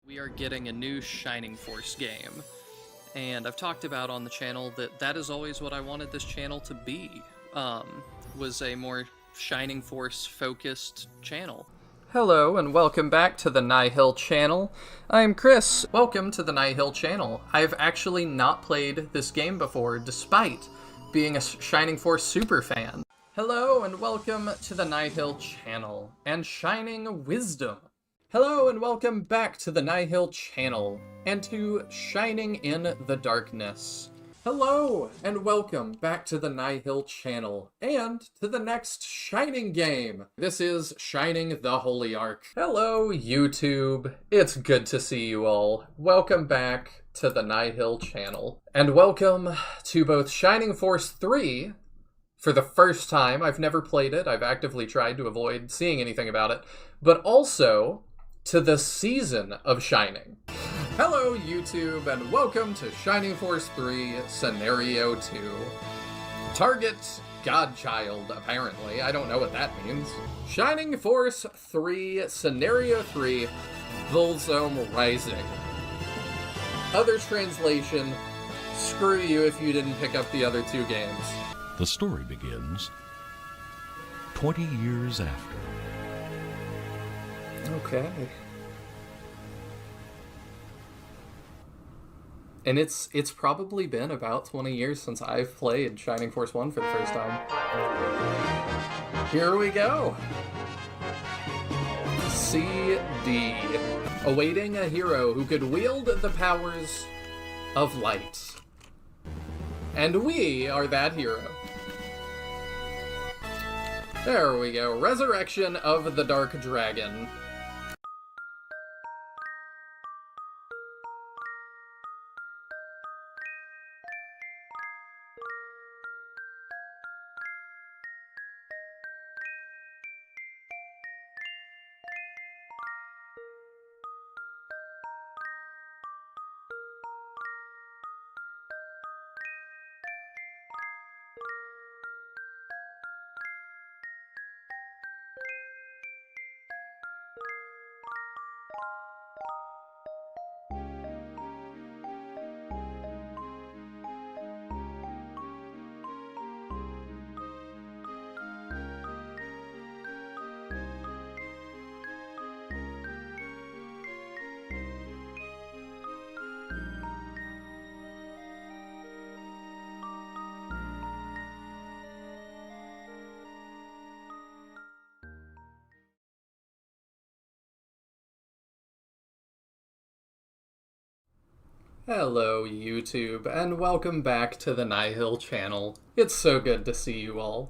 We are getting a new Shining Force game, and I've talked about on the channel that is always what I wanted this channel to be, was a more Shining Force focused channel. Hello and welcome back to the Nihil channel. I'm Chris. Welcome to the Nihil channel. I've actually not played this game before, despite being a Shining Force super fan. Hello and welcome to the Nihil channel and Shining Wisdom. Hello and welcome back to the Nihil channel and to Shining in the Darkness. Hello and welcome back to the Nihil channel and to the next Shining game. This is Shining the Holy Ark. Hello YouTube, it's good to see you all. Welcome back to the Nihil channel and welcome to both Shining Force 3 for the first time. I've never played it, I've actively tried to avoid seeing anything about it, but also to the season of Shining. Hello YouTube and welcome to Shining Force 3 Scenario 2. Target Godchild, apparently. I don't know what that means. Shining Force 3 Scenario 3 Volsome Rising. Other translation, screw you if you didn't pick up the other two games. The story begins 20 years after. Okay. And it's probably been about 20 years since I've played Shining Force 1 for the first time. Here we go. CD. Awaiting a hero who could wield the powers of light. And we are that hero. There we go. Resurrection of the Dark Dragon. Hello YouTube, and welcome back to the Nihil channel. It's so good to see you all.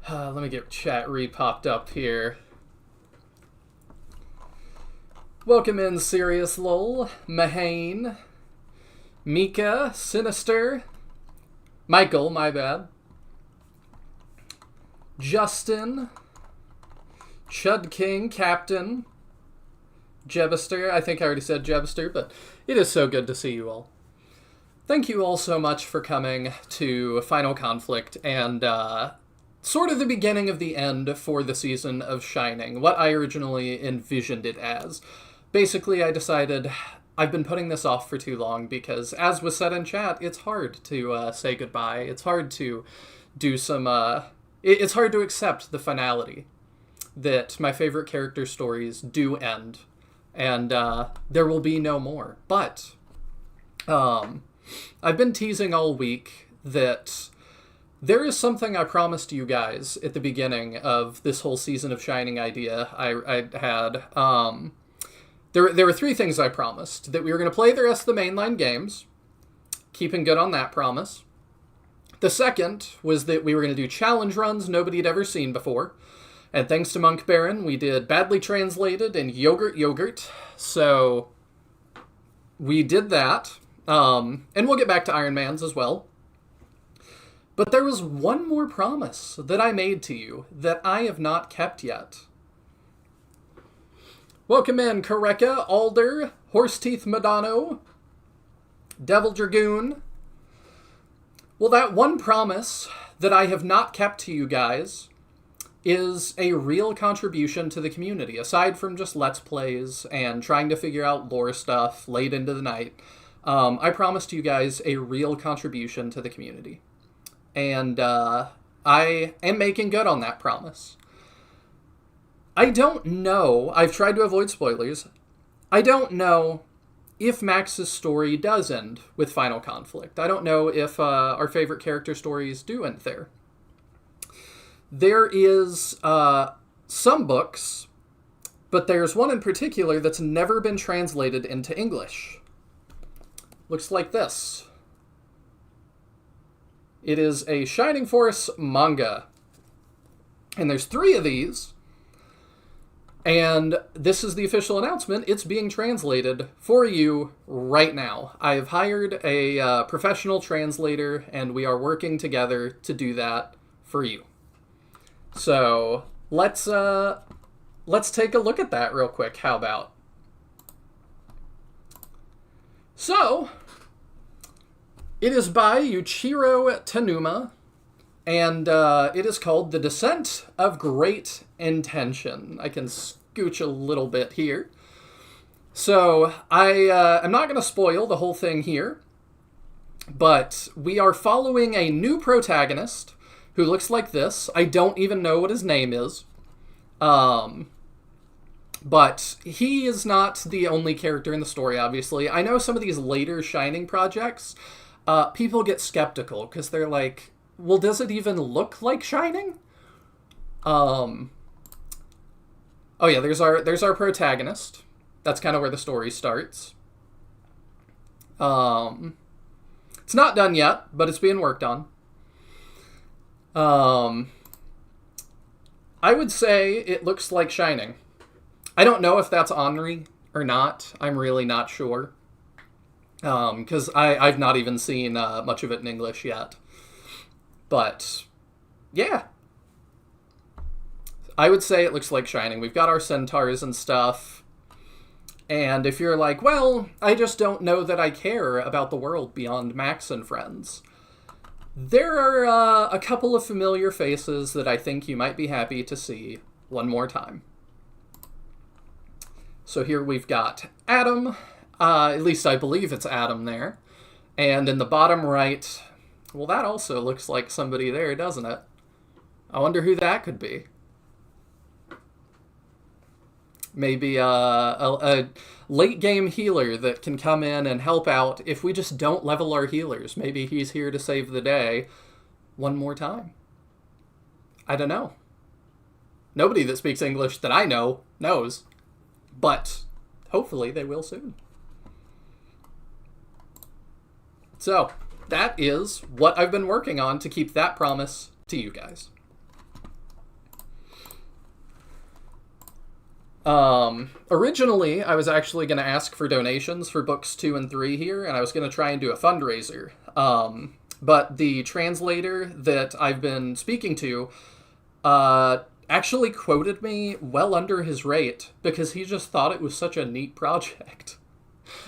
Let me get chat re-popped up here. Welcome in Sirius Lol, Mahane, Mika, Sinister, Michael, my bad, Justin, Chud King, Captain, Jebister. I think I already said Jebister, but it is so good to see you all. Thank you all so much for coming to Final Conflict and sort of the beginning of the end for the season of Shining, what I originally envisioned it as. Basically, I decided I've been putting this off for too long because, as was said in chat, it's hard to say goodbye. It's hard to do some... it's hard to accept the finality that my favorite character stories do end. And there will be no more. But I've been teasing all week that there is something I promised you guys at the beginning of this whole season of Shining idea I had. There were three things I promised. That we were going to play the rest of the mainline games, keeping good on that promise. The second was that we were going to do challenge runs nobody had ever seen before. And thanks to Monk Baron, we did Badly Translated and Yogurt. So we did that. And we'll get back to Iron Man's as well. But there was one more promise that I made to you that I have not kept yet. Welcome in, Kareka, Alder, Horseteeth Madano, Devil Dragoon. Well, that one promise that I have not kept to you guys is a real contribution to the community, aside from just Let's Plays and trying to figure out lore stuff late into the night. I promised you guys a real contribution to the community. And I am making good on that promise. I don't know, I've tried to avoid spoilers, I don't know if Max's story does end with final conflict. I don't know if our favorite character stories do end there. There is some books, but there's one in particular that's never been translated into English. Looks like this. It is a Shining Force manga. And there's 3 of these. And this is the official announcement. It's being translated for you right now. I have hired a professional translator, and we are working together to do that for you. So let's take a look at that real quick. How about? So it is by Yuichiro Tanuma, and it is called The Descent of Great Intention. I can scooch a little bit here. So I'm not going to spoil the whole thing here, but we are following a new protagonist who looks like this. I don't even know what his name is. But he is not the only character in the story, obviously. I know some of these later Shining projects, people get skeptical because they're like, well, does it even look like Shining? Oh yeah, there's our protagonist. That's kind of where the story starts. It's not done yet, but it's being worked on. I would say it looks like Shining. I don't know if that's Henri or not. I'm really not sure. Because I've not even seen much of it in English yet. But, yeah. I would say it looks like Shining. We've got our centaurs and stuff. And if you're like, well, I just don't know that I care about the world beyond Max and friends, there are a couple of familiar faces that I think you might be happy to see one more time. So here we've got Adam. At least I believe it's Adam there. And in the bottom right, well, that also looks like somebody there, doesn't it? I wonder who that could be. Maybe a late game healer that can come in and help out if we just don't level our healers. Maybe he's here to save the day one more time. I don't know. Nobody that speaks English that I know knows. But hopefully they will soon. So that is what I've been working on to keep that promise to you guys. Originally, I was actually going to ask for donations for books 2 and 3 here, and I was going to try and do a fundraiser. But the translator that I've been speaking to, actually quoted me well under his rate because he just thought it was such a neat project.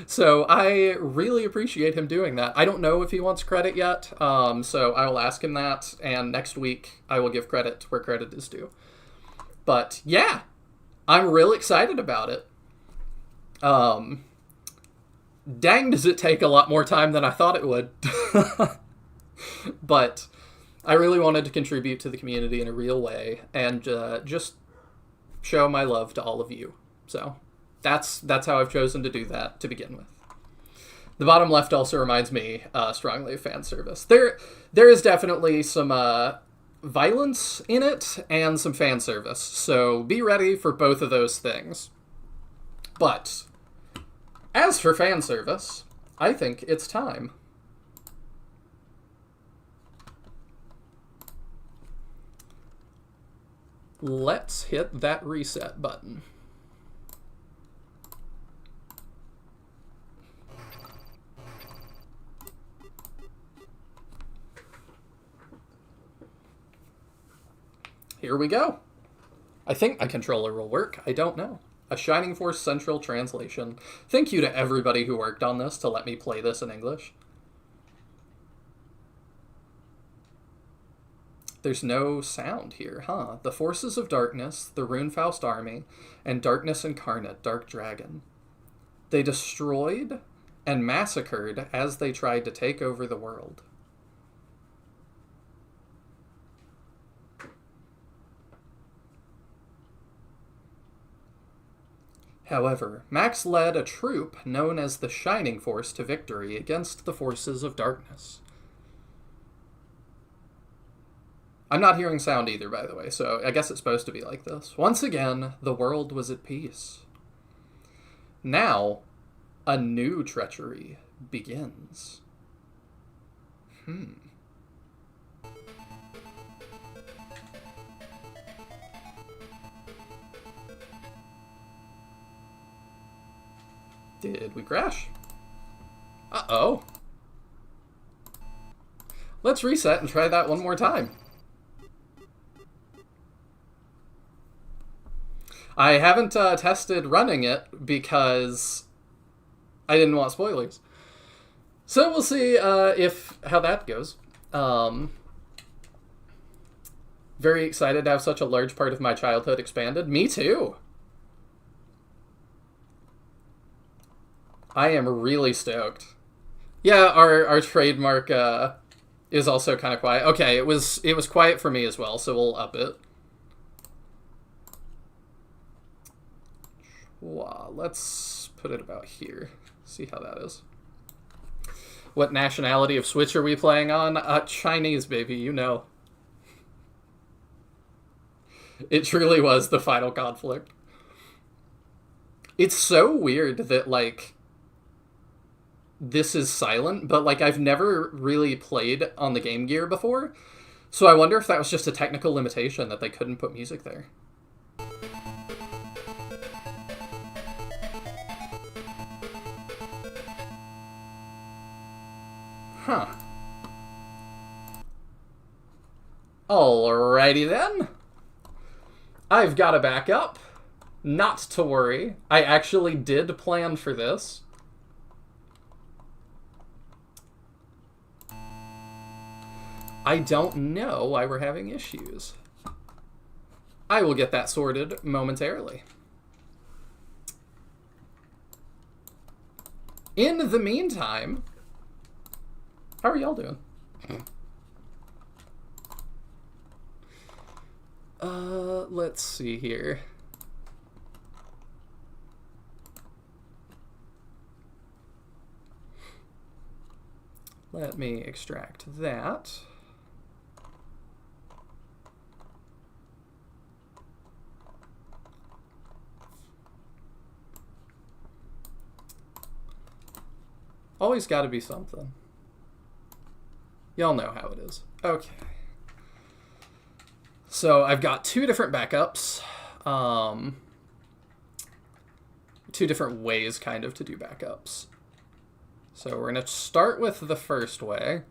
So I really appreciate him doing that. I don't know if he wants credit yet, so I will ask him that, and next week I will give credit where credit is due. But yeah, I'm real excited about it. Dang, does it take a lot more time than I thought it would. But I really wanted to contribute to the community in a real way and just show my love to all of you. So that's how I've chosen to do that to begin with. The bottom left also reminds me strongly of fan service. There is definitely some violence in it and some fan service, so be ready for both of those things. But as for fan service, I think it's time. Let's hit that reset button. Here we go. I think my controller will work. I don't know. A Shining Force Central translation. Thank you to everybody who worked on this to let me play this in English. There's no sound here, huh? The forces of darkness, the Runefaust army, and darkness incarnate, Dark Dragon. They destroyed and massacred as they tried to take over the world. However, Max led a troop known as the Shining Force to victory against the forces of darkness. I'm not hearing sound either, by the way, so I guess it's supposed to be like this. Once again, the world was at peace. Now, a new treachery begins. Did we crash? Uh-oh. Let's reset and try that one more time. I haven't tested running it because I didn't want spoilers. So we'll see how that goes. Very excited to have such a large part of my childhood expanded. Me too. I am really stoked. Yeah, our trademark is also kind of quiet. Okay, it was quiet for me as well, so we'll up it. Wow, let's put it about here. See how that is. What nationality of Switch are we playing on? Chinese, baby, you know. It truly was the final conflict. It's so weird that, like, this is silent, but, like, I've never really played on the Game Gear before, so I wonder if that was just a technical limitation that they couldn't put music there. Huh. Alrighty then. I've got a backup. Not to worry. I actually did plan for this. I don't know why we're having issues. I will get that sorted momentarily. In the meantime, how are y'all doing? Let's see here. Let me extract that. Always got to be something. Y'all know how it is. Okay. So I've got two different backups. Two different ways, kind of, to do backups. So we're going to start with the first way.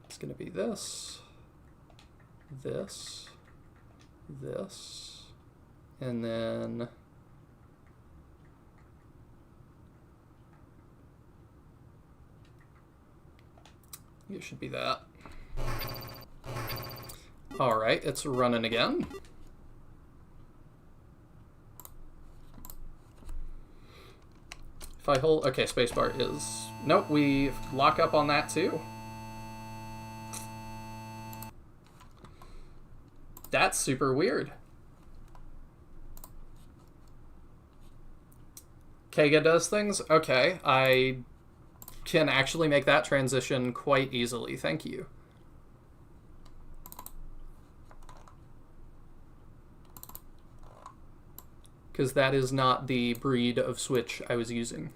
It's going to be this, this, this, and then it should be that. All right, it's running again. If I hold, okay, spacebar is, nope, we lock up on that too. That's super weird. Kega does things? Okay, I can actually make that transition quite easily. Thank you. Because that is not the breed of Switch I was using.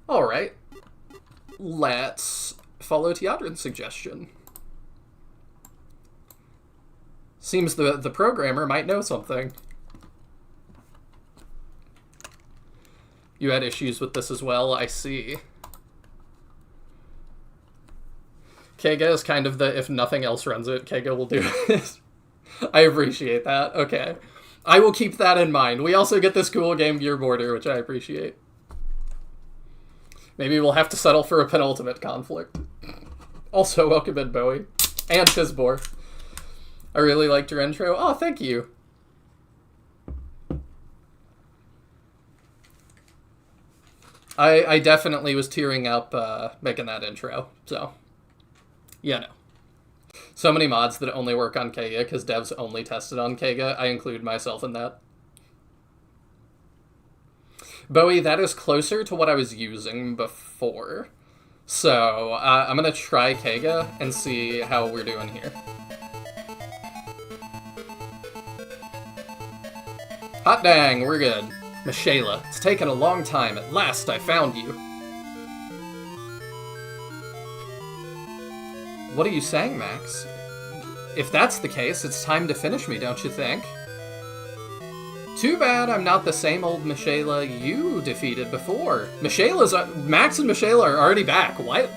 Alright. Let's follow Teodrin's suggestion. Seems the programmer might know something. You had issues with this as well, I see. Kega is kind of the, if nothing else runs it, Kega will do it. I appreciate that. Okay. I will keep that in mind. We also get this cool Game Gear border, which I appreciate. Maybe we'll have to settle for a penultimate conflict. Also, welcome in, Bowie. And Tizbor. I really liked your intro. Oh, thank you. I definitely was tearing up making that intro, so, you know. So many mods that only work on Kega because devs only tested on Kega. I include myself in that. Bowie, that is closer to what I was using before. So, I'm going to try Kega and see how we're doing here. Hot dang, we're good. Michaela, it's taken a long time. At last, I found you. What are you saying, Max? If that's the case, it's time to finish me, don't you think? Too bad I'm not the same old Michaela you defeated before. Max and Michaela are already back. What?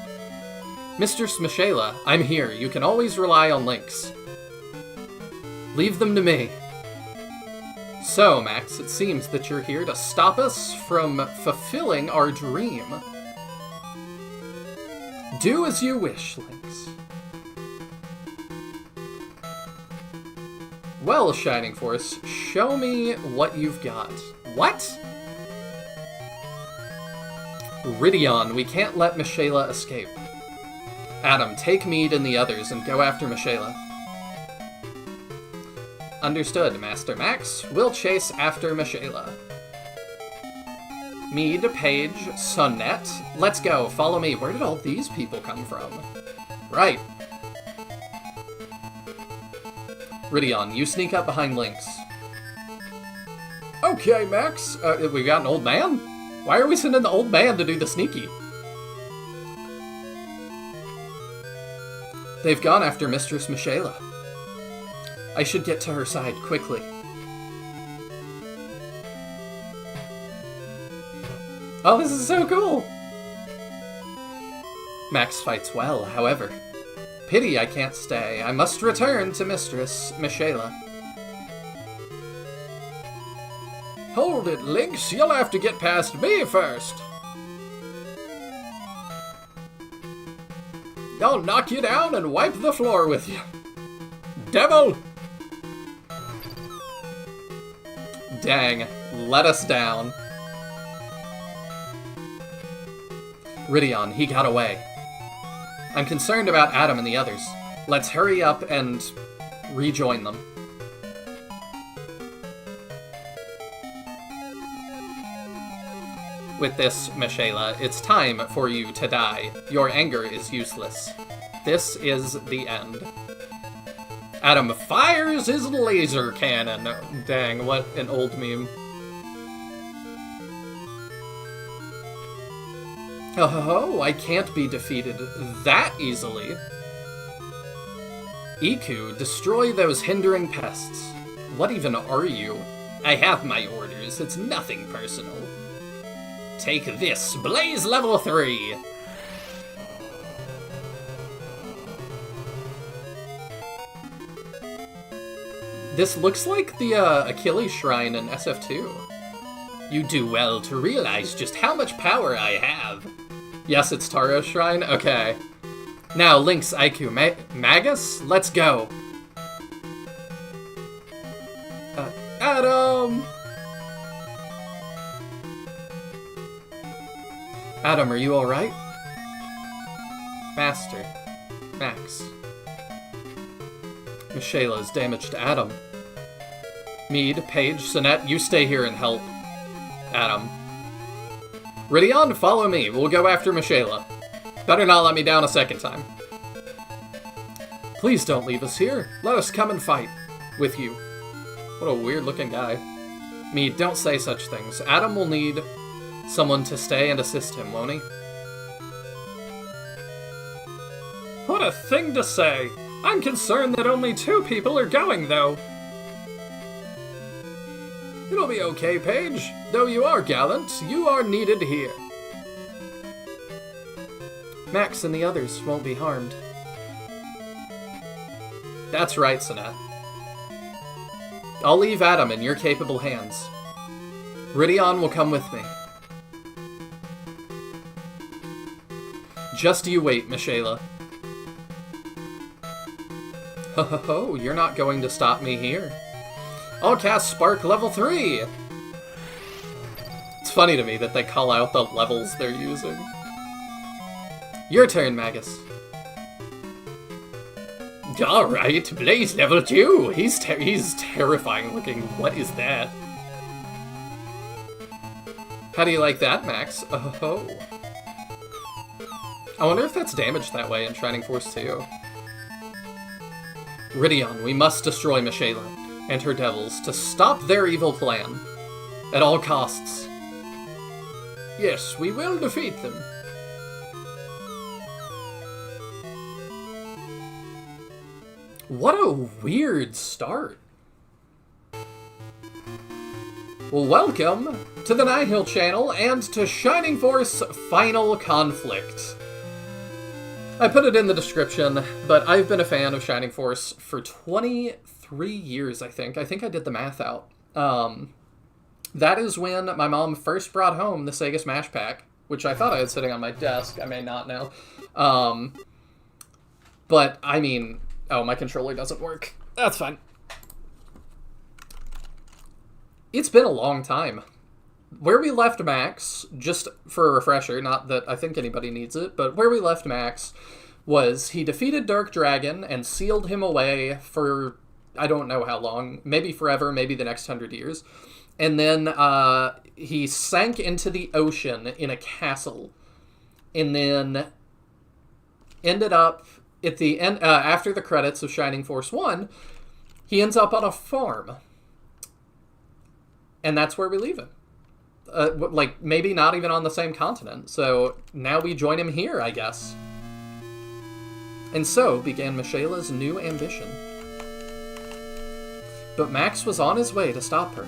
Mistress Michaela, I'm here. You can always rely on Lynx. Leave them to me. So, Max, it seems that you're here to stop us from fulfilling our dream. Do as you wish, Lynx. Well, Shining Force, show me what you've got. What? Ridion, we can't let Michaela escape. Adam, take Mead and the others and go after Michaela. Understood, Master Max. We'll chase after Michaela. Mead, Paige, Sonnet. Let's go, follow me. Where did all these people come from? Right. Ridion, you sneak up behind Lynx. Okay, Max. We got an old man? Why are we sending the old man to do the sneaky? They've gone after Mistress Michaela. I should get to her side quickly. Oh, this is so cool! Max fights well, however. Pity I can't stay. I must return to Mistress Michaela. Hold it, Lynx. You'll have to get past me first. I'll knock you down and wipe the floor with you. Devil! Dang, let us down. Ridion, he got away. I'm concerned about Adam and the others. Let's hurry up and rejoin them. With this, Michaela, it's time for you to die. Your anger is useless. This is the end. Adam fires his laser cannon. Dang, what an old meme. Oh, I can't be defeated that easily. Iku, destroy those hindering pests. What even are you? I have my orders. It's nothing personal. Take this, Blaze Level 3! This looks like the Achilles Shrine in SF2. You do well to realize just how much power I have. Yes, it's Taro's Shrine? Okay. Now, Lynx, Iku, Magus, let's go. Adam! Adam, are you alright? Master. Max. Michaela's damaged Adam. Mead, Paige, Sonnet, you stay here and help. Adam. Ridion, follow me. We'll go after Michaela. Better not let me down a second time. Please don't leave us here. Let us come and fight. With you. What a weird-looking guy. Mead, don't say such things. Adam will need someone to stay and assist him, won't he? What a thing to say! I'm concerned that only 2 people are going, though. It'll be okay, Paige. Though you are gallant, you are needed here. Max and the others won't be harmed. That's right, Sonnet. I'll leave Adam in your capable hands. Rydion will come with me. Just you wait, Michaela. Ho ho ho, you're not going to stop me here. I'll cast Spark level 3! It's funny to me that they call out the levels they're using. Your turn, Magus. Alright, Blaze level 2! He's terrifying looking. What is that? How do you like that, Max? Oh. I wonder if that's damaged that way in Shining Force 2. Rydion, we must destroy Michaela and her devils to stop their evil plan. At all costs. Yes, we will defeat them. What a weird start. Well, welcome to the Nihil channel and to Shining Force Final Conflict. I put it in the description, but I've been a fan of Shining Force for 23 years, I think. I think I did the math out. That is when my mom first brought home the Sega Smash Pack, which I thought I had sitting on my desk. I may not know. But, I mean... Oh, my controller doesn't work. That's fine. It's been a long time. Where we left Max, just for a refresher, not that I think anybody needs it, but where we left Max was he defeated Dark Dragon and sealed him away for I don't know how long, maybe forever, maybe the next 100 years. And then he sank into the ocean in a castle and then ended up at the end, after the credits of Shining Force 1, he ends up on a farm. And that's where we leave him. Like, maybe not even on the same continent. So now we join him here, I guess. And so began Michaela's new ambition. But Max was on his way to stop her.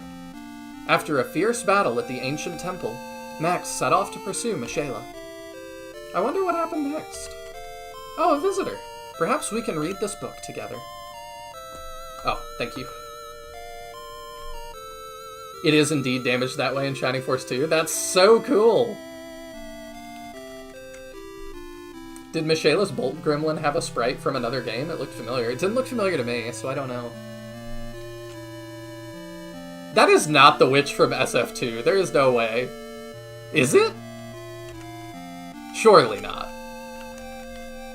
After a fierce battle at the ancient temple, Max set off to pursue Michaela. I wonder what happened next. Oh, a visitor. Perhaps we can read this book together. Oh, thank you. It is indeed damaged that way in Shining Force 2. That's so cool! Did Michaela's Bolt Gremlin have a sprite from another game? It looked familiar. It didn't look familiar to me, so I don't know. That is not the witch from SF2. There is no way. Is it? Surely not.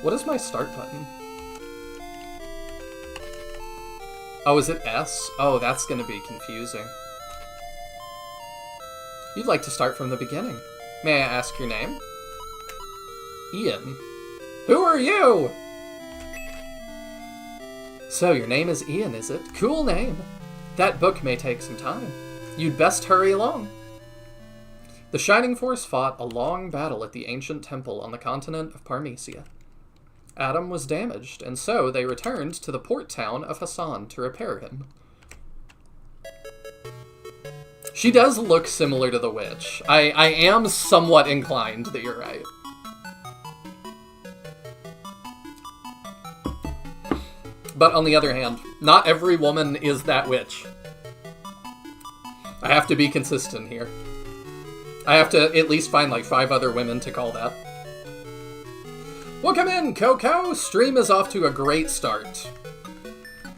What is my start button? Oh, is it S? Oh, that's gonna be confusing. You'd like to start from the beginning. May I ask your name? Ian. Who are you? So, your name is Ian, is it? Cool name. That book may take some time. You'd best hurry along. The Shining Force fought a long battle at the ancient temple on the continent of Parmesia. Adam was damaged, and so they returned to the port town of Hassan to repair him. She does look similar to the witch. I am somewhat inclined that you're right. But on the other hand, not every woman is that witch. I have to be consistent here. I have to at least find like 5 other women to call that. Welcome in, Coco! Stream is off to a great start.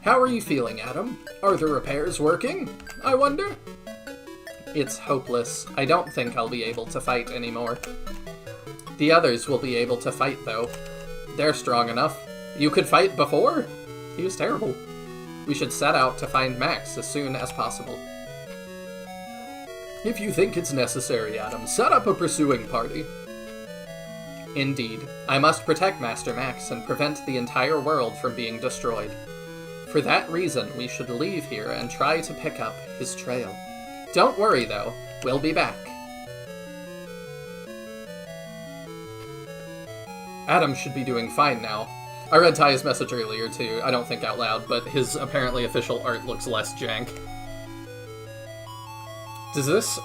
How are you feeling, Adam? Are the repairs working? I wonder? It's hopeless. I don't think I'll be able to fight anymore. The others will be able to fight, though. They're strong enough. You could fight before? He was terrible. We should set out to find Max as soon as possible. If you think it's necessary, Adam, set up a pursuing party. Indeed. I must protect Master Max and prevent the entire world from being destroyed. For that reason, we should leave here and try to pick up his trail. Don't worry, though. We'll be back. Adam should be doing fine now. I read Ty's message earlier, too. I don't think out loud, but his apparently official art looks less jank.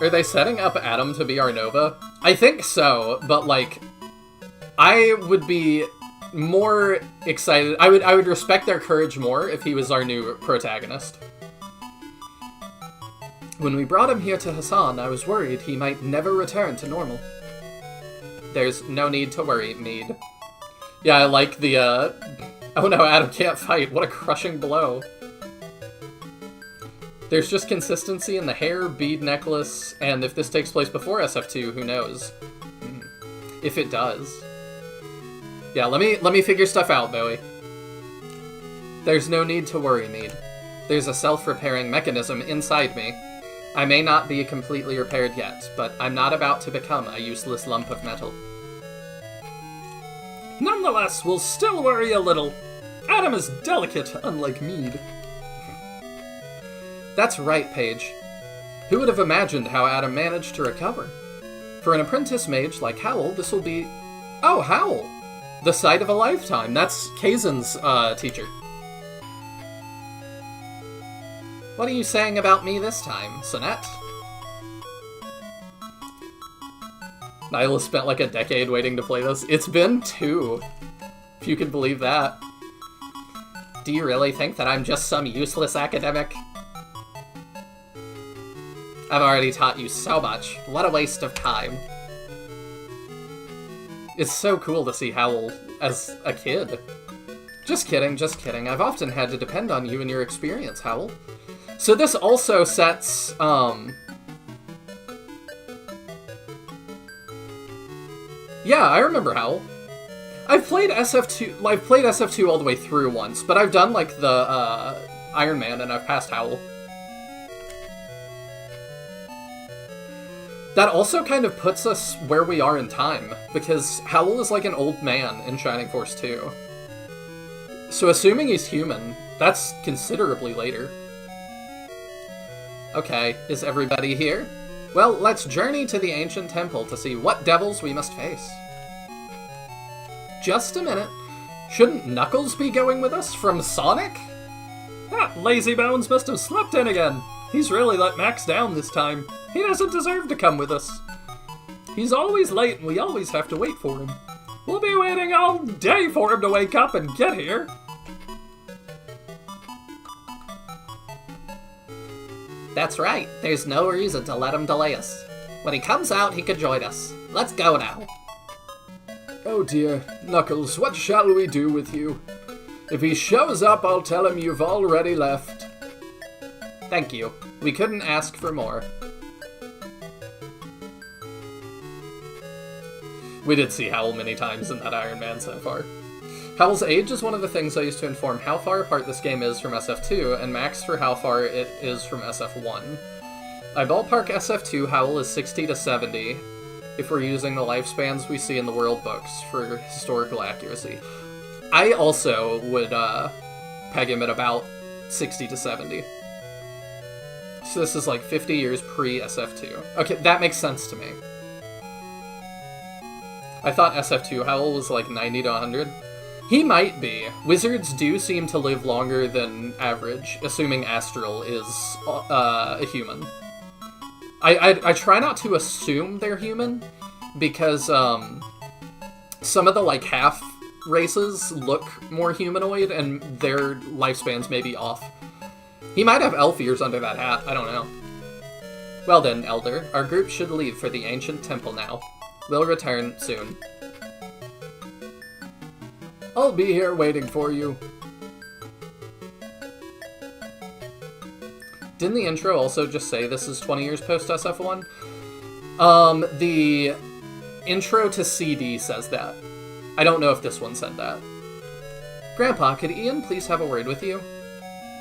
Are they setting up Adam to be our Nova? I think so, but, like, I would be more excited. I would respect their courage more if he was our new protagonist. When we brought him here to Hassan, I was worried he might never return to normal. There's no need to worry, Mead. Yeah, I like the, oh no, Adam can't fight. What a crushing blow. There's just consistency in the hair, bead necklace, and if this takes place before SF2, who knows? If it does. Yeah, let me figure stuff out, Bowie. There's no need to worry, Mead. There's a self-repairing mechanism inside me. I may not be completely repaired yet, but I'm not about to become a useless lump of metal. Nonetheless, we'll still worry a little. Adam is delicate, unlike Mead. That's right, Paige. Who would have imagined how Adam managed to recover? For an apprentice mage like Howl, this will be... Oh, Howl! The sight of a lifetime. That's Kaizen's, teacher. What are you saying about me this time, Sonette? Nyla spent like a decade waiting to play this. It's been 2, if you can believe that. Do you really think that I'm just some useless academic? I've already taught you so much. What a waste of time. It's so cool to see Howl as a kid. Just kidding, just kidding. I've often had to depend on you and your experience, Howl. So this also sets, yeah, I remember Howl. I've played SF2 all the way through once, but I've done, like, the, Iron Man, and I've passed Howl. That also kind of puts us where we are in time, because Howl is like an old man in Shining Force 2. So assuming he's human, that's considerably later. Okay, is everybody here? Well, let's journey to the ancient temple to see what devils we must face. Just a minute. Shouldn't Knuckles be going with us from Sonic? That lazy bones must have slept in again. He's really let Max down this time. He doesn't deserve to come with us. He's always late and we always have to wait for him. We'll be waiting all day for him to wake up and get here. That's right. There's no reason to let him delay us. When he comes out, he can join us. Let's go now. Oh dear. Knuckles, what shall we do with you? If he shows up, I'll tell him you've already left. Thank you. We couldn't ask for more. We did see Howl many times in that Iron Man so far. Howl's age is one of the things I used to inform how far apart this game is from SF2, and max for how far it is from SF1. I ballpark SF2 Howl is 60 to 70, if we're using the lifespans we see in the world books for historical accuracy. I also would peg him at about 60 to 70. So this is like 50 years pre-SF2. Okay, that makes sense to me. I thought SF2 Howl was like 90 to 100. He might be. Wizards do seem to live longer than average, assuming Astral is a human. I try not to assume they're human, because some of the like half races look more humanoid, and their lifespans may be off. He might have elf ears under that hat, I don't know. Well then, Elder, our group should leave for the ancient temple now. We'll return soon. I'll be here waiting for you. Didn't the intro also just say this is 20 years post-SF1? The intro to CD says that. I don't know if this one said that. Grandpa, could Ian please have a word with you?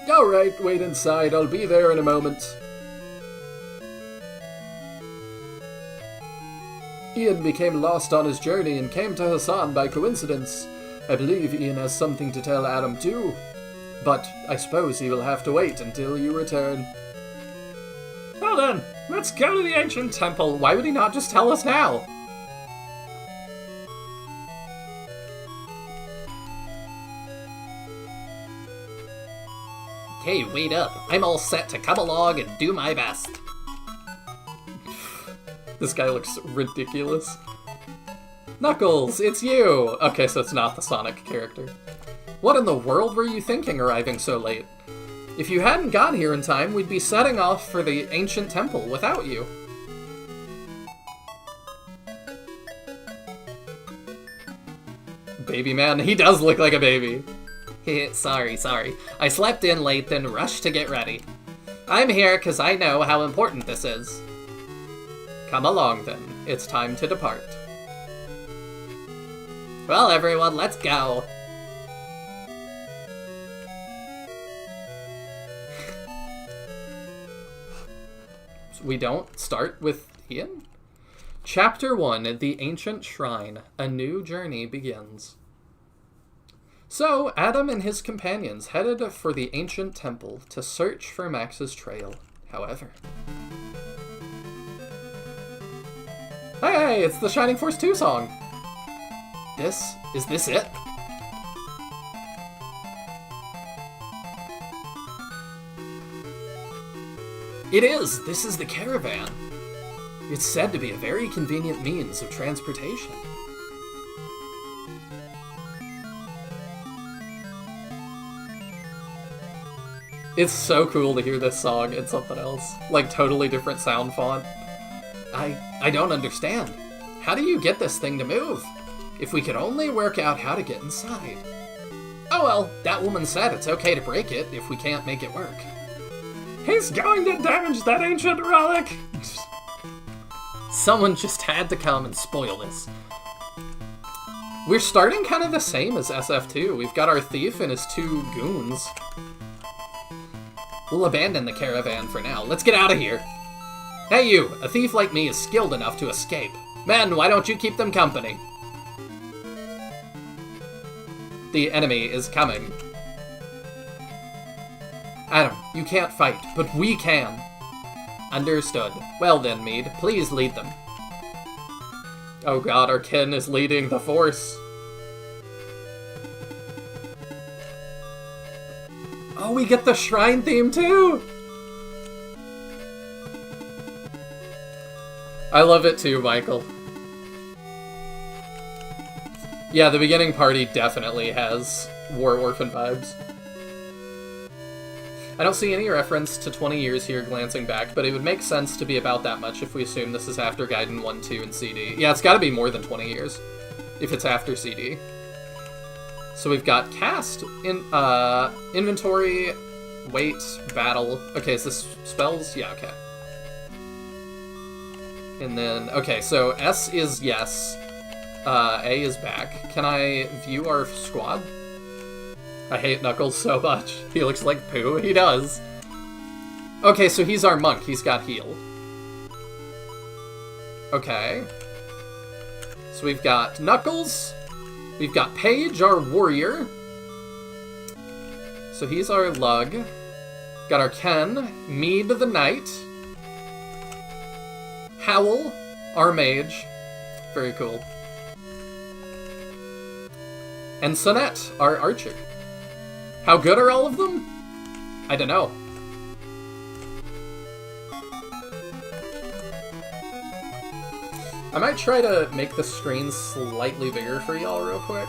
Alright, wait inside. I'll be there in a moment. Ian became lost on his journey and came to Hassan by coincidence. I believe Ian has something to tell Adam too. But I suppose he will have to wait until you return. Well then, let's go to the ancient temple. Why would he not just tell us now? Hey, wait up. I'm all set to come along and do my best. This guy looks ridiculous. Knuckles, it's you! Okay, so it's not the Sonic character. What in the world were you thinking arriving so late? If you hadn't got here in time, we'd be setting off for the ancient temple without you. Baby man, he does look like a baby. Sorry. I slept in late, then rushed to get ready. I'm here because I know how important this is. Come along then, it's time to depart. Well, everyone, let's go. We don't start with Ian? Chapter 1, The Ancient Shrine. A new journey begins. So, Adam and his companions headed for the ancient temple to search for Max's trail. However... Hey, it's the Shining Force 2 song! Is this it? It is! This is the caravan. It's said to be a very convenient means of transportation. It's so cool to hear this song in something else. Like, totally different sound font. I don't understand. How do you get this thing to move? If we could only work out how to get inside. Oh well, that woman said it's okay to break it if we can't make it work. He's going to damage that ancient relic! Someone just had to come and spoil this. We're starting kind of the same as SF2. We've got our thief and his 2 goons. We'll abandon the caravan for now. Let's get out of here. Hey you, a thief like me is skilled enough to escape. Men, why don't you keep them company? The enemy is coming. Adam, you can't fight, but we can. Understood. Well then, Mead, please lead them. Oh god, our Ken is leading the Force. Oh, we get the shrine theme too! I love it too, Michael. Yeah, the beginning party definitely has War Orphan vibes. I don't see any reference to 20 years here glancing back, but it would make sense to be about that much if we assume this is after Gaiden 1, 2, and CD. Yeah, it's gotta be more than 20 years, if it's after CD. So we've got cast, inventory, wait, battle. Okay, is this spells? Yeah, okay. And then, okay, so S is yes, A is back. Can I view our squad? I hate Knuckles so much. He looks like poo. He does. Okay, so he's our monk. He's got heal. Okay. So we've got Knuckles. We've got Paige, our warrior. So he's our lug. Got our Ken. Mead the knight. Howl, our mage. Very cool. And Sonette, our archer. How good are all of them? I don't know. I might try to make the screen slightly bigger for y'all real quick.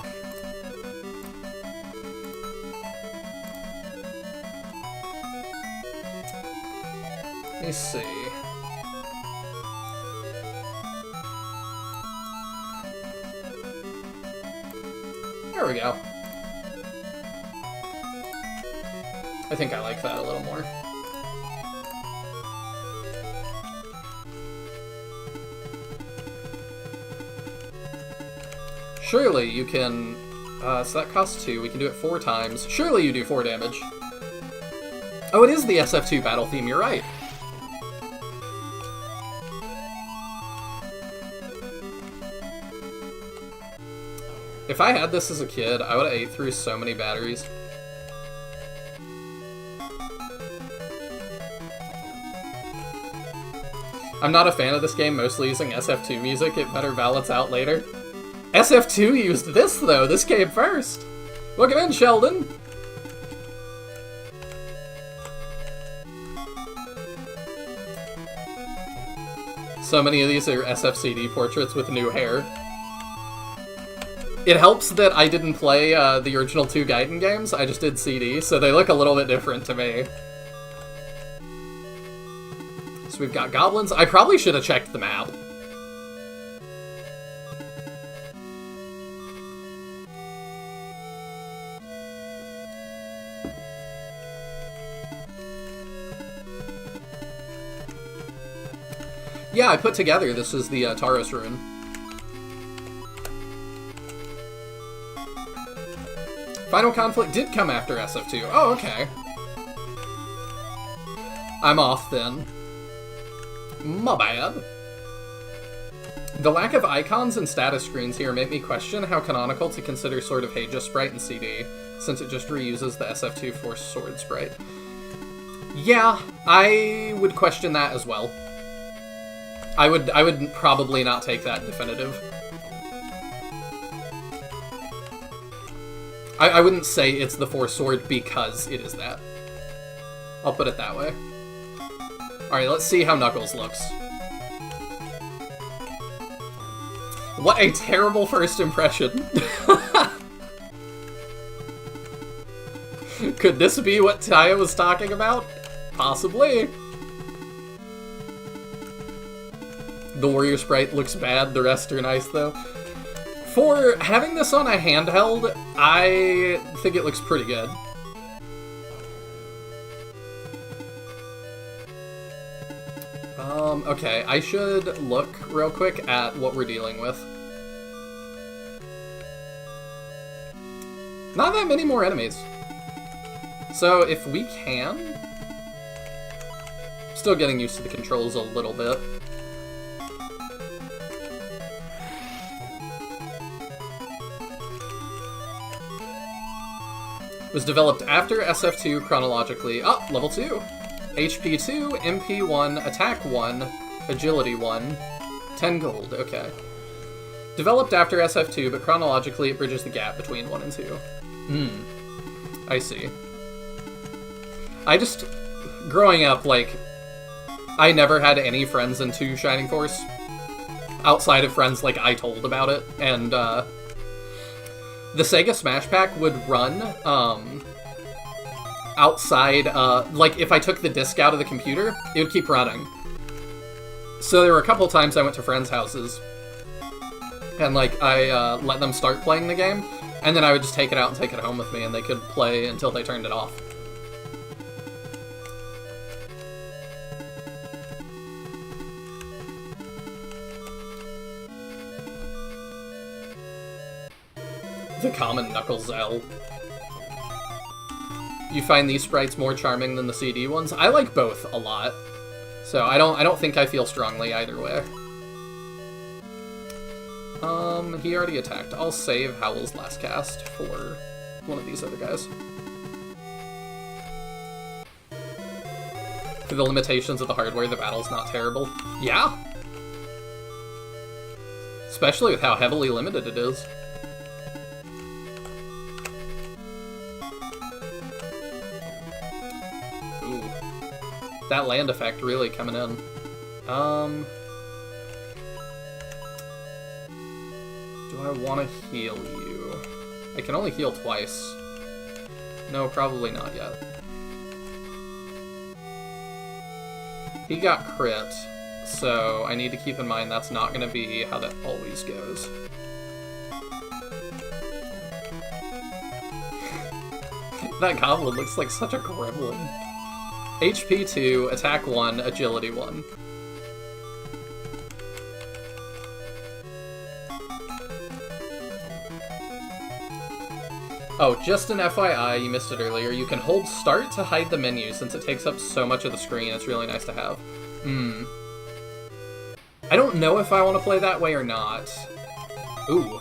Let me see. There we go. I think I like that a little more. Surely you can... so that costs 2. We can do it 4 times. Surely you do 4 damage. Oh, it is the SF2 battle theme. You're right. If I had this as a kid, I would have ate through so many batteries. I'm not a fan of this game, mostly using SF2 music. It better balance out later. SF2 used this, though. This came first. Welcome in, Sheldon. So many of these are SFCD portraits with new hair. It helps that I didn't play the original 2 Gaiden games. I just did CD, so they look a little bit different to me. we've got goblins. I probably should have checked the map. Yeah, I put together this is the Taros Ruin. Final Conflict did come after SF2. Oh, okay. I'm off then. My bad. The lack of icons and status screens here make me question how canonical to consider Sword of Haeja sprite in CD, since it just reuses the SF2 Force Sword sprite. Yeah, I would question that as well. I would probably not take that definitive. I wouldn't say it's the Force Sword because it is that. I'll put it that way. Alright, let's see how Knuckles looks. What a terrible first impression. Could this be what Taya was talking about? Possibly. The warrior sprite looks bad, the rest are nice though. For having this on a handheld, I think it looks pretty good. Okay, I should look real quick at what we're dealing with. Not that many more enemies. So if we can... Still getting used to the controls a little bit. Was developed after SF2 chronologically. Oh, level 2. HP 2, MP 1, Attack 1, Agility 1, 10 gold, okay. Developed after SF2, but chronologically it bridges the gap between 1 and 2. I see. I just, growing up, like, I never had any friends into Shining Force. Outside of friends, like, I told about it, and, the Sega Smash Pack would run, outside, like, if I took the disc out of the computer, it would keep running. So there were a couple times I went to friends' houses, and, like, I, let them start playing the game, and then I would just take it out and take it home with me, and they could play until they turned it off. The common Knuckles L. You find these sprites more charming than the CD ones? I like both a lot. So I don't think I feel strongly either way. He already attacked. I'll save Howl's last cast for one of these other guys. For the limitations of the hardware, the battle's not terrible. Yeah! Especially with how heavily limited it is. Ooh. That land effect really coming in. Do I want to heal you? I can only heal twice. No, probably not yet. He got crit, so I need to keep in mind that's not going to be how that always goes. That goblin looks like such a gremlin. HP 2, Attack 1, Agility 1. Oh, just an FYI, you missed it earlier. You can hold Start to hide the menu since it takes up so much of the screen. It's really nice to have. I don't know if I want to play that way or not. Ooh.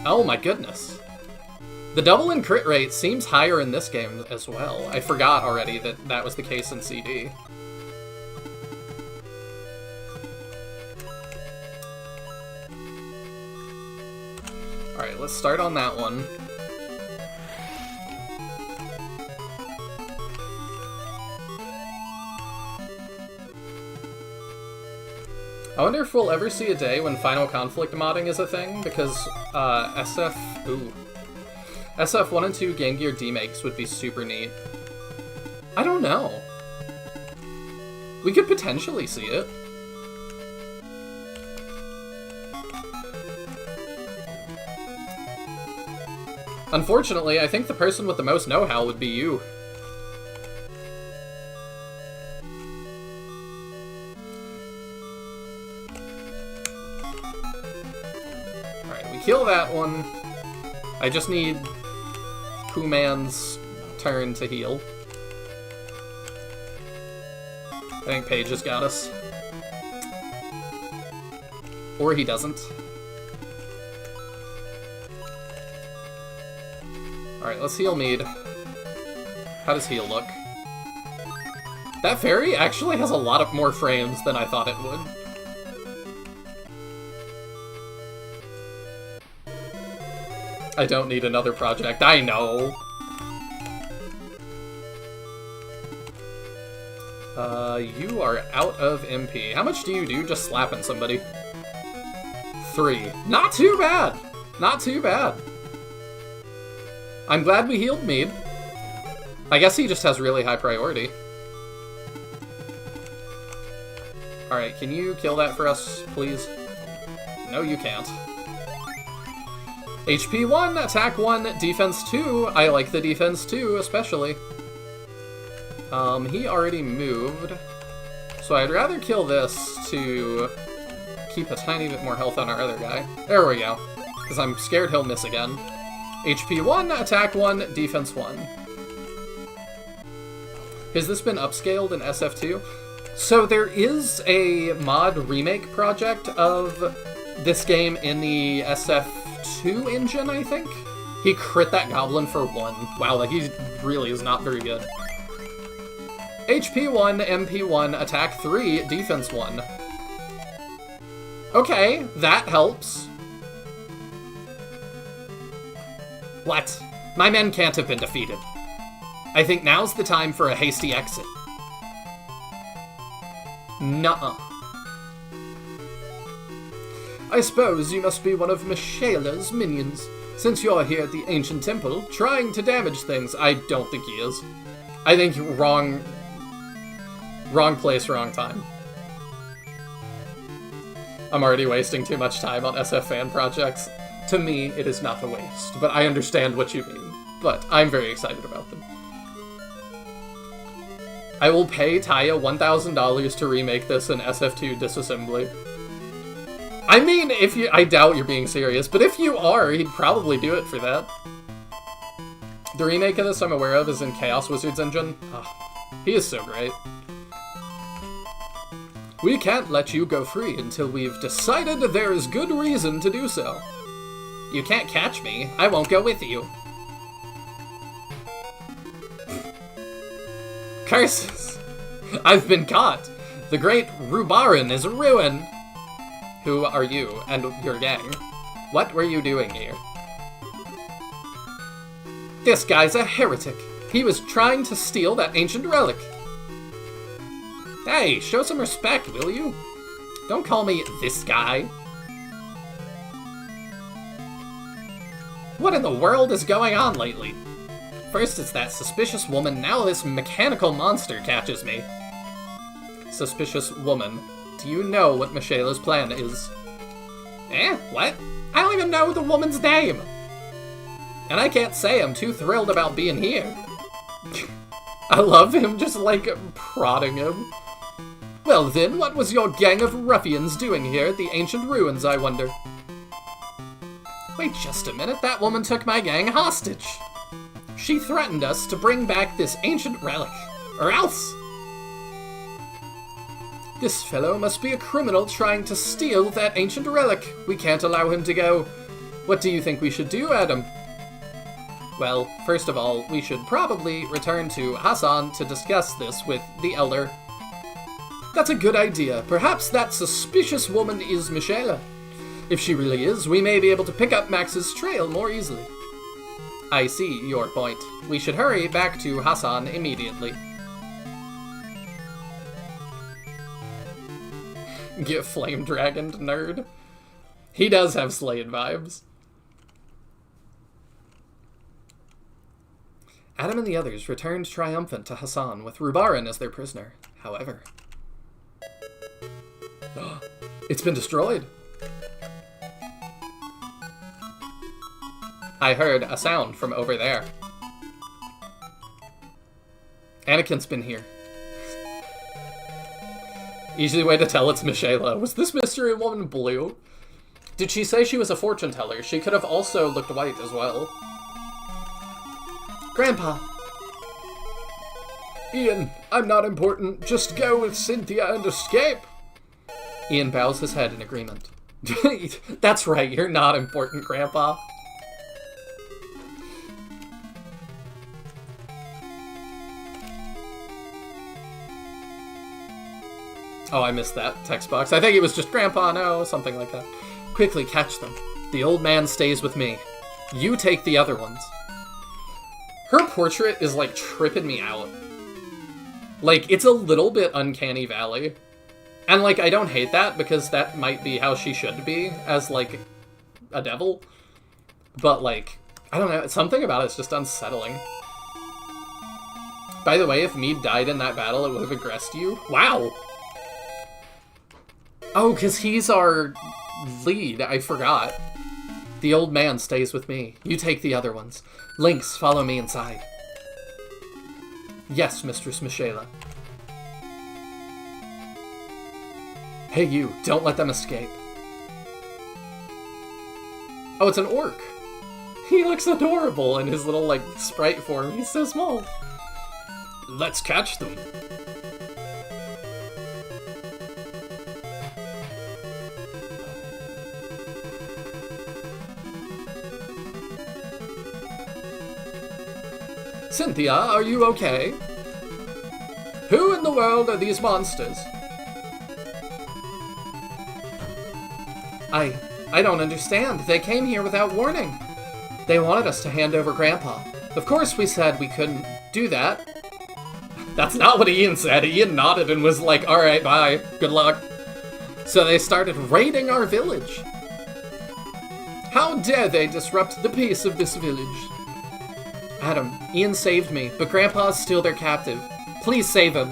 Oh my goodness. The double and crit rate seems higher in this game as well. I forgot already that that was the case in CD. Alright, let's start on that one. I wonder if we'll ever see a day when Final Conflict modding is a thing, because SF 1 and 2 Game Gear demakes would be super neat. I don't know. We could potentially see it. Unfortunately, I think the person with the most know-how would be you. Alright, we kill that one. I just need Pooh-Man's turn to heal. I think Paige has got us. Or he doesn't. Alright, let's heal Mead. How does heal look? That fairy actually has a lot of more frames than I thought it would. I don't need another project, I know! You are out of MP. How much do you do just slapping somebody? 3. Not too bad! Not too bad. I'm glad we healed Mead. I guess he just has really high priority. Alright, can you kill that for us, please? No, you can't. HP 1, attack 1, defense 2. I like the defense 2, especially. He already moved. So I'd rather kill this to keep a tiny bit more health on our other guy. There we go. Because I'm scared he'll miss again. HP 1, attack 1, defense 1. Has this been upscaled in SF2? So there is a mod remake project of this game in the SF2 engine, I think? He crit that goblin for 1. Wow, like he really is not very good. HP 1, MP 1, attack 3, defense 1. Okay, that helps. What? My men can't have been defeated. I think now's the time for a hasty exit. Nuh-uh. I suppose you must be one of Michaela's minions, since you're here at the ancient temple, trying to damage things. I don't think he is. I think wrong place, wrong time. I'm already wasting too much time on SF fan projects. To me, it is not a waste, but I understand what you mean. But I'm very excited about them. I will pay Taya $1,000 to remake this in SF2 disassembly. I mean, I doubt you're being serious, but if you are, he'd probably do it for that. The remake of this I'm aware of is in Chaos Wizard's engine. Oh, he is so great. We can't let you go free until we've decided there is good reason to do so. You can't catch me. I won't go with you. Curses! I've been caught. The great Rubarin is ruined. Who are you and your gang? What were you doing here? This guy's a heretic. He was trying to steal that ancient relic. Hey, show some respect, will you? Don't call me this guy. What in the world is going on lately? First it's that suspicious woman, now this mechanical monster catches me. Suspicious woman. Do you know what Michaela's plan is? Eh? What? I don't even know the woman's name! And I can't say I'm too thrilled about being here. I love him just, like, prodding him. Well then, what was your gang of ruffians doing here at the ancient ruins, I wonder? Wait just a minute, that woman took my gang hostage. She threatened us to bring back this ancient relic, or else. This fellow must be a criminal trying to steal that ancient relic. We can't allow him to go. What do you think we should do, Adam? Well, first of all, we should probably return to Hassan to discuss this with the Elder. That's a good idea. Perhaps that suspicious woman is Michaela. If she really is, we may be able to pick up Max's trail more easily. I see your point. We should hurry back to Hassan immediately. Get flame dragoned, nerd. He does have Slade vibes. Adam and the others returned triumphant to Hassan with Rubarin as their prisoner. However, It's been destroyed. I heard a sound from over there. Anakin's been here. Easy way to tell it's Michaela. Was this mystery woman blue? Did she say she was a fortune teller? She could have also looked white as well. Grandpa! Ian, I'm not important. Just go with Cynthia and escape. Ian bows his head in agreement. That's right, you're not important, Grandpa. Oh, I missed that text box. I think it was just Grandpa, no, something like that. Quickly, catch them. The old man stays with me. You take the other ones. Her portrait is, like, tripping me out. Like, it's a little bit Uncanny Valley. And, like, I don't hate that, because that might be how she should be, as, like, a devil. But, like, I don't know, something about it's just unsettling. By the way, if Mead died in that battle, it would have aggressed you. Wow! Oh, because he's our lead. I forgot. The old man stays with me. You take the other ones. Lynx, follow me inside. Yes, Mistress Michaela. Hey, you. Don't let them escape. Oh, it's an orc. He looks adorable in his little, like, sprite form. He's so small. Let's catch them. Cynthia, are you okay? Who in the world are these monsters? I don't understand. They came here without warning. They wanted us to hand over Grandpa. Of course we said we couldn't do that. That's not what Ian said. Ian nodded and was like, alright, bye. Good luck. So they started raiding our village. How dare they disrupt the peace of this village? Adam, Ian saved me, but Grandpa's still their captive. Please save him.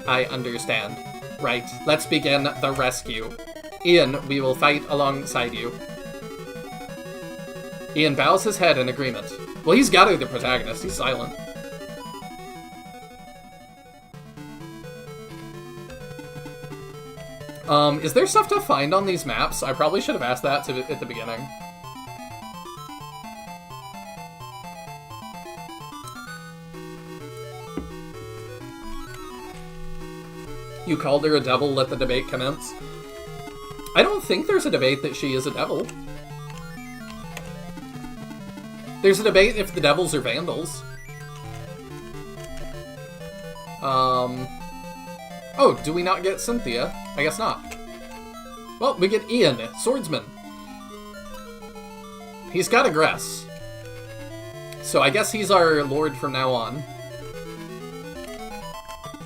I understand. Right, let's begin the rescue. Ian, we will fight alongside you. Ian bows his head in agreement. Well, he's gotta be the protagonist. He's silent. Is there stuff to find on these maps? I probably should have asked that at the beginning. You called her a devil, let the debate commence. I don't think there's a debate that she is a devil. There's a debate if the devils are vandals. Oh, do we not get Cynthia? I guess not. Well, we get Ian, swordsman. He's got aggress. So I guess he's our lord from now on.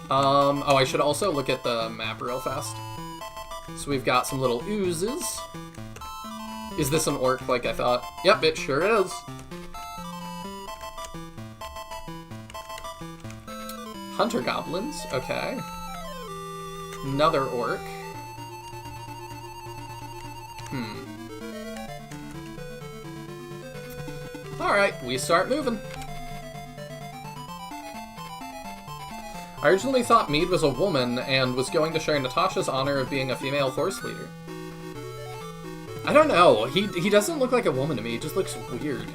Oh, I should also look at the map real fast. So we've got some little oozes. Is this an orc like I thought? Yep, it sure is. Hunter goblins, okay. Another orc. Alright, we start moving. I originally thought Mead was a woman and was going to share Natasha's honor of being a female force leader. I don't know. He doesn't look like a woman to me. He just looks weird.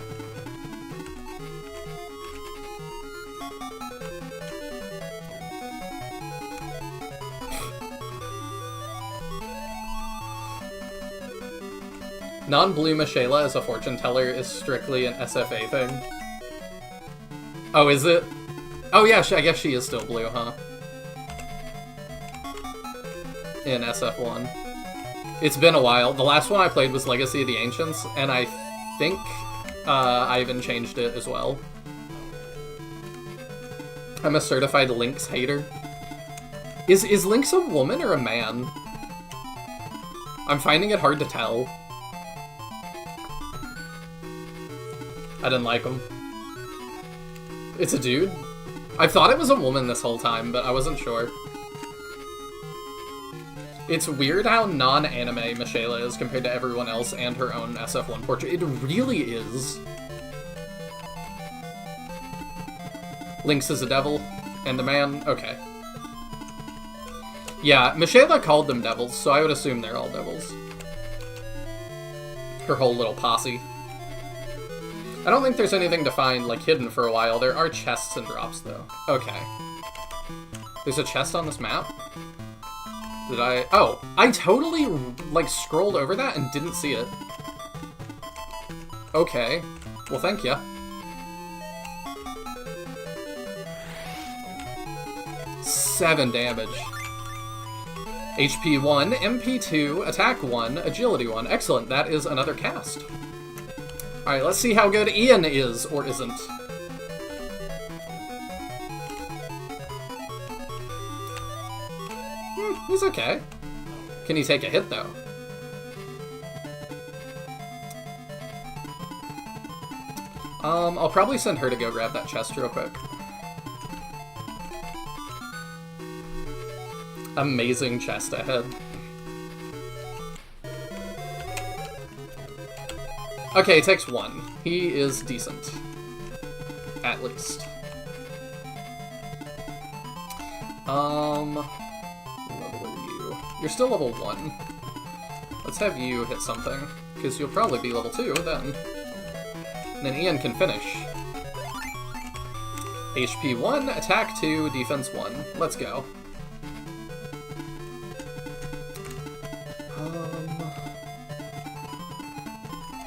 Non-blue Michaela as a fortune teller is strictly an SFA thing. Oh, is it? Oh yeah, I guess she is still blue, huh? In SF1. It's been a while. The last one I played was Legacy of the Ancients, and I think Ivan changed it as well. I'm a certified Lynx hater. Is Lynx a woman or a man? I'm finding it hard to tell. I didn't like him. It's a dude? I thought it was a woman this whole time, but I wasn't sure. It's weird how non-anime Michaela is compared to everyone else and her own SF1 portrait. It really is. Lynx is a devil and a man. Okay. Yeah, Michaela called them devils, so I would assume they're all devils. Her whole little posse. I don't think there's anything to find, like, hidden for a while. There are chests and drops, though. Okay. There's a chest on this map? Did I... Oh, I totally, like, scrolled over that and didn't see it. Okay. Well, thank ya. Seven damage. HP 1, MP 2, Attack 1, Agility 1. Excellent, that is another cast. Alright, let's see how good Ian is, or isn't. He's okay. Can he take a hit, though? I'll probably send her to go grab that chest real quick. Amazing chest ahead. Okay, takes one. He is decent. At least. Level are you? You're still level 1. Let's have you hit something, because you'll probably be level 2 then. And then Ian can finish. HP 1, Attack 2, Defense 1. Let's go.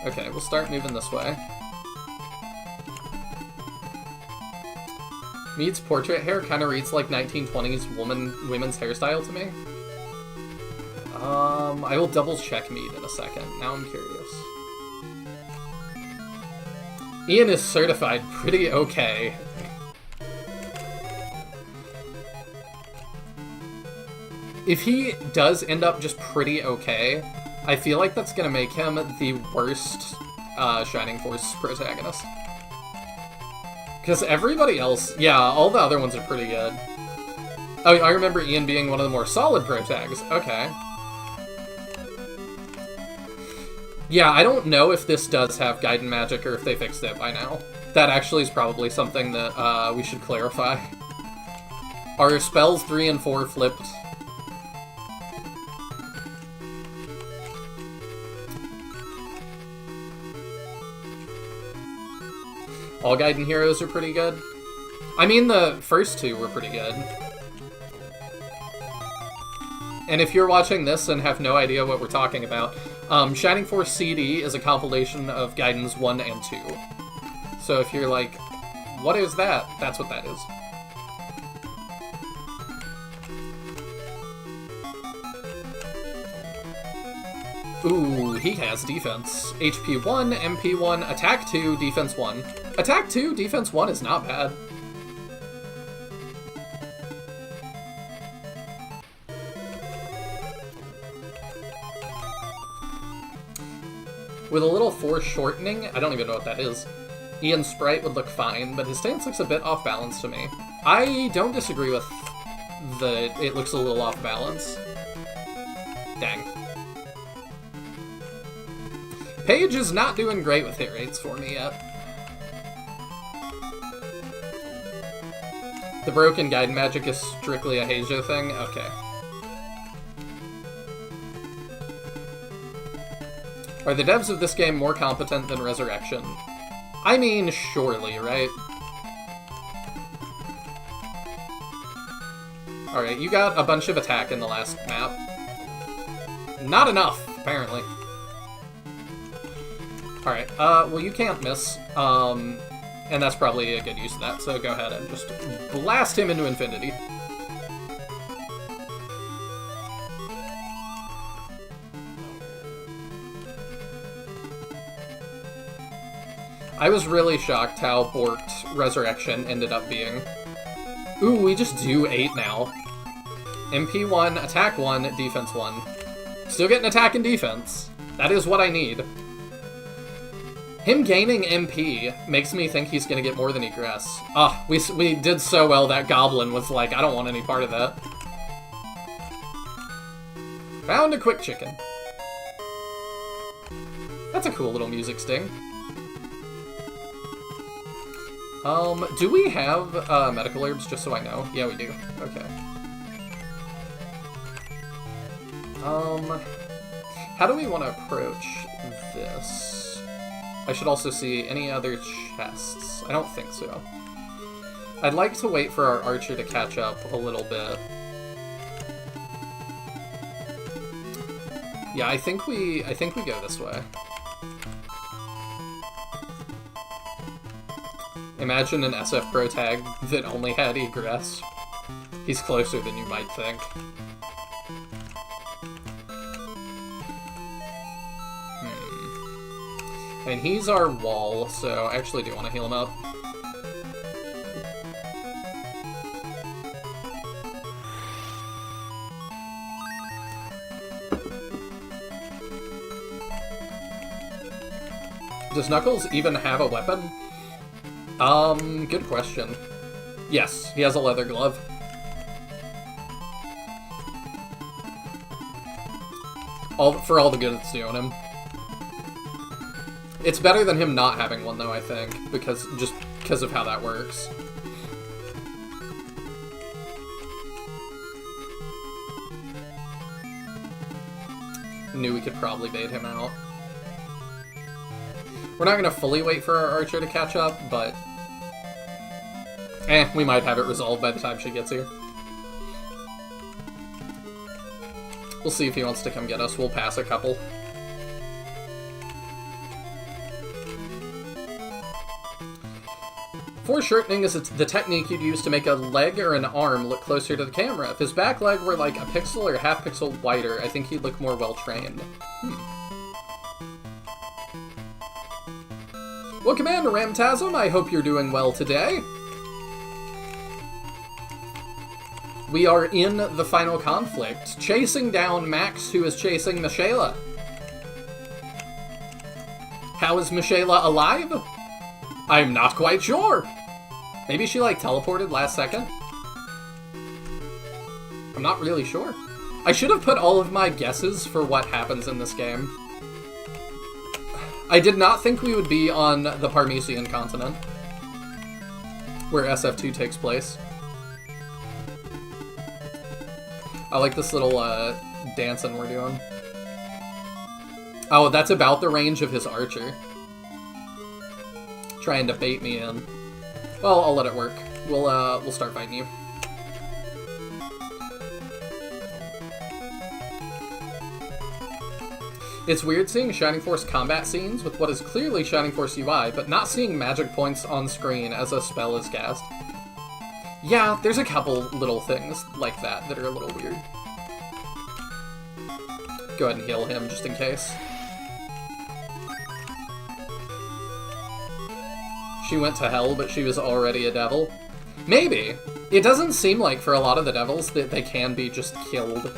Okay, we'll start moving this way. Mead's portrait hair kind of reads like 1920s women's hairstyle to me. I will double check Mead in a second. Now I'm curious. Ian is certified pretty okay. If he does end up just pretty okay, I feel like that's gonna make him the worst Shining Force protagonist. Because everybody else, yeah, all the other ones are pretty good. Oh, I remember Ian being one of the more solid protags. Okay. Yeah, I don't know if this does have Gaiden magic or if they fixed it by now. That actually is probably something that we should clarify. Are spells 3 and 4 flipped? All Gaiden heroes are pretty good. I mean, the first two were pretty good. And if you're watching this and have no idea what we're talking about, Shining Force CD is a compilation of Gaidens 1 and 2. So if you're like, what is that? That's what that is. Ooh, he has defense. HP 1, MP 1, Attack 2, Defense 1. Attack 2, Defense 1 is not bad. With a little foreshortening, I don't even know what that is, Ian's sprite would look fine, but his stance looks a bit off balance to me. I don't disagree with it looks a little off balance. Dang. Paige is not doing great with hit rates for me yet. The broken Gaiden magic is strictly a Heijo thing? Okay. Are the devs of this game more competent than Resurrection? I mean, surely, right? Alright, you got a bunch of attack in the last map. Not enough, apparently. Alright, well you can't miss, and that's probably a good use of that, so go ahead and just blast him into infinity. I was really shocked how borked Resurrection ended up being. Ooh, we just do 8 now. MP 1, Attack 1, Defense 1. Still getting attack and defense. That is what I need. Him gaining MP makes me think he's gonna get more than Egress. Ah, we did so well that Goblin was like, I don't want any part of that. Found a quick chicken. That's a cool little music sting. Do we have medical herbs, just so I know? Yeah, we do. Okay. How do we want to approach this? I should also see any other chests. I don't think so. I'd like to wait for our archer to catch up a little bit. Yeah, I think we go this way. Imagine an SF Pro tag that only had egress. He's closer than you might think. I mean, he's our wall, so I actually do want to heal him up. Does Knuckles even have a weapon? Good question. Yes, he has a leather glove. For all the good it's doing him. It's better than him not having one, though, I think, because of how that works. Knew we could probably bait him out. We're not gonna fully wait for our archer to catch up, but... we might have it resolved by the time she gets here. We'll see if he wants to come get us. We'll pass a couple. Foreshortening is the technique you'd use to make a leg or an arm look closer to the camera. If his back leg were like a pixel or a half pixel wider, I think he'd look more well-trained. Well, Commander Ramtasm, I hope you're doing well today. We are in the final conflict, chasing down Max, who is chasing Michaela. How is Michaela alive? I'm not quite sure. Maybe she, like, teleported last second? I'm not really sure. I should have put all of my guesses for what happens in this game. I did not think we would be on the Parmesian continent, where SF2 takes place. I like this little, dancing we're doing. Oh, that's about the range of his archer. Trying to bait me in. Well, I'll let it work. We'll start fighting you. It's weird seeing Shining Force combat scenes with what is clearly Shining Force UI, but not seeing magic points on screen as a spell is cast. Yeah, there's a couple little things like that that are a little weird. Go ahead and heal him just in case. She went to hell, but she was already a devil. Maybe. It doesn't seem like for a lot of the devils that they can be just killed.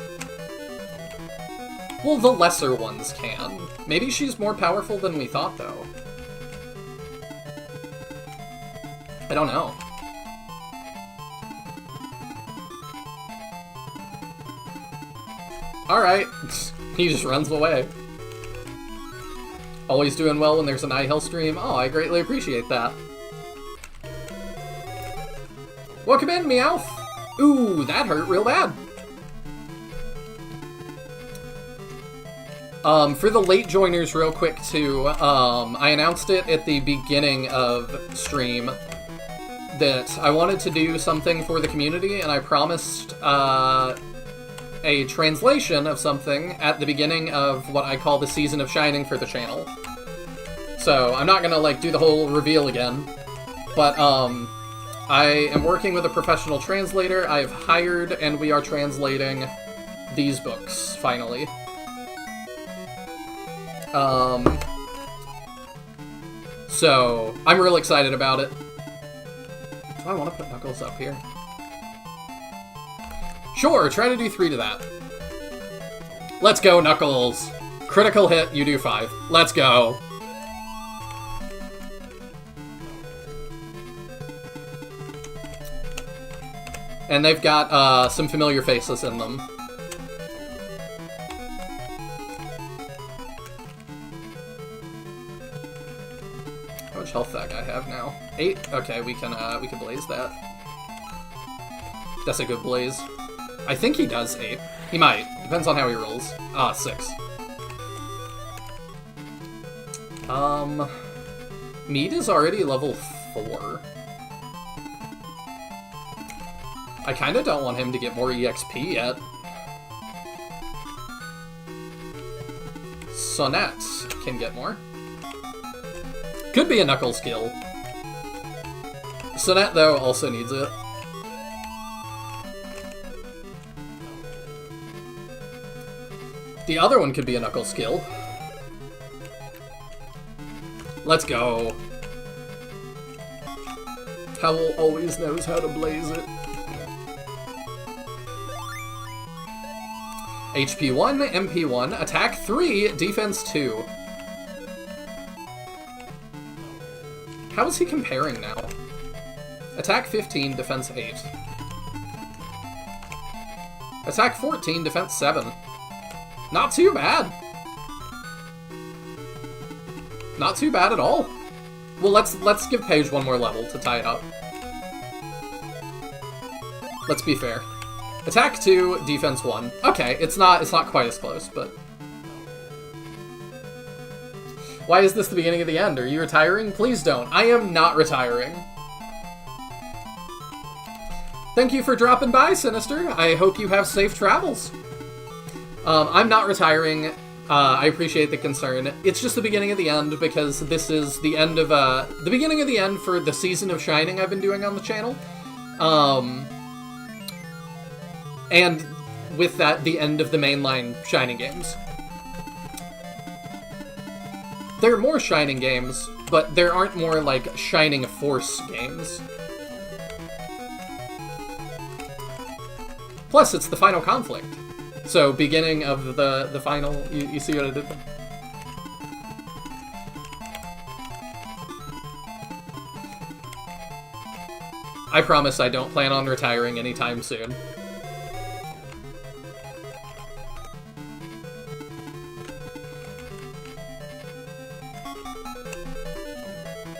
Well, the lesser ones can. Maybe she's more powerful than we thought, though. I don't know. Alright. He just runs away. Always doing well when there's an iHealth stream. Oh, I greatly appreciate that. Welcome in, Meowth! Ooh, that hurt real bad. For the late joiners real quick too, I announced it at the beginning of stream that I wanted to do something for the community, and I promised, a translation of something at the beginning of what I call the Season of Shining for the channel. So, I'm not gonna, like, do the whole reveal again, but, I am working with a professional translator. I have hired, and we are translating these books, finally. So, I'm real excited about it. Do I want to put Knuckles up here? Sure, try to do 3 to that. Let's go, Knuckles! Critical hit, you do 5. Let's go! And they've got, some familiar faces in them. much health that guy have now? 8? Okay, we can blaze that. That's a good blaze. I think he does 8. He might. Depends on how he rolls. 6. Mead is already level 4. I kinda don't want him to get more EXP yet. Sonette can get more. Could be a Knuckles skill. Sonette, though, also needs it. The other one could be a Knuckles skill. Let's go. Howl always knows how to blaze it. HP 1, MP 1, attack 3, defense 2. How is he comparing now? Attack 15, defense 8. Attack 14, defense 7. Not too bad. Not too bad at all. Well, let's give Paige one more level to tie it up. Let's be fair. Attack 2, defense 1. Okay, it's not quite as close, but... Why is this the beginning of the end? Are you retiring? Please don't. I am not retiring. Thank you for dropping by, Sinister. I hope you have safe travels. I'm not retiring. I appreciate the concern. It's just the beginning of the end, because this is the end of, the beginning of the end for the season of Shining I've been doing on the channel. And with that, the end of the mainline Shining games. There are more Shining games, but there aren't more, like, Shining Force games. Plus, it's the final conflict. So, beginning of the final... You see what I did there? I promise I don't plan on retiring anytime soon.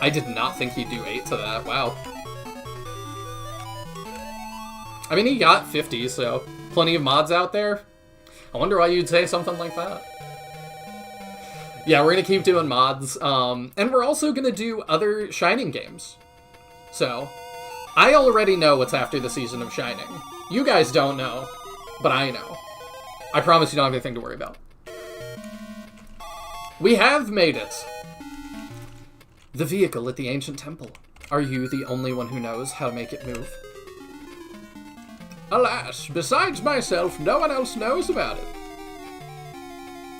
I did not think he'd do 8 to that, wow. I mean, he got 50, so plenty of mods out there. I wonder why you'd say something like that. Yeah, we're gonna keep doing mods, and we're also gonna do other Shining games. So, I already know what's after the season of Shining. You guys don't know, but I know. I promise you don't have anything to worry about. We have made it! The vehicle at the ancient temple. Are you the only one who knows how to make it move? Alas, besides myself, no one else knows about it.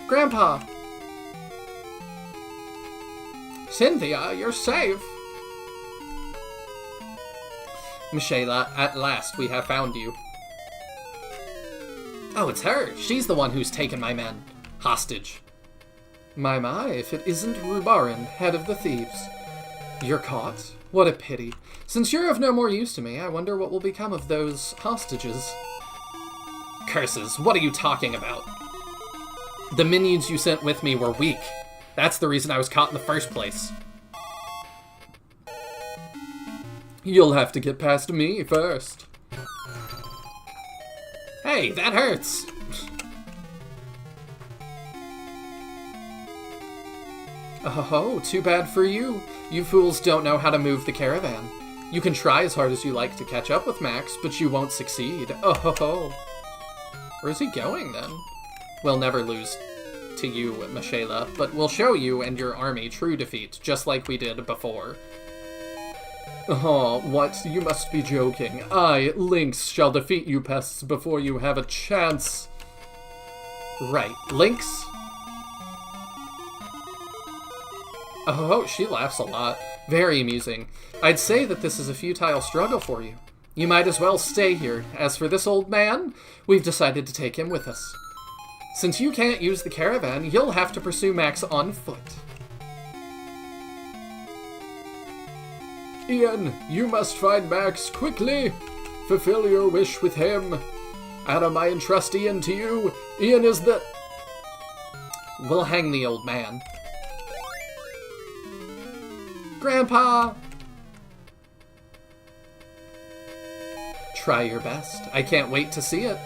Grandpa! Cynthia, you're safe! Michaela, at last we have found you. Oh, it's her! She's the one who's taken my men hostage. My, if it isn't Rubarin, head of the thieves. You're caught? What a pity. Since you're of no more use to me, I wonder what will become of those hostages. Curses, what are you talking about? The minions you sent with me were weak. That's the reason I was caught in the first place. You'll have to get past me first. Hey, that hurts! Oh, too bad for you. You fools don't know how to move the caravan. You can try as hard as you like to catch up with Max, but you won't succeed. Oh. Where's he going, then? We'll never lose to you, Michaela, but we'll show you and your army true defeat, just like we did before. Oh, what? You must be joking. I, Lynx, shall defeat you pests before you have a chance. Right, Lynx? Oh, she laughs a lot. Very amusing. I'd say that this is a futile struggle for you. You might as well stay here. As for this old man, we've decided to take him with us. Since you can't use the caravan, you'll have to pursue Max on foot. Ian, you must find Max quickly. Fulfill your wish with him. Adam, I entrust Ian to you. Ian is the... We'll hang the old man. Grandpa! Try your best. I can't wait to see it.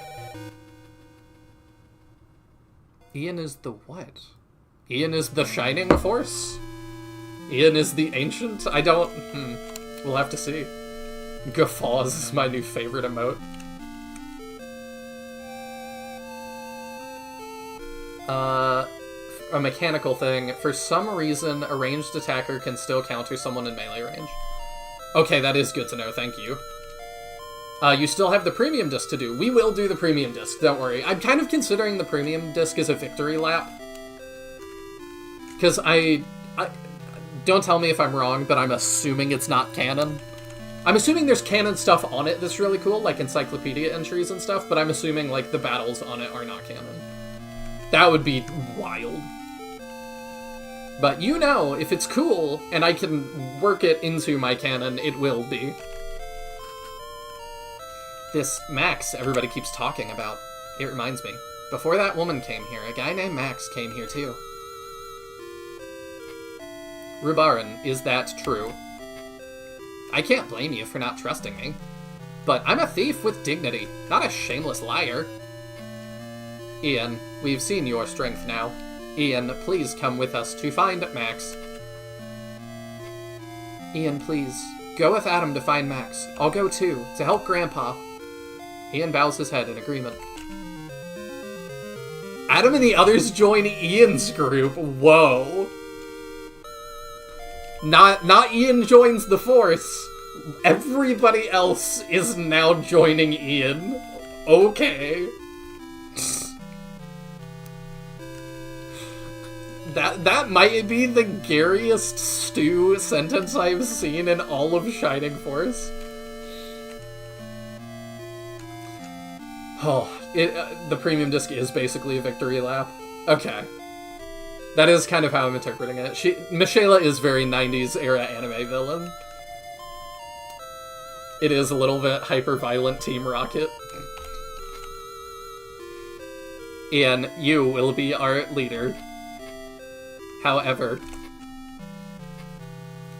Ian is the what? Ian is the Shining Force? Ian is the Ancient? I don't... We'll have to see. Guffaws is my new favorite emote. A mechanical thing. For some reason, a ranged attacker can still counter someone in melee range. Okay, that is good to know, thank you. You still have the premium disc to do. We will do the premium disc, don't worry. I'm kind of considering the premium disc as a victory lap. Because I don't tell me if I'm wrong, but I'm assuming it's not canon. I'm assuming there's canon stuff on it that's really cool, like encyclopedia entries and stuff, but I'm assuming, like, the battles on it are not canon. That would be wild. But you know, if it's cool, and I can work it into my canon, it will be. This Max everybody keeps talking about. It reminds me. Before that woman came here, a guy named Max came here too. Rubaran, is that true? I can't blame you for not trusting me. But I'm a thief with dignity, not a shameless liar. Ian, we've seen your strength now. Ian, please come with us to find Max. Ian, please. Go with Adam to find Max. I'll go too, to help Grandpa. Ian bows his head in agreement. Adam and the others join Ian's group. Whoa. Not Ian joins the Force. Everybody else is now joining Ian. Okay. That might be the gariest stew sentence I've seen in all of Shining Force. Oh, the premium disc is basically a victory lap. Okay. That is kind of how I'm interpreting it. Michaela is very 90s era anime villain. It is a little bit hyper-violent Team Rocket. Ian, you will be our leader. However,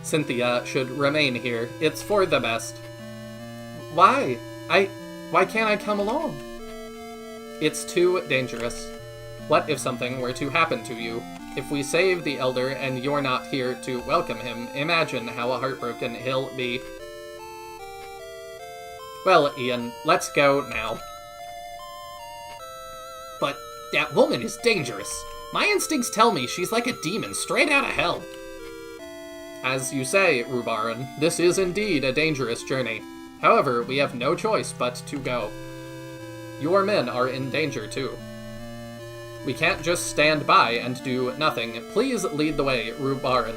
Cynthia should remain here. It's for the best. Why? Why can't I come along? It's too dangerous. What if something were to happen to you? If we save the Elder and you're not here to welcome him, imagine how heartbroken he'll be. Well, Ian, let's go now. But that woman is dangerous. My instincts tell me she's like a demon straight out of hell. As you say, Rubaran, this is indeed a dangerous journey. However, we have no choice but to go. Your men are in danger too. We can't just stand by and do nothing. Please lead the way, Rubaran.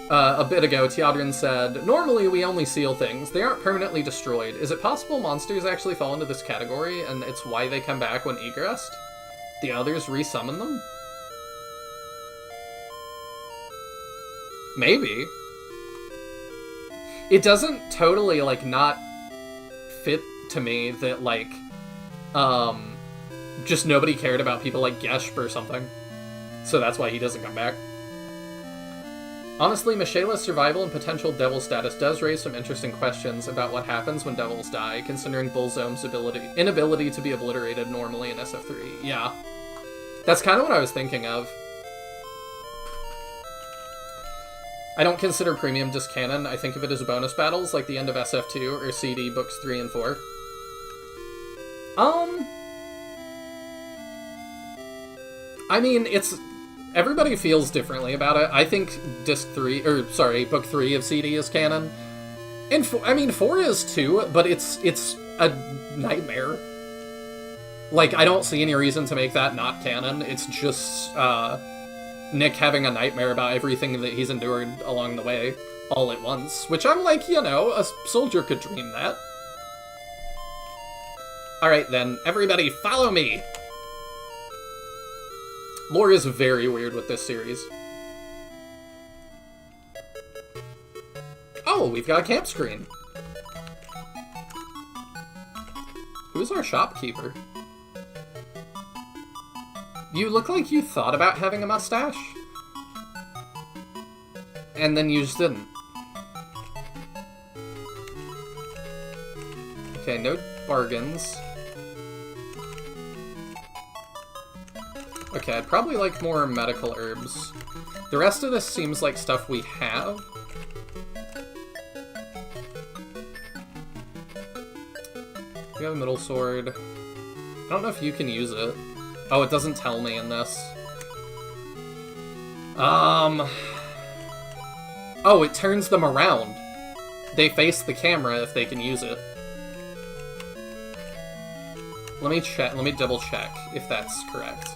A bit ago, Teodrin said, normally we only seal things. They aren't permanently destroyed. Is it possible monsters actually fall into this category, and it's why they come back when egressed? The others resummon them? Maybe. It doesn't totally, like, not fit to me that, like, just nobody cared about people like Geshp or something. So that's why he doesn't come back. Honestly, Michaela's survival and potential devil status does raise some interesting questions about what happens when devils die, considering Bullzome's inability to be obliterated normally in SF3. Yeah. That's kind of what I was thinking of. I don't consider Premium disc canon. I think of it as bonus battles, like the end of SF2 or CD books 3 and 4. I mean, everybody feels differently about it. I think book 3 of CD is canon. And 4 is too, but it's a nightmare. Like, I don't see any reason to make that not canon. It's just, Nick having a nightmare about everything that he's endured along the way, all at once. Which I'm like, you know, a soldier could dream that. Alright then, everybody follow me! Lore is very weird with this series. Oh, we've got a camp screen. Who's our shopkeeper? You look like you thought about having a mustache. and then you just didn't. Okay, no bargains. Okay, I'd probably like more medical herbs. The rest of this seems like stuff we have. We have a middle sword. I don't know if you can use it. Oh, it doesn't tell me in this. Oh, it turns them around. They face the camera if they can use it. Let me double check if that's correct.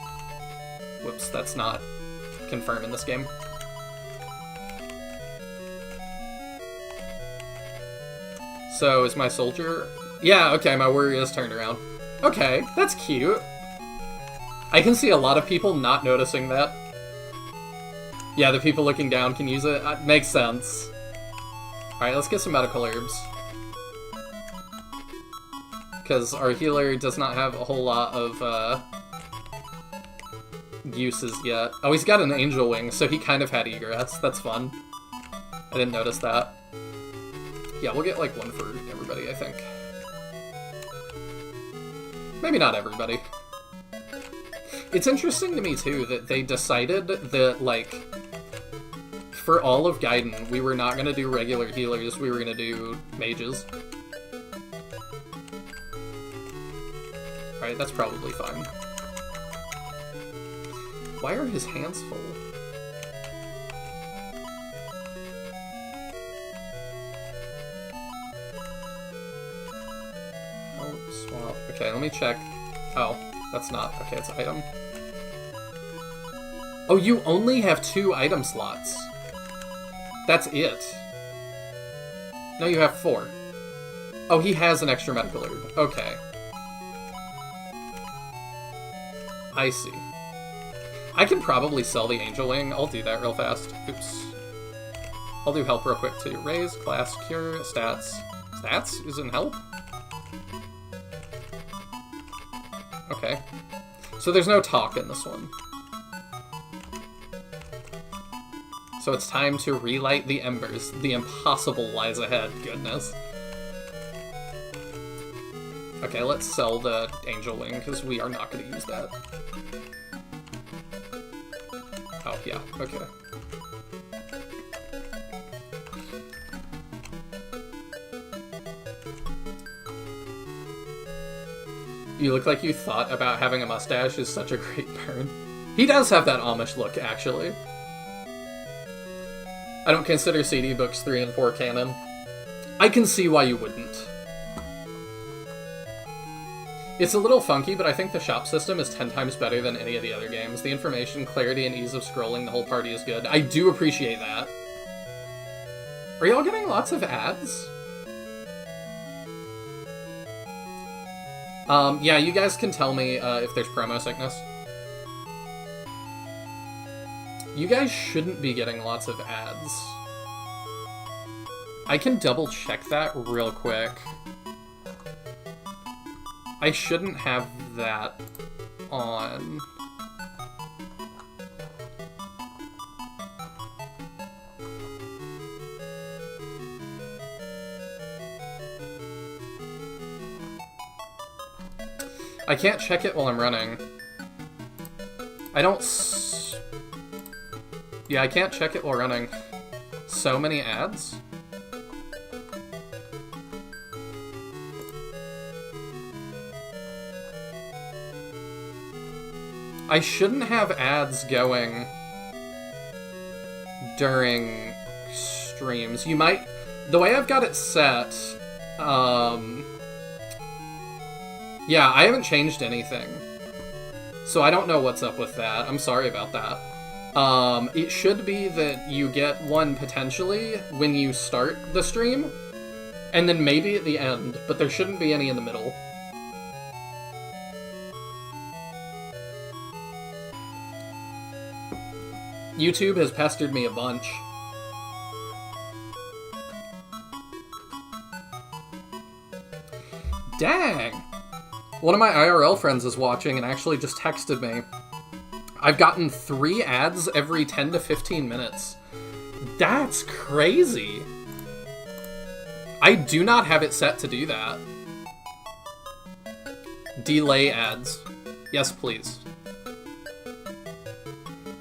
Whoops, that's not confirmed in this game. So, is my soldier... Yeah, okay, my warrior is turned around. Okay, that's cute. I can see a lot of people not noticing that. Yeah, the people looking down can use it. Makes sense. Alright, let's get some medical herbs. Because our healer does not have a whole lot of, uses yet. Oh, he's got an angel wing, so he kind of had egress. That's fun. I didn't notice that. Yeah, we'll get, like, one for everybody, I think. Maybe not everybody. It's interesting to me, too, that they decided that, like, for all of Gaiden, we were not going to do regular healers, we were going to do mages. Alright, that's probably fine. Why are his hands full? Oh, swap. Okay, let me check. Oh, that's not. Okay, it's item. Oh, you only have 2 item slots. That's it. No, you have 4. Oh, he has an extra medical herb. Okay. I see. I can probably sell the Angel Wing. I'll do that real fast. Oops. I'll do help real quick to raise, class, cure, stats. Stats? Is it in help? Okay. So there's no talk in this one. So it's time to relight the embers. The impossible lies ahead. Goodness. Okay, let's sell the Angel Wing, because we are not going to use that. Oh, yeah, okay. You look like you thought about having a mustache is such a great burn. He does have that Amish look, actually. I don't consider CD books 3 and 4 canon. I can see why you wouldn't. It's a little funky, but I think the shop system is 10 times better than any of the other games. The information, clarity, and ease of scrolling the whole party is good. I do appreciate that. Are y'all getting lots of ads? Yeah, you guys can tell me if there's promo sickness. You guys shouldn't be getting lots of ads. I can double check that real quick. I shouldn't have that on. I can't check it while I'm running. I don't Yeah, I can't check it while running. So many ads? I shouldn't have ads going during streams. You might... The way I've got it set, yeah, I haven't changed anything. So I don't know what's up with that. I'm sorry about that. It should be that you get one potentially when you start the stream, and then maybe at the end, but there shouldn't be any in the middle. YouTube has pestered me a bunch. Dang! One of my IRL friends is watching and actually just texted me. I've gotten 3 ads every 10 to 15 minutes. That's crazy. I do not have it set to do that. Delay ads. Yes, please.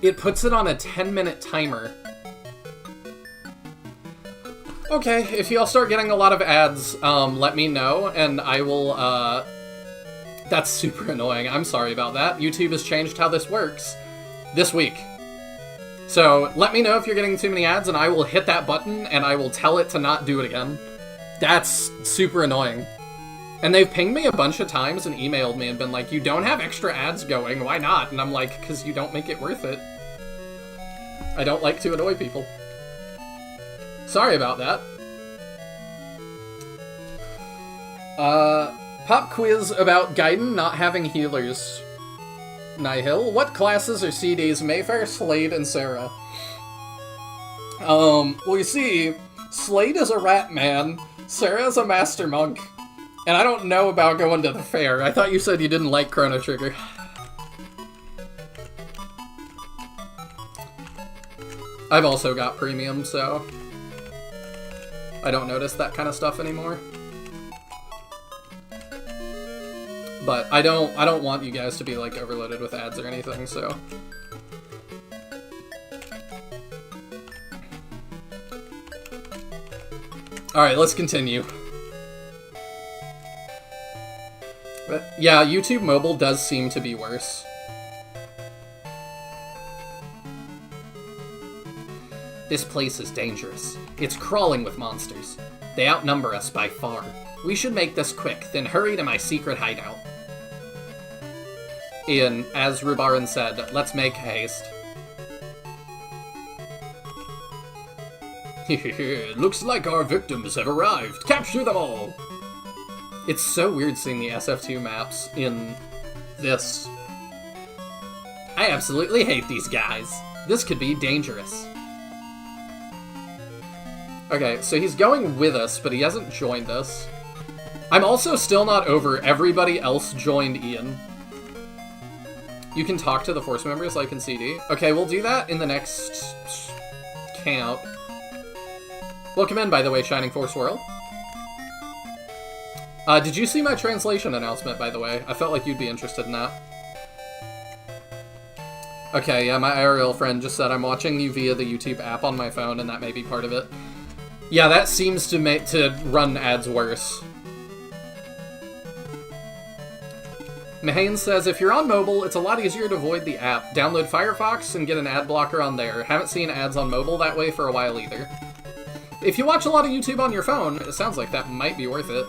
It puts it on a 10-minute timer. Okay, if y'all start getting a lot of ads, let me know, and I will, That's super annoying. I'm sorry about that. YouTube has changed how this works this week. So, let me know if you're getting too many ads, and I will hit that button, and I will tell it to not do it again. That's super annoying. And they've pinged me a bunch of times and emailed me and been like, you don't have extra ads going, why not? And I'm like, because you don't make it worth it. I don't like to annoy people. Sorry about that. Pop quiz about Gaiden not having healers. Nihil, what classes or CDs Mayfair, Slade, and Sarah? Well, you see, Slade is a rat man, Sarah is a master monk, and I don't know about going to the fair. I thought you said you didn't like Chrono Trigger. I've also got premium, so I don't notice that kind of stuff anymore. But I don't want you guys to be like overloaded with ads or anything, so. Alright, let's continue. But yeah, YouTube mobile does seem to be worse. This place is dangerous. It's crawling with monsters. They outnumber us by far. We should make this quick, then hurry to my secret hideout. Ian, as Rubaran said, let's make haste. Looks like our victims have arrived. Capture them all! It's so weird seeing the SF2 maps in this. I absolutely hate these guys. This could be dangerous. Okay, so he's going with us, but he hasn't joined us. I'm also still not over everybody else joined Ian. You can talk to the Force members like in CD. Okay, we'll do that in the next count. Welcome in, by the way, Shining Force World. Did you see my translation announcement, by the way? I felt like you'd be interested in that. Okay, yeah, my IRL friend just said I'm watching you via the YouTube app on my phone, and that may be part of it. Yeah, that seems to run ads worse. Mahane says, if you're on mobile, it's a lot easier to avoid the app. Download Firefox and get an ad blocker on there. Haven't seen ads on mobile that way for a while either. If you watch a lot of YouTube on your phone, it sounds like that might be worth it.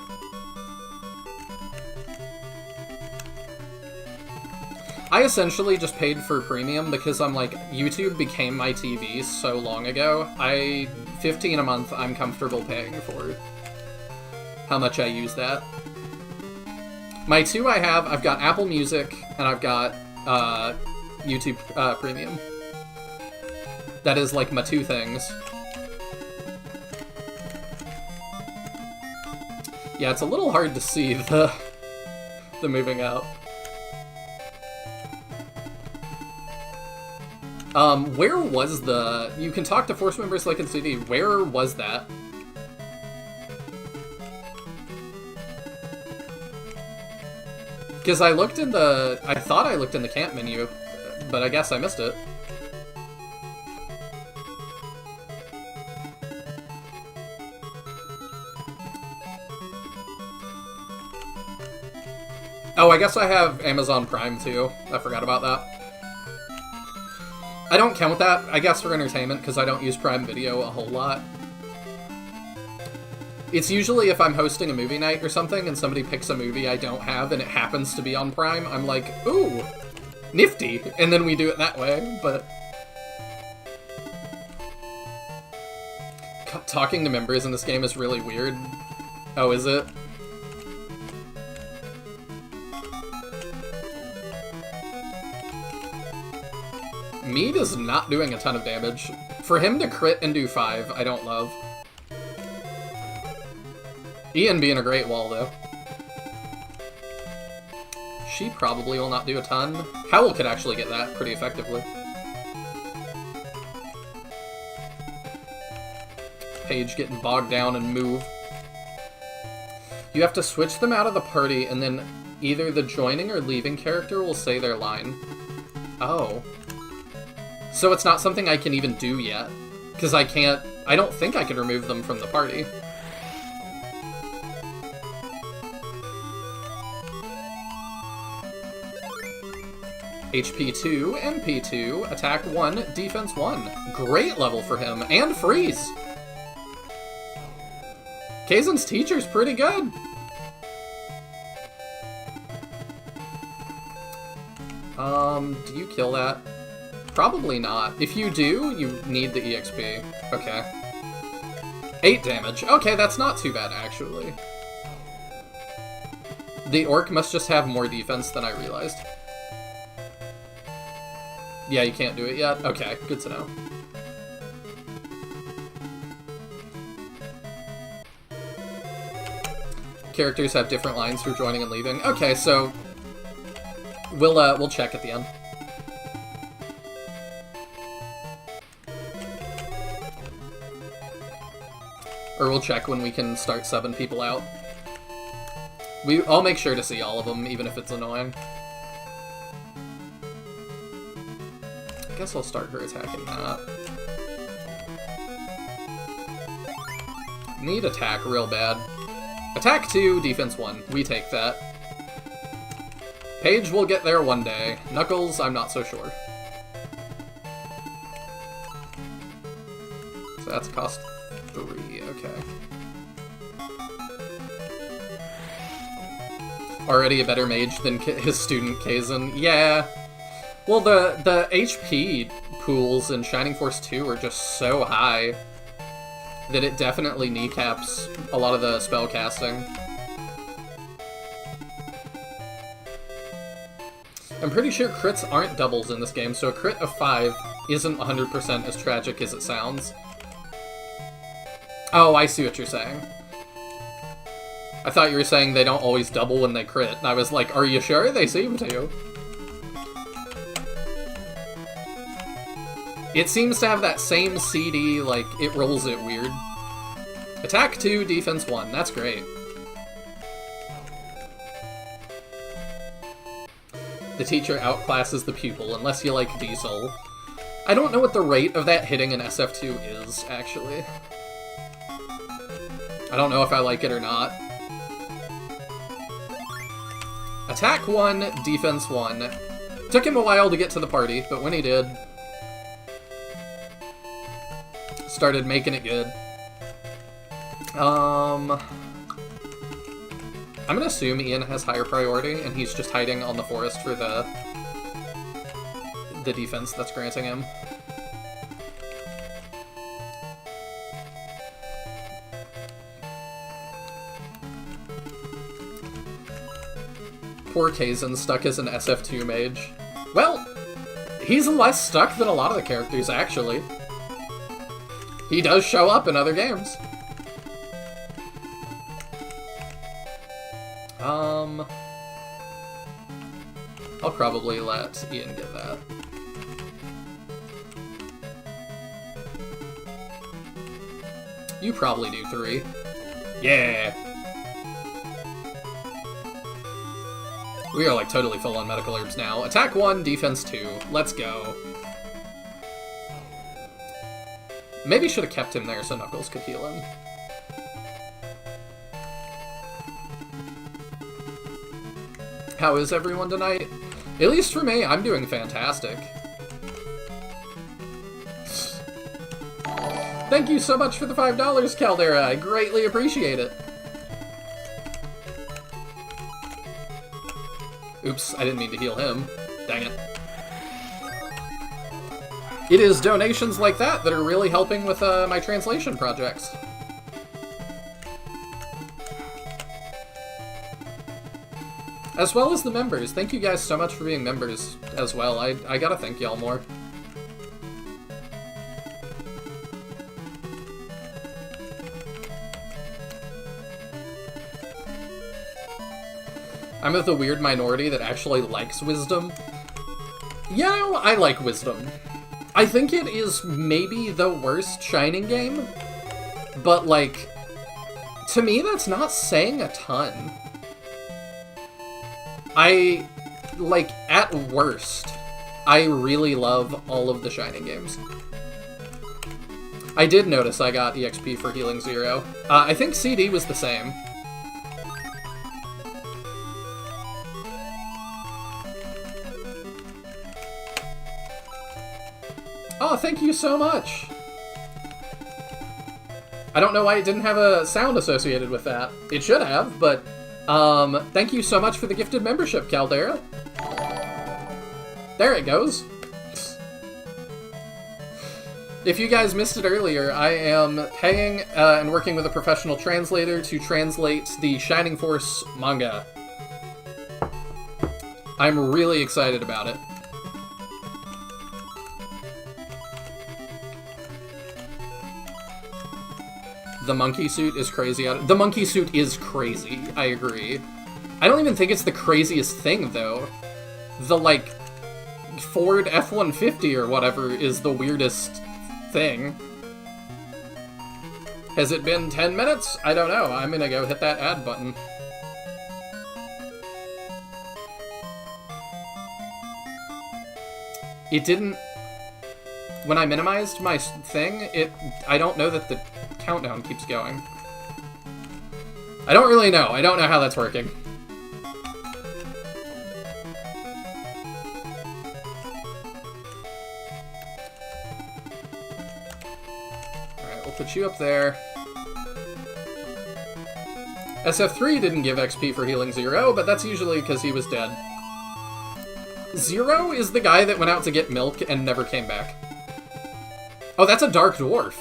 I essentially just paid for premium because I'm like, YouTube became my TV so long ago. $15 a month, I'm comfortable paying for how much I use that. My two I've got Apple Music, and I've got YouTube Premium. That is like my two things. Yeah, it's a little hard to see the moving out. Where was the... You can talk to Force members like in CD. Where was that? Because I looked in the... I thought I looked in the camp menu, but I guess I missed it. Oh, I guess I have Amazon Prime too. I forgot about that. I don't count that, I guess, for entertainment, because I don't use Prime Video a whole lot. It's usually if I'm hosting a movie night or something and somebody picks a movie I don't have and it happens to be on Prime, I'm like, ooh, nifty, and then we do it that way, but... Talking to members in this game is really weird. Oh, is it? Mead is not doing a ton of damage. For him to crit and do 5, I don't love. Ian being a great wall, though. She probably will not do a ton. Howl could actually get that pretty effectively. Paige getting bogged down and move. You have to switch them out of the party, and then either the joining or leaving character will say their line. Oh. So it's not something I can even do yet. Because I don't think I can remove them from the party. HP 2, MP 2, attack 1, defense 1. Great level for him, and freeze! Kaizen's teacher's pretty good. Do you kill that? Probably not. If you do, you need the EXP. Okay. 8 damage. Okay, that's not too bad, actually. The orc must just have more defense than I realized. Yeah, you can't do it yet? Okay, good to know. Characters have different lines for joining and leaving. Okay, so we'll check at the end. Or we'll check when we can start subbing people out. I'll make sure to see all of them, even if it's annoying. I guess I'll start her attacking that. Need attack real bad. Attack 2, defense 1. We take that. Paige will get there one day. Knuckles, I'm not so sure. So that's cost 3, okay. Already a better mage than his student Kaizen. Yeah. Well, the HP pools in Shining Force 2 are just so high that it definitely kneecaps a lot of the spell casting. I'm pretty sure crits aren't doubles in this game, so a crit of 5 isn't 100% as tragic as it sounds. Oh, I see what you're saying. I thought you were saying they don't always double when they crit, and I was like, are you sure? They seem to. It seems to have that same CD, like, it rolls it weird. Attack 2, defense 1. That's great. The teacher outclasses the pupil, unless you like Diesel. I don't know what the rate of that hitting in SF2 is, actually. I don't know if I like it or not. Attack 1, defense 1. Took him a while to get to the party, but when he did, started making it good. I'm gonna assume Ian has higher priority, and he's just hiding on the forest for the defense that's granting him. Poor Kaizen, stuck as an SF2 mage. Well, he's less stuck than a lot of the characters, actually. He does show up in other games. I'll probably let Ian get that. You probably do 3. Yeah! We are like totally full on medical herbs now. Attack 1, defense 2. Let's go. Maybe should have kept him there so Knuckles could heal him. How is everyone tonight? At least for me, I'm doing fantastic. Thank you so much for the $5, Caldera. I greatly appreciate it. Oops, I didn't mean to heal him. Dang it. It is donations like that that are really helping with my translation projects. As well as the members. Thank you guys so much for being members as well. I gotta thank y'all more. I'm of the weird minority that actually likes Wisdom. You know, I like Wisdom. I think it is maybe the worst Shining game. But, like, to me, that's not saying a ton. Like, at worst, I really love all of the Shining games. I did notice I got EXP for Healing Zero. I think CD was the same. Oh, thank you so much! I don't know why it didn't have a sound associated with that. It should have, but thank you so much for the gifted membership, Caldera. There it goes. If you guys missed it earlier, I am paying and working with a professional translator to translate the Shining Force manga. I'm really excited about it. The monkey suit is crazy. The monkey suit is crazy, I agree. I don't even think it's the craziest thing, though. The, like, Ford F-150 or whatever is the weirdest thing. Has it been 10 minutes? I don't know. I'm gonna go hit that add button. It didn't... When I minimized my thing, I don't know that the countdown keeps going. I don't really know. I don't know how that's working. Alright, we'll put you up there. SF3 didn't give XP for healing Zero, but that's usually because he was dead. Zero is the guy that went out to get milk and never came back. Oh, that's a Dark Dwarf.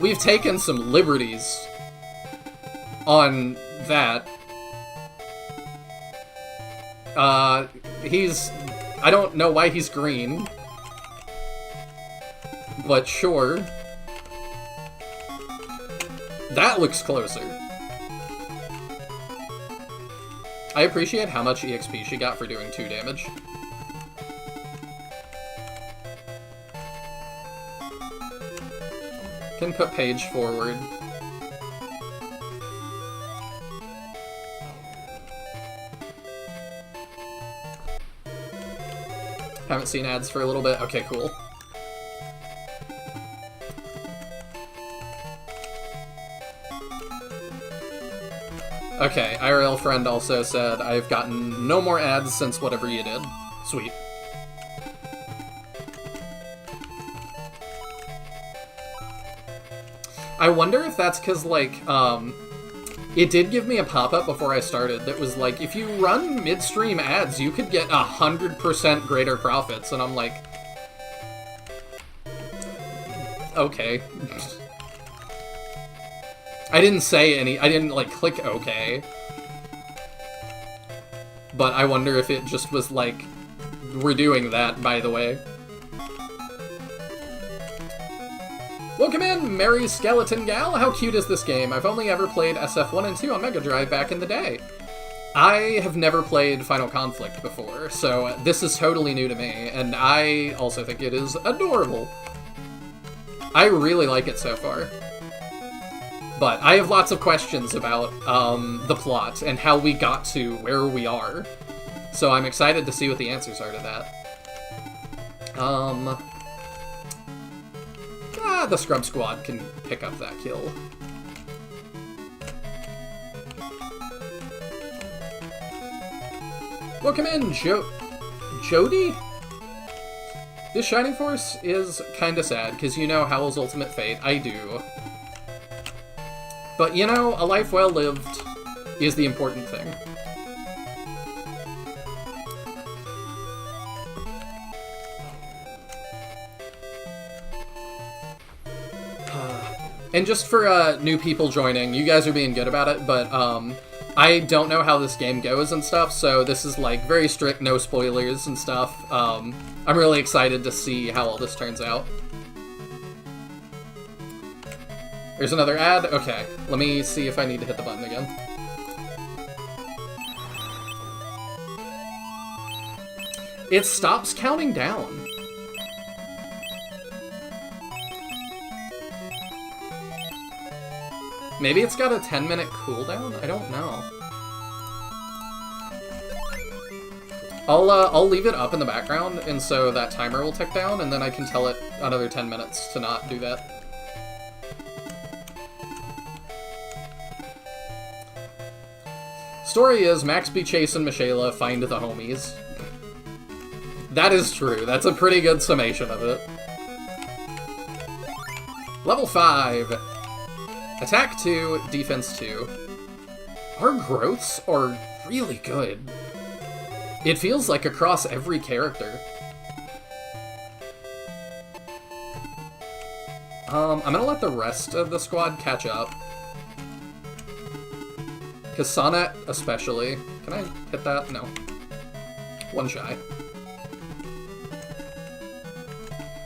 We've taken some liberties on that. I don't know why he's green, but sure. That looks closer. I appreciate how much EXP she got for doing 2 damage. Can put page forward. Haven't seen ads for a little bit. Okay, cool. Okay, IRL friend also said, I've gotten no more ads since whatever you did. Sweet. I wonder if that's because, like, it did give me a pop-up before I started that was like, if you run midstream ads, you could get 100% greater profits, and I'm like, okay. I didn't say I didn't, like, click okay. But I wonder if it just was like, we're doing that, by the way. Welcome in, Mary Skeleton Gal! How cute is this game? I've only ever played SF1 and 2 on Mega Drive back in the day. I have never played Final Conflict before, so this is totally new to me, and I also think it is adorable. I really like it so far. But I have lots of questions about the plot and how we got to where we are. So I'm excited to see what the answers are to that. The Scrub Squad can pick up that kill. Welcome in, Jody? This Shining Force is kinda sad, because you know Howl's ultimate fate. I do. But, you know, a life well lived is the important thing. And just for new people joining, you guys are being good about it, but I don't know how this game goes and stuff, so this is like very strict, no spoilers and stuff. I'm really excited to see how all this turns out. There's another ad? Okay, let me see if I need to hit the button again. It stops counting down. Maybe it's got a 10-minute cooldown? I don't know. I'll leave it up in the background, and so that timer will tick down, and then I can tell it another 10 minutes to not do that. Story is, Maxby, Chase, and Michaela find the homies. That is true. That's a pretty good summation of it. Level 5. Attack 2, Defense 2. Our growths are really good. It feels like across every character. I'm gonna let the rest of the squad catch up. Because Sonnet, especially. Can I hit that? No. One shy.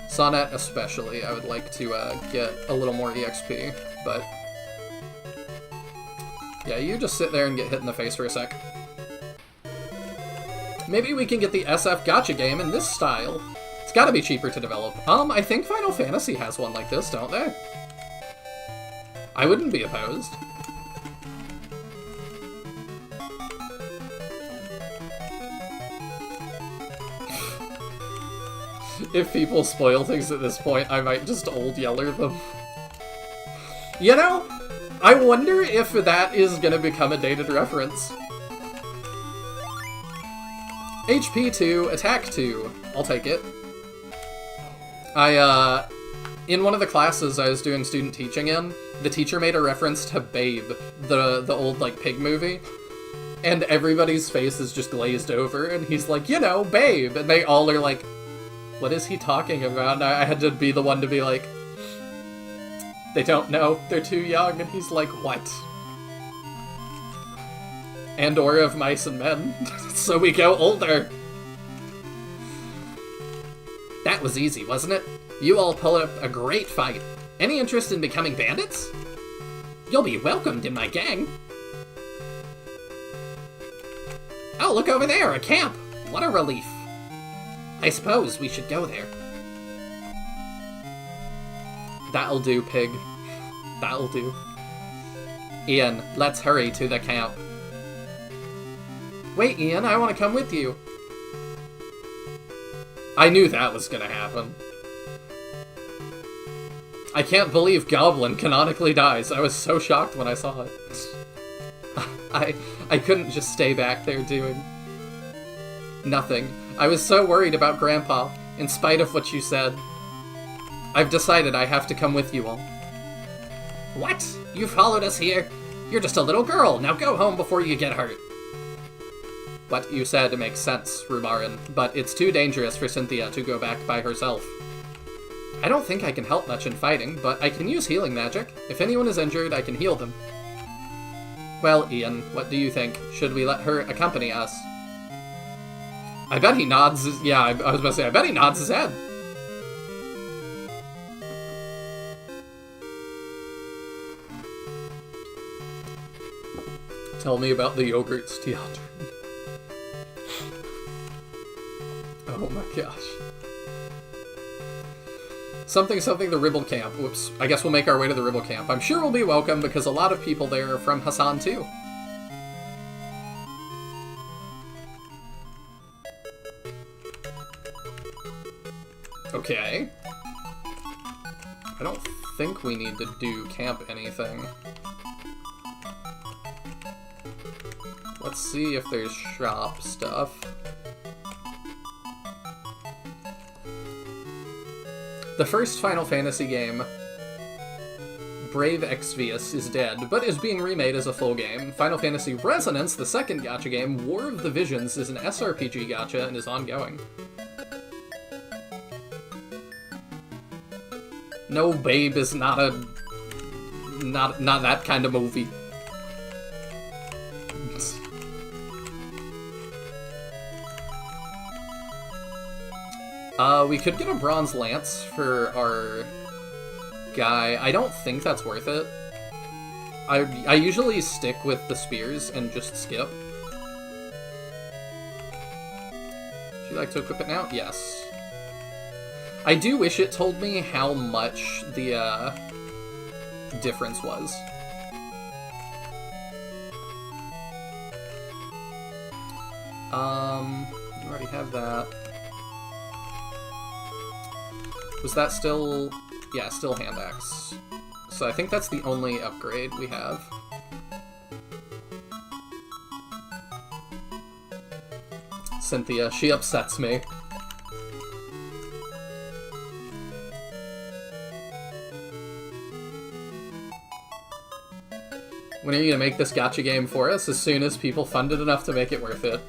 Sonnet, especially, I would like to get a little more EXP, but... yeah, you just sit there and get hit in the face for a sec. Maybe we can get the SF gacha game in this style. It's gotta be cheaper to develop. I think Final Fantasy has one like this, don't they? I wouldn't be opposed. If people spoil things at this point, I might just old yeller them. You know, I wonder if that is gonna become a dated reference. HP 2, Attack 2. I'll take it. In one of the classes I was doing student teaching in, the teacher made a reference to Babe, the old, like, pig movie. And everybody's face is just glazed over, and he's like, you know, Babe! And they all are like, what is he talking about? And I had to be the one to be like, they don't know, they're too young, and he's like, what? Andor of Mice and Men, so we go older. That was easy, wasn't it? You all pulled up a great fight. Any interest in becoming bandits? You'll be welcomed in my gang. Oh, look over there, a camp! What a relief. I suppose we should go there. That'll do, pig. That'll do. Ian, let's hurry to the camp. Wait, Ian, I want to come with you. I knew that was gonna happen. I can't believe Goblin canonically dies. I was so shocked when I saw it. I couldn't just stay back there doing nothing. I was so worried about Grandpa, in spite of what you said. I've decided I have to come with you all. What? You followed us here? You're just a little girl. Now go home before you get hurt. What you said makes sense, Rumarin, but it's too dangerous for Cynthia to go back by herself. I don't think I can help much in fighting, but I can use healing magic. If anyone is injured, I can heal them. Well, Ian, what do you think? Should we let her accompany us? I bet he nods his... yeah, I was about to say, I bet he nods his head. Tell me about the yogurts, Teatr. Oh my gosh. Something, the Ribble Camp. Whoops. I guess we'll make our way to the Ribble Camp. I'm sure we'll be welcome because a lot of people there are from Hassan too. Okay. I don't think we need to do camp anything. Let's see if there's shop stuff. The first Final Fantasy game, Brave Exvius, is dead, but is being remade as a full game. Final Fantasy Resonance, the second gacha game, War of the Visions, is an SRPG gacha and is ongoing. No, Babe is not that kind of movie. We could get a bronze lance for our guy. I don't think that's worth it. I usually stick with the spears and just skip. Would you like to equip it now? Yes. I do wish it told me how much the difference was. You already have that. Was that still... Yeah, still hand axe. So I think that's the only upgrade we have. Cynthia, she upsets me. When are you gonna make this gacha game for us? As soon as people fund it enough to make it worth it.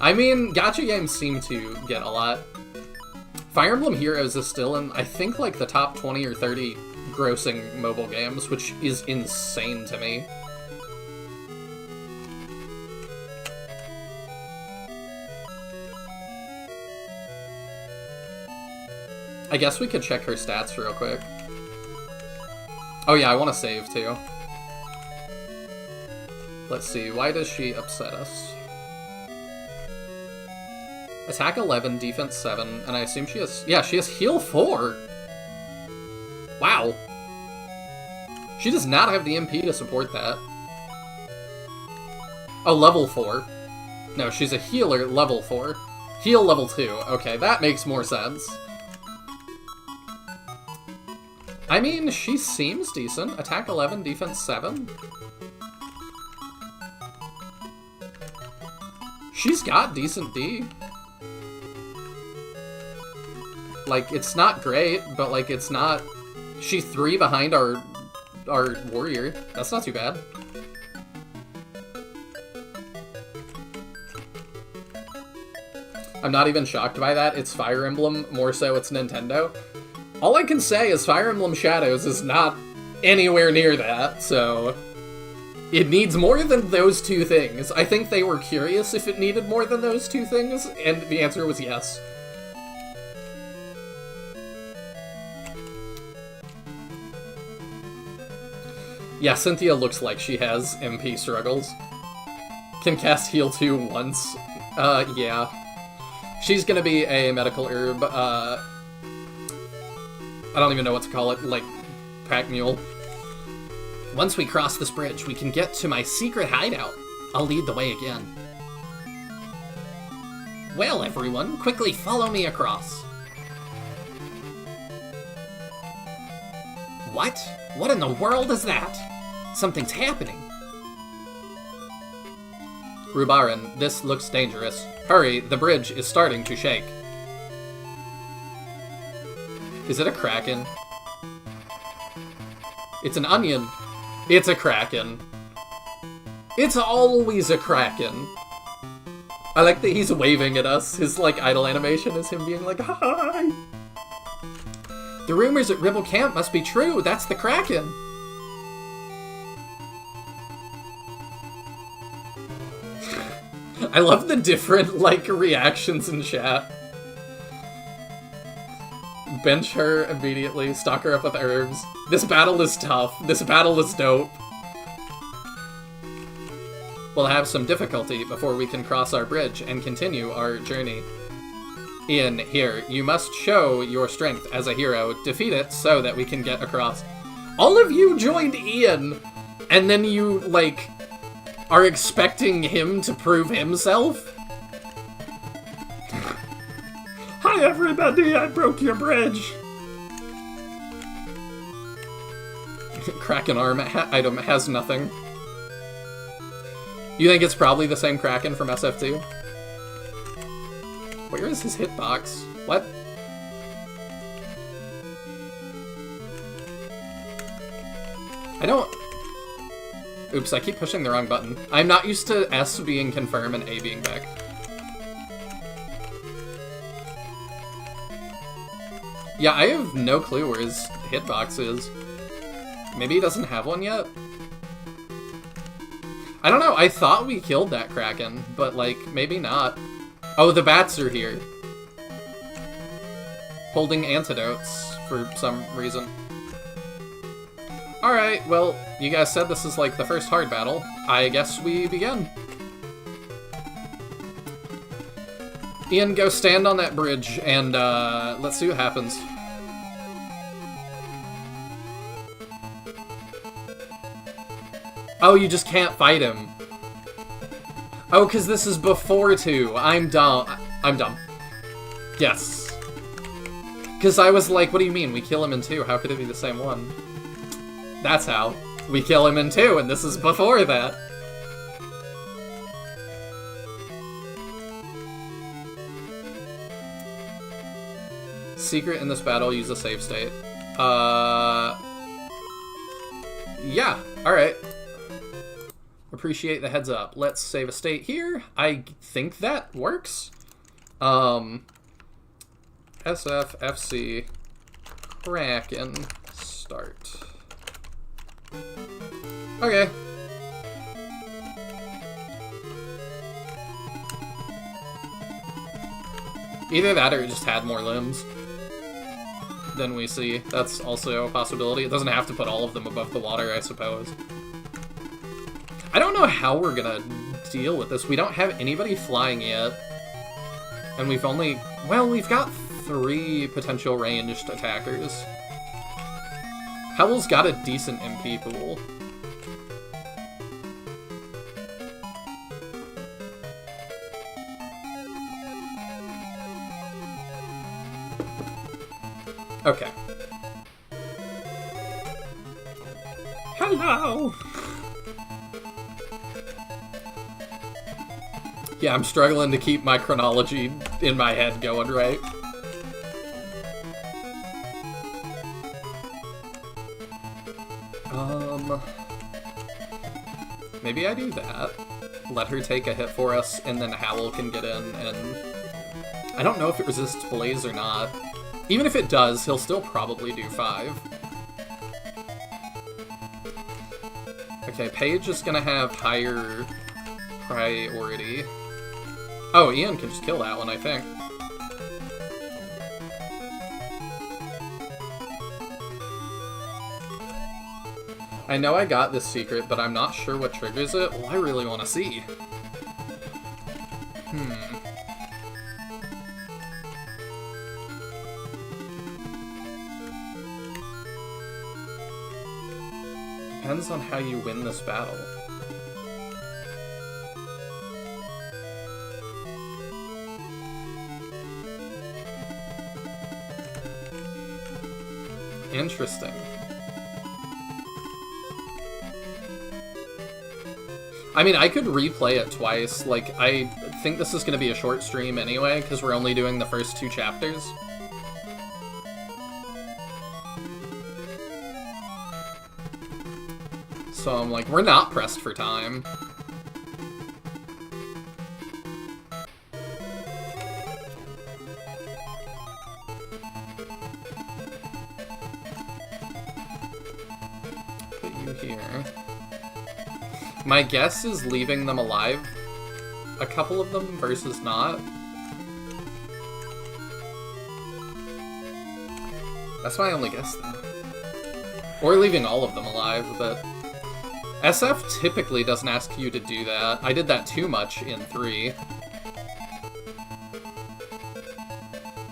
I mean, gacha games seem to get a lot. Fire Emblem Heroes is still in, I think, like, the top 20 or 30 grossing mobile games, which is insane to me. I guess we could check her stats real quick. Oh yeah, I want to save too. Let's see, why does she upset us? Attack 11, defense 7, and I assume she has... Yeah, she has heal 4! Wow! She does not have the MP to support that. Oh, level 4. No, she's a healer level 4. Heal level 2. Okay, that makes more sense. I mean, she seems decent. Attack 11, defense 7. She's got decent D. Like, it's not great, but, like, it's not... She's 3 behind our warrior. That's not too bad. I'm not even shocked by that. It's Fire Emblem, more so it's Nintendo. All I can say is Fire Emblem Shadows is not anywhere near that, so... It needs more than those two things. I think they were curious if it needed more than those two things, and the answer was yes. Yeah, Cynthia looks like she has MP struggles. Can cast heal 2 once. Yeah. She's gonna be a medical herb, I don't even know what to call it, like, pack mule. Once we cross this bridge, we can get to my secret hideout. I'll lead the way again. Well, everyone, quickly follow me across. What? What in the world is that? Something's happening. Rubaran, this looks dangerous. Hurry, the bridge is starting to shake. Is it a kraken? It's an onion. It's a kraken. It's always a kraken. I like that he's waving at us. His, like, idle animation is him being like, hi! The rumors at Ribble Camp must be true. That's the kraken. I love the different, like, reactions in chat. Bench her immediately, stock her up with herbs. This battle is tough. This battle is dope. We'll have some difficulty before we can cross our bridge and continue our journey. Ian, here, you must show your strength as a hero. Defeat it so that we can get across. All of you joined Ian, and then you, like, are expecting him to prove himself? Hi everybody, I broke your bridge! Kraken arm item has nothing. You think it's probably the same Kraken from SF2? Where is his hitbox? What? I don't... Oops, I keep pushing the wrong button. I'm not used to S being confirm and A being back. Yeah, I have no clue where his hitbox is. Maybe he doesn't have one yet? I don't know, I thought we killed that Kraken, but, like, maybe not. Oh, the bats are here. Holding antidotes for some reason. Alright, well, you guys said this is, like, the first hard battle. I guess we begin. Ian, go stand on that bridge, and, let's see what happens. Oh, you just can't fight him. Oh, because this is before 2. I'm dumb. I'm dumb. Yes. Because I was like, what do you mean? We kill him in 2. How could it be the same one? That's how. We kill him in 2, and this is before that. Secret in this battle, use a save state. Yeah, alright. Appreciate the heads up. Let's save a state here. I think that works. SFFC Kraken start. Okay. Either that or it just had more limbs than we see. That's also a possibility. It doesn't have to put all of them above the water, I suppose. I don't know how we're gonna deal with this. We don't have anybody flying yet. And we've only... Well, we've got 3 potential ranged attackers. Howl's got a decent MP pool. Okay. Hello! Yeah, I'm struggling to keep my chronology in my head going right. Maybe I do that. Let her take a hit for us, and then Howl can get in, and... I don't know if it resists Blaze or not. Even if it does, he'll still probably do 5. Okay, Paige is gonna have higher priority. Oh, Ian can just kill that one, I think. I know I got this secret, but I'm not sure what triggers it. Well, I really want to see. Depends on how you win this battle. Interesting. I mean, I could replay it twice. Like, I think this is going to be a short stream anyway, because we're only doing the first 2 chapters. So I'm like, we're not pressed for time. Put you here. My guess is leaving them alive, a couple of them, versus not. That's my only guess, though. Or leaving all of them alive, but... SF typically doesn't ask you to do that. I did that too much in 3.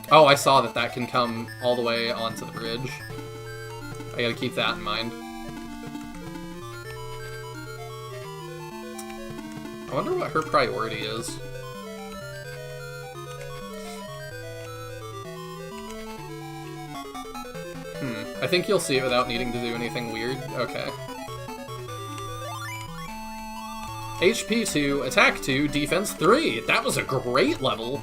Oh, I saw that that can come all the way onto the bridge. I gotta keep that in mind. I wonder what her priority is. I think you'll see it without needing to do anything weird. Okay. HP 2, Attack 2, Defense 3. That was a great level.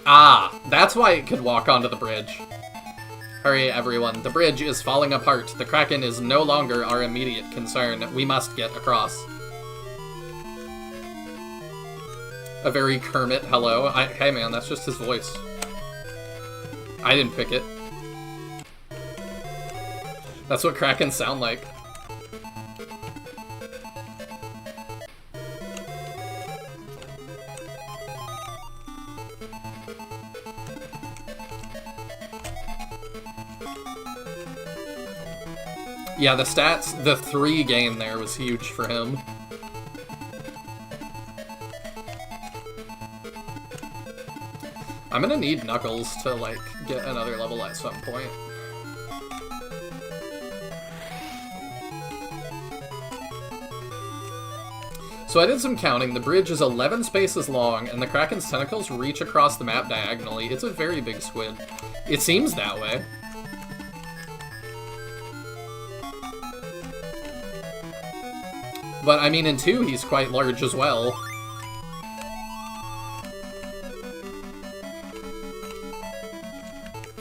Ah, that's why it could walk onto the bridge. Hurry, everyone. The bridge is falling apart. The Kraken is no longer our immediate concern. We must get across. A very Kermit hello. Hey man, that's just his voice. I didn't pick it. That's what Krakens sound like. Yeah, the stats, the 3 gain there was huge for him. I'm gonna need Knuckles to, like, get another level at some point. So I did some counting. The bridge is 11 spaces long, and the Kraken's tentacles reach across the map diagonally. It's a very big squid. It seems that way. But, I mean, in 2, he's quite large as well.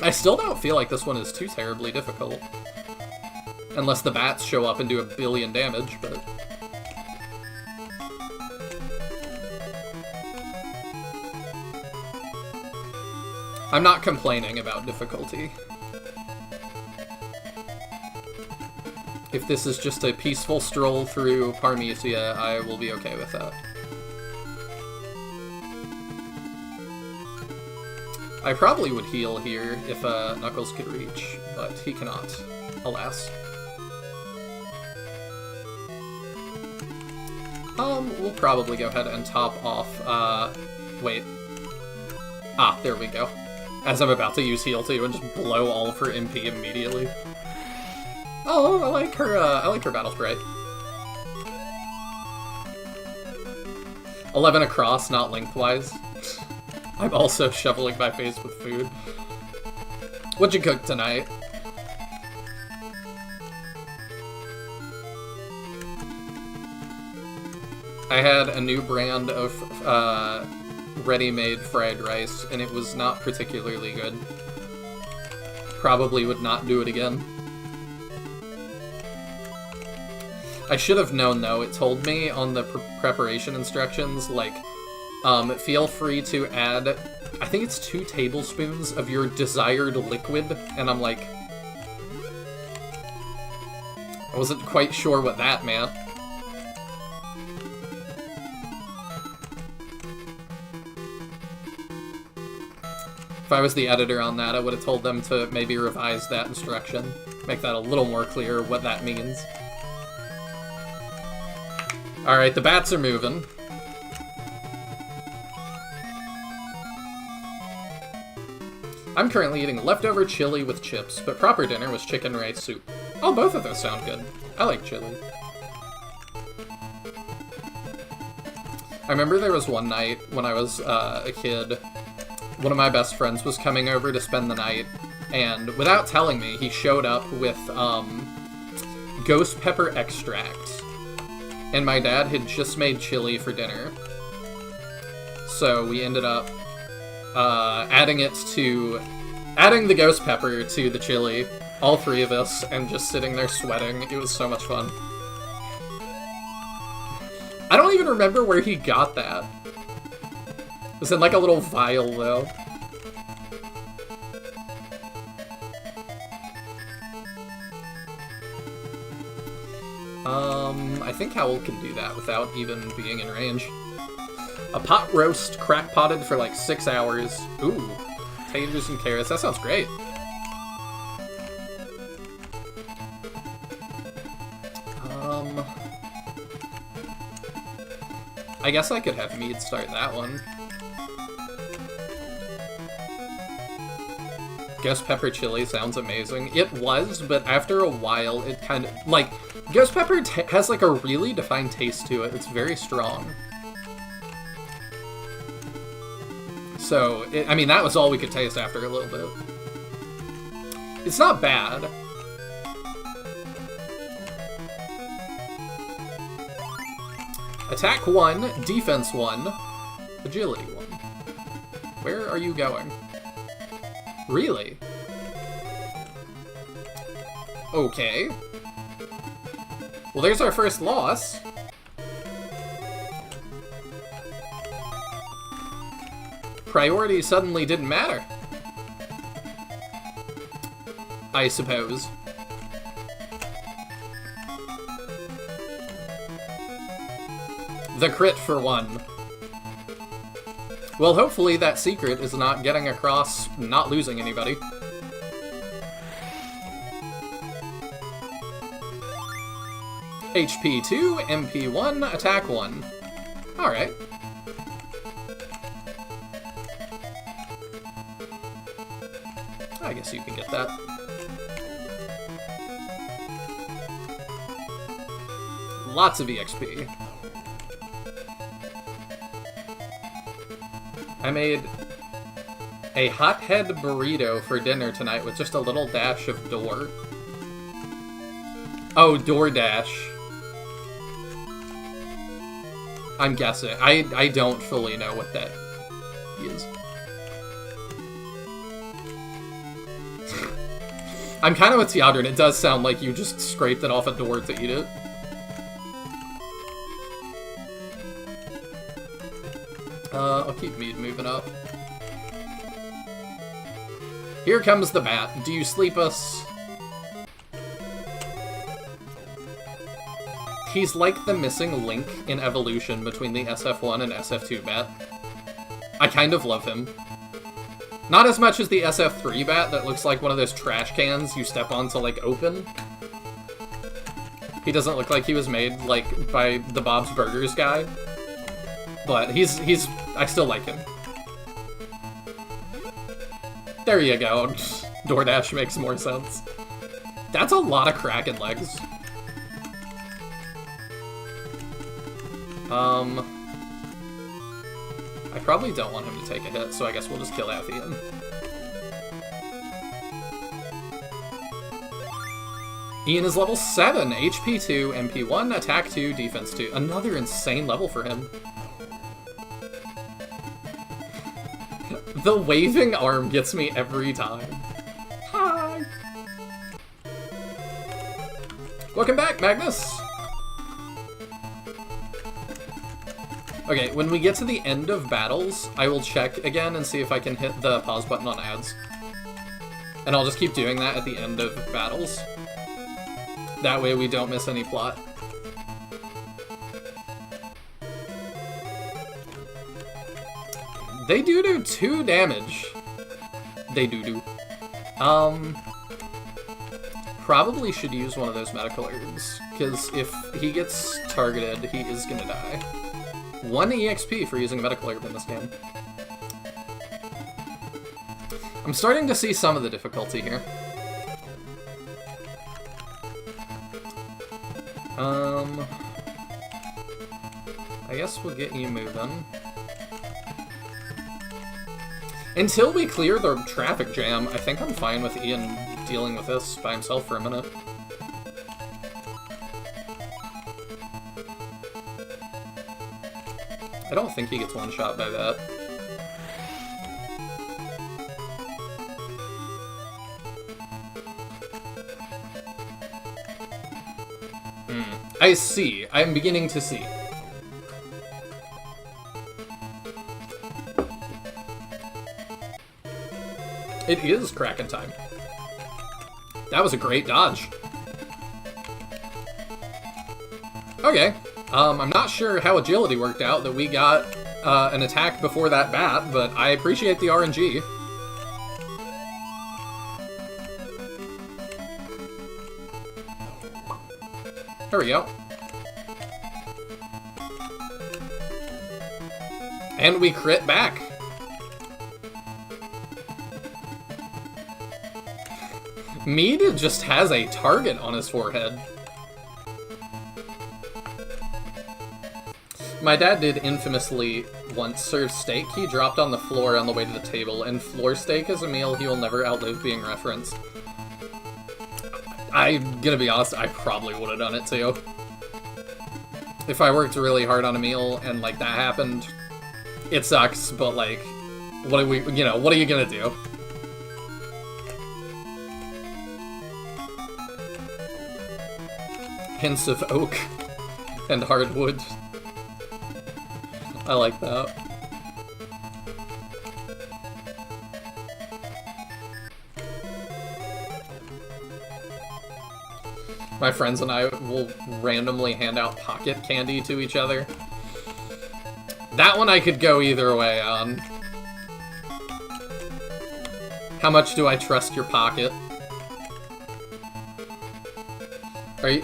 I still don't feel like this one is too terribly difficult. Unless the bats show up and do 1 billion damage, but... I'm not complaining about difficulty. If this is just a peaceful stroll through Parmesia, I will be okay with that. I probably would heal here if Knuckles could reach, but he cannot, alas. We'll probably go ahead and top off, wait. Ah, there we go. As I'm about to use heal 2 and just blow all of her MP immediately. Oh, I like her battle sprite. 11 across, not lengthwise. I'm also shoveling my face with food. What'd you cook tonight? I had a new brand of ready-made fried rice, and it was not particularly good. Probably would not do it again. I should have known, though. It told me on the preparation instructions, like, feel free to add, I think it's 2 tablespoons of your desired liquid, and I'm like, I wasn't quite sure what that meant. If I was the editor on that, I would have told them to maybe revise that instruction, make that a little more clear what that means. Alright, the bats are moving. I'm currently eating leftover chili with chips, but proper dinner was chicken rice soup. Oh, both of those sound good. I like chili. I remember there was one night when I was a kid, one of my best friends was coming over to spend the night, and without telling me, he showed up with ghost pepper extract. And my dad had just made chili for dinner. So we ended up adding the ghost pepper to the chili, all 3 of us, and just sitting there sweating. It was so much fun. I don't even remember where he got that. It was in like a little vial, though. I think Howl can do that without even being in range. A pot roast, crack-potted for like 6 hours. Ooh, taters and carrots. That sounds great. I guess I could have Mead start that one. Ghost pepper chili sounds amazing. It was, but after a while, it kind of, like, ghost pepper has, like, a really defined taste to it. It's very strong. So, I mean, that was all we could taste after a little bit. It's not bad. Attack 1, defense 1, agility 1. Where are you going? Really? Okay. Well, there's our first loss. Priority suddenly didn't matter. I suppose. The crit for 1. Well, hopefully that secret is not getting across not losing anybody. HP 2, MP 1, attack 1. Alright. I guess you can get that. Lots of EXP. I made a hothead burrito for dinner tonight with just a little dash of door. Oh, DoorDash. I'm guessing. I don't fully know what that is. I'm kind of with Teodrin. It does sound like you just scraped it off a door to eat it. I'll keep Mead moving up. Here comes the bat. Do you sleep us? He's like the missing link in evolution between the SF1 and SF2 bat. I kind of love him. Not as much as the SF3 bat that looks like one of those trash cans you step on to, like, open. He doesn't look like he was made, like, by the Bob's Burgers guy. But he's I still like him. There you go. DoorDash makes more sense. That's a lot of Kraken legs. I probably don't want him to take a hit, so I guess we'll just kill Athian. Ian is level 7, HP 2, MP 1, Attack 2, Defense 2. Another insane level for him. The waving arm gets me every time. Hi! Welcome back, Magnus! Okay, when we get to the end of battles, I will check again and see if I can hit the pause button on ads. And I'll just keep doing that at the end of battles. That way we don't miss any plot. They do 2 damage. They do. Probably should use one of those medical herbs, because if he gets targeted, he is gonna die. 1 EXP for using a medical herb in this game. I'm starting to see some of the difficulty here. I guess we'll get you moving. Until we clear the traffic jam, I think I'm fine with Ian dealing with this by himself for a minute. I don't think he gets one shot by that. I see. I'm beginning to see. It is Kraken time. That was a great dodge. Okay. I'm not sure how agility worked out that we got an attack before that bat, but I appreciate the RNG. There we go. And we crit back. Mead just has a target on his forehead. My dad did infamously once serve steak he dropped on the floor on the way to the table, and floor steak is a meal he will never outlive being referenced. I'm gonna be honest, I probably would have done it too. If I worked really hard on a meal and, like, that happened, it sucks, but, like, what are you gonna do? Hints of oak and hardwood. I like that. My friends and I will randomly hand out pocket candy to each other. That one I could go either way on. How much do I trust your pocket?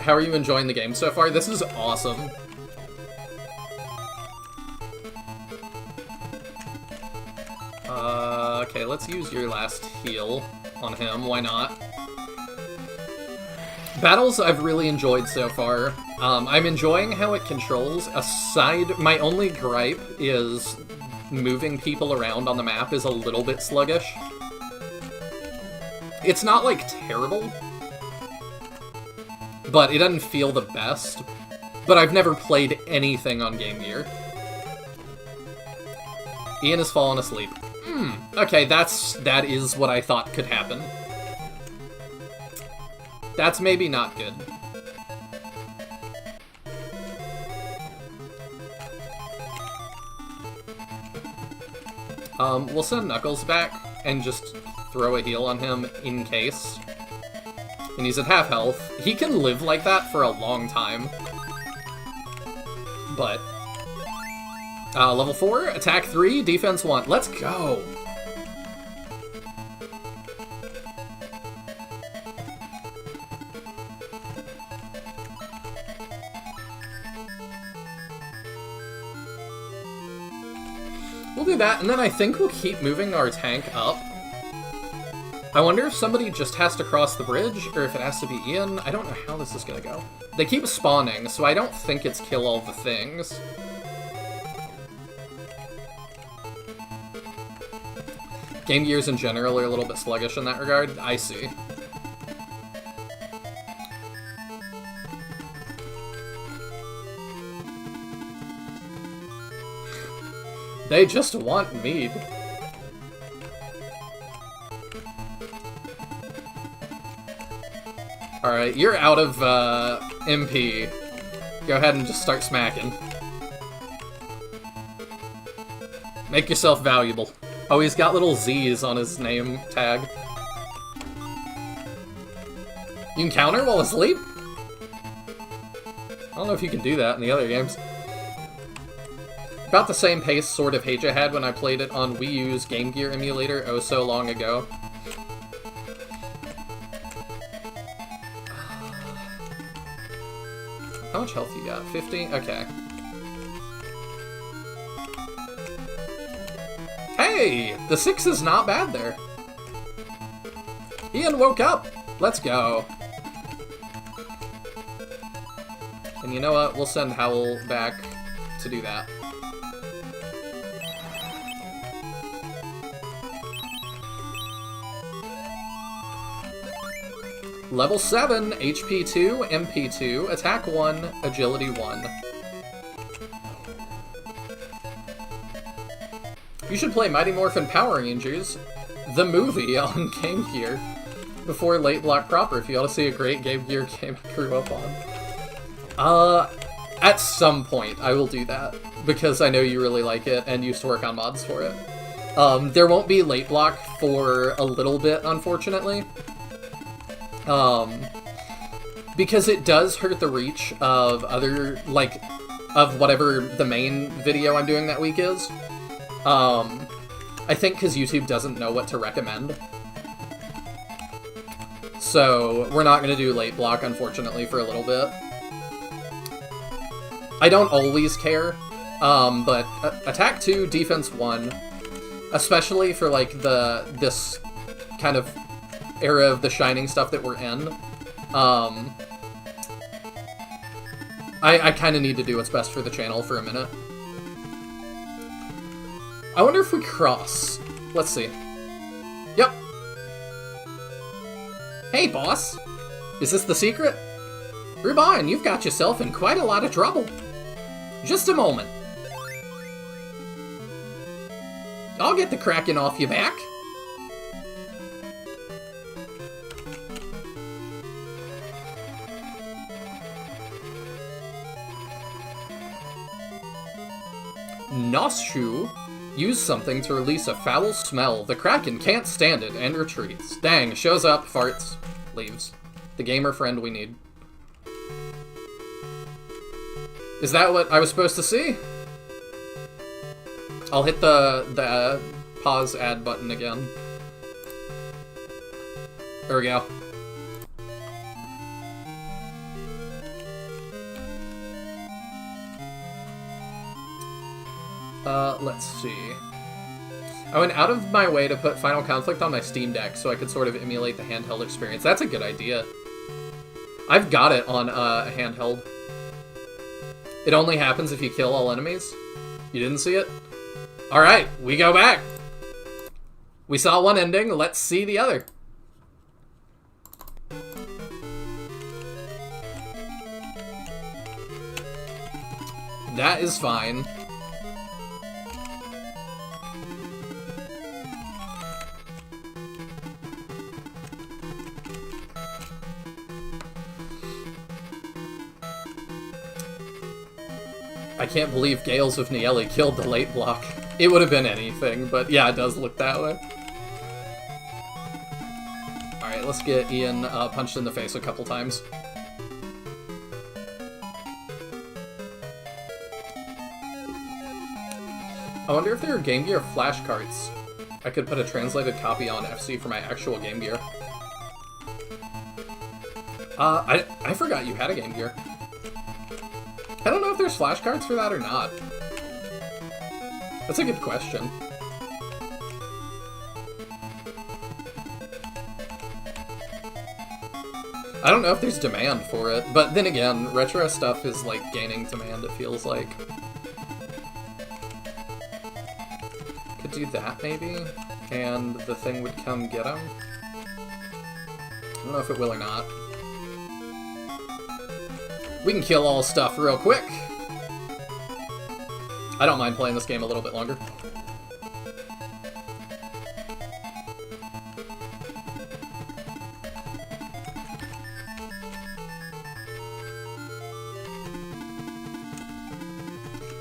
How are you enjoying the game so far? This is awesome. Okay, let's use your last heal on him. Why not? Battles I've really enjoyed so far. I'm enjoying how it controls. My only gripe is moving people around on the map is a little bit sluggish. It's not, like, terrible, but it doesn't feel the best. But I've never played anything on Game Gear. Ian has fallen asleep. Okay, that is what I thought could happen. That's maybe not good. We'll send Knuckles back and just throw a heal on him in case. And he's at half health. He can live like that for a long time. But... level 4, attack 3, defense 1. Let's go! We'll do that, and then I think we'll keep moving our tank up. I wonder if somebody just has to cross the bridge, or if it has to be Ian. I don't know how this is gonna go. They keep spawning, so I don't think it's kill all the things. Game Gears in general are a little bit sluggish in that regard. I see. They just want mead. Alright, you're out of MP. Go ahead and just start smacking. Make yourself valuable. Oh, he's got little Z's on his name tag. You can counter while asleep? I don't know if you can do that in the other games. About the same pace Sword of Heija had when I played it on Wii U's Game Gear emulator oh so long ago. How much health you got? 50? Okay. Hey! The 6 is not bad there. Ian woke up! Let's go. And you know what? We'll send Howl back to do that. Level 7, HP 2, MP 2, Attack 1, Agility 1. You should play Mighty Morphin Power Rangers, the movie, on Game Gear, before Late Block proper, if you want to see a great Game Gear game I grew up on. At some point, I will do that, because I know you really like it, and used to work on mods for it. There won't be Late Block for a little bit, unfortunately. Because it does hurt the reach of other, like, of whatever the main video I'm doing that week is. I think because YouTube doesn't know what to recommend. So, we're not going to do Late Block, unfortunately, for a little bit. I don't always care, but Attack 2, Defense 1, especially for, like, this kind of era of the Shining stuff that we're in, I kind of need to do what's best for the channel for a minute. I wonder if we cross. Let's see. Yep. Hey, boss. Is this the secret? Rubine, you've got yourself in quite a lot of trouble. Just a moment. I'll get the Kraken off your back. Noshu. Use something to release a foul smell. The Kraken can't stand it and retreats. Dang, shows up, farts, leaves. The gamer friend we need. Is that what I was supposed to see? I'll hit the pause ad button again. There we go. Let's see. I went out of my way to put Final Conflict on my Steam Deck so I could sort of emulate the handheld experience. That's a good idea. I've got it on a handheld. It only happens if you kill all enemies. You didn't see it? Alright, we go back. We saw one ending, let's see the other. That is fine. I can't believe Gales of Nieli killed the late block. It would have been anything, but yeah, it does look that way. Alright, let's get Ian punched in the face a couple times. I wonder if there are Game Gear flash cards. I could put a translated copy on FC for my actual Game Gear. I forgot you had a Game Gear. I don't know if there's flashcards for that or not. That's a good question. I don't know if there's demand for it, but then again, retro stuff is like gaining demand, it feels like. Could do that maybe, and the thing would come get him. I don't know if it will or not. We can kill all stuff real quick. I don't mind playing this game a little bit longer.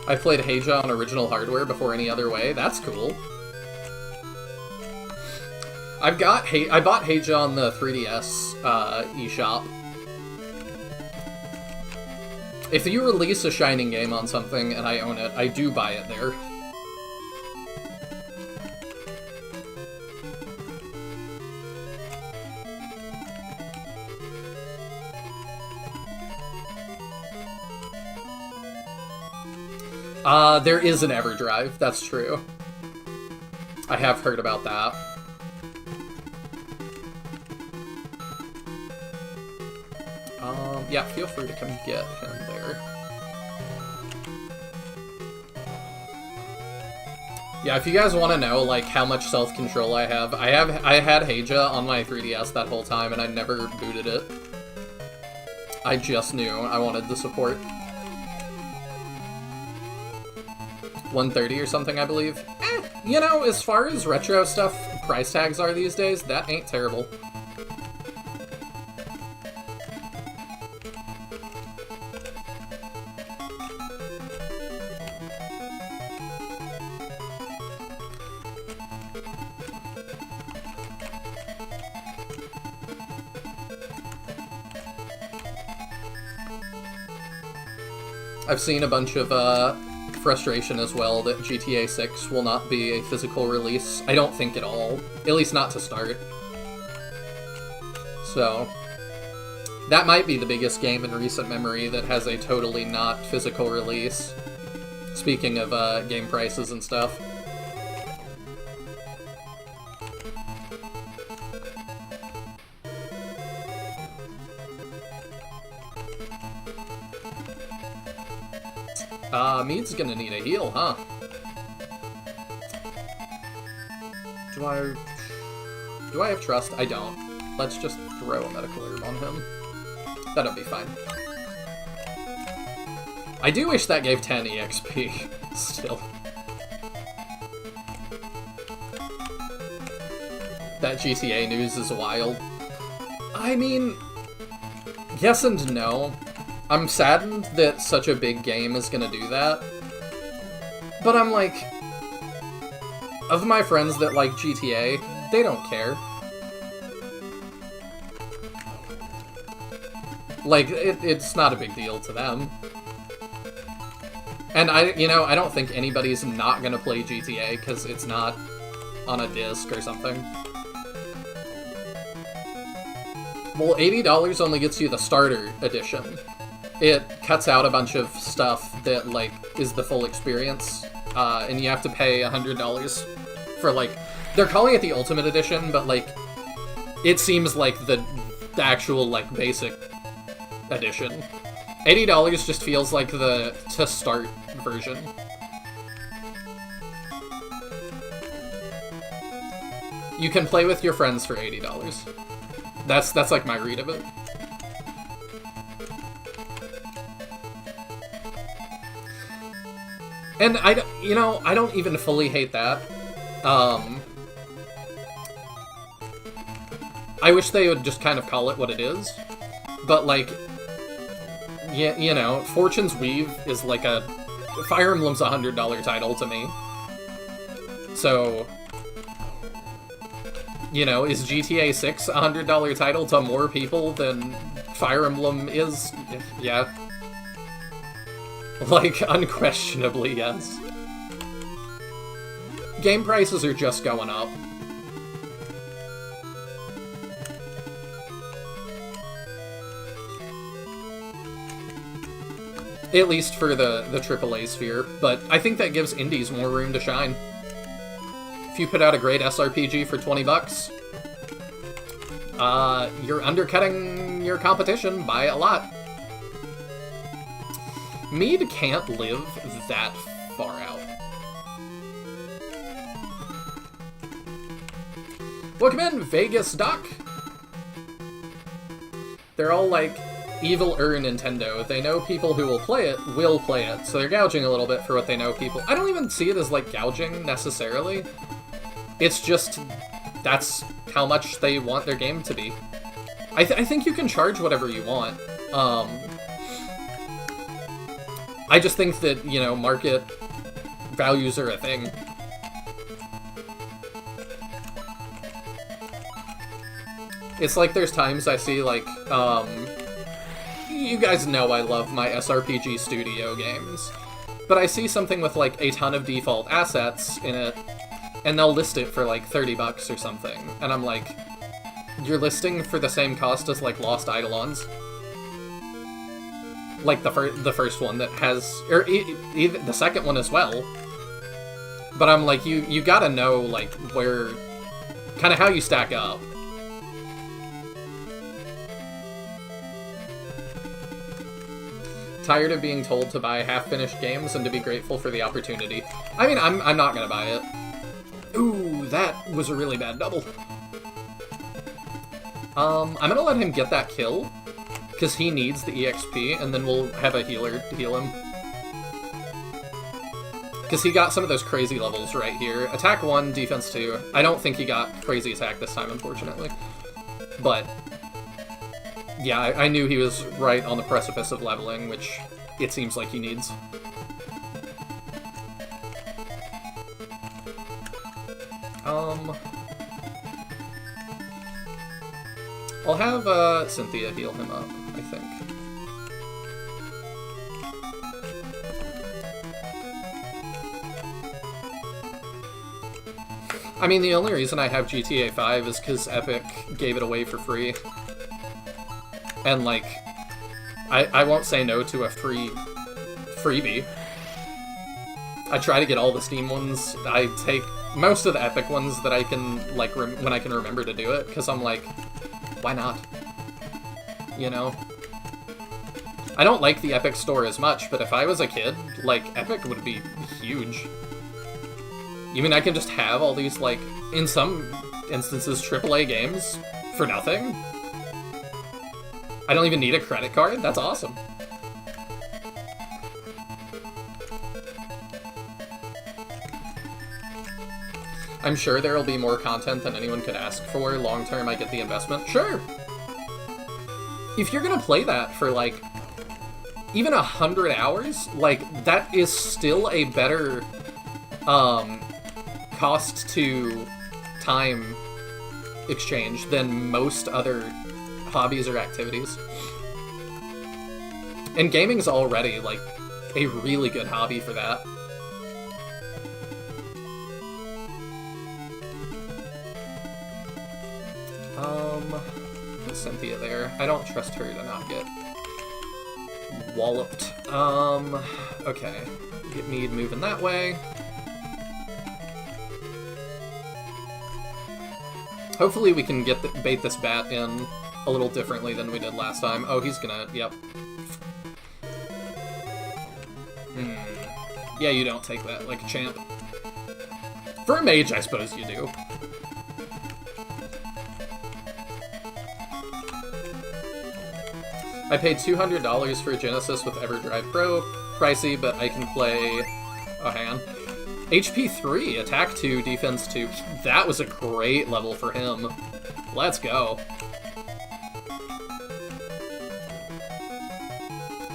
I played Heija on original hardware before any other way. That's cool. I bought Heija on the 3DS eShop. If you release a Shining game on something and I own it, I do buy it there. There is an EverDrive, that's true. I have heard about that. Yeah, feel free to come get him there. Yeah, if you guys want to know, like, how much self-control I had Heija on my 3DS that whole time, and I never booted it. I just knew I wanted the support. 130 or something, I believe. You know, as far as retro stuff price tags are these days, that ain't terrible. I've seen a bunch of frustration as well that GTA 6 will not be a physical release. I don't think at all. At least not to start. So, that might be the biggest game in recent memory that has a totally not physical release. Speaking of game prices and stuff. Mead's gonna need a heal, huh? Do I have trust? I don't. Let's just throw a medical herb on him. That'll be fine. I do wish that gave 10 EXP, still. That GTA news is wild. I mean, yes and no. I'm saddened that such a big game is gonna do that. But I'm like, of my friends that like GTA, they don't care. Like, it's not a big deal to them. And I don't think anybody's not gonna play GTA because it's not on a disc or something. Well, $80 only gets you the starter edition. It cuts out a bunch of stuff that, like, is the full experience, and you have to pay $100 for, like, they're calling it the Ultimate Edition, but, like, it seems like the actual, like, basic edition. $80 just feels like the to-start version. You can play with your friends for $80. That's like my read of it. And I don't even fully hate that. I wish they would just kind of call it what it is. But, like, yeah, you know, Fortune's Weave is like a... Fire Emblem's a $100 title to me. So, you know, is GTA 6 a $100 title to more people than Fire Emblem is? Yeah. Like, unquestionably, yes. Game prices are just going up. At least for the AAA sphere, but I think that gives indies more room to shine. If you put out a great SRPG for $20, you're undercutting your competition by a lot. Mead can't live that far out. Welcome in, Vegas Doc! They're all like, evil Nintendo. They know people who will play it, so they're gouging a little bit for what they know people. I don't even see it as, like, gouging, necessarily. It's just, that's how much they want their game to be. I think you can charge whatever you want. I just think that, you know, market values are a thing. It's like there's times I see, like, you guys know I love my SRPG studio games, but I see something with, like, a ton of default assets in it, and they'll list it for, like, $30 or something, and I'm like, you're listing for the same cost as, like, Lost Eidolons? Like, the first one that has, or even the second one as well. But I'm like, you gotta know, like, where, kind of how you stack up. Tired of being told to buy half-finished games and to be grateful for the opportunity. I mean, I'm not gonna buy it. Ooh, that was a really bad double. I'm gonna let him get that kill, because he needs the EXP, and then we'll have a healer to heal him. Because he got some of those crazy levels right here. Attack 1, defense 2. I don't think he got crazy attack this time, unfortunately. But yeah, I knew he was right on the precipice of leveling, which it seems like he needs. I'll have Cynthia heal him up, I think. I mean, the only reason I have GTA 5 is because Epic gave it away for free. And, like, I won't say no to a freebie. I try to get all the Steam ones. I take most of the Epic ones that I can, like, when I can remember to do it, because I'm like, why not? You know? I don't like the Epic Store as much, but if I was a kid, like, Epic would be huge. You mean I can just have all these, like, in some instances, AAA games for nothing? I don't even need a credit card? That's awesome. I'm sure there will be more content than anyone could ask for. Long term, I get the investment. Sure! If you're gonna play that for, like, even 100 hours, like, that is still a better, cost to time exchange than most other hobbies or activities. And gaming's already, like, a really good hobby for that. Put Cynthia there. I don't trust her to not get walloped. Okay. Get Mead moving that way. Hopefully we can get bait this bat in a little differently than we did last time. Oh, he's gonna... Yep. Yeah, you don't take that like a champ. For a mage, I suppose you do. I paid $200 for Genesis with EverDrive Pro. Pricey, but I can play... Oh, hang on. HP 3, Attack 2, Defense 2. That was a great level for him. Let's go.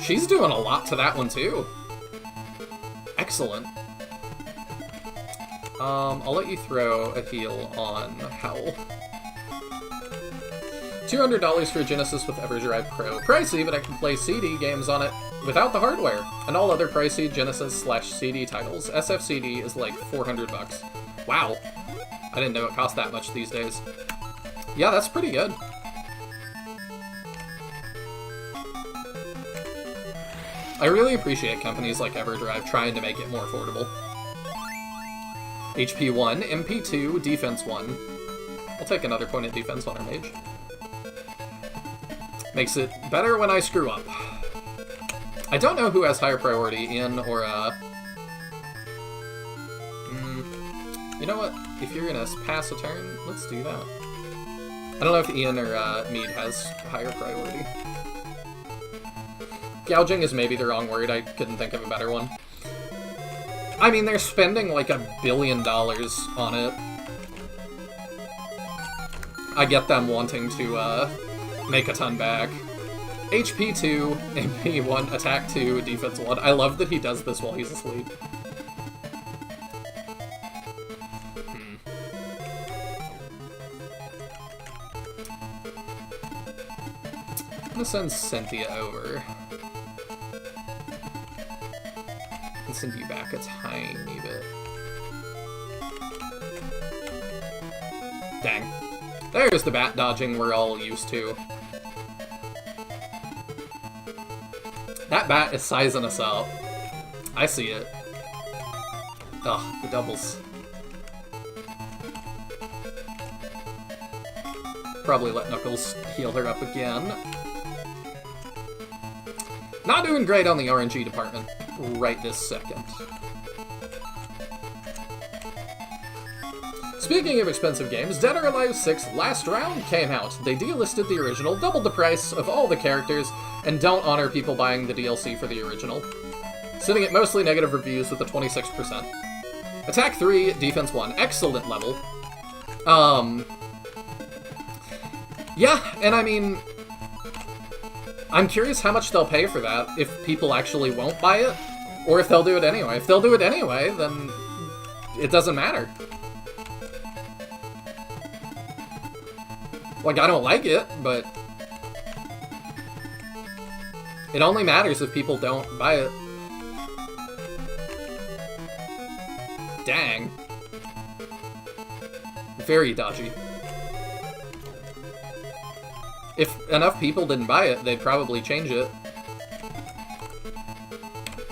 She's doing a lot to that one, too. Excellent. I'll let you throw a heal on Howl. $200 for Genesis with EverDrive Pro. Pricey, but I can play CD games on it without the hardware. And all other pricey Genesis/CD titles. SFCD is like $400. Wow. I didn't know it cost that much these days. Yeah, that's pretty good. I really appreciate companies like EverDrive trying to make it more affordable. HP 1, MP 2, Defense 1. I'll take another point of defense on our mage. Makes it better when I screw up. I don't know who has higher priority, Ian or, You know what? If you're gonna pass a turn, let's do that. I don't know if Ian or, Mead has higher priority. Gouging is maybe the wrong word, I couldn't think of a better one. I mean, they're spending like $1 billion on it. I get them wanting to, make a ton back. HP 2, MP 1, Attack 2, Defense 1. I love that he does this while he's asleep. I'm gonna send Cynthia over. And send you back a tiny bit. Dang. There's the bat dodging we're all used to. That bat is sizing us up. I see it. Ugh, the doubles. Probably let Knuckles heal her up again. Not doing great on the RNG department right this second. Speaking of expensive games, Dead or Alive 6 Last Round came out. They delisted the original, doubled the price of all the characters, and don't honor people buying the DLC for the original. Sitting at mostly negative reviews with a 26%. Attack 3, Defense 1. Excellent level. Yeah, and I mean... I'm curious how much they'll pay for that, if people actually won't buy it, or if they'll do it anyway. If they'll do it anyway, then it doesn't matter. Like, I don't like it, but it only matters if people don't buy it. Dang. Very dodgy. If enough people didn't buy it, they'd probably change it.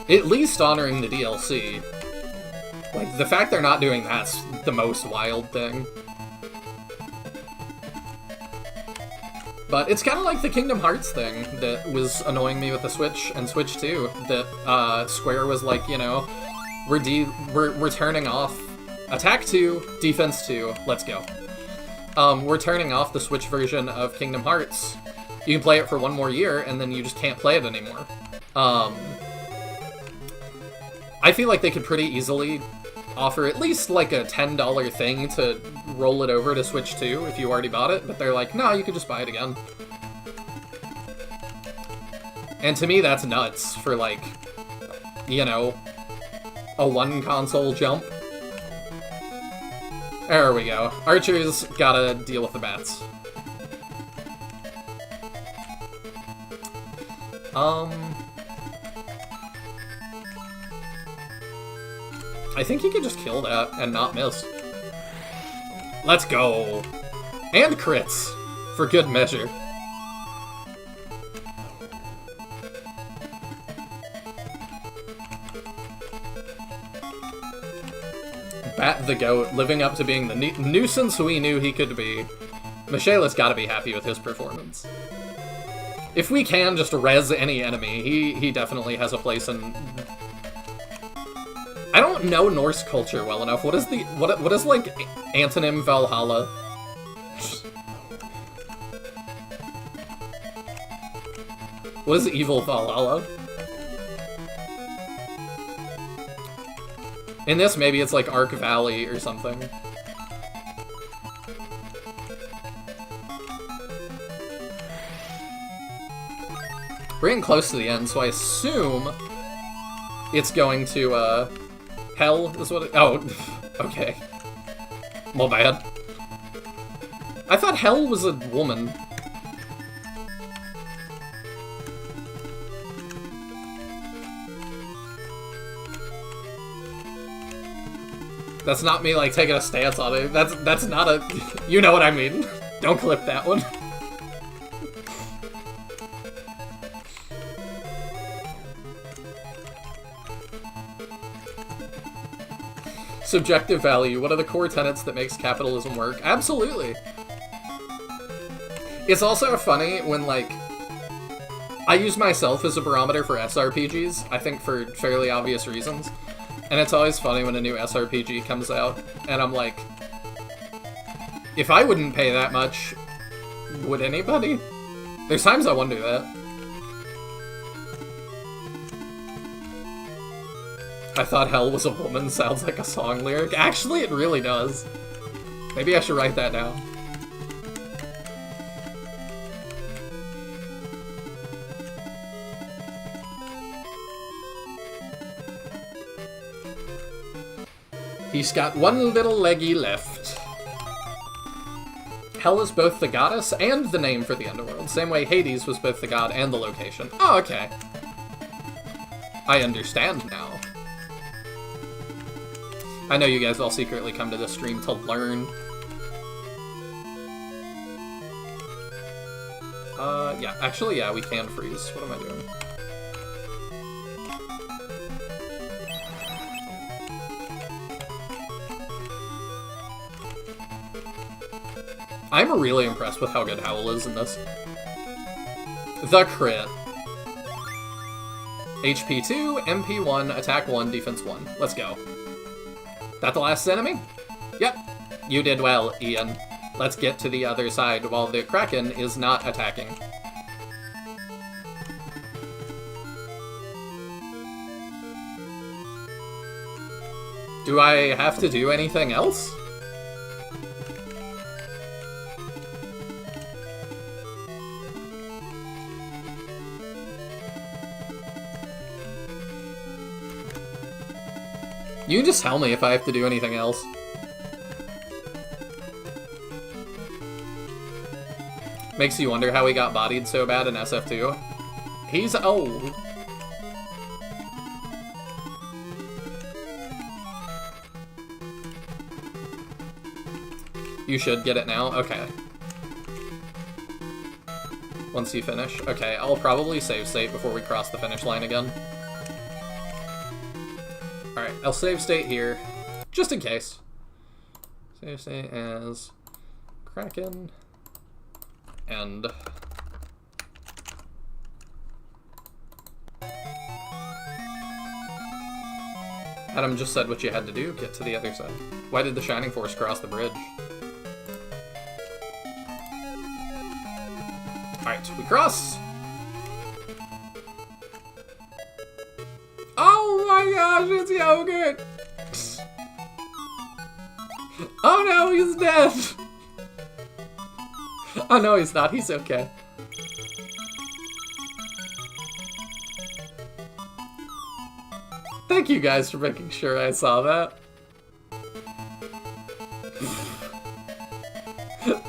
At least honoring the DLC. Like, the fact they're not doing that's the most wild thing. But it's kind of like the Kingdom Hearts thing that was annoying me with the Switch and Switch 2. That Square was like, you know, we're turning off Attack 2, Defense 2, let's go. We're turning off the Switch version of Kingdom Hearts. You can play it for one more year, and then you just can't play it anymore. I feel like they could pretty easily offer at least like a $10 thing to roll it over to Switch 2 if you already bought it, but they're like, no, you can just buy it again. And to me, that's nuts for like, you know, a one console jump. There we go. Archer's gotta deal with the bats. I think he could just kill that and not miss. Let's go! And crits, for good measure. Bat the Goat, living up to being the nuisance we knew he could be. Michela's gotta be happy with his performance. If we can just res any enemy, he definitely has a place in... I don't know Norse culture well enough. What is the... What is, like, antonym Valhalla? What is Evil Valhalla? In this, maybe it's like Ark Valley or something. We're getting close to the end, so I assume it's going to, Hell is what it... Oh, okay. My bad. I thought Hell was a woman. That's not me, like, taking a stance on it. That's not a... You know what I mean. Don't clip that one. Subjective value. What are the core tenets that makes capitalism work? Absolutely. It's also funny when, like, I use myself as a barometer for SRPGs, I think for fairly obvious reasons. And it's always funny when a new SRPG comes out, and I'm like, if I wouldn't pay that much, would anybody? There's times I wonder that. I thought Hell was a woman sounds like a song lyric. Actually, it really does. Maybe I should write that down. He's got one little leggy left. Hell is both the goddess and the name for the underworld. Same way Hades was both the god and the location. Oh, okay. I understand now. I know you guys all secretly come to this stream to learn. Yeah. Actually, yeah, we can freeze. What am I doing? I'm really impressed with how good Howl is in this. The crit. HP 2, MP 1, attack 1, defense 1. Let's go. That the last enemy? Yep. You did well, Ian. Let's get to the other side while the Kraken is not attacking. Do I have to do anything else? You can just tell me if I have to do anything else. Makes you wonder how he got bodied so bad in SF2. He's old. You should get it now? Okay. Once you finish. Okay, I'll probably save state before we cross the finish line again. Alright, I'll save state here, just in case. Save state as Kraken, and Adam just said what you had to do, get to the other side. Why did the Shining Force cross the bridge? Alright, we cross! Oh my gosh, it's Yogurt! Oh no, he's dead! Oh no, he's not, he's okay. Thank you guys for making sure I saw that.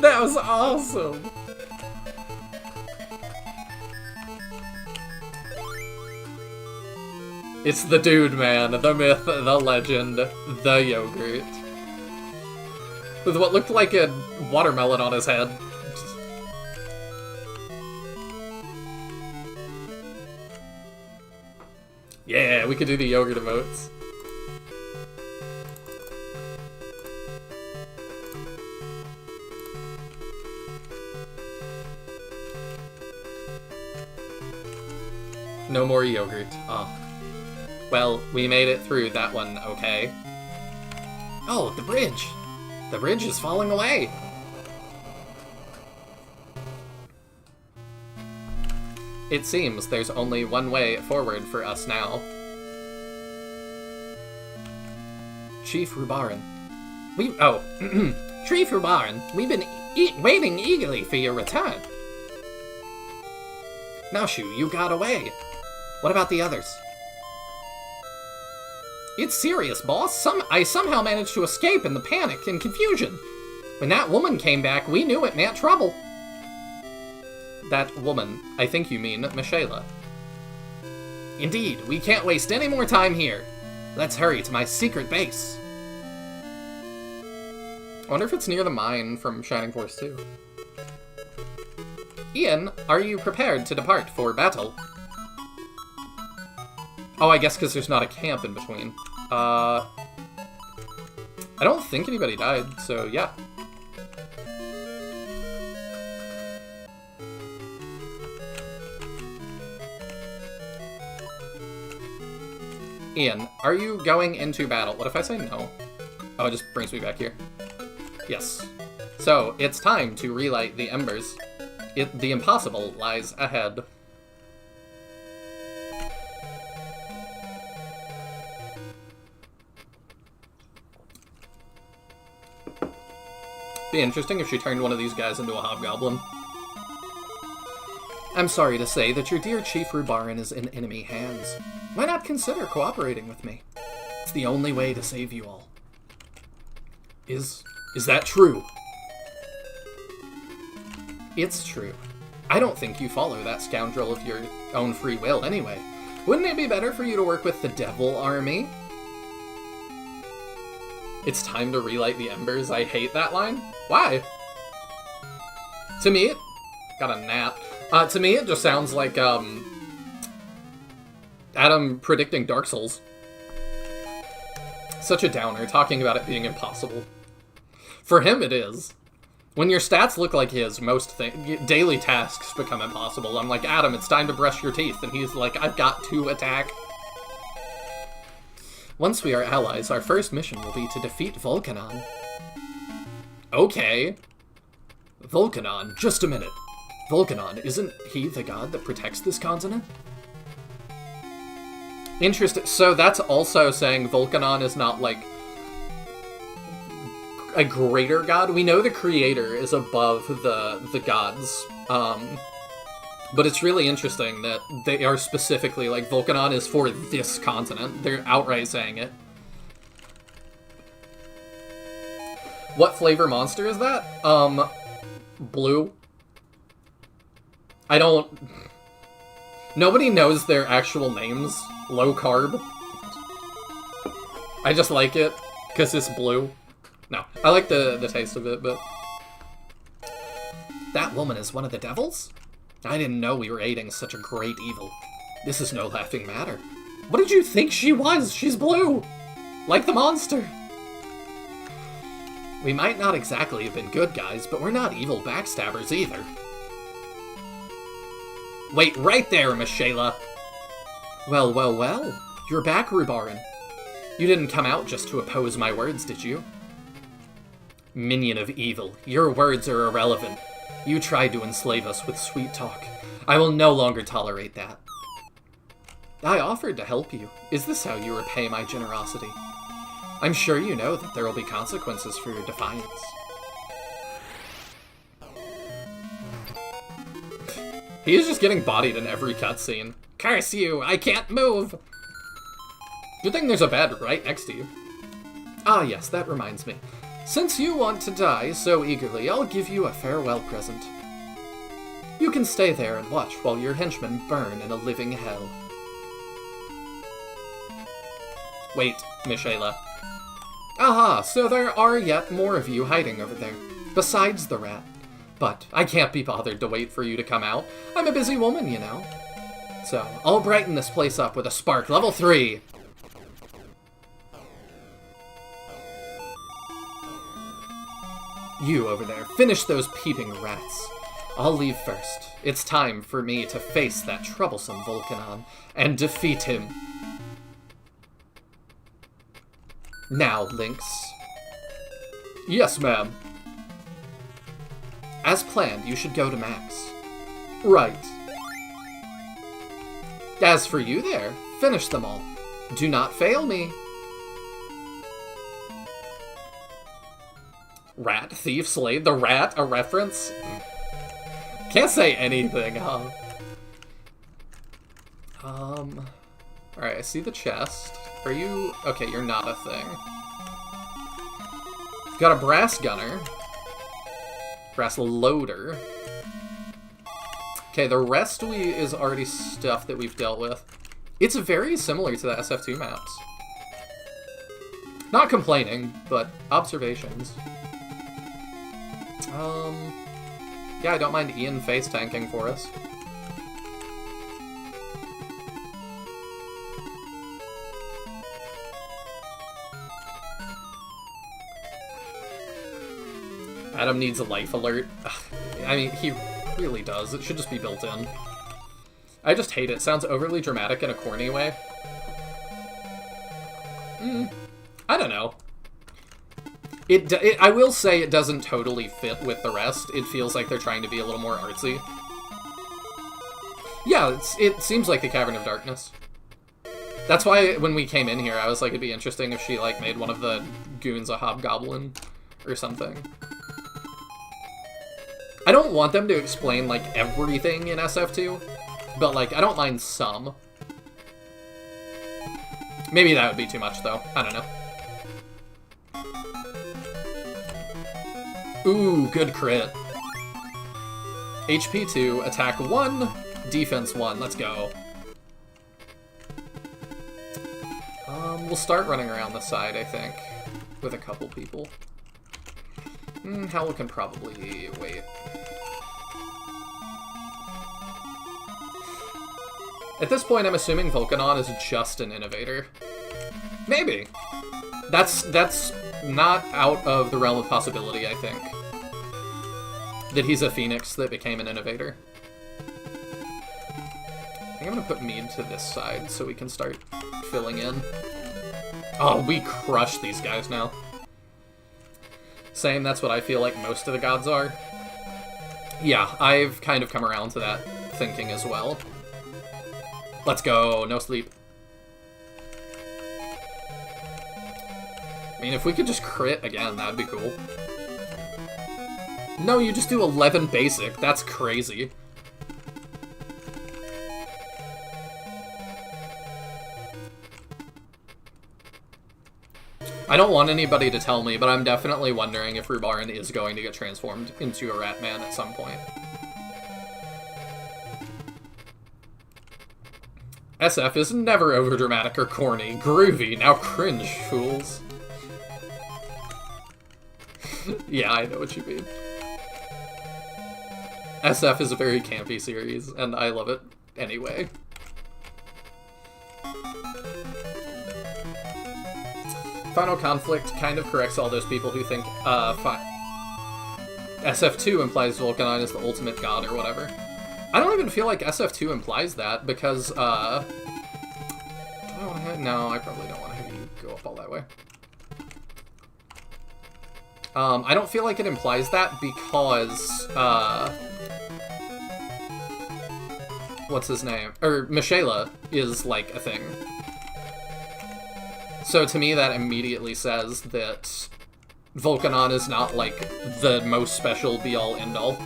That was awesome! It's the dude, man. The myth, the legend, the Yogurt. With what looked like a watermelon on his head. Yeah, we could do the Yogurt emotes. No more Yogurt. Oh. Well, we made it through that one, okay. Oh, the bridge! The bridge is falling away! It seems there's only one way forward for us now. Chief Rubaran. Chief Rubaran, we've been waiting eagerly for your return. Nashu, you got away. What about the others? It's serious, boss. I somehow managed to escape in the panic and confusion. When that woman came back, we knew it meant trouble. That woman, I think you mean Michaela. Indeed, we can't waste any more time here. Let's hurry to my secret base. I wonder if it's near the mine from Shining Force 2. Ian, are you prepared to depart for battle? Oh, I guess because there's not a camp in between. I don't think anybody died, so yeah. Ian, are you going into battle? What if I say no? Oh, it just brings me back here. Yes. So, it's time to relight the embers. The impossible lies ahead. Be interesting if she turned one of these guys into a hobgoblin. I'm sorry to say that your dear Chief Rubaran is in enemy hands. Why not consider cooperating with me? It's the only way to save you all. Is that true? It's true. I don't think you follow that scoundrel of your own free will anyway. Wouldn't it be better for you to work with the Devil Army? It's time to relight the embers. I hate that line. Why? To me, it... Got a nap. To me, it just sounds like, Adam predicting Dark Souls. Such a downer, talking about it being impossible. For him, it is. When your stats look like his, daily tasks become impossible. I'm like, Adam, it's time to brush your teeth. And he's like, I've got to attack. Once we are allies, our first mission will be to defeat Volcanon. Okay. Volcanon, just a minute. Volcanon, isn't he the god that protects this continent? Interesting. So that's also saying Volcanon is not, like, a greater god. We know the creator is above the gods. But it's really interesting that they are specifically, like, Volcanon is for this continent. They're outright saying it. What flavor monster is that? Blue. I don't... Nobody knows their actual names. Low carb. I just like it, because it's blue. No, I like the taste of it, but... That woman is one of the devils? I didn't know we were aiding such a great evil. This is no laughing matter. What did you think she was? She's blue! Like the monster! We might not exactly have been good guys, but we're not evil backstabbers either. Wait, right there, Michaela! Well, well, well. You're back, Rubaran. You didn't come out just to oppose my words, did you? Minion of evil, your words are irrelevant. You tried to enslave us with sweet talk. I will no longer tolerate that. I offered to help you. Is this how you repay my generosity? I'm sure you know that there will be consequences for your defiance. He is just getting bodied in every cutscene. Curse you! I can't move! Good thing there's a bed right next to you. Ah yes, that reminds me. Since you want to die so eagerly, I'll give you a farewell present. You can stay there and watch while your henchmen burn in a living hell. Wait, Michaela. Aha, so there are yet more of you hiding over there, besides the rat. But I can't be bothered to wait for you to come out. I'm a busy woman, you know. So, I'll brighten this place up with a spark level 3. You over there, finish those peeping rats. I'll leave first. It's time for me to face that troublesome Volcanon and defeat him. Now, Lynx. Yes, ma'am. As planned, you should go to Max. Right. As for you there, finish them all. Do not fail me. Rat thief slayed the rat, a reference? Can't say anything, huh? Alright, I see the chest. Are you... Okay, you're not a thing. Got a brass gunner. Brass loader. Okay, the rest is already stuff that we've dealt with. It's very similar to the SF2 maps. Not complaining, but observations. Yeah, I don't mind Ian face tanking for us. Adam needs a life alert. Ugh, I mean, he really does. It should just be built in. I just hate it. Sounds overly dramatic in a corny way. I don't know. I will say it doesn't totally fit with the rest. It feels like they're trying to be a little more artsy. Yeah, it seems like the Cavern of Darkness. That's why when we came in here, I was like, it'd be interesting if she, like, made one of the goons a hobgoblin or something. I don't want them to explain, like, everything in SF2, but, like, I don't mind some. Maybe that would be too much, though. I don't know. Ooh, good crit. HP 2, attack 1, defense 1. Let's go. We'll start running around the side, I think, with a couple people. Howl can probably wait. At this point, I'm assuming Volcanon is just an innovator. Maybe. That's not out of the realm of possibility, I think. That he's a phoenix that became an innovator. I think I'm gonna put Mead to this side so we can start filling in. Oh, we crush these guys now. Same, that's what I feel like most of the gods are. Yeah, I've kind of come around to that thinking as well. Let's go, no sleep. I mean, if we could just crit again, that'd be cool. No, you just do 11 basic. That's crazy. I don't want anybody to tell me, but I'm definitely wondering if Rubaran is going to get transformed into a Ratman at some point. SF is never overdramatic or corny. Groovy, now cringe, fools. Yeah, I know what you mean. SF is a very campy series, and I love it anyway. Final Conflict kind of corrects all those people who think SF2 implies Volcanon is the ultimate god or whatever. I don't even feel like SF2 implies that, because, do I want to... No, I probably don't want to have you go up all that way. I don't feel like it implies that because, what's his name? Or Mishaela is, like, a thing. So to me, that immediately says that Volcanon is not, like, the most special be-all, end-all.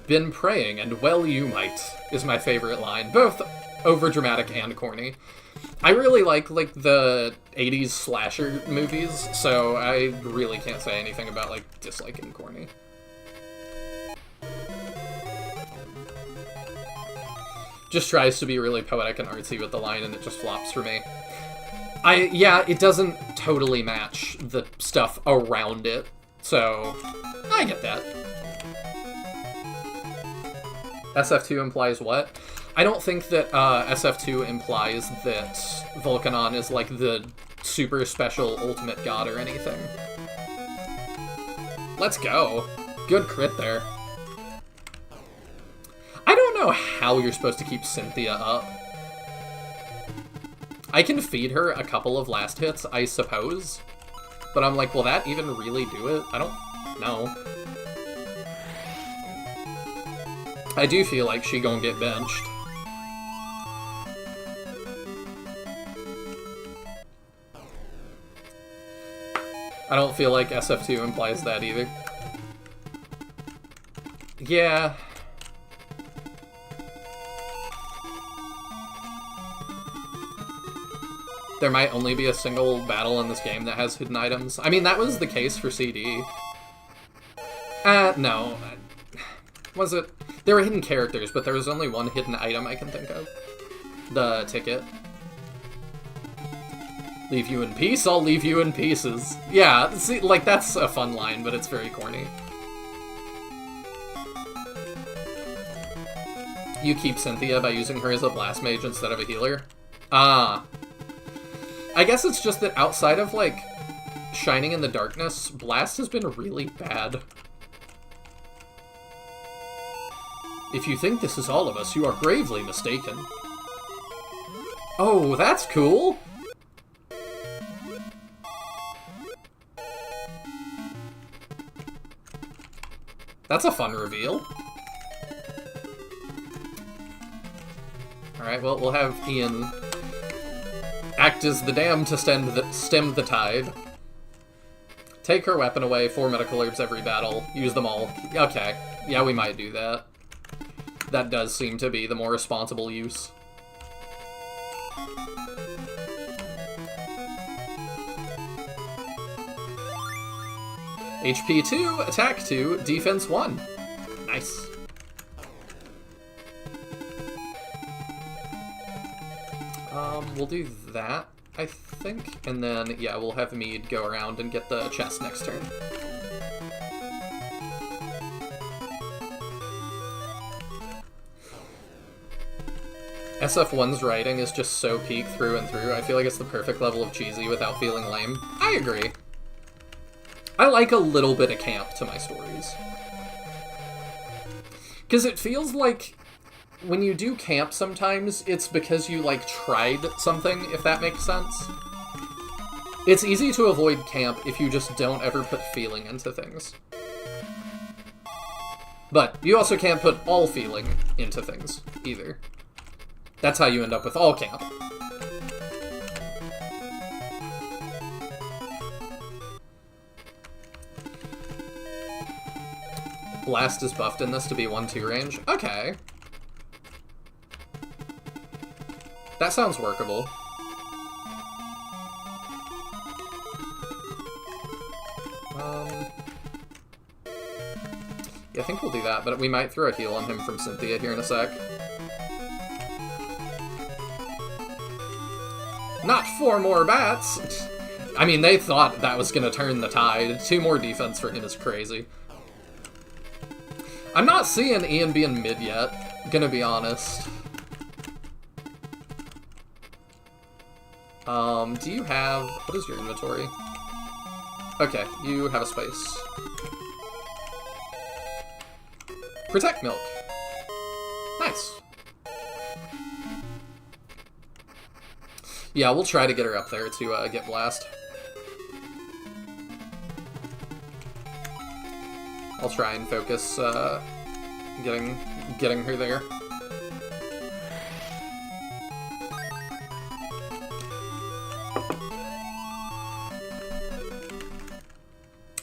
Been praying, and well you might, is my favorite line. Both overdramatic and corny. I really like the 80s slasher movies, so I really can't say anything about, like, disliking corny. Just tries to be really poetic and artsy with the line, and it just flops for me. Yeah, it doesn't totally match the stuff around it, so I get that. SF2 implies what? I don't think that SF2 implies that Volcanon is like the super special ultimate god or anything. Let's go. Good crit there. I don't know how you're supposed to keep Cynthia up. I can feed her a couple of last hits, I suppose. But I'm like, will that even really do it? I don't know. I do feel like she gonna get benched. I don't feel like SF2 implies that either. Yeah. There might only be a single battle in this game that has hidden items. I mean, that was the case for CD. No. Was it? There were hidden characters, but there was only one hidden item I can think of. The ticket. Leave you in peace, I'll leave you in pieces. Yeah, see, like, that's a fun line, but it's very corny. You keep Cynthia by using her as a blast mage instead of a healer? Ah. I guess it's just that outside of, like, Shining in the Darkness, Blast has been really bad. If you think this is all of us, you are gravely mistaken. Oh, that's cool! That's a fun reveal. Alright, well, we'll have Ian act as the dam to stem the tide. Take her weapon away, 4 medical herbs every battle, use them all. Okay, yeah, we might do that. That does seem to be the more responsible use. HP 2, attack 2, defense 1. Nice. We'll do that, I think. And then, yeah, we'll have Mead go around and get the chest next turn. SF1's writing is just so peak through and through. I feel like it's the perfect level of cheesy without feeling lame. I agree. I like a little bit of camp to my stories. Because it feels like when you do camp sometimes, it's because you, like, tried something, if that makes sense. It's easy to avoid camp if you just don't ever put feeling into things. But you also can't put all feeling into things, either. That's how you end up with all camp. Blast is buffed in this to be 1-2 range. Okay. That sounds workable. Yeah, I think we'll do that, but we might throw a heal on him from Cynthia here in a sec. Not 4 more bats! I mean, they thought that was gonna turn the tide. 2 more defense for him is crazy. I'm not seeing Ian being mid yet, gonna be honest. Do you have... what is your inventory? Okay, you have a space. Protect Milk. Nice. Yeah, we'll try to get her up there to get Blast. I'll try and focus getting her there.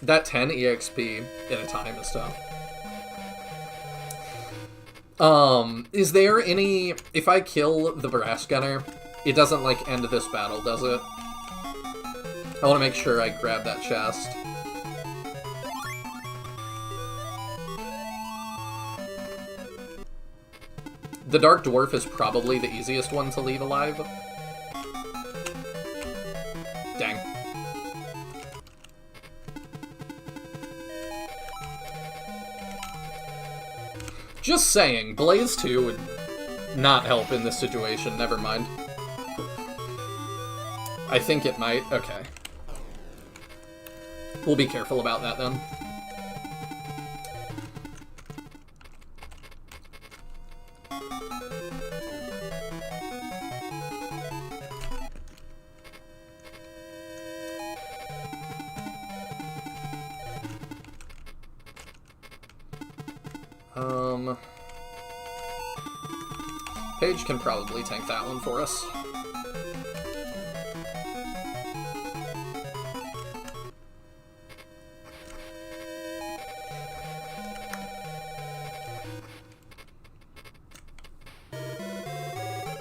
That 10 EXP at a time is tough. Is there any... if I kill the Brass Gunner, it doesn't, like, end this battle, does it? I want to make sure I grab that chest. The Dark Dwarf is probably the easiest one to leave alive. Dang. Just saying, Blaze 2 would not help in this situation, never mind. I think it might, okay. We'll be careful about that then. Paige can probably tank that one for us.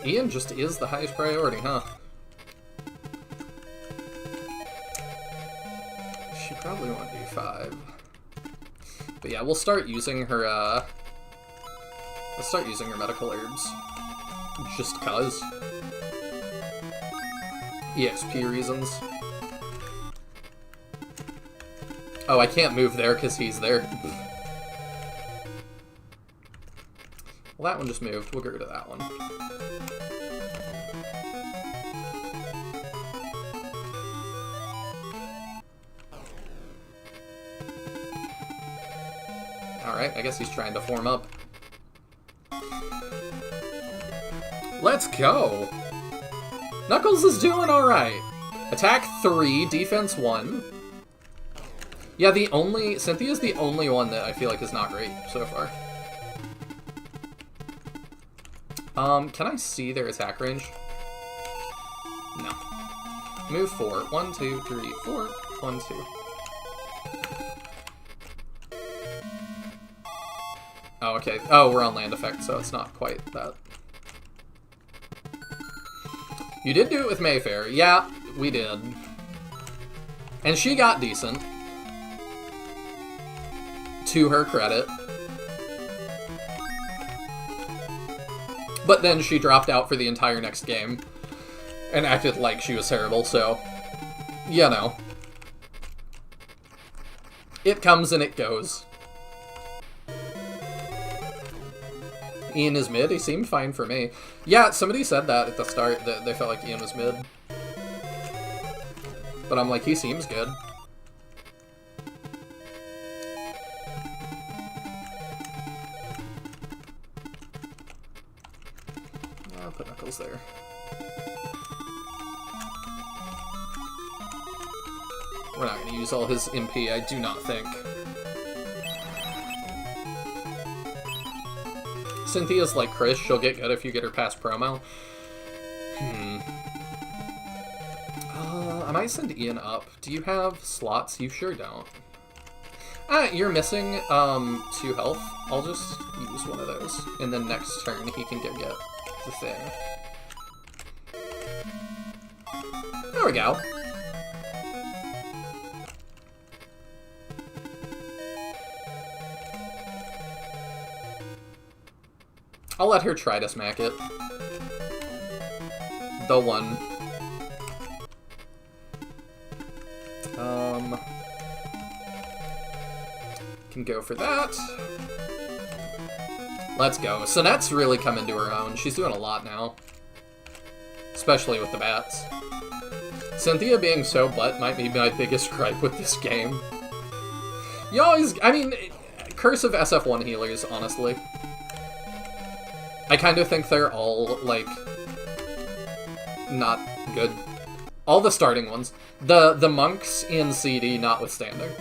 Ian just is the highest priority, huh? She probably won't do 5. But yeah, we'll start using her, let's start using her medical herbs. Just cuz. EXP reasons. Oh, I can't move there because he's there. Well, that one just moved. We'll get rid of that one. Alright, I guess he's trying to form up. Let's go! Knuckles is doing alright. Attack 3, defense 1. Yeah, Cynthia's the only one that I feel like is not great so far. Can I see their attack range? No. Move 4. 1, 2, 3, 4. 1, 2. Oh, okay. Oh, we're on land effect, so it's not quite that. You did do it with Mayfair. Yeah, we did. And she got decent. To her credit. But then she dropped out for the entire next game. And acted like she was terrible, so... You know. It comes and it goes. Ian is mid? He seemed fine for me. Yeah, somebody said that at the start, that they felt like Ian was mid. But I'm like, he seems good. I'll put Knuckles there. We're not going to use all his MP, I do not think. Cynthia's like Chris, she'll get good if you get her past promo. I might send Ian up. Do you have slots? You sure don't. You're missing 2 health. I'll just use one of those. And then next turn he can go get the thing. There we go. I'll let her try to smack it. The one. Can go for that. Let's go. Sonette's really come into her own. She's doing a lot now. Especially with the bats. Cynthia being so butt might be my biggest gripe with this game. You always... I mean, curse of SF1 healers, honestly. I kind of think they're all, like, not good. All the starting ones. The monks in CD notwithstanding.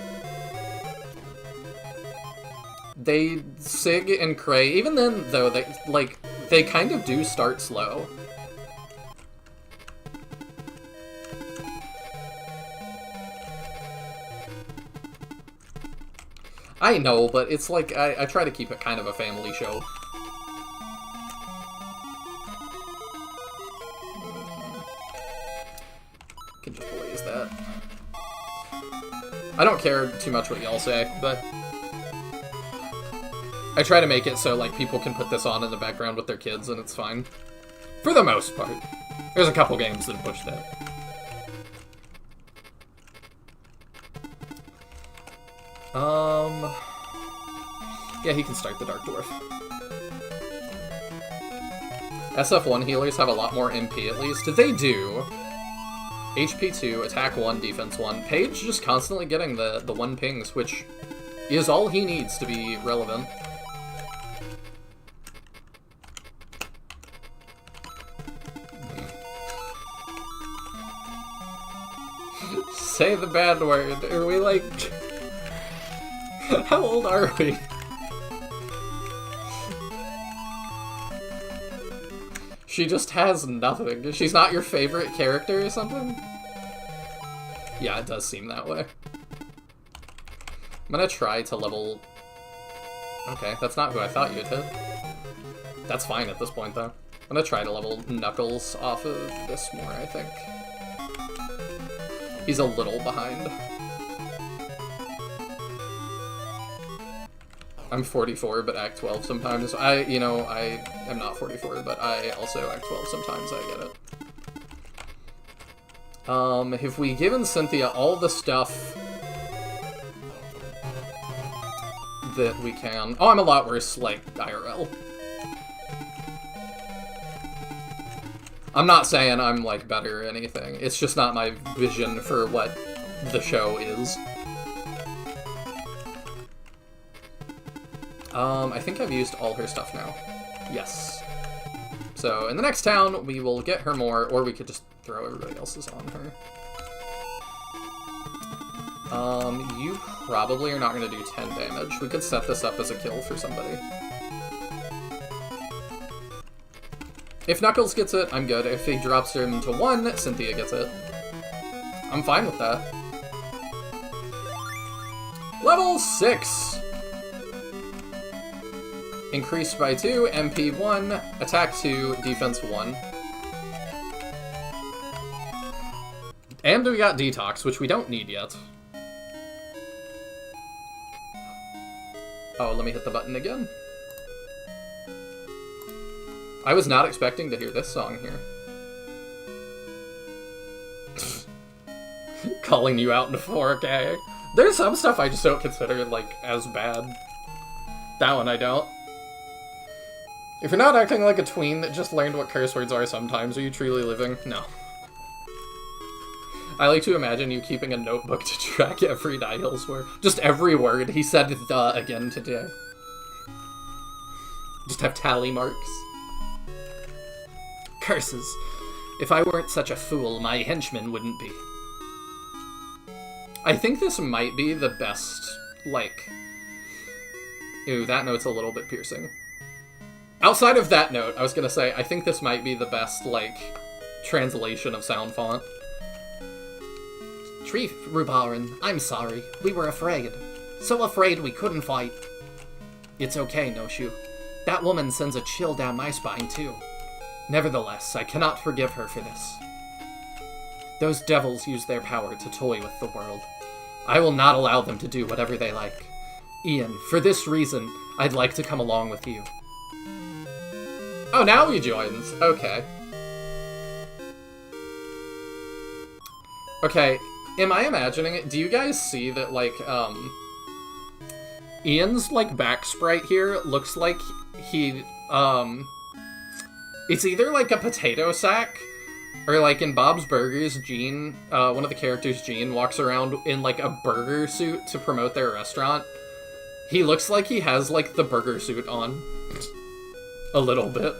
They, Sig and Cray, even then, though, they kind of do start slow. I know, but it's like, I try to keep it kind of a family show. Can just blaze that. I don't care too much what y'all say, but I try to make it so, like, people can put this on in the background with their kids, and it's fine. For the most part. There's a couple games that push that. Yeah, he can start the Dark Dwarf. SF1 healers have a lot more MP, at least. They do. HP 2, attack 1, defense 1. Paige just constantly getting the 1 pings, which is all he needs to be relevant. Say the bad word. Are we like... How old are we? She just has nothing. She's not your favorite character or something? Yeah, it does seem that way. I'm gonna try to level... Okay, that's not who I thought you'd hit. That's fine at this point, though. I'm gonna try to level Knuckles off of this more, I think. He's a little behind. I'm 44, but act 12 sometimes. I am not 44, but I also act 12 sometimes, I get it. Have we given Cynthia all the stuff that we can? Oh, I'm a lot worse, like, IRL. I'm not saying I'm, like, better or anything. It's just not my vision for what the show is. I think I've used all her stuff now. Yes. So, in the next town, we will get her more, or we could just throw everybody else's on her. You probably are not going to do 10 damage. We could set this up as a kill for somebody. If Knuckles gets it, I'm good. If he drops him to 1, Cynthia gets it. I'm fine with that. Level 6! Increased by 2, MP 1, attack 2, defense 1. And we got Detox, which we don't need yet. Oh, let me hit the button again. I was not expecting to hear this song here. Calling you out in 4K. There's some stuff I just don't consider, like, as bad. That one I don't. If you're not acting like a tween that just learned what curse words are sometimes, are you truly living? No. I like to imagine you keeping a notebook to track every Niles word. Just every word. He said the again today. Just have tally marks. Curses. If I weren't such a fool, my henchman wouldn't be. I think this might be the best, like... Ooh, that note's a little bit piercing. Outside of that note, I was gonna say, I think this might be the best, like, translation of sound font. Tree Rubaran, I'm sorry. We were afraid. So afraid we couldn't fight. It's okay, Noshu. That woman sends a chill down my spine, too. Nevertheless, I cannot forgive her for this. Those devils use their power to toy with the world. I will not allow them to do whatever they like. Ian, for this reason, I'd like to come along with you. Oh, now he joins. Okay. Okay, am I imagining it? Do you guys see that, like, Ian's, like, back sprite here looks like he, it's either, like, a potato sack, or, like, in Bob's Burgers, Gene, one of the characters, Gene, walks around in, like, a burger suit to promote their restaurant. He looks like he has, like, the burger suit on. A little bit.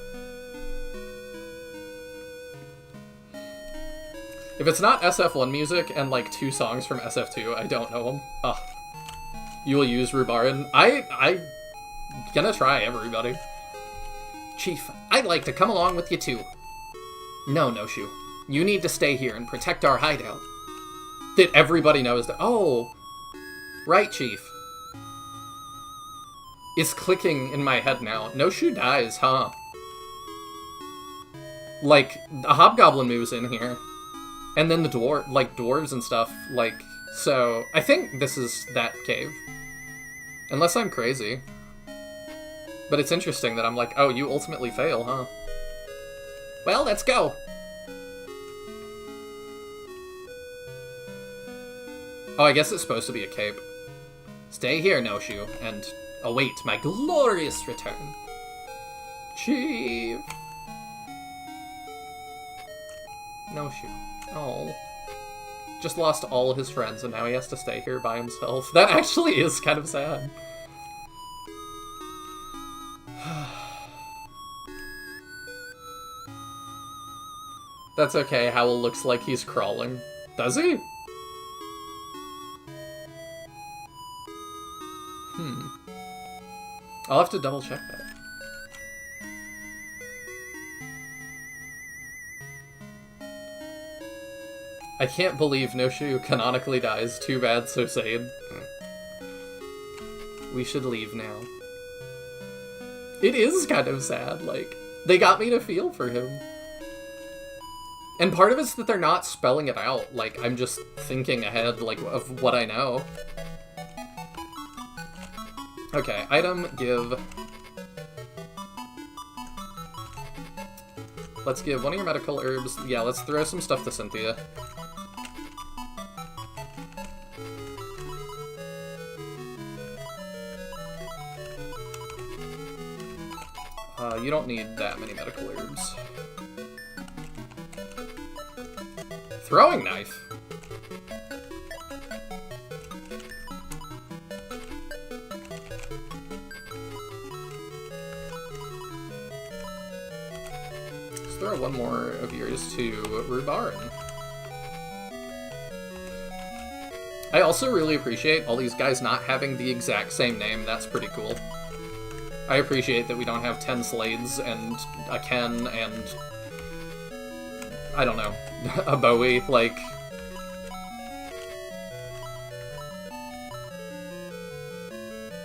If it's not SF1 music and, like, 2 songs from SF2, I don't know them. Ugh. You will use Rubaran. I'm gonna try everybody. Chief, I'd like to come along with you too. No, Noshu. You need to stay here and protect our hideout. That everybody knows that. Oh! Right, Chief. It's clicking in my head now. Noshu dies, huh? Like, a hobgoblin moves in here. And then the dwarves and stuff, like, so, I think this is that cave. Unless I'm crazy. But it's interesting that I'm like, oh, you ultimately fail, huh? Well, let's go! Oh, I guess it's supposed to be a cape. Stay here, Noshu, and await my glorious return. Chief! Noshu. Oh. Just lost all his friends, and now he has to stay here by himself. That actually is kind of sad. That's okay, Howl looks like he's crawling. Does he? I'll have to double check that. I can't believe Noshu canonically dies. Too bad, so sad. We should leave now. It is kind of sad, like, they got me to feel for him. And part of it's that they're not spelling it out, like, I'm just thinking ahead, like, of what I know. Okay, item, give... Let's give one of your medical herbs. Yeah, let's throw some stuff to Cynthia. You don't need that many medical herbs. Throwing knife? Let's throw one more of yours to Rubarin. I also really appreciate all these guys not having the exact same name. That's pretty cool. I appreciate that we don't have 10 Slades and a Ken and... I don't know. A Bowie, like...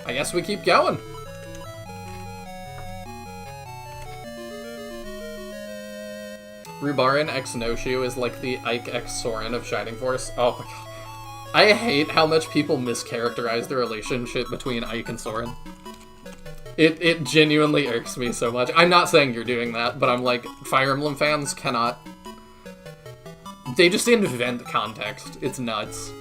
I guess we keep going. Rubarin x Noshu is like the Ike x Soren of Shining Force. Oh my god. I hate how much people mischaracterize the relationship between Ike and Soren. It genuinely irks me so much. I'm not saying you're doing that, but I'm like, Fire Emblem fans cannot... They just invent context. It's nuts.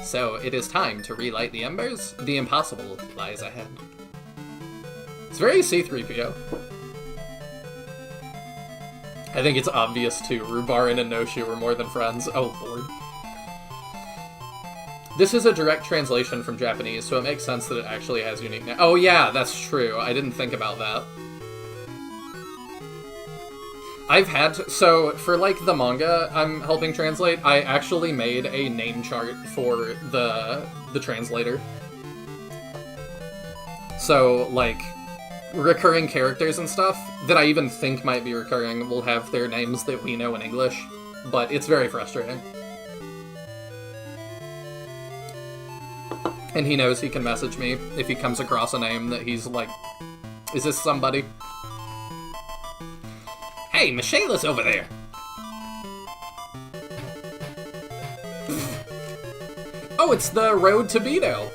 So, it is time to relight the embers. The impossible lies ahead. It's very C-3PO. I think it's obvious, too. Rubarin and Noshu were more than friends. Oh, lord. This is a direct translation from Japanese, so it makes sense that it actually has unique names. Oh, yeah, that's true. I didn't think about that. I've had to, so, for, like, the manga I'm helping translate, I actually made a name chart for the translator. So, like... recurring characters and stuff that I even think might be recurring will have their names that we know in English, but it's very frustrating. And he knows he can message me if he comes across a name that he's like, is this somebody? Hey, Michaela's over there! Oh, it's the road to Beto!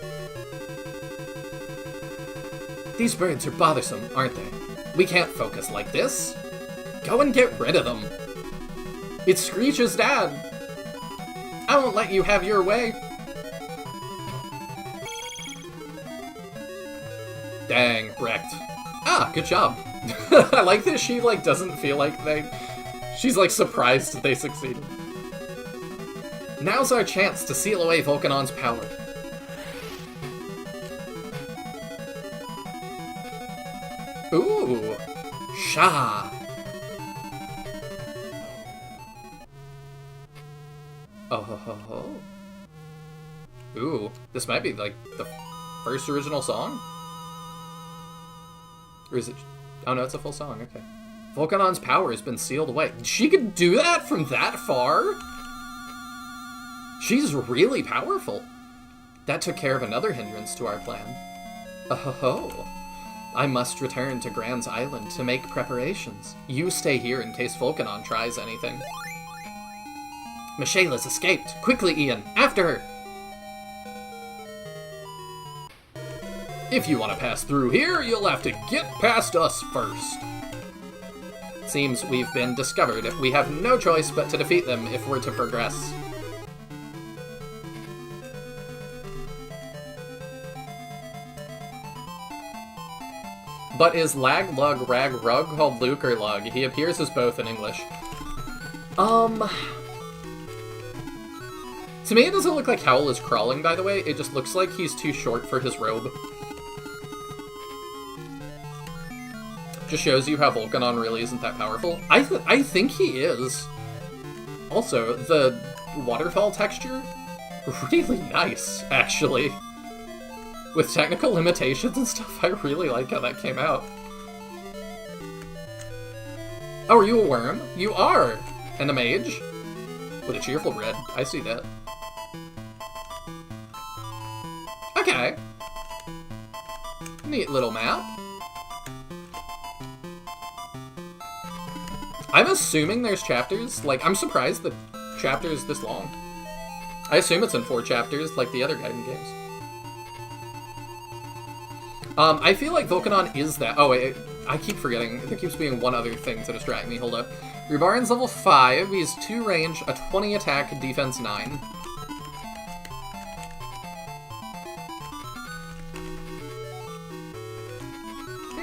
These birds are bothersome, aren't they? We can't focus like this. Go and get rid of them. It's Screech's dad. I won't let you have your way. Dang, wrecked. Ah, good job. I like that she, like, doesn't feel like she's, like, surprised they succeeded. Now's our chance to seal away Volcanon's power. Ooh, Sha. Oh ho ho ho. Ooh, this might be like the first original song? Or is it? Oh no, it's a full song, okay. Volcanon's power has been sealed away. She could do that from that far? She's really powerful. That took care of another hindrance to our plan. Oh ho ho. I must return to Grand's Island to make preparations. You stay here in case Volcanon tries anything. Michaela's escaped! Quickly, Ian! After her! If you want to pass through here, you'll have to get past us first. Seems we've been discovered. We have no choice but to defeat them if we're to progress. But is Lag, Lug, Rag, Rug called Luke or Lug? He appears as both in English. To me, it doesn't look like Howl is crawling, by the way. It just looks like he's too short for his robe. Just shows you how Volcanon really isn't that powerful. I think he is. Also, the waterfall texture, really nice, actually. With technical limitations and stuff, I really like how that came out. Oh, are you a worm? You are! And a mage? With a cheerful red. I see that. Okay. Neat little map. I'm assuming there's chapters. Like, I'm surprised the chapter is this long. I assume it's in 4 chapters, like the other Gaiden games. I feel like Volcanon is that. Oh, wait, I keep forgetting. There keeps being one other thing to distract me. Hold up. Rubarin's level 5. He has 2 range, a 20 attack, defense 9.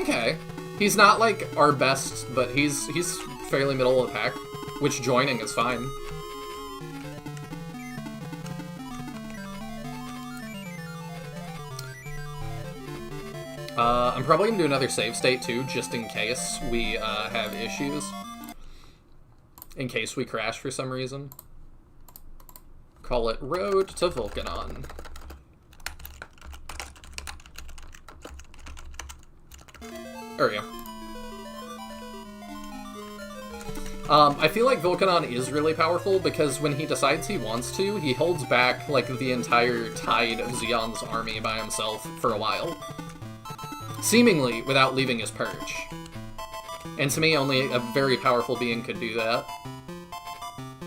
Okay. He's not, like, our best, but he's fairly middle attack, which joining is fine. I'm probably going to do another save state, too, just in case we have issues. In case we crash for some reason. Call it Road to Volcanon. There we go. I feel like Volcanon is really powerful because when he decides he wants to, he holds back, like, the entire tide of Zeon's army by himself for a while. Seemingly without leaving his perch. And to me, only a very powerful being could do that.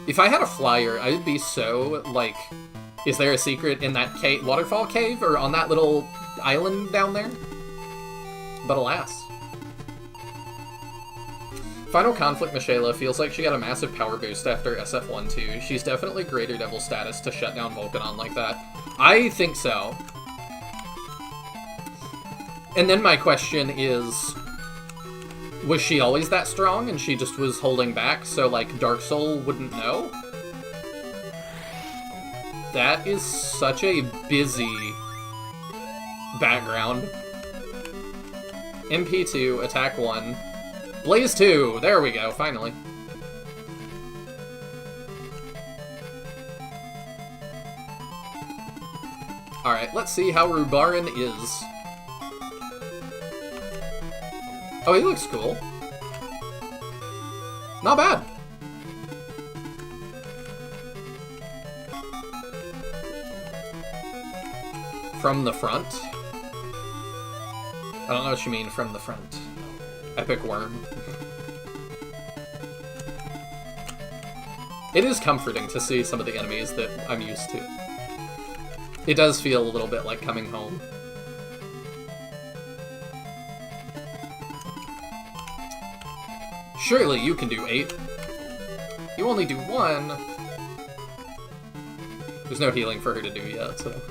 If I had a flyer, I'd be so, like, is there a secret in that waterfall cave or on that little island down there? But alas. Final Conflict Michaela feels like she got a massive power boost after SF1 too. She's definitely greater devil status to shut down Volcanon like that. I think so. And then my question is, was she always that strong and she just was holding back so, like, Dark Soul wouldn't know? That is such a busy background. MP2, attack 1. Blaze 2! There we go, finally. Alright, let's see how Rubarin is. Oh, he looks cool. Not bad. From the front? I don't know what you mean, from the front. Epic worm. It is comforting to see some of the enemies that I'm used to. It does feel a little bit like coming home. Surely you can do 8. You only do 1. There's no healing for her to do yet, so...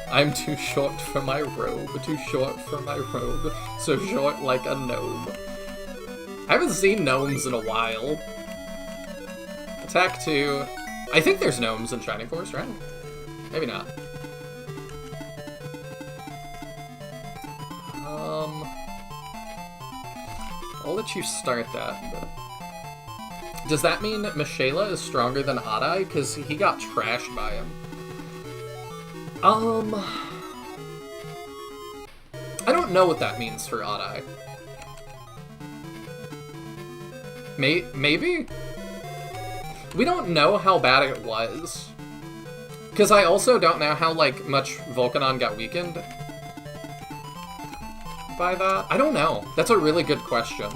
I'm too short for my robe, too short for my robe, so short like a gnome. I haven't seen gnomes in a while. Attack 2. I think there's gnomes in Shining Force, right? Maybe not. I'll let you start that, but... Does that mean Michaela is stronger than Adai? Because he got trashed by him. I don't know what that means for Adai. Maybe? We don't know how bad it was. Because I also don't know how, like, much Volcanon got weakened by that? I don't know. That's a really good question.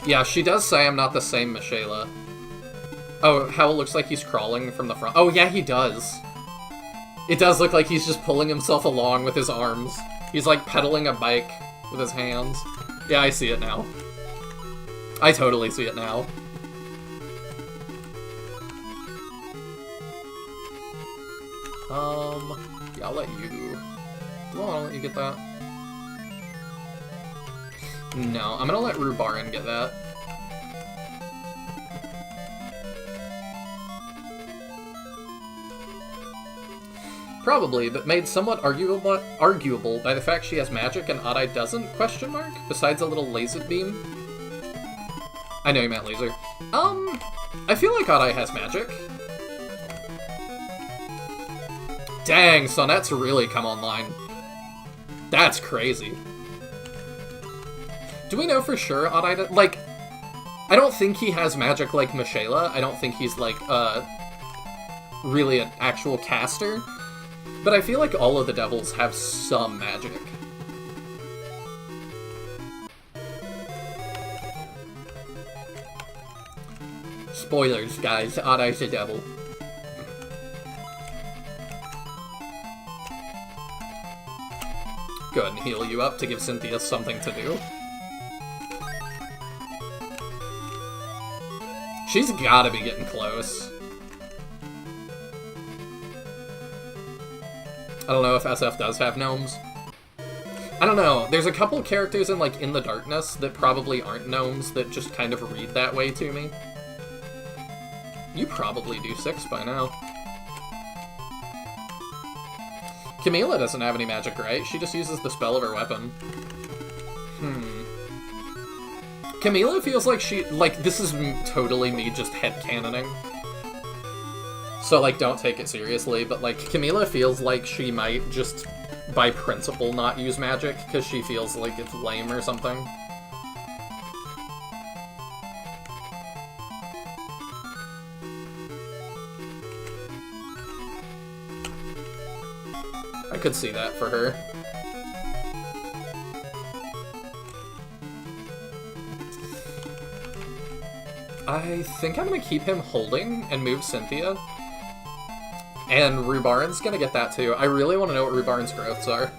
Yeah, she does say I'm not the same Michaela. Oh, how it looks like he's crawling from the front. Oh, yeah, he does. It does look like he's just pulling himself along with his arms. He's like pedaling a bike with his hands. Yeah, I see it now. I totally see it now. Yeah, I'll let you... Do I want to let you get that? No, I'm gonna let Rubarin get that. Probably, but made somewhat arguable by the fact she has magic and Adai doesn't, question mark? Besides a little laser beam? I know you meant laser. I feel like Odd Eye has magic. Dang, Sonette's really come online. That's crazy. Do we know for sure Odd Eye... Like, I don't think he has magic like Michaela. I don't think he's, like, really an actual caster. But I feel like all of the devils have some magic. Spoilers, guys. Odd Eye's a devil. Go ahead and heal you up to give Cynthia something to do. She's gotta be getting close. I don't know if SF does have gnomes. I don't know. There's a couple characters in, like, In the Darkness that probably aren't gnomes that just kind of read that way to me. You probably do 6 by now. Camila doesn't have any magic, right? She just uses the spell of her weapon. Camila feels like she... Like, this is totally me just headcanoning. So, like, don't take it seriously, but, like, Camila feels like she might just, by principle, not use magic, because she feels like it's lame or something. I could see that for her. I think I'm gonna keep him holding and move Cynthia. And Rubarin's gonna get that too. I really want to know what Rubarin's growths are.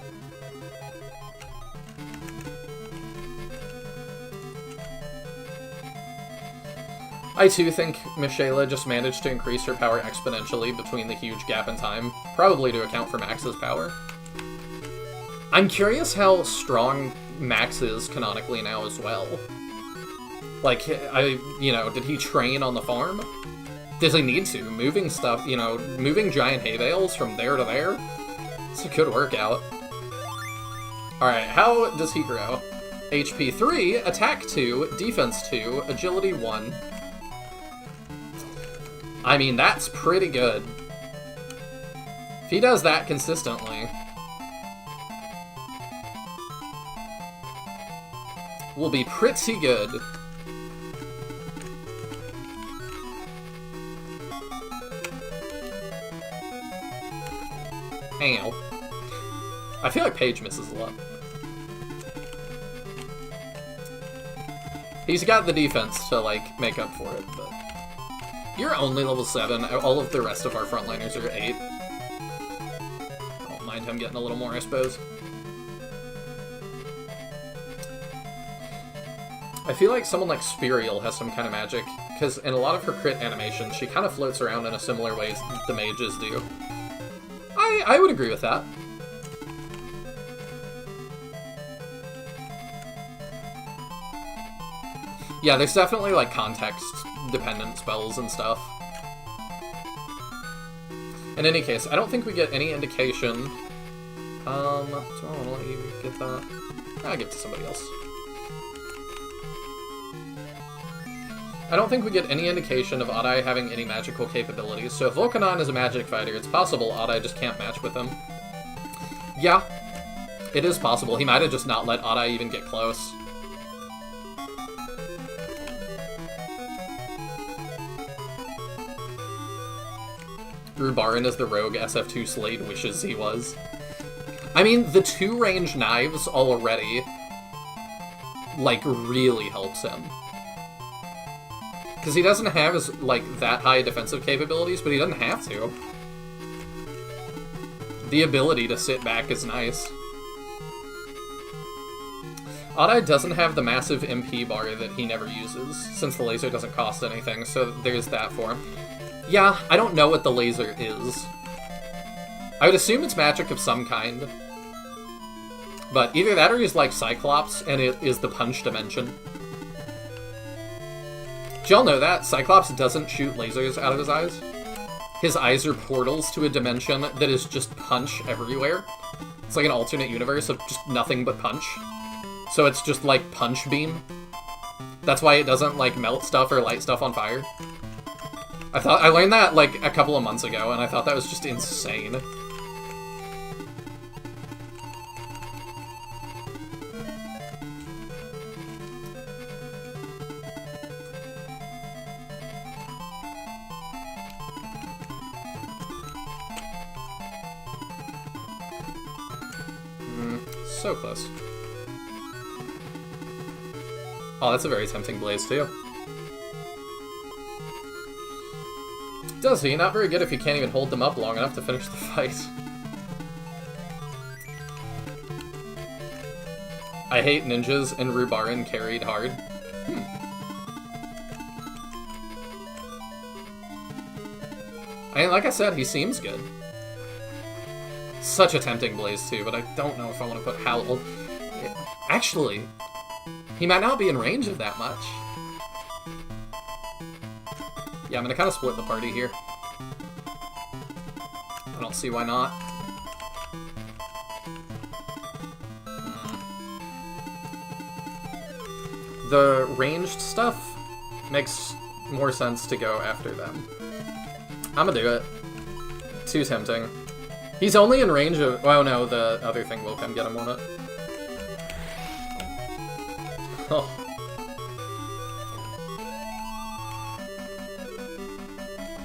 I too think Michaela just managed to increase her power exponentially between the huge gap in time, probably to account for Max's power. I'm curious how strong Max is canonically now as well. Like, did he train on the farm? Does he need to? Moving stuff, moving giant hay bales from there to there? It's a good workout. Alright, how does he grow? HP 3, Attack 2, Defense 2, Agility 1. I mean, that's pretty good. If he does that consistently, we'll be pretty good. Ow. I feel like Paige misses a lot. He's got the defense to, like, make up for it, but... You're only level 7. All of the rest of our frontliners are 8. I don't mind him getting a little more, I suppose. I feel like someone like Spiriel has some kind of magic, because in a lot of her crit animations, she kind of floats around in a similar way as the mages do. I would agree with that. Yeah, there's definitely, like, context-dependent spells and stuff. In any case, I don't think we get any indication... do I want to let you get that? I'll give it to somebody else. I don't think we get any indication of Odd Eye having any magical capabilities, so if Volcanon is a magic fighter, it's possible Odd Eye just can't match with him. Yeah, it is possible. He might have just not let Odd Eye even get close. Rubarin is the rogue SF2 Slade wishes he was. I mean, the 2-range knives already, like, really helps him. Because he doesn't have his, like, that high defensive capabilities, but he doesn't have to. The ability to sit back is nice. Odd Eye doesn't have the massive MP bar that he never uses, since the laser doesn't cost anything, so there's that for him. Yeah, I don't know what the laser is. I would assume it's magic of some kind. But either that or he's like Cyclops, and it is the punch dimension. Did y'all know that? Cyclops doesn't shoot lasers out of his eyes. His eyes are portals to a dimension that is just punch everywhere. It's like an alternate universe of just nothing but punch. So it's just like Punch Beam. That's why it doesn't, like, melt stuff or light stuff on fire. I learned that, like, a couple of months ago, and I thought that was just insane. So close. Oh, that's a very tempting blaze, too. Does he? Not very good if you can't even hold them up long enough to finish the fight. I hate ninjas, and Rubarin carried hard. I mean, like I said, he seems good. Such a tempting blaze, too, but I don't know if I want to put Howl. Actually, he might not be in range of that much. Yeah, I'm gonna kind of split the party here. I don't see why not. The ranged stuff makes more sense to go after them. I'm gonna do it. Too tempting. He's only in range of... Oh no, the other thing will come get him, won't it? Oh.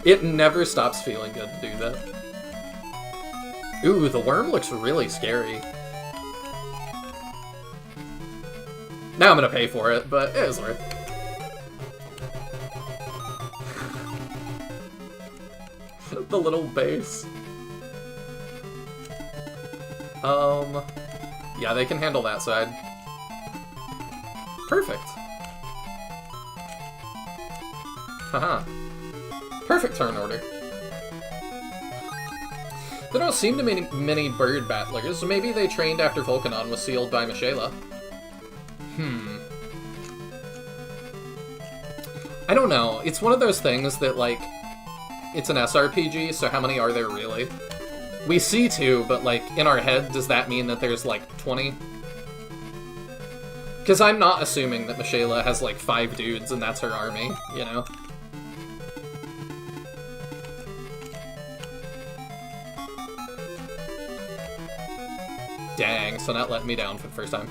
It never stops feeling good to do that. Ooh, the worm looks really scary. Now I'm gonna pay for it, but it was worth it. The little base. Yeah, they can handle that side. Perfect. Haha. Perfect turn order. There don't seem to be many bird battlers. Maybe they trained after Volcanon was sealed by Mishaela. I don't know. It's one of those things that, like, it's an SRPG, so how many are there really? We see 2, but, like, in our head, does that mean that there's, like, 20? Because I'm not assuming that Mishaela has, like, 5 dudes and that's her army, you know? Dang, so that let me down for the first time.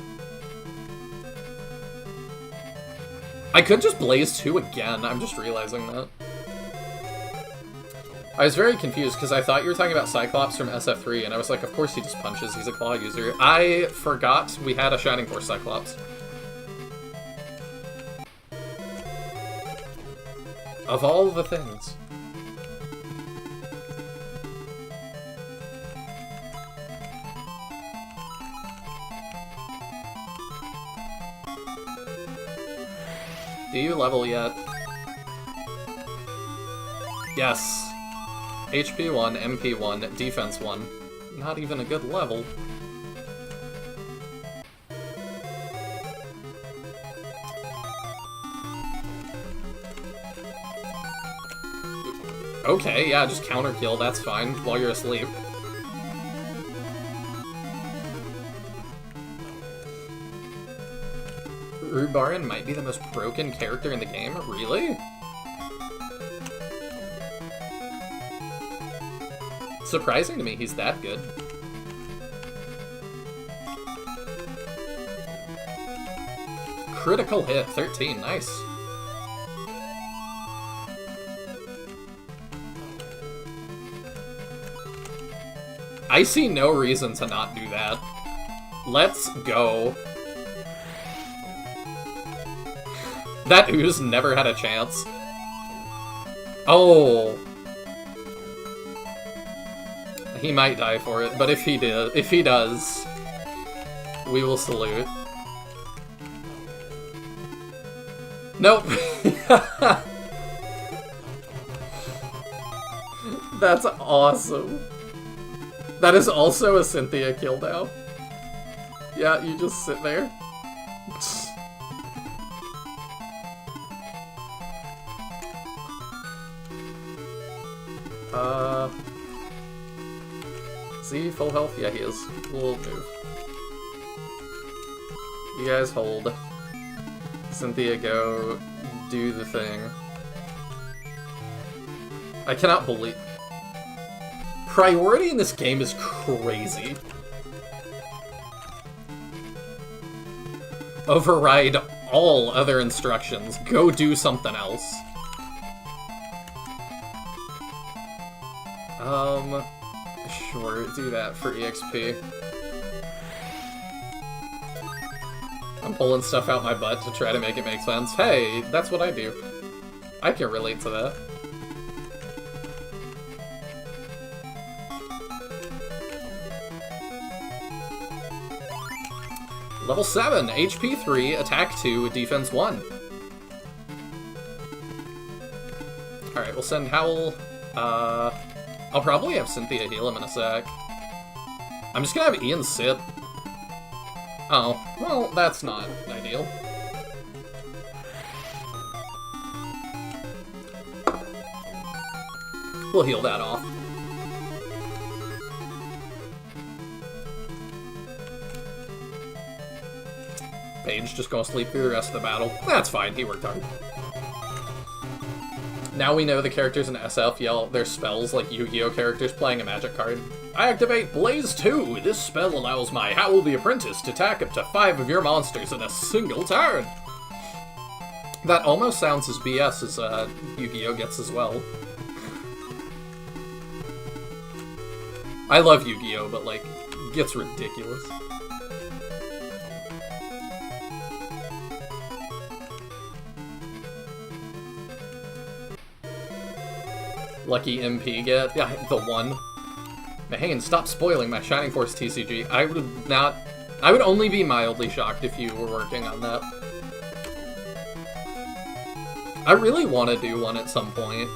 I could just blaze 2 again, I'm just realizing that. I was very confused because I thought you were talking about Cyclops from SF3, and I was like, of course he just punches, he's a claw user. I forgot we had a Shining Force Cyclops. Of all the things. Do you level yet? Yes. HP 1, MP 1, Defense 1. Not even a good level. Okay, yeah, just counter kill, that's fine, while you're asleep. Rubarin might be the most broken character in the game? Really? Surprising to me he's that good. Critical hit, 13, nice. I see no reason to not do that. Let's go. That ooze never had a chance. Oh. He might die for it, but if he does, we will salute. Nope. That's awesome. That is also a Cynthia kill now. Yeah, you just sit there. Is he full health? Yeah, he is. We'll move. You guys hold. Cynthia, go do the thing. I cannot believe... Priority in this game is crazy. Override all other instructions. Go do something else. Sure, do that for EXP. I'm pulling stuff out my butt to try to make it make sense. Hey, that's what I do. I can relate to that. Level 7, HP 3, Attack 2, Defense 1. Alright, we'll send Howl. I'll probably have Cynthia heal him in a sec. I'm just gonna have Ian sit. Oh, well, that's not ideal. We'll heal that off. Paige just gonna sleep through the rest of the battle. That's fine, he worked hard. Now we know the characters in SF yell their spells like Yu-Gi-Oh! Characters playing a magic card. I activate Blaze 2! This spell allows my Howl the Apprentice to attack up to 5 of your monsters in a single turn! That almost sounds as BS as Yu-Gi-Oh! Gets as well. I love Yu-Gi-Oh! But, like, gets ridiculous. Lucky MP get? Yeah, the one. Mahane, stop spoiling my Shining Force TCG. I would only be mildly shocked if you were working on that. I really want to do one at some point.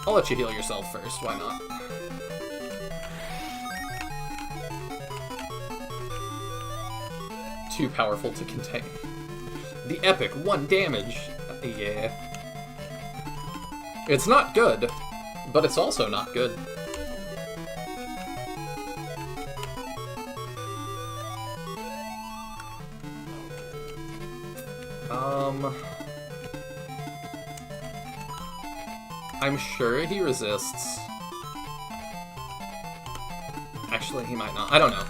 I'll let you heal yourself first, why not? Too powerful to contain. The epic 1 damage. Yeah. It's not good, but it's also not good. I'm sure he resists. Actually, he might not. I don't know.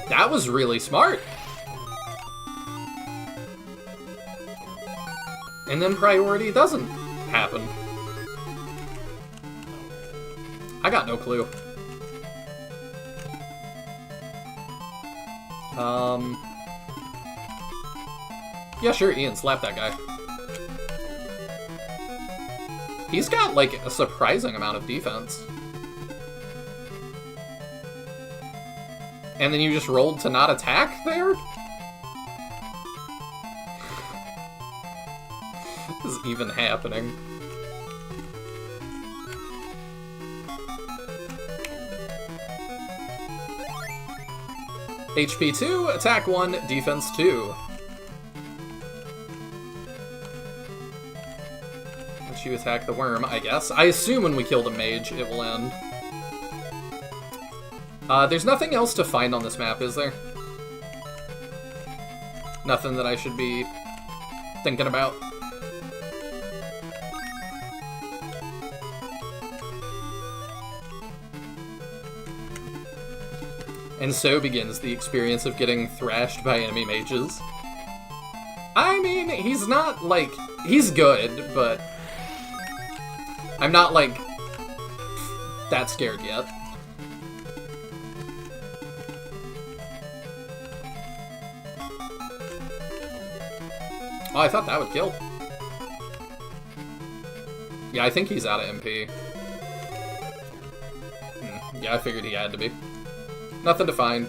That was really smart. And then priority doesn't happen. I got no clue. Yeah, sure, Ian, slap that guy. He's got, like, a surprising amount of defense. And then you just rolled to not attack there? What is even happening? HP 2, attack 1, defense 2. Once you attack the worm, I guess. I assume when we kill the mage, it will end. There's nothing else to find on this map, is there? Nothing that I should be thinking about? And so begins the experience of getting thrashed by enemy mages. I mean, he's not, like... He's good, but... I'm not, like... that scared yet. Oh, I thought that would kill. Yeah, I think he's out of MP. Yeah, I figured he had to be. Nothing to find.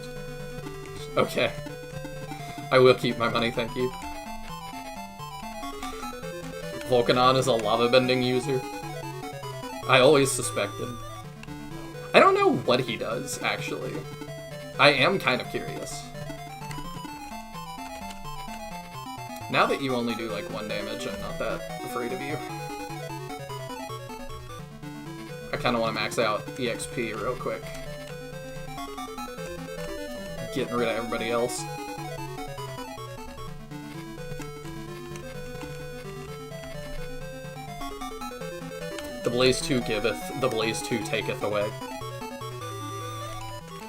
Okay. I will keep my money, thank you. Volcanon is a lava-bending user. I always suspected. I don't know what he does, actually. I am kind of curious. Now that you only do like 1 damage, I'm not that afraid of you. I kind of want to max out EXP real quick. Getting rid of everybody else. The Blaze 2 giveth, the Blaze 2 taketh away.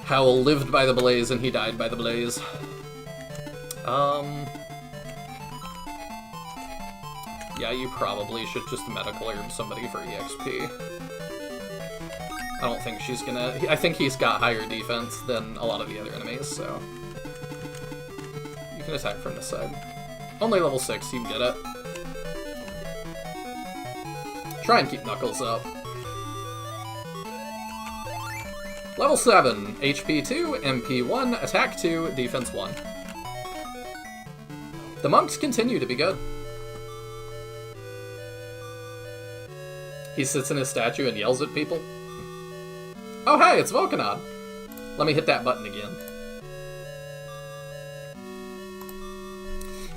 Howl lived by the Blaze and he died by the Blaze. Yeah, you probably should just medical herb somebody for EXP. I don't think she's gonna... I think he's got higher defense than a lot of the other enemies, so... You can attack from this side. Only level 6, you can get it. Try and keep Knuckles up. Level 7, HP 2, MP 1, Attack 2, Defense 1. The monks continue to be good. He sits in his statue and yells at people. Oh hey, it's Volcanon! Let me hit that button again.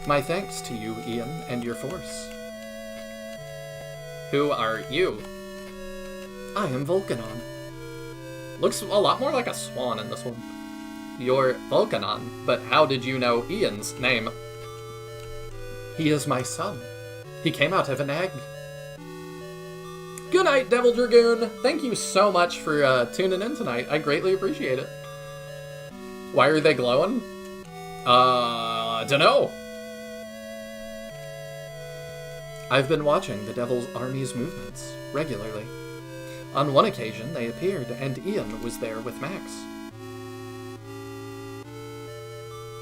My thanks to you, Ian, and your force. Who are you? I am Volcanon. Looks a lot more like a swan in this one. You're Volcanon, but how did you know Ian's name? He is my son. He came out of an egg. Good night, Devil Dragoon! Thank you so much for tuning in tonight. I greatly appreciate it. Why are they glowing? Dunno. I've been watching the Devil's Army's movements regularly. On one occasion, they appeared, and Ian was there with Max.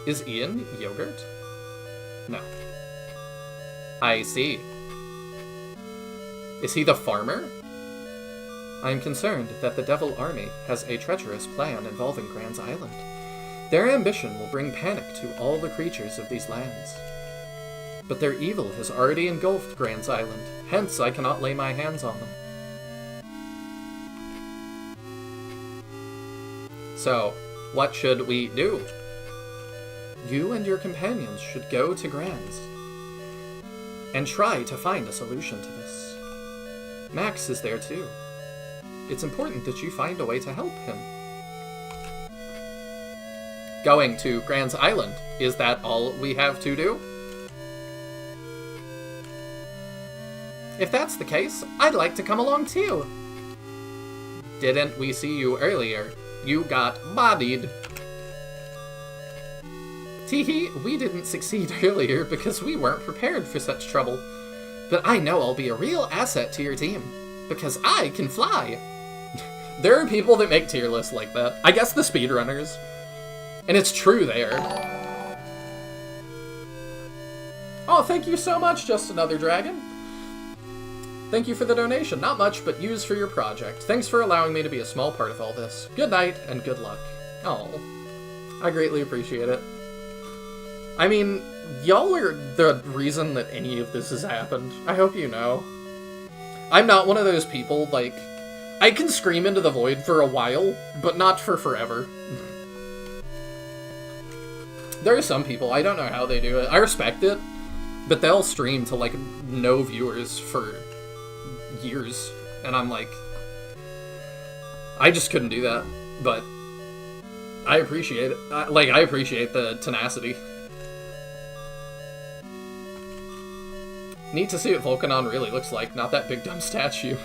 Is Ian yogurt? No. I see. Is he the farmer? I am concerned that the Devil Army has a treacherous plan involving Grand's Island. Their ambition will bring panic to all the creatures of these lands. But their evil has already engulfed Grand's Island, hence I cannot lay my hands on them. So, what should we do? You and your companions should go to Grand's and try to find a solution to this. Max is there too. It's important that you find a way to help him. Going to Grand's Island, is that all we have to do? If that's the case, I'd like to come along too. Didn't we see you earlier? You got bodied. Teehee, we didn't succeed earlier because we weren't prepared for such trouble. But I know I'll be a real asset to your team, because I can fly. There are people that make tier lists like that. I guess the speedrunners. And it's true there. Oh, thank you so much, Just Another Dragon. Thank you for the donation. Not much, but used for your project. Thanks for allowing me to be a small part of all this. Good night, and good luck. Oh, I greatly appreciate it. I mean, y'all are the reason that any of this has happened. I hope you know. I'm not one of those people, like, I can scream into the void for a while, but not for forever. There are some people, I don't know how they do it. I respect it, but they'll stream to, like, no viewers for years, and I'm like, I just couldn't do that, but I appreciate it. I appreciate the tenacity. Need to see what Volcanon really looks like, not that big dumb statue.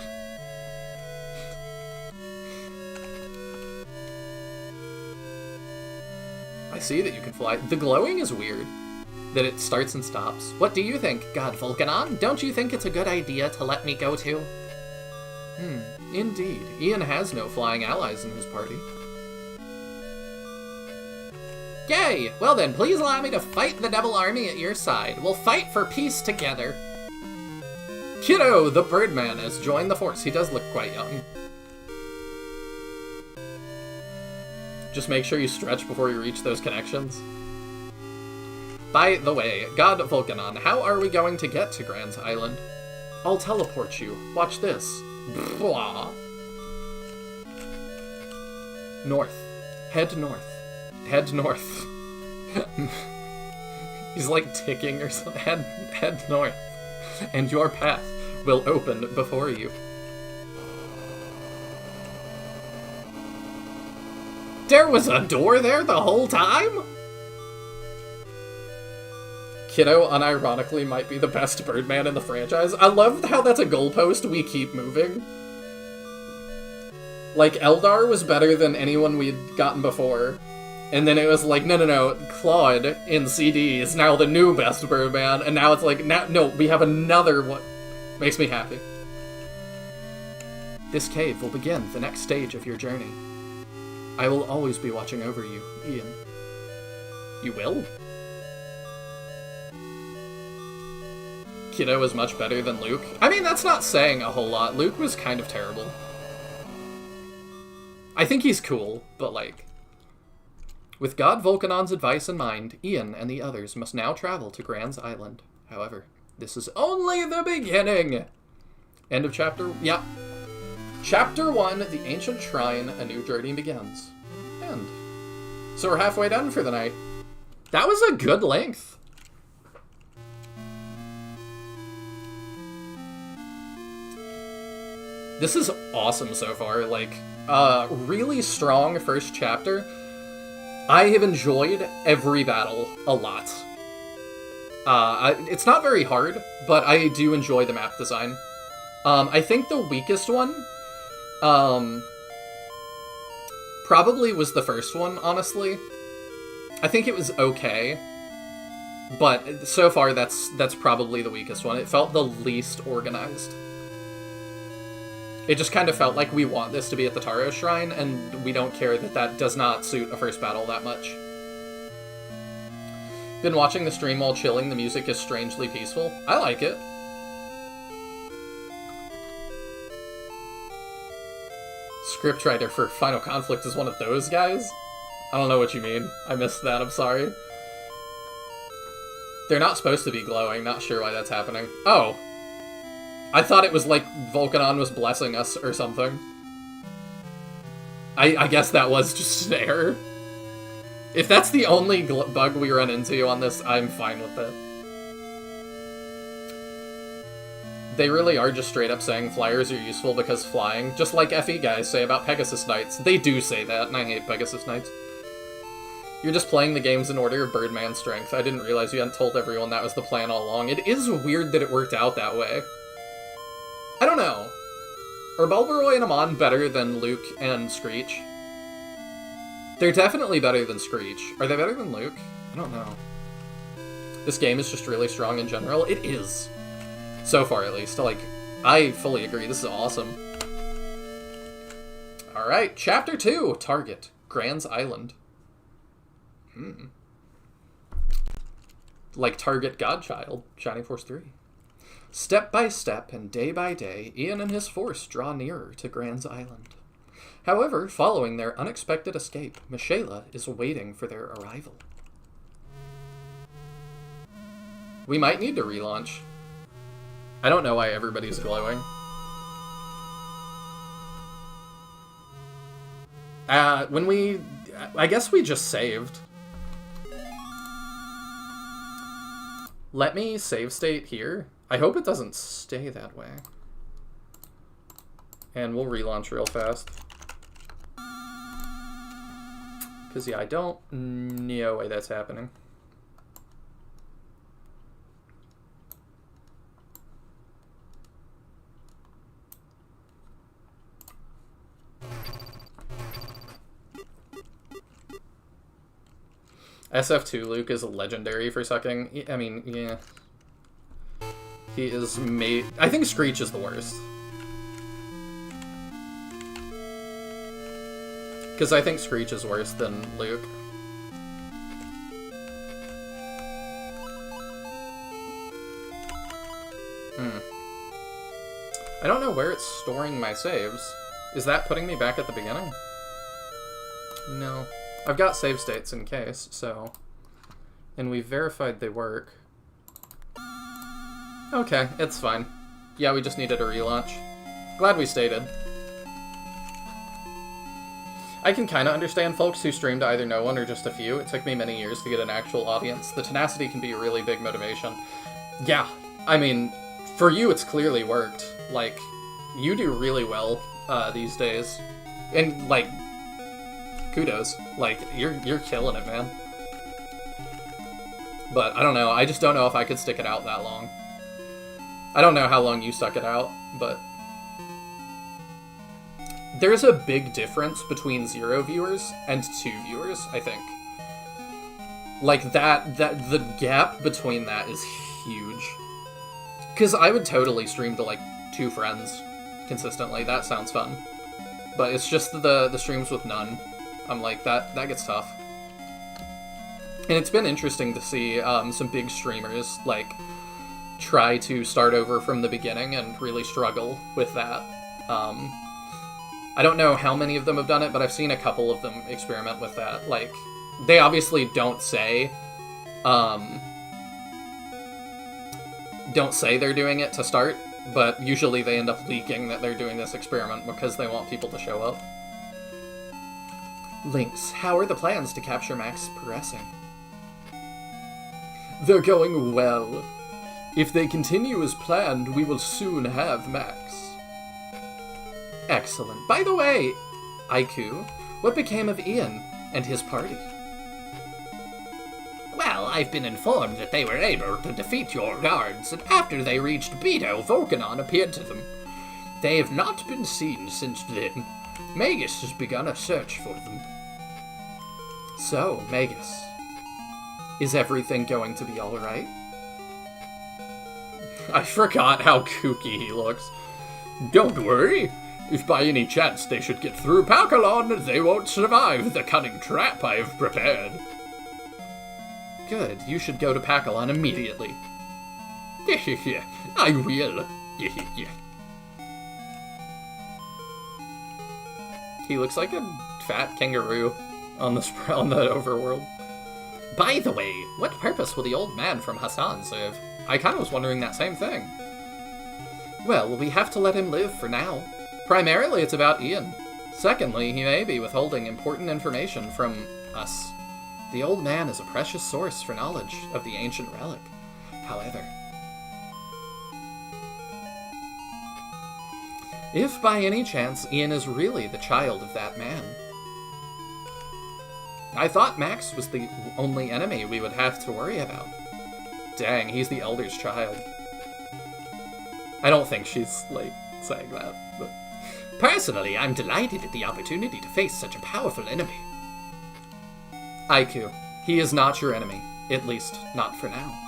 I see that you can fly. The glowing is weird, that it starts and stops. What do you think, God Volcanon? Don't you think it's a good idea to let me go too? Indeed. Ian has no flying allies in his party. Yay! Well then, please allow me to fight the Devil Army at your side. We'll fight for peace together. Kiddo, the Birdman, has joined the force. He does look quite young. Just make sure you stretch before you reach those connections. By the way, God Volcanon, how are we going to get to Grand's Island? I'll teleport you. Watch this. Blah. North. Head north. Head north. He's like ticking or something. Head north, and your path will open before you. There was a door there the whole time? Kiddo unironically might be the best Birdman in the franchise. I love how that's a goalpost we keep moving. Like, Eldar was better than anyone we'd gotten before. And then it was like, no, Claude in CD is now the new best Birdman, and now it's like, no, we have another one. Makes me happy. This cave will begin the next stage of your journey. I will always be watching over you, Ian. You will? Kiddo is much better than Luke. I mean, that's not saying a whole lot. Luke was kind of terrible. I think he's cool, but like... With God Volcanon's advice in mind, Ian and the others must now travel to Gran's Island. However, this is only the beginning! End of chapter... Yeah. Chapter 1, The Ancient Shrine, A New Journey Begins. End. So we're halfway done for the night. That was a good length. This is awesome so far. Like, really strong first chapter. I have enjoyed every battle a lot. It's not very hard, but I do enjoy the map design. I think the weakest one, probably was the first one, honestly. I think it was okay, but so far that's probably the weakest one. It felt the least organized. It just kind of felt like we want this to be at the Taro Shrine, and we don't care that that does not suit a first battle that much. Been watching the stream while chilling. The music is strangely peaceful. I like it. Scriptwriter for Final Conflict is one of those guys? I don't know what you mean. I missed that, I'm sorry. They're not supposed to be glowing, not sure why that's happening. Oh. I thought it was like Volcanon was blessing us or something. I guess that was just an error. If that's the only bug we run into on this, I'm fine with it. They really are just straight up saying flyers are useful because flying, just like FE guys say about Pegasus Knights. They do say that, and I hate Pegasus Knights. You're just playing the games in order of Birdman strength. I didn't realize you hadn't told everyone that was the plan all along. It is weird that it worked out that way. I don't know. Are Bulbaroy and Amon better than Luke and Screech? They're definitely better than Screech. Are they better than Luke? I don't know. This game is just really strong in general. It is. So far, at least. Like, I fully agree. This is awesome. Alright, Chapter 2. Target. Gran's Island. Like Target Godchild. Shining Force 3. Step by step and day by day, Ian and his force draw nearer to Gran's Island. However, following their unexpected escape, Michaela is waiting for their arrival. We might need to relaunch. I don't know why everybody's glowing. I guess we just saved. Let me save state here. I hope it doesn't stay that way. And we'll relaunch real fast. Because, yeah, I don't know why that's happening. SF2 Luke is legendary for sucking. I mean, yeah. He is made... I think Screech is the worst. Because I think Screech is worse than Luke. I don't know where it's storing my saves. Is that putting me back at the beginning? No. I've got save states in case, so... And we verified they work. Okay, it's fine. Yeah, we just needed a relaunch. Glad we stated. I can kind of understand folks who stream to either no one or just a few. It took me many years to get an actual audience. The tenacity can be a really big motivation. Yeah, I mean, for you it's clearly worked. Like, you do really well these days. And, like, kudos. Like, you're killing it, man. But, I don't know, I just don't know if I could stick it out that long. I don't know how long you stuck it out, but... There's a big difference between 0 viewers and 2 viewers, I think. Like, the gap between that is huge. Because I would totally stream to, like, 2 friends consistently. That sounds fun. But it's just the streams with none. I'm like, that gets tough. And it's been interesting to see some big streamers, like, try to start over from the beginning and really struggle with that. I don't know how many of them have done it, but I've seen a couple of them experiment with that. Like, they obviously don't say they're doing it to start, but usually they end up leaking that they're doing this experiment because they want people to show up. Lynx, how are the plans to capture Max progressing? They're going well. If they continue as planned, we will soon have Max. Excellent. By the way, Aiku, what became of Ian and his party? Well, I've been informed that they were able to defeat your guards, and after they reached Beto, Volcanon appeared to them. They have not been seen since then. Magus has begun a search for them. So, Magus, is everything going to be alright? I forgot how kooky he looks. Don't worry. If by any chance they should get through Pakalon, they won't survive the cunning trap I have prepared. Good, you should go to Pakalon immediately. I will. He looks like a fat kangaroo on the overworld. By the way, what purpose will the old man from Hassan serve? I kind of was wondering that same thing. Well, we have to let him live for now. Primarily, it's about Ian. Secondly, he may be withholding important information from us. The old man is a precious source for knowledge of the ancient relic. However, if by any chance Ian is really the child of that man, I thought Max was the only enemy we would have to worry about. Dang, he's the Elder's child. I don't think she's, like, saying that, but... Personally, I'm delighted at the opportunity to face such a powerful enemy. Aiku, he is not your enemy. At least, not for now.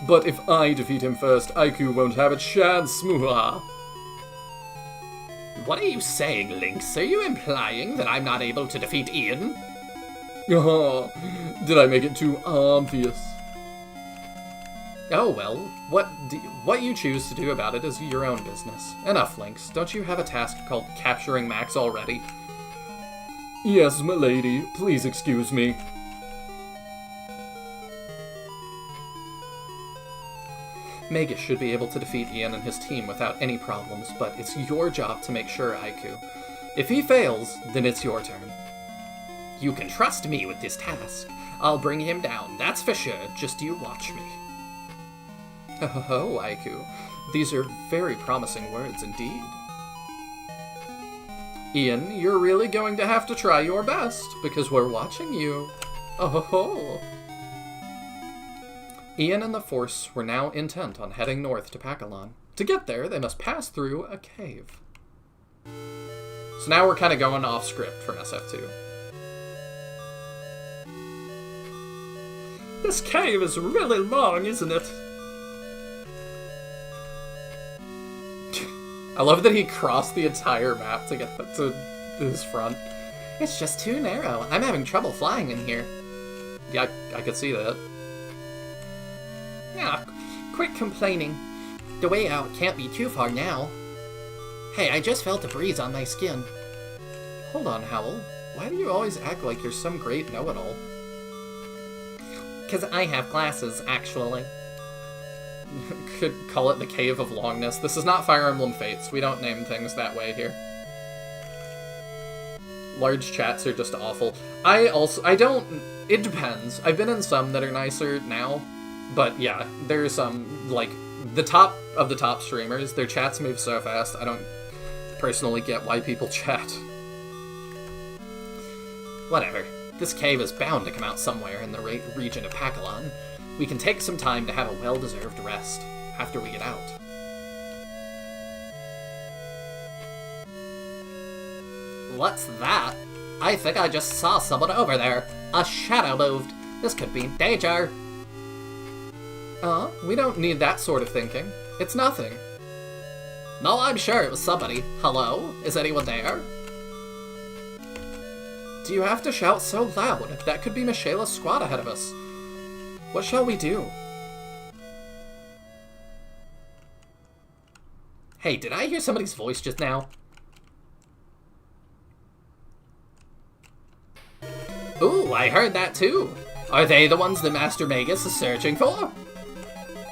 But if I defeat him first, Aiku won't have a chance, Smuha. What are you saying, Lynx? Are you implying that I'm not able to defeat Ian? Oh, did I make it too obvious? Oh well, what you choose to do about it is your own business. Enough, Lynx. Don't you have a task called capturing Max already? Yes, m'lady. Please excuse me. Magus should be able to defeat Ian and his team without any problems, but it's your job to make sure, Aiku. If he fails, then it's your turn. You can trust me with this task. I'll bring him down, that's for sure. Just you watch me. Oh, Aiku. These are very promising words indeed. Ian, you're really going to have to try your best, because we're watching you. Oh. Ian and the Force were now intent on heading north to Pakalon. To get there, they must pass through a cave. So now we're kind of going off script from SF2. This cave is really long, isn't it? I love that he crossed the entire map to get to his front. It's just too narrow. I'm having trouble flying in here. Yeah, I could see that. Yeah, quit complaining. The way out can't be too far now. Hey, I just felt a breeze on my skin. Hold on, Howl. Why do you always act like you're some great know-it-all? 'Cause I have glasses, actually. Could call it the Cave of Longness. This is not Fire Emblem Fates. We don't name things that way here. Large chats are just awful. It depends. I've been in some that are nicer now, but yeah, there's some, like, the top of the top streamers, their chats move so fast, I don't personally get why people chat. Whatever. This cave is bound to come out somewhere in the region of Pakalon. We can take some time to have a well-deserved rest after we get out. What's that? I think I just saw someone over there. A shadow moved. This could be danger. We don't need that sort of thinking. It's nothing. No, I'm sure it was somebody. Hello? Is anyone there? Do you have to shout so loud? That could be Michaela's squad ahead of us. What shall we do? Hey, did I hear somebody's voice just now? Ooh, I heard that too. Are they the ones that Master Magus is searching for?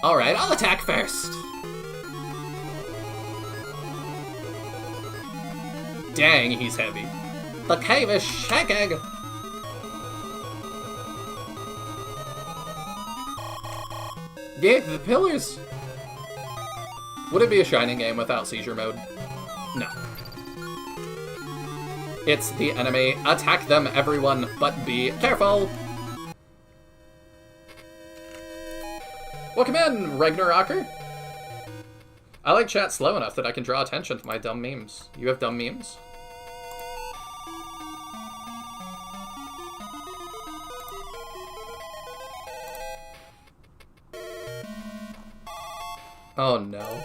Alright, I'll attack first. Dang, he's heavy. The cave is shaking! Yeah, the pillars! Would it be a Shining game without seizure mode? No. It's the enemy. Attack them, everyone, but be careful! Welcome in, Ragnarocker! I like chat slow enough that I can draw attention to my dumb memes. You have dumb memes? Oh no.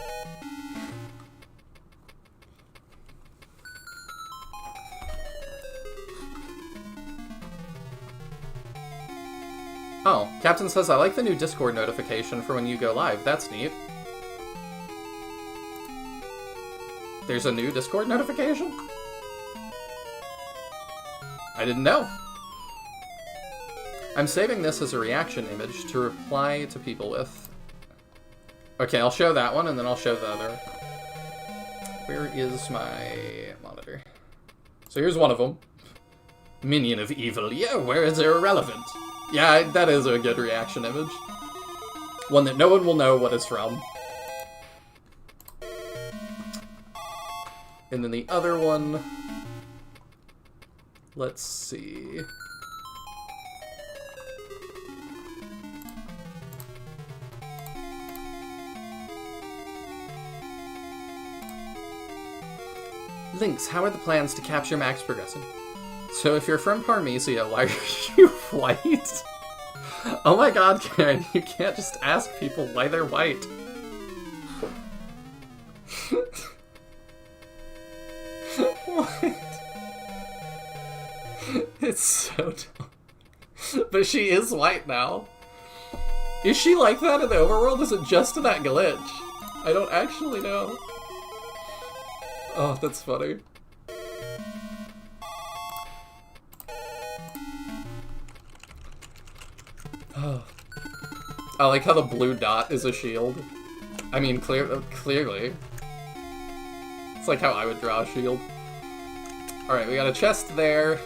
Oh, Captain says, I like the new Discord notification for when you go live. That's neat. There's a new Discord notification? I didn't know. I'm saving this as a reaction image to reply to people with. Okay, I'll show that one, and then I'll show the other. Where is my monitor? So here's one of them. Minion of evil. Yeah, where is irrelevant? Yeah, that is a good reaction image. One that no one will know what it's from. And then the other one... Let's see... Lynx, how are the plans to capture Max progressing? So if you're from Parmesia, why are you white? Oh my god, Karen, you can't just ask people why they're white. What? It's so dumb. But she is white now. Is she like that in the overworld? Is it just that glitch? I don't actually know. Oh, that's funny. Oh. I like how the blue dot is a shield. I mean, clearly. It's like how I would draw a shield. Alright, we got a chest there.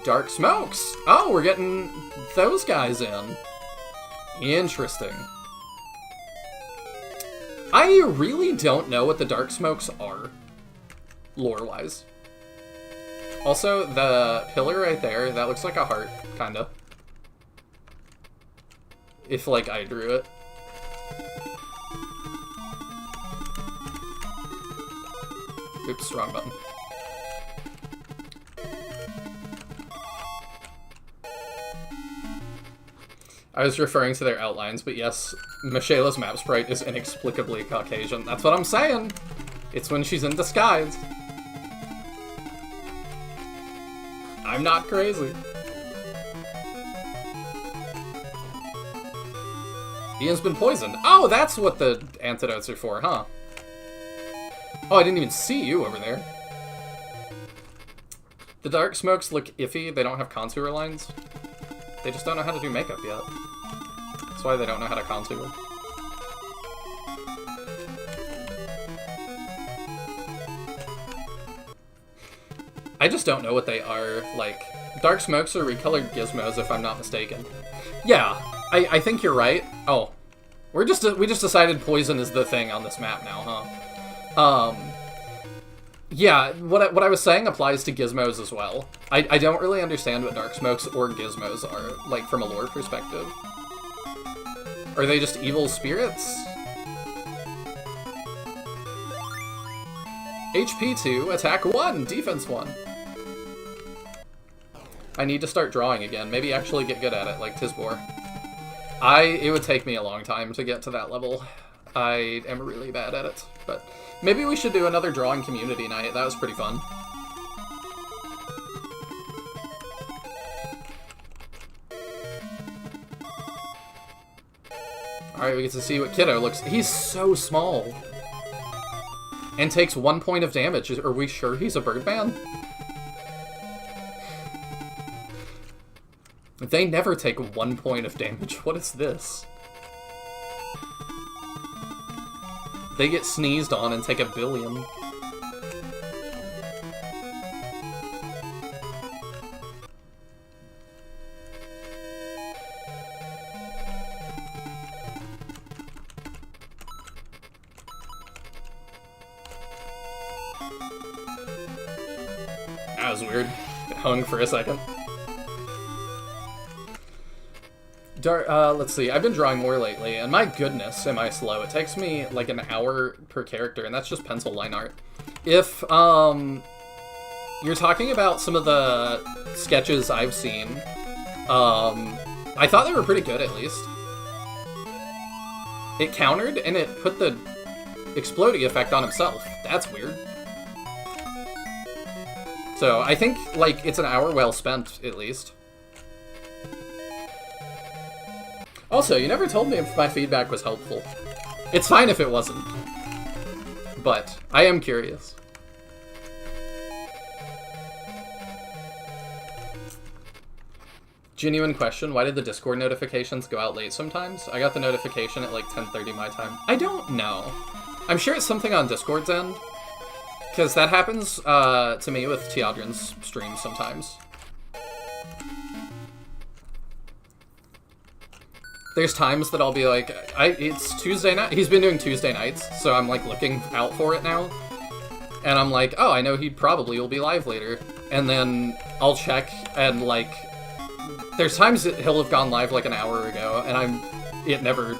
Dark smokes! Oh, we're getting those guys in. Interesting. I really don't know what the dark smokes are, lore-wise. Also, the pillar right there, that looks like a heart, kinda. If, like, I drew it. Oops, wrong button. I was referring to their outlines, but yes, Michaela's map sprite is inexplicably Caucasian. That's what I'm saying! It's when she's in disguise. I'm not crazy. Ian's been poisoned. Oh, that's what the antidotes are for, huh? Oh, I didn't even see you over there. The dark smokes look iffy. They don't have contour lines. They just don't know how to do makeup yet. That's why they don't know how to contour. I just don't know what they are. Like, dark smokes are recolored gizmos, if I'm not mistaken. Yeah, I think you're right. Oh, we just decided poison is the thing on this map now, huh? Yeah, what I was saying applies to gizmos as well. I don't really understand what dark smokes or gizmos are, like, from a lore perspective. Are they just evil spirits? HP 2, attack 1, defense 1. I need to start drawing again. Maybe actually get good at it, like Tisbor. It would take me a long time to get to that level. I am really bad at it, but maybe we should do another drawing community night. That was pretty fun. Alright, we get to see what Kiddo looks... He's so small. And takes 1 point of damage. Are we sure he's a Birdman? They never take 1 point of damage. What is this? They get sneezed on and take 1 billion. That was weird. It hung for a second. Let's see, I've been drawing more lately, and my goodness, am I slow. It takes me like an hour per character, and that's just pencil line art. If, you're talking about some of the sketches I've seen, I thought they were pretty good, at least. It countered, and it put the exploding effect on himself. That's weird. So, I think, like, it's an hour well spent, at least. Also, you never told me if my feedback was helpful. It's fine if it wasn't. But, I am curious. Genuine question, why did the Discord notifications go out late sometimes? I got the notification at like 10:30 my time. I don't know. I'm sure it's something on Discord's end. Because that happens to me with Teodrin's streams sometimes. There's times that I'll be like, it's Tuesday night. He's been doing Tuesday nights, so I'm like looking out for it now. And I'm like, oh, I know he probably will be live later. And then I'll check and like, there's times that he'll have gone live like an hour ago and it never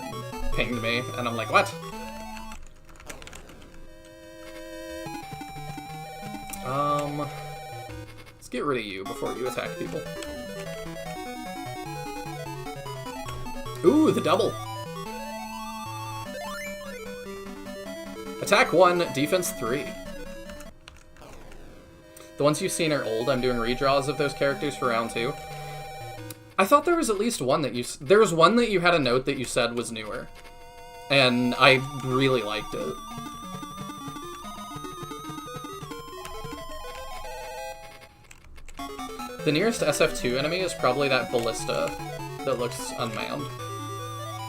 pinged me. And I'm like, what? Let's get rid of you before you attack people. Ooh, the double. Attack 1, defense 3. The ones you've seen are old. I'm doing redraws of those characters for round 2. I thought there was at least one that there was one that you had a note that you said was newer. And I really liked it. The nearest SF2 enemy is probably that ballista that looks unmanned.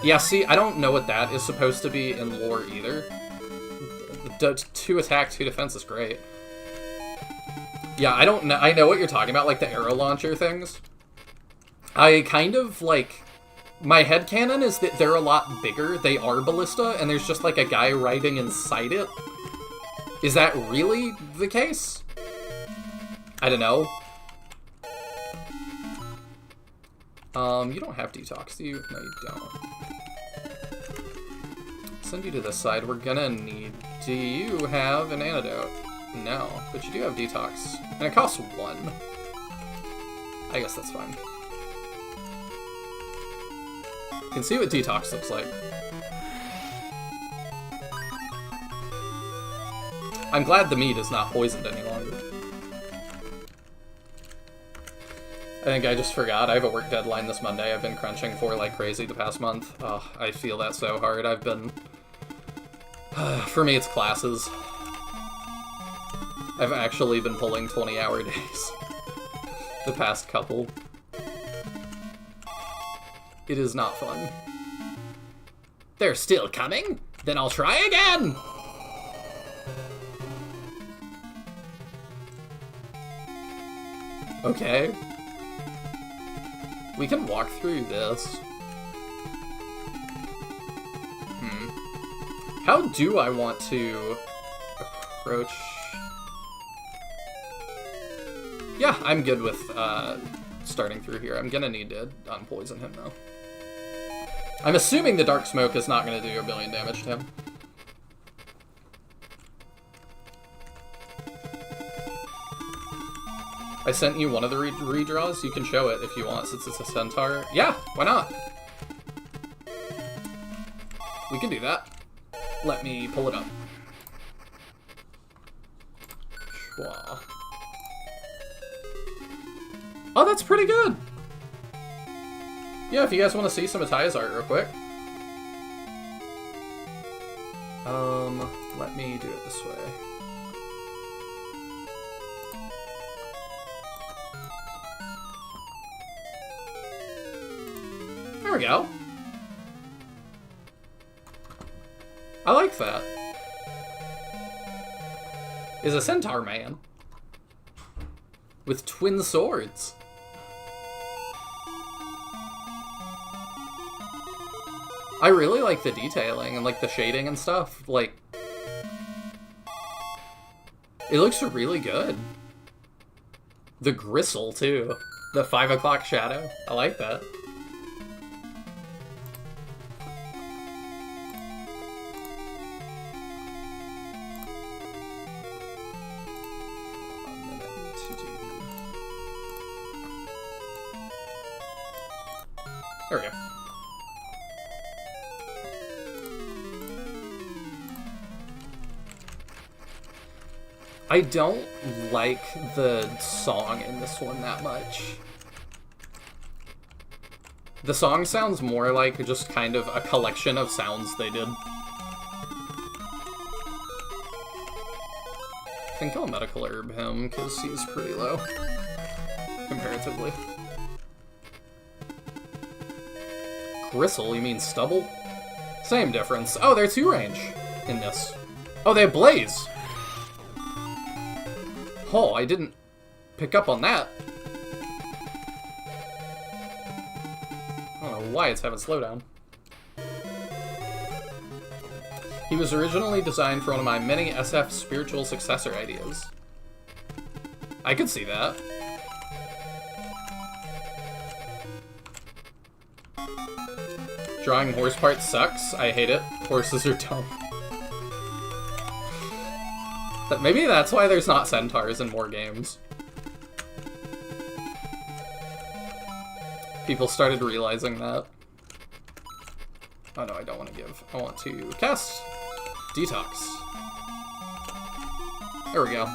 Yeah, see, I don't know what that is supposed to be in lore either. 2 attack, 2 defense is great. Yeah, I don't know. I know what you're talking about, like the arrow launcher things. I kind of, like... My headcanon is that they're a lot bigger. They are ballista, and there's just, like, a guy riding inside it. Is that really the case? I don't know. You don't have detox, do you? No, you don't. Send you to this side. We're gonna need... Do you have an antidote? No, but you do have detox. And it costs 1. I guess that's fine. You can see what detox looks like. I'm glad the meat is not poisoned any longer. I think I just forgot. I have a work deadline this Monday. I've been crunching for like crazy the past month. Oh, I feel that so hard. I've been... For me, it's classes. I've actually been pulling 20-hour days. The past couple. It is not fun. They're still coming? Then I'll try again! Okay. We can walk through this. How do I want to approach... Yeah, I'm good with starting through here. I'm gonna need to unpoison him, though. I'm assuming the Dark Smoke is not gonna do a billion damage to him. I sent you one of the redraws. You can show it if you want, since it's a centaur. Yeah, why not? We can do that. Let me pull it up. Schwa. Oh, that's pretty good! Yeah, if you guys want to see some of Ty's art real quick. Let me do it this way. There we go. I like that. Is a centaur man. With twin swords. I really like the detailing and like the shading and stuff. Like, it looks really good. The gristle too. The 5 o'clock shadow. I like that. There we go. I don't like the song in this one that much. The song sounds more like just kind of a collection of sounds they did. I think I'll medical herb him, because he's pretty low, comparatively. Gristle, you mean stubble? Same difference. Oh, they're 2-range in this. Oh, they have blaze! Oh, I didn't pick up on that. I don't know why it's having slowdown. He was originally designed for one of my many SF spiritual successor ideas. I could see that. Drawing horse parts sucks. I hate it. Horses are dumb. But maybe that's why there's not centaurs in more games. People started realizing that. Oh no, I don't want to give. I want to cast Detox. There we go.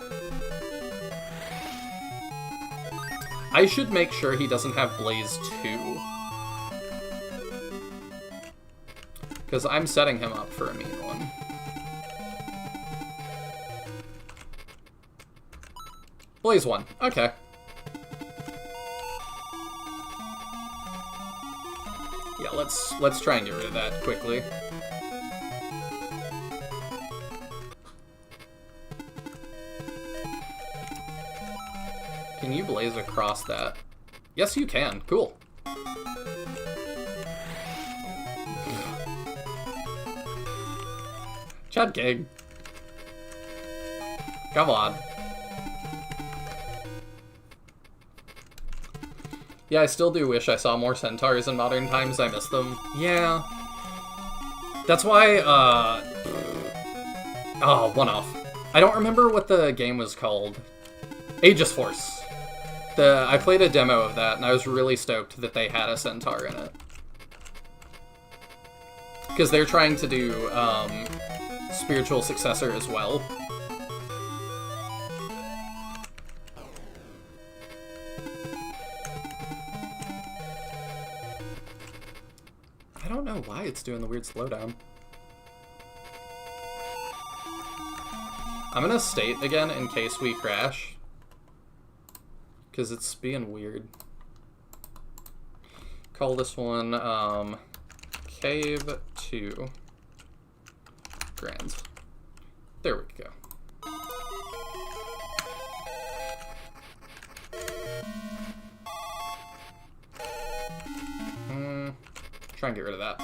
I should make sure he doesn't have Blaze 2. Because I'm setting him up for a mean one. Blaze 1. Okay. Yeah, let's try and get rid of that quickly. Can you blaze across that? Yes, you can. Cool. Chad King. Come on. Yeah, I still do wish I saw more centaurs in modern times. I miss them. Yeah. That's why, oh, one off. I don't remember what the game was called. Aegis Force. I played a demo of that, and I was really stoked that they had a centaur in it. Because they're trying to do, spiritual successor as well. I don't know why it's doing the weird slowdown. I'm gonna state again in case we crash. Because it's being weird. Call this one, Cave 2 Grand. There we go. Try and get rid of that.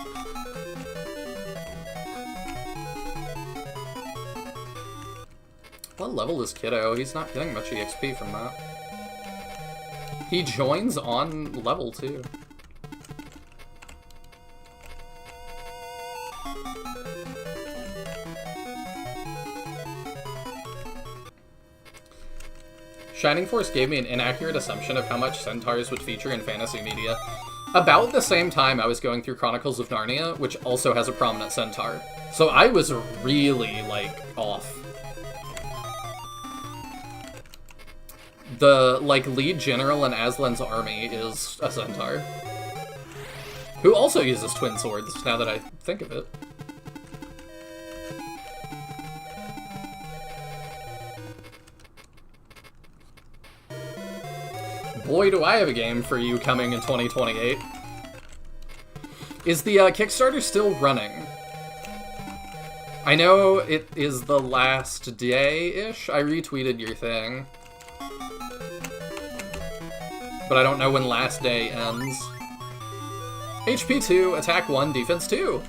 What level is Kiddo? He's not getting much EXP from that. He joins on level 2. Shining Force gave me an inaccurate assumption of how much centaurs would feature in fantasy media. About the same time I was going through Chronicles of Narnia, which also has a prominent centaur. So I was really, like, off. The, like, lead general in Aslan's army is a centaur. Who also uses twin swords, now that I think of it. Boy, do I have a game for you coming in 2028. Is the Kickstarter still running? I know it is the last day-ish. I retweeted your thing. But I don't know when last day ends. HP 2, attack 1, defense 2.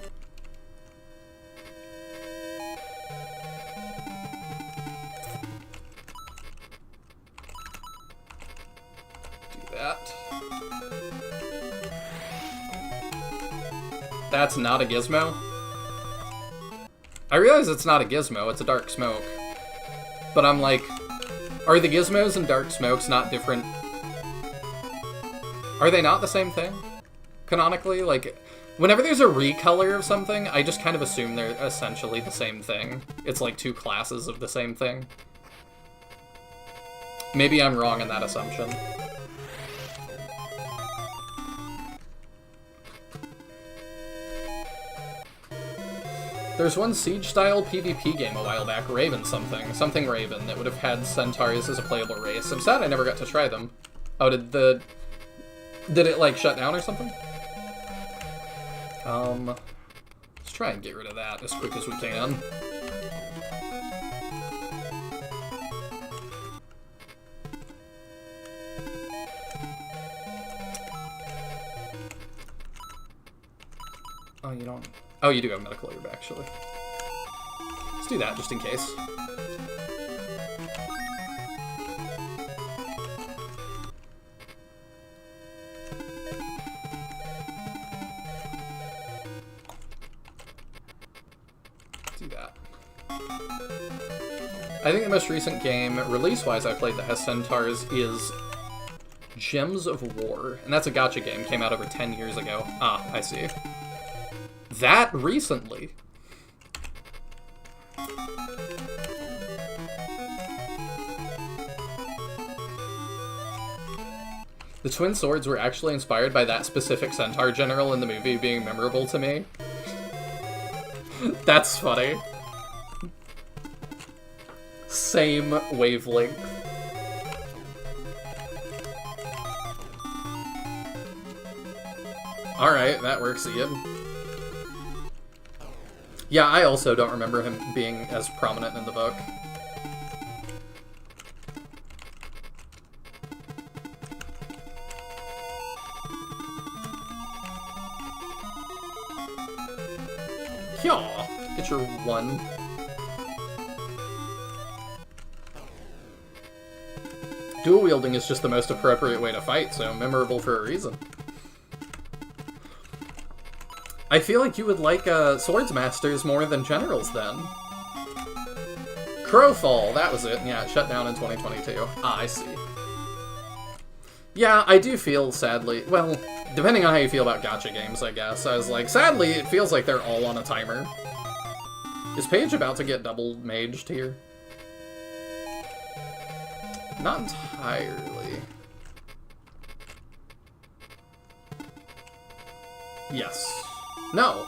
That's not a gizmo? I realize it's not a gizmo, it's a dark smoke. But I'm like, are the gizmos and dark smokes not different? Are they not the same thing? Canonically? Like, whenever there's a recolor of something, I just kind of assume they're essentially the same thing. It's like two classes of the same thing. Maybe I'm wrong in that assumption. There's one Siege-style PvP game a while back, Raven something Raven, that would have had centaurs as a playable race. I'm sad I never got to try them. Oh, did it, like, shut down or something? Let's try and get rid of that as quick as we can. Oh, you don't... Oh, you do have medical herb, actually. Let's do that, just in case. Do that. I think the most recent game, release-wise, I played that has centaurs is Gems of War. And that's a gacha game, came out over 10 years ago. Ah, I see. That recently. The twin swords were actually inspired by that specific centaur general in the movie being memorable to me. That's funny. Same wavelength. Alright, that works again. Yeah, I also don't remember him being as prominent in the book. Yeah, get your one. Dual wielding is just the most appropriate way to fight, so memorable for a reason. I feel like you would like Swords Masters more than Generals, then. Crowfall, that was it. Yeah, it shut down in 2022. Ah, I see. Yeah, I do feel, sadly... Well, depending on how you feel about gacha games, I guess. I was like, sadly, it feels like they're all on a timer. Is Paige about to get double maged here? Not entirely. Yes. No.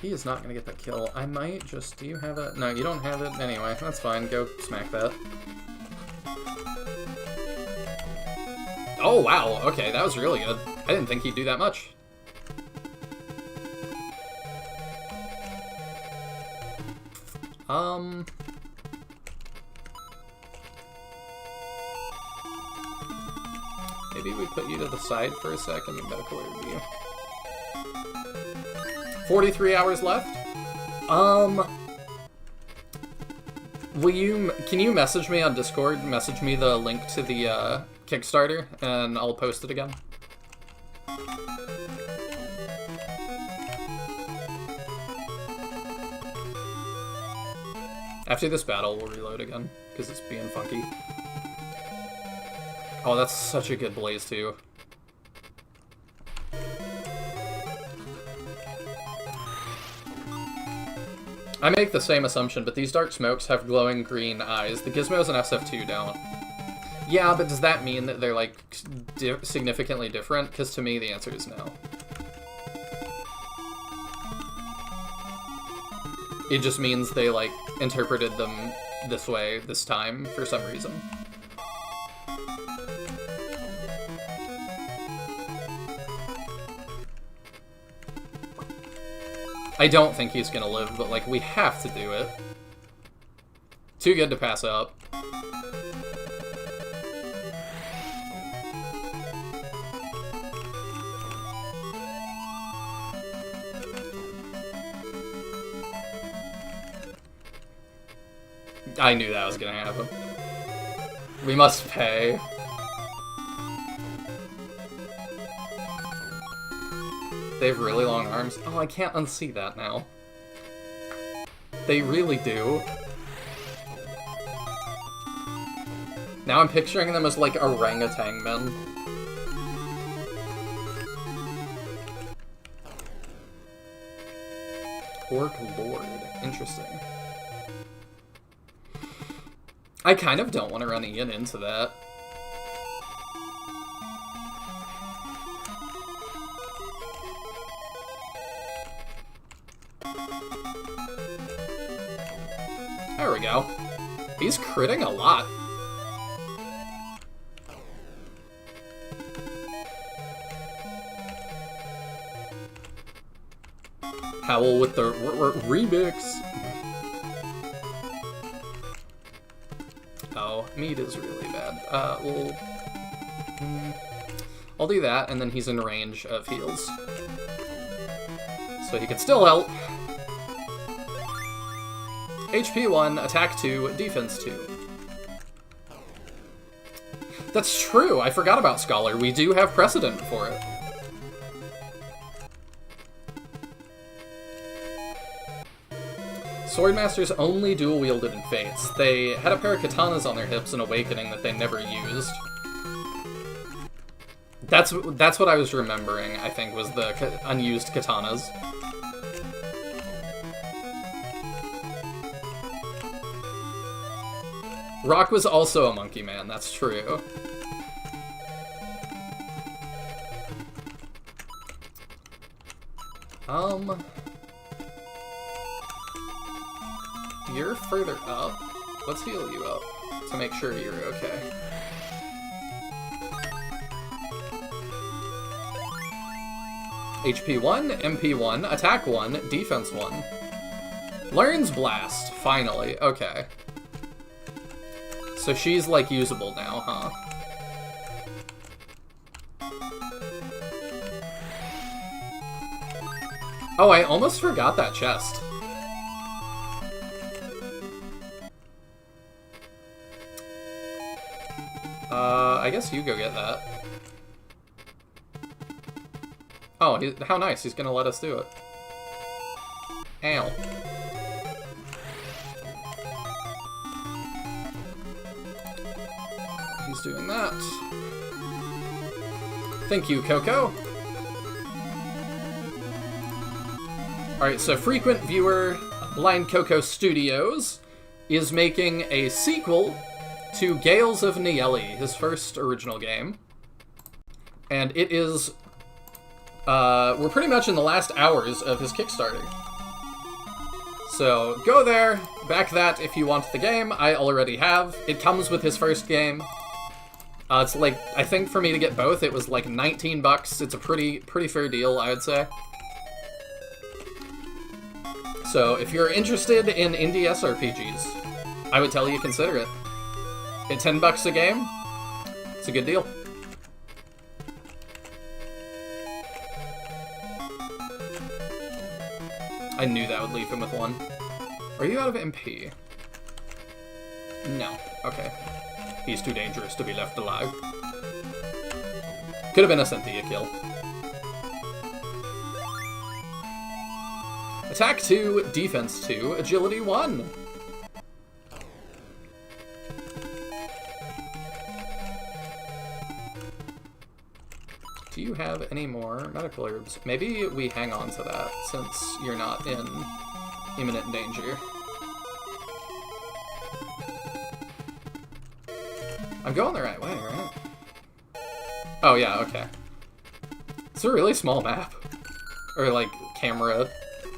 He is not gonna get that kill. I might just... Do you have it? No, you don't have it. Anyway, that's fine. Go smack that. Oh, wow. Okay, that was really good. I didn't think he'd do that much. Maybe we put you to the side for a second. Medical review. 43 hours left. Can you message me on Discord? Message me the link to the Kickstarter, and I'll post it again. After this battle, we'll reload again, because it's being funky. Oh, that's such a good blaze, too. I make the same assumption, but these dark smokes have glowing green eyes. The gizmos in SF2 don't. Yeah, but does that mean that they're, like, significantly different? Because to me, the answer is no. It just means they, like, interpreted them this way this time for some reason. I don't think he's gonna live, but, like, we have to do it. Too good to pass up. I knew that was gonna happen. We must pay. They have really long arms. Oh, I can't unsee that now. They really do. Now I'm picturing them as, like, orangutan men. Orc Lord. Interesting. I kind of don't want to run Ian into that. There we go. He's critting a lot. Howl with the remix. Oh, meat is really bad. I'll do that, and then he's in range of heals. So he can still help. HP 1, attack 2, defense 2. That's true, I forgot about Scholar. We do have precedent for it. Swordmasters only dual-wielded in Fates. They had a pair of katanas on their hips in Awakening that they never used. That's what I was remembering, I think, was the unused katanas. Rock was also a monkey man, that's true. You're further up. Let's heal you up to make sure you're okay. HP 1, MP 1, attack 1, defense 1. Learns Blast, finally, okay. So she's, like, usable now, huh? Oh, I almost forgot that chest. I guess you go get that. Oh, how nice. He's gonna let us do it. Ow. He's doing that. Thank you, Coco. Alright, so frequent viewer Blind Coco Studios is making a sequel to Gales of Nieli, his first original game. And it is... we're pretty much in the last hours of his Kickstarter. So, go there, back that if you want the game. I already have. It comes with his first game. It's like, I think for me to get both, it was like 19 bucks. It's a pretty fair deal, I would say. So, if you're interested in indie SRPGs, I would tell you consider it. At 10 bucks a game, it's a good deal. I knew that would leave him with 1. Are you out of MP? No. Okay. He's too dangerous to be left alive. Could have been a Cynthia kill. Attack 2, Defense 2, Agility 1. Do you have any more medical herbs? Maybe we hang on to that, since you're not in imminent danger. I'm going the right way, right? Oh yeah, okay. It's a really small map. Or like, camera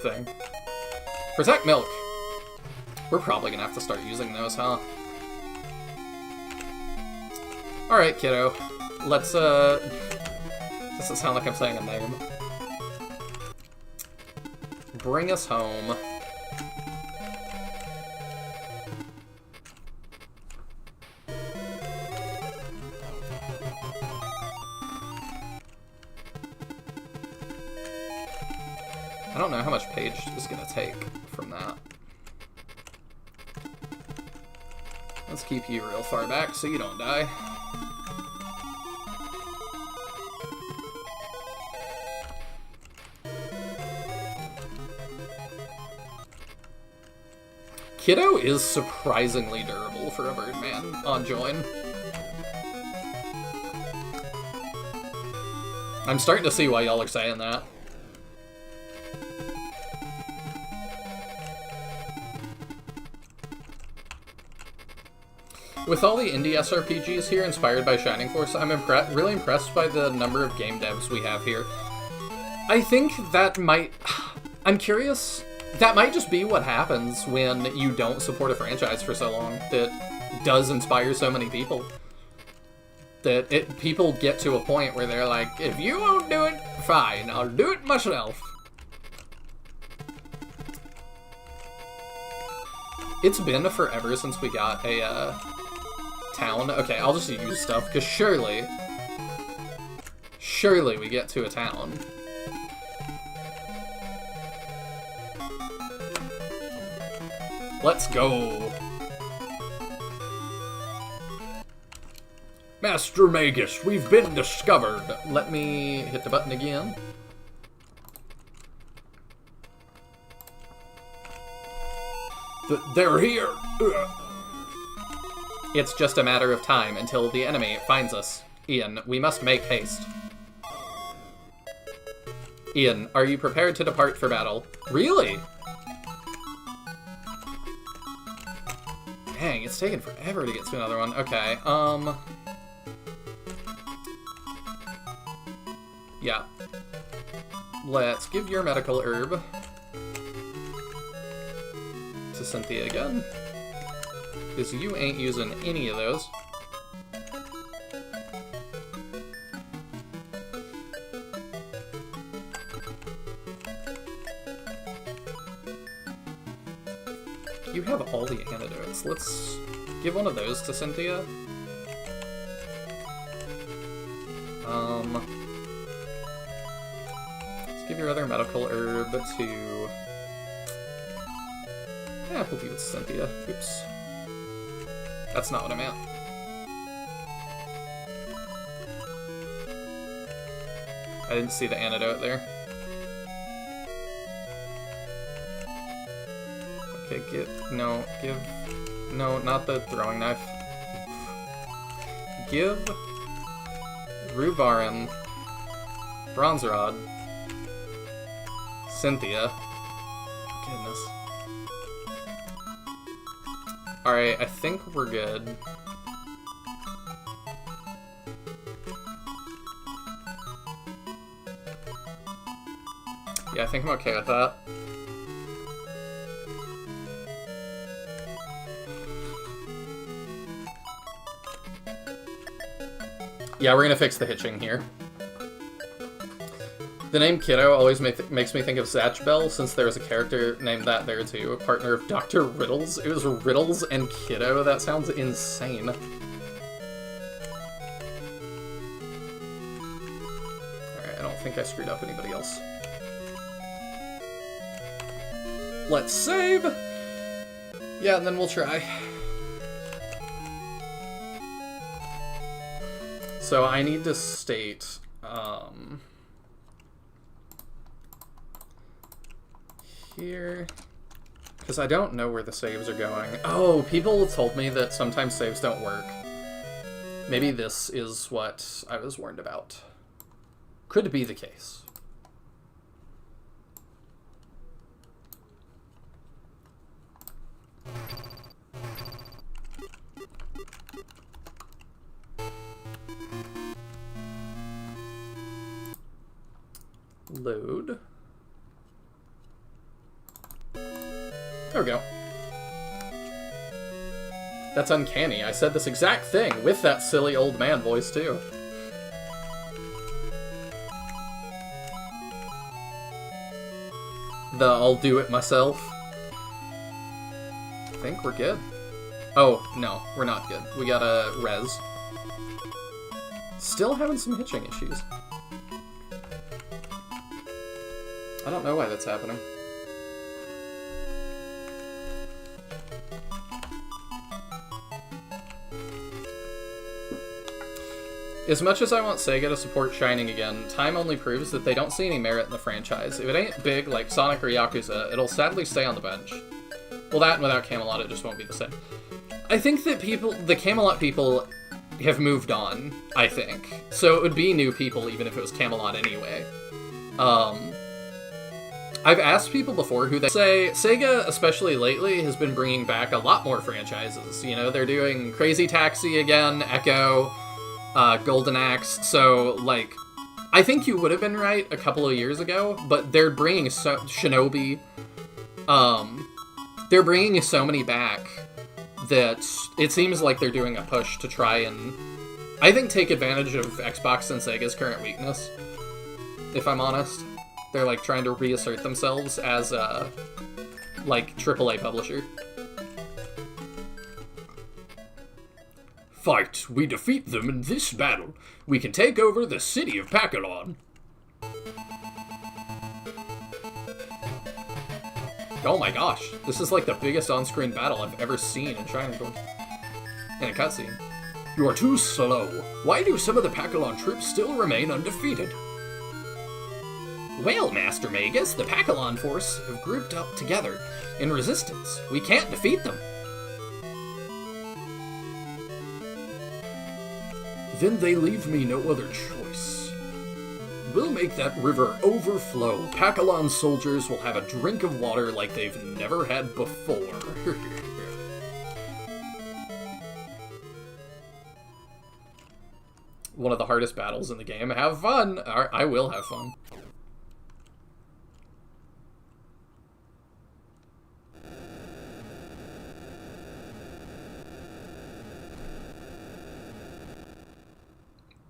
thing. Protect milk! We're probably gonna have to start using those, huh? Alright, kiddo. Let's, doesn't sound like I'm saying a name. Bring us home. I don't know how much Paige is gonna take from that. Let's keep you real far back so you don't die. Kiddo is surprisingly durable for a Birdman on join. I'm starting to see why y'all are saying that. With all the indie SRPGs here inspired by Shining Force, I'm really impressed by the number of game devs we have here. I think that might... I'm curious... That might just be what happens when you don't support a franchise for so long that does inspire so many people. That people get to a point where they're like, if you won't do it, fine, I'll do it myself. It's been forever since we got a town. Okay, I'll just use stuff, because surely we get to a town. Let's go. Master Magus, we've been discovered. Let me hit the button again. They're here. Ugh. It's just a matter of time until the enemy finds us. Ian, we must make haste. Ian, are you prepared to depart for battle? Really? Dang, it's taken forever to get to another one. Okay, yeah. Let's give your medical herb to Cynthia again. Because you ain't using any of those. You have all the antidotes. Let's give one of those to Cynthia. Let's give your other medical herb to... Yeah, we'll give it to Cynthia. Oops. That's not what I meant. I didn't see the antidote there. Okay, no, not the throwing knife. Give Ruvarin, Bronze Rod, Cynthia. Goodness. Alright, I think we're good. Yeah, I think I'm okay with that. Yeah, we're gonna fix the hitching here. The name Kiddo always makes me think of Zatch Bell, since there was a character named that there too, a partner of Dr. Riddles. It was Riddles and Kiddo. That sounds insane. Alright, I don't think I screwed up anybody else. Let's save. Yeah, and then we'll try. So I need to state, here, because I don't know where the saves are going. Oh, people told me that sometimes saves don't work. Maybe this is what I was warned about. Could be the case. Load. There we go. That's uncanny. I said this exact thing with that silly old man voice, too. The I'll do it myself. I think we're good. Oh, no, we're not good. We gotta res. Still having some hitching issues. I don't know why that's happening. As much as I want Sega to support Shining again, time only proves that they don't see any merit in the franchise. If it ain't big like Sonic or Yakuza, it'll sadly stay on the bench. Well, that and without Camelot, it just won't be the same. I think that the Camelot people have moved on, I think. So it would be new people even if it was Camelot anyway. I've asked people before who they say Sega, especially lately, has been bringing back a lot more franchises. You know, they're doing Crazy Taxi again, Echo, Golden Axe. So, like, I think you would have been right a couple of years ago, but they're bringing Shinobi. They're bringing so many back that it seems like they're doing a push to try and, I think, take advantage of Xbox and Sega's current weakness, if I'm honest. They're, like, trying to reassert themselves as a, like, AAA publisher. Fight! We defeat them in this battle. We can take over the city of Pakalon. Oh my gosh, this is like the biggest on-screen battle I've ever seen in Shining Force. In a cutscene. You are too slow. Why do some of the Pakalon troops still remain undefeated? Well, Master Magus, the Pakalon force have grouped up together in resistance. We can't defeat them. Then they leave me no other choice. We'll make that river overflow. Pakalon soldiers will have a drink of water like they've never had before. One of the hardest battles in the game. Have fun! I will have fun.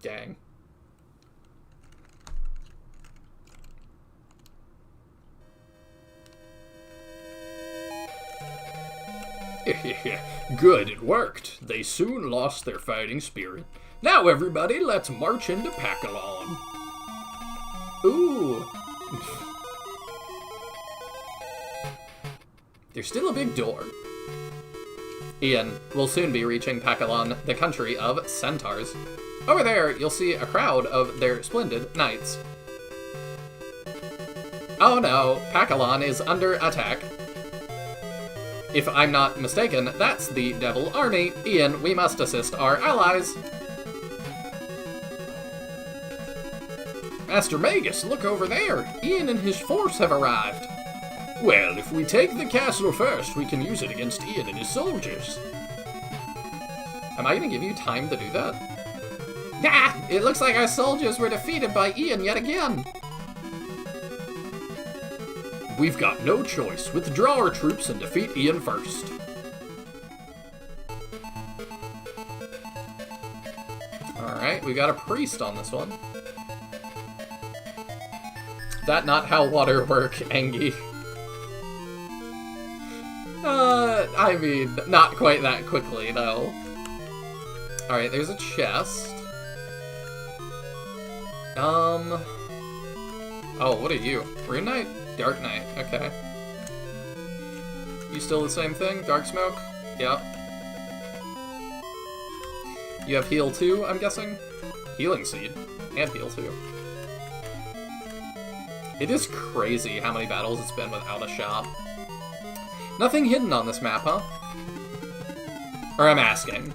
Dang. Good, it worked. They soon lost their fighting spirit. Now everybody, let's march into Pakalon. Ooh. There's still a big door. Ian, we'll soon be reaching Pakalon, the country of centaurs. Over there, you'll see a crowd of their splendid knights. Oh no, Pakalon is under attack. If I'm not mistaken, that's the Devil Army. Ian, we must assist our allies. Master Magus, look over there. Ian and his force have arrived. Well, if we take the castle first, we can use it against Ian and his soldiers. Am I gonna give you time to do that? Ah! It looks like our soldiers were defeated by Ian yet again. We've got no choice. Withdraw our troops and defeat Ian first. Alright, we got a priest on this one. That not how water work, Engi. I mean, not quite that quickly, though. Alright, there's a chest. Oh, what are you? Rune Knight? Dark Knight, okay. You still the same thing? Dark Smoke? Yep. You have Heal 2, I'm guessing? Healing Seed. And Heal 2. It is crazy how many battles it's been without a shop. Nothing hidden on this map, huh? Or I'm asking.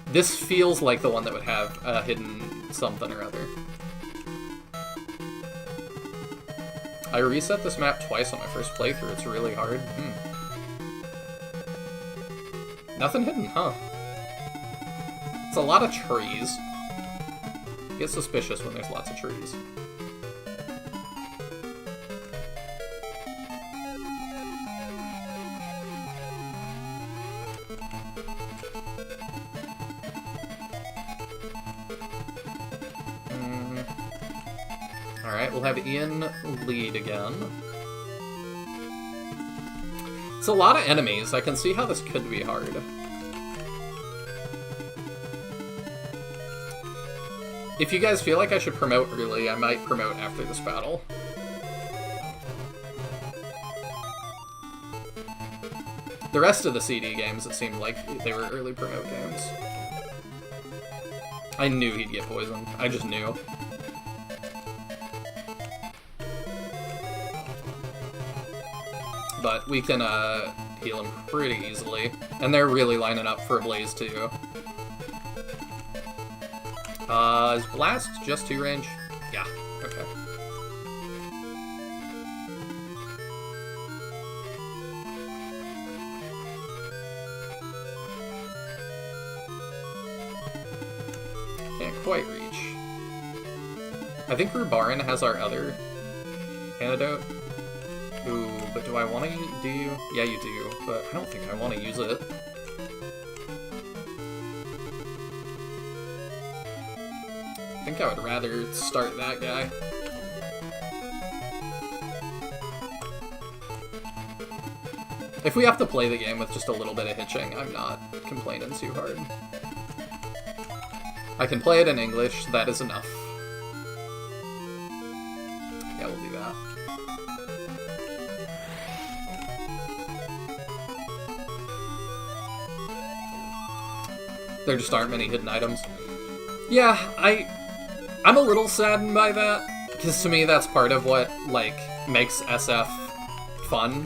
This feels like the one that would have a hidden something or other. I reset this map twice on my first playthrough. It's really hard. Nothing hidden, huh? It's a lot of trees. Get suspicious when there's lots of trees. Alright, we'll have Ian lead again. It's a lot of enemies. I can see how this could be hard. If you guys feel like I should promote early, I might promote after this battle. The rest of the CD games, it seemed like they were early promote games. I knew he'd get poisoned. I just knew. But we can heal him pretty easily. And they're really lining up for a Blaze too. Is Blast just 2 range? Yeah, okay. Can't quite reach. I think Rubarin has our other antidote. Ooh, but do I want to use... Do you? Yeah, you do, but I don't think I want to use it. I think I would rather start that guy. If we have to play the game with just a little bit of hitching, I'm not complaining too hard. I can play it in English, that is enough. Yeah, we'll do that. There just aren't many hidden items. Yeah, I'm a little saddened by that, because to me that's part of what, like, makes SF fun.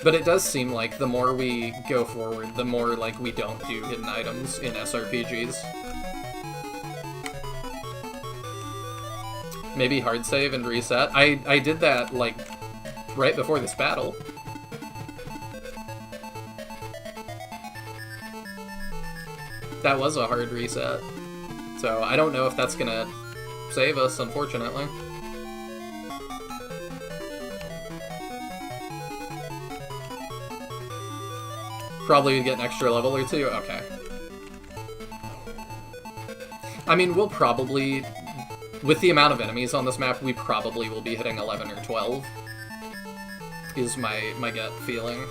But it does seem like the more we go forward, the more, like, we don't do hidden items in SRPGs. Maybe hard save and reset. I did that, like, right before this battle. That was a hard reset. So I don't know if that's gonna save us, unfortunately. Probably get an extra level or two? Okay. I mean, we'll probably... With the amount of enemies on this map, we probably will be hitting 11 or 12. Is my gut feeling.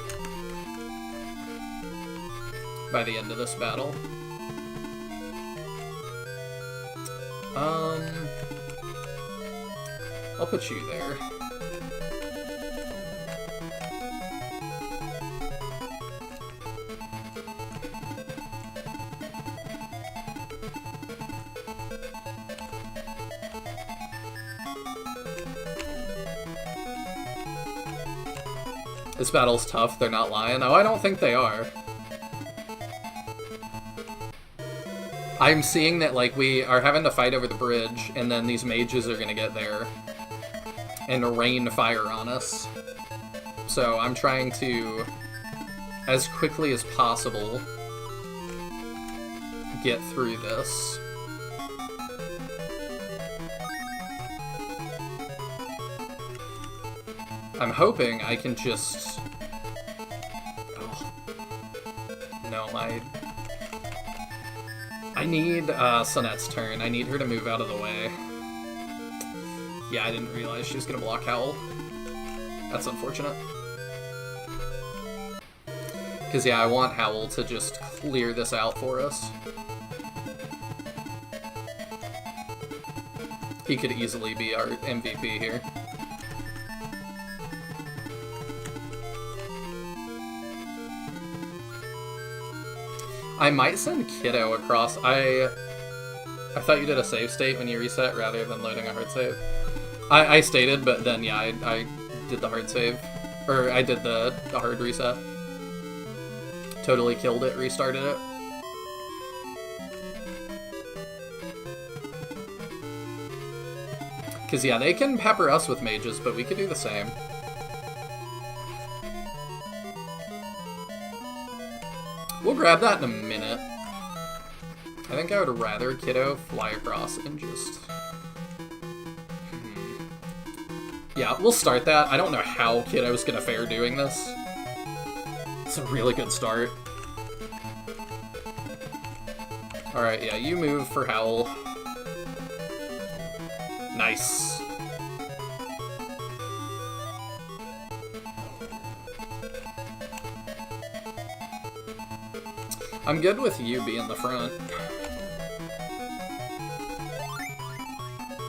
By the end of this battle. I'll put you there. This battle's tough, they're not lying. Oh, I don't think they are. I'm seeing that, like, we are having to fight over the bridge, and then these mages are gonna get there and rain fire on us. So I'm trying to, as quickly as possible, get through this. I'm hoping I can just... Oh. No, I need Sonette's turn. I need her to move out of the way. Yeah, I didn't realize she was gonna block Howl. That's unfortunate. Because, yeah, I want Howl to just clear this out for us. He could easily be our MVP here. I might send Kiddo across. I thought you did a save state when you reset rather than loading a hard save. I stated, but then yeah, I did the hard save. Or I did the hard reset. Totally killed it, restarted it. Because yeah, they can pepper us with mages, but we could do the same. We'll grab that in a minute. I think I would rather Kiddo fly across and just... Yeah, we'll start that. I don't know how Kiddo's gonna fare doing this. It's a really good start. Alright, yeah, you move for Howl. Nice. I'm good with you being the front.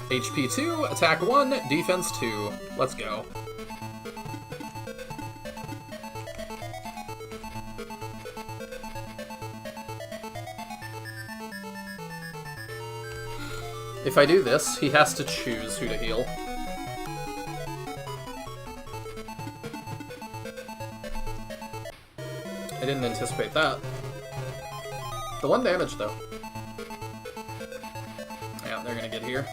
HP 2, attack 1, defense 2. Let's go. If I do this, he has to choose who to heal. I didn't anticipate that. The 1 damage, though. Yeah, they're gonna get here.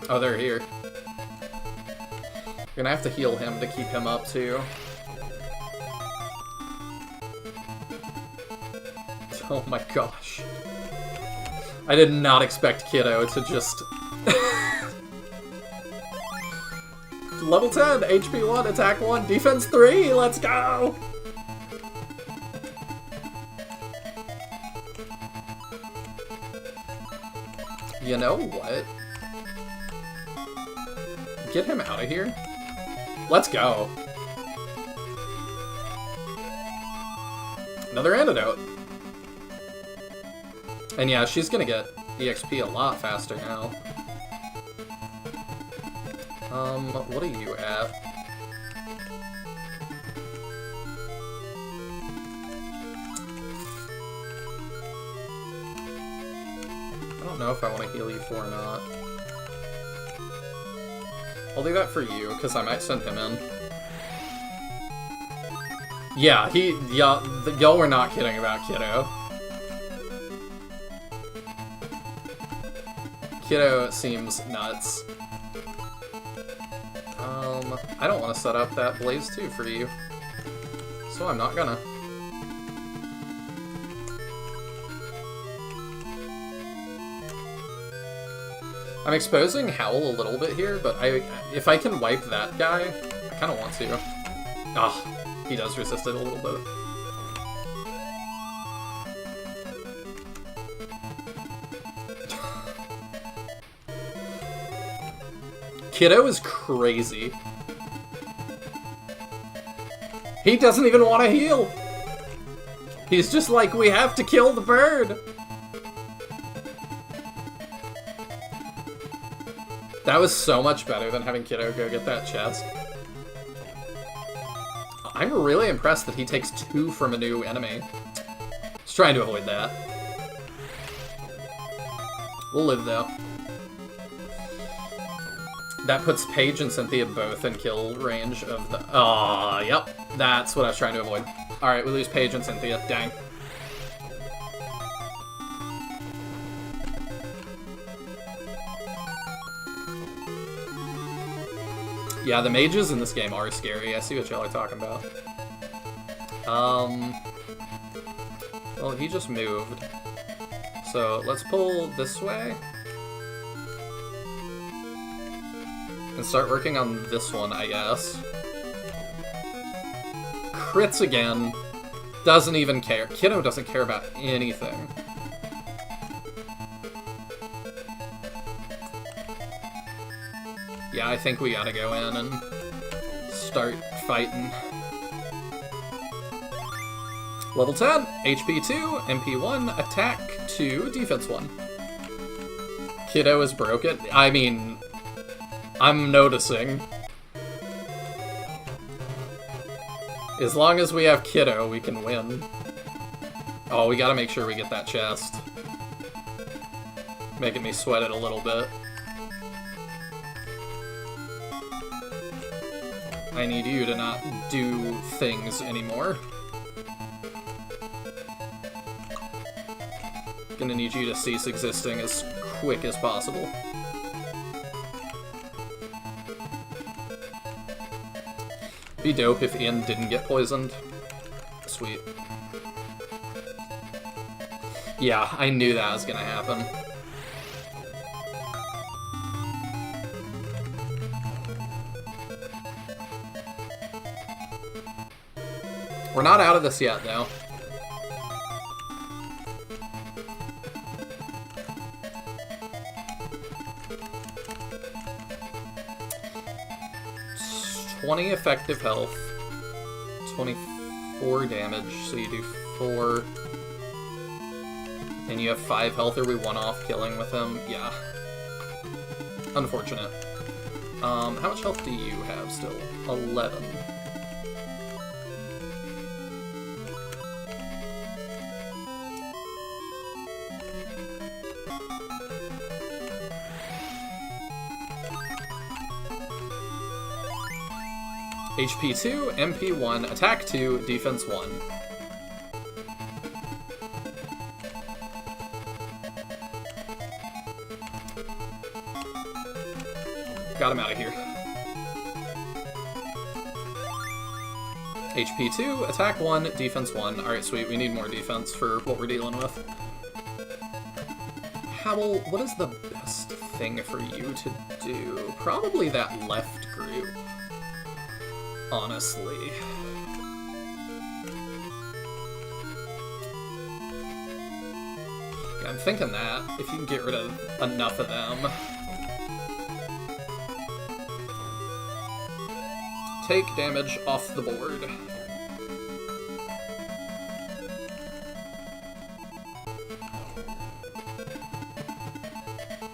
Oh, they're here. You're gonna have to heal him to keep him up, too. Oh my gosh. I did not expect Kiddo to just... Level 10, HP 1, attack 1, defense 3, let's go! You know what? Get him out of here. Let's go. Another antidote. And yeah, she's gonna get EXP a lot faster now. What are you at? I don't know if I want to heal you for or not. I'll do that for you, because I might send him in. Yeah, y'all were not kidding about Kiddo. Kiddo seems nuts. I don't want to set up that Blaze 2 for you. So I'm not gonna. I'm exposing Howl a little bit here, but if I can wipe that guy, I kind of want to. Ah, he does resist it a little bit. Kiddo is crazy. He doesn't even want to heal. He's just like, we have to kill the bird. That was so much better than having Kiddo go get that chest. I'm really impressed that he takes 2 from a new enemy. Just trying to avoid that. We'll live, though. That puts Paige and Cynthia both in kill range of the... Aw, yep. That's what I was trying to avoid. Alright, we lose Paige and Cynthia. Dang. Yeah, the mages in this game are scary. I see what y'all are talking about. Well, he just moved. So, let's pull this way. And start working on this one, I guess. Crits again. Doesn't even care. Kiddo doesn't care about anything. Yeah, I think we gotta go in and start fighting. Level 10, HP 2, MP 1, attack 2, defense 1. Kiddo is broken. I mean, I'm noticing. As long as we have Kiddo, we can win. Oh, we gotta make sure we get that chest. Making me sweat it a little bit. I need you to not do things anymore. Gonna need you to cease existing as quick as possible. Be dope if Ian didn't get poisoned. Sweet. Yeah, I knew that was gonna happen. We're not out of this yet, though. It's 20 effective health, 24 damage, so you do 4. And you have 5 health. Are we one off killing with him? Yeah. Unfortunate. How much health do you have still? 11. HP 2, MP 1, attack 2, defense 1. Got him out of here. HP 2, attack 1, defense 1. Alright, sweet. We need more defense for what we're dealing with. Howl, what is the best thing for you to do? Probably that left group. Honestly. Yeah, I'm thinking that, if you can get rid of enough of them. Take damage off the board.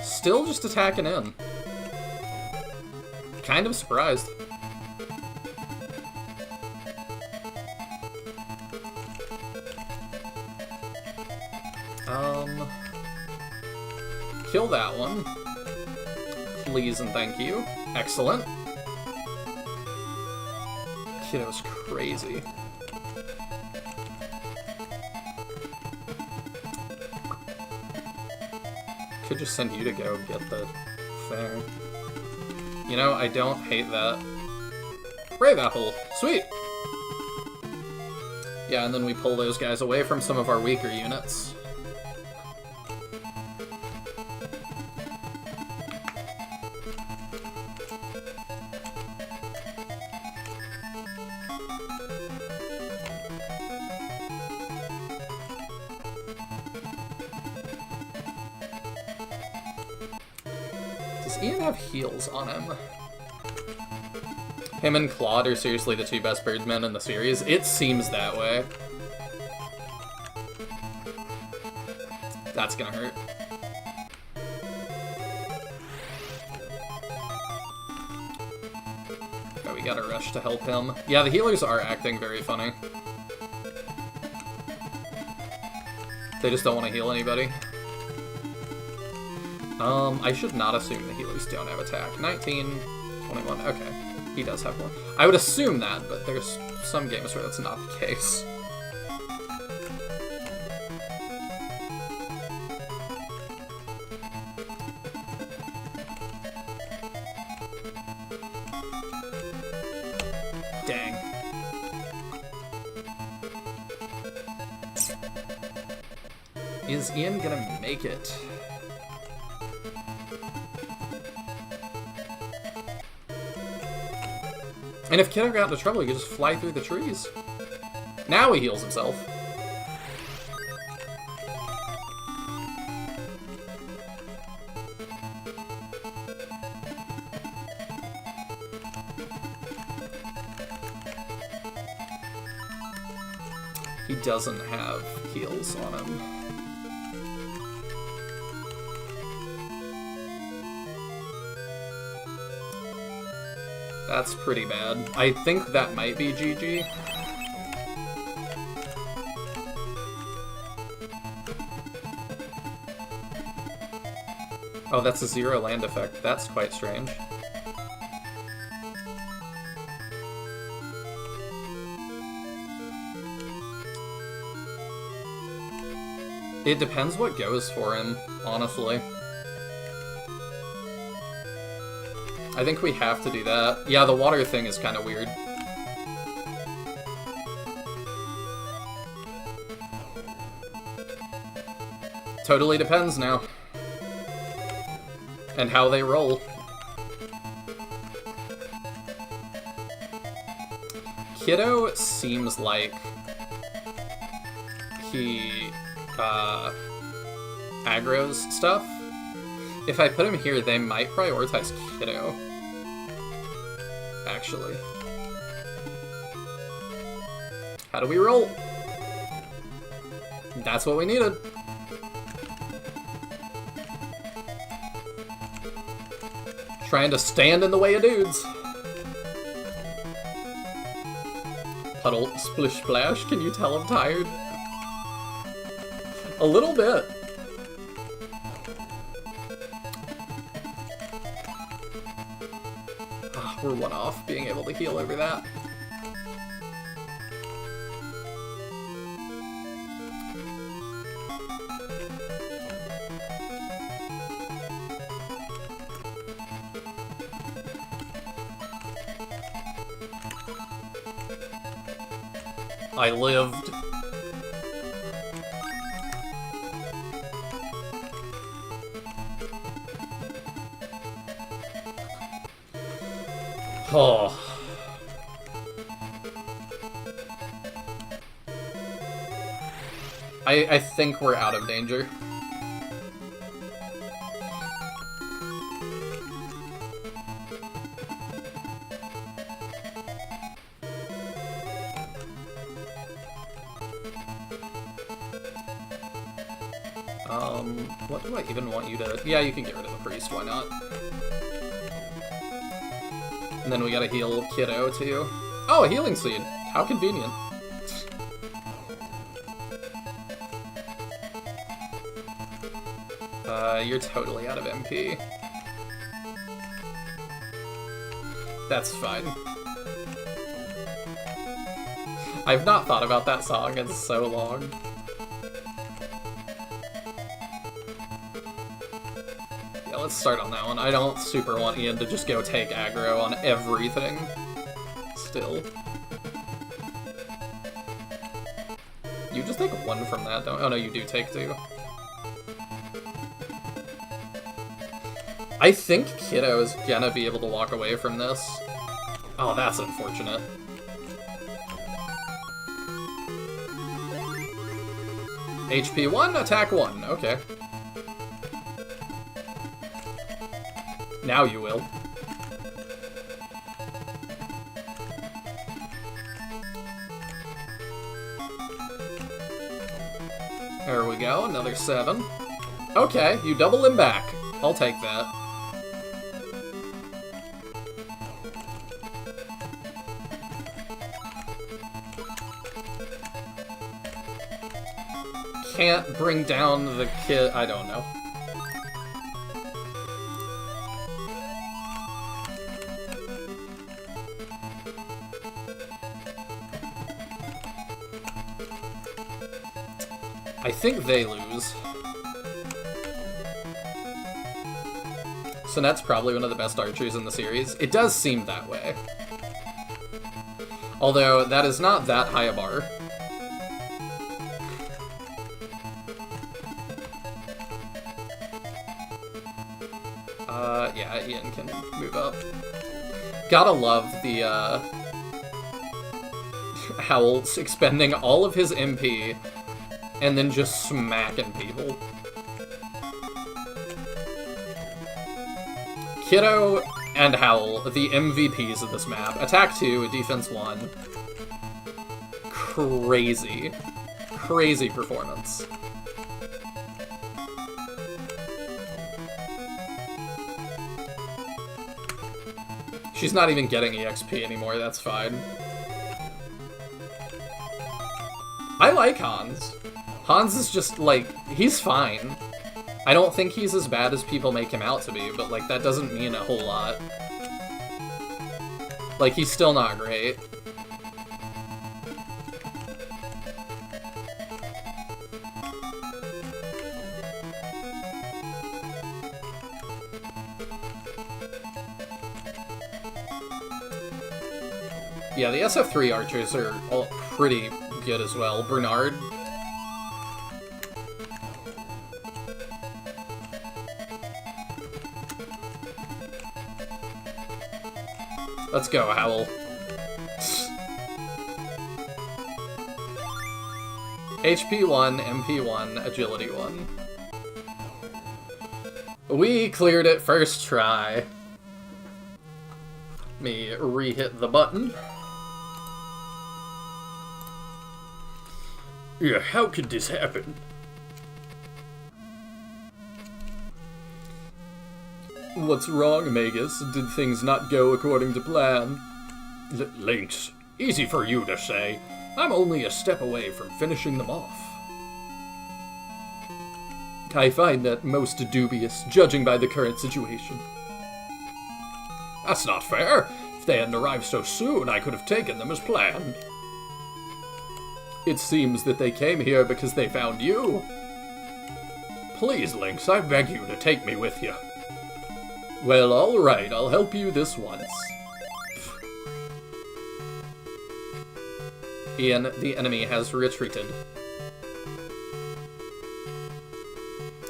Still just attacking in. Kind of surprised. Kill that one. Please and thank you. Excellent. Kiddo's crazy. Could just send you to go get the thing. You know, I don't hate that. Brave Apple! Sweet! Yeah, and then we pull those guys away from some of our weaker units. Does Ian have heals on him? Him and Claude are seriously the two best Birdmen in the series. It seems that way. That's gonna hurt. Oh, we gotta rush to help him. Yeah, the healers are acting very funny. They just don't want to heal anybody. I should not assume the healers don't have attack. 19, 21, okay. He does have more. I would assume that, but there's some games where that's not the case. Dang. Is Ian gonna make it? And if Kiddo got into trouble, he could just fly through the trees. Now he heals himself. He doesn't have heals on him. That's pretty bad. I think that might be GG. Oh, that's a 0 land effect. That's quite strange. It depends what goes for him, honestly. I think we have to do that. Yeah, the water thing is kind of weird. Totally depends now. And how they roll. Kiddo seems like he aggro's stuff. If I put him here, they might prioritize Kiddo. Actually. How do we roll? That's what we needed. Trying to stand in the way of dudes. Puddle, splish, splash. Can you tell I'm tired? A little bit. We're one off being able to heal over that. I lived. Oh. I think we're out of danger. What do I even want you to... Yeah, you can get rid of the priest, why not? And then we gotta heal Kiddo, too. Oh, a healing seed! How convenient. You're totally out of MP. That's fine. I've not thought about that song in so long. Yeah, let's start on that one. I don't super want Ian to just go take aggro on everything. Still. You just take one from that, don't... Oh no, you do take two. I think Kiddo is gonna be able to walk away from this. Oh, that's unfortunate. HP 1, attack 1. Okay. Now you will. There we go, another 7. Okay, you double him back. I'll take that. Can't bring down the kid. I don't know. I think they lose. Sonette's probably one of the best archers in the series. It does seem that way. Although, that is not that high a bar. Yeah, Ian can move up. Gotta love the, Howl's expending all of his MP and then just smacking people. Kiddo and Howl, the MVPs of this map. Attack 2, defense 1. Crazy. Crazy performance. She's not even getting EXP anymore, that's fine. I like Hans. Hans is just, like, he's fine. I don't think he's as bad as people make him out to be, but, like, that doesn't mean a whole lot. Like, he's still not great. Yeah, the SF3 archers are all pretty good as well. Bernard. Let's go, Howl. HP 1, MP 1, Agility 1. We cleared it first try. Let me re-hit the button. Yeah, how could this happen? What's wrong, Magus? Did things not go according to plan? Lynx, easy for you to say. I'm only a step away from finishing them off. I find that most dubious, judging by the current situation. That's not fair. If they hadn't arrived so soon, I could have taken them as planned. It seems that they came here because they found you. Please, Lynx, I beg you to take me with you. Well, alright, I'll help you this once. Ian, the enemy has retreated.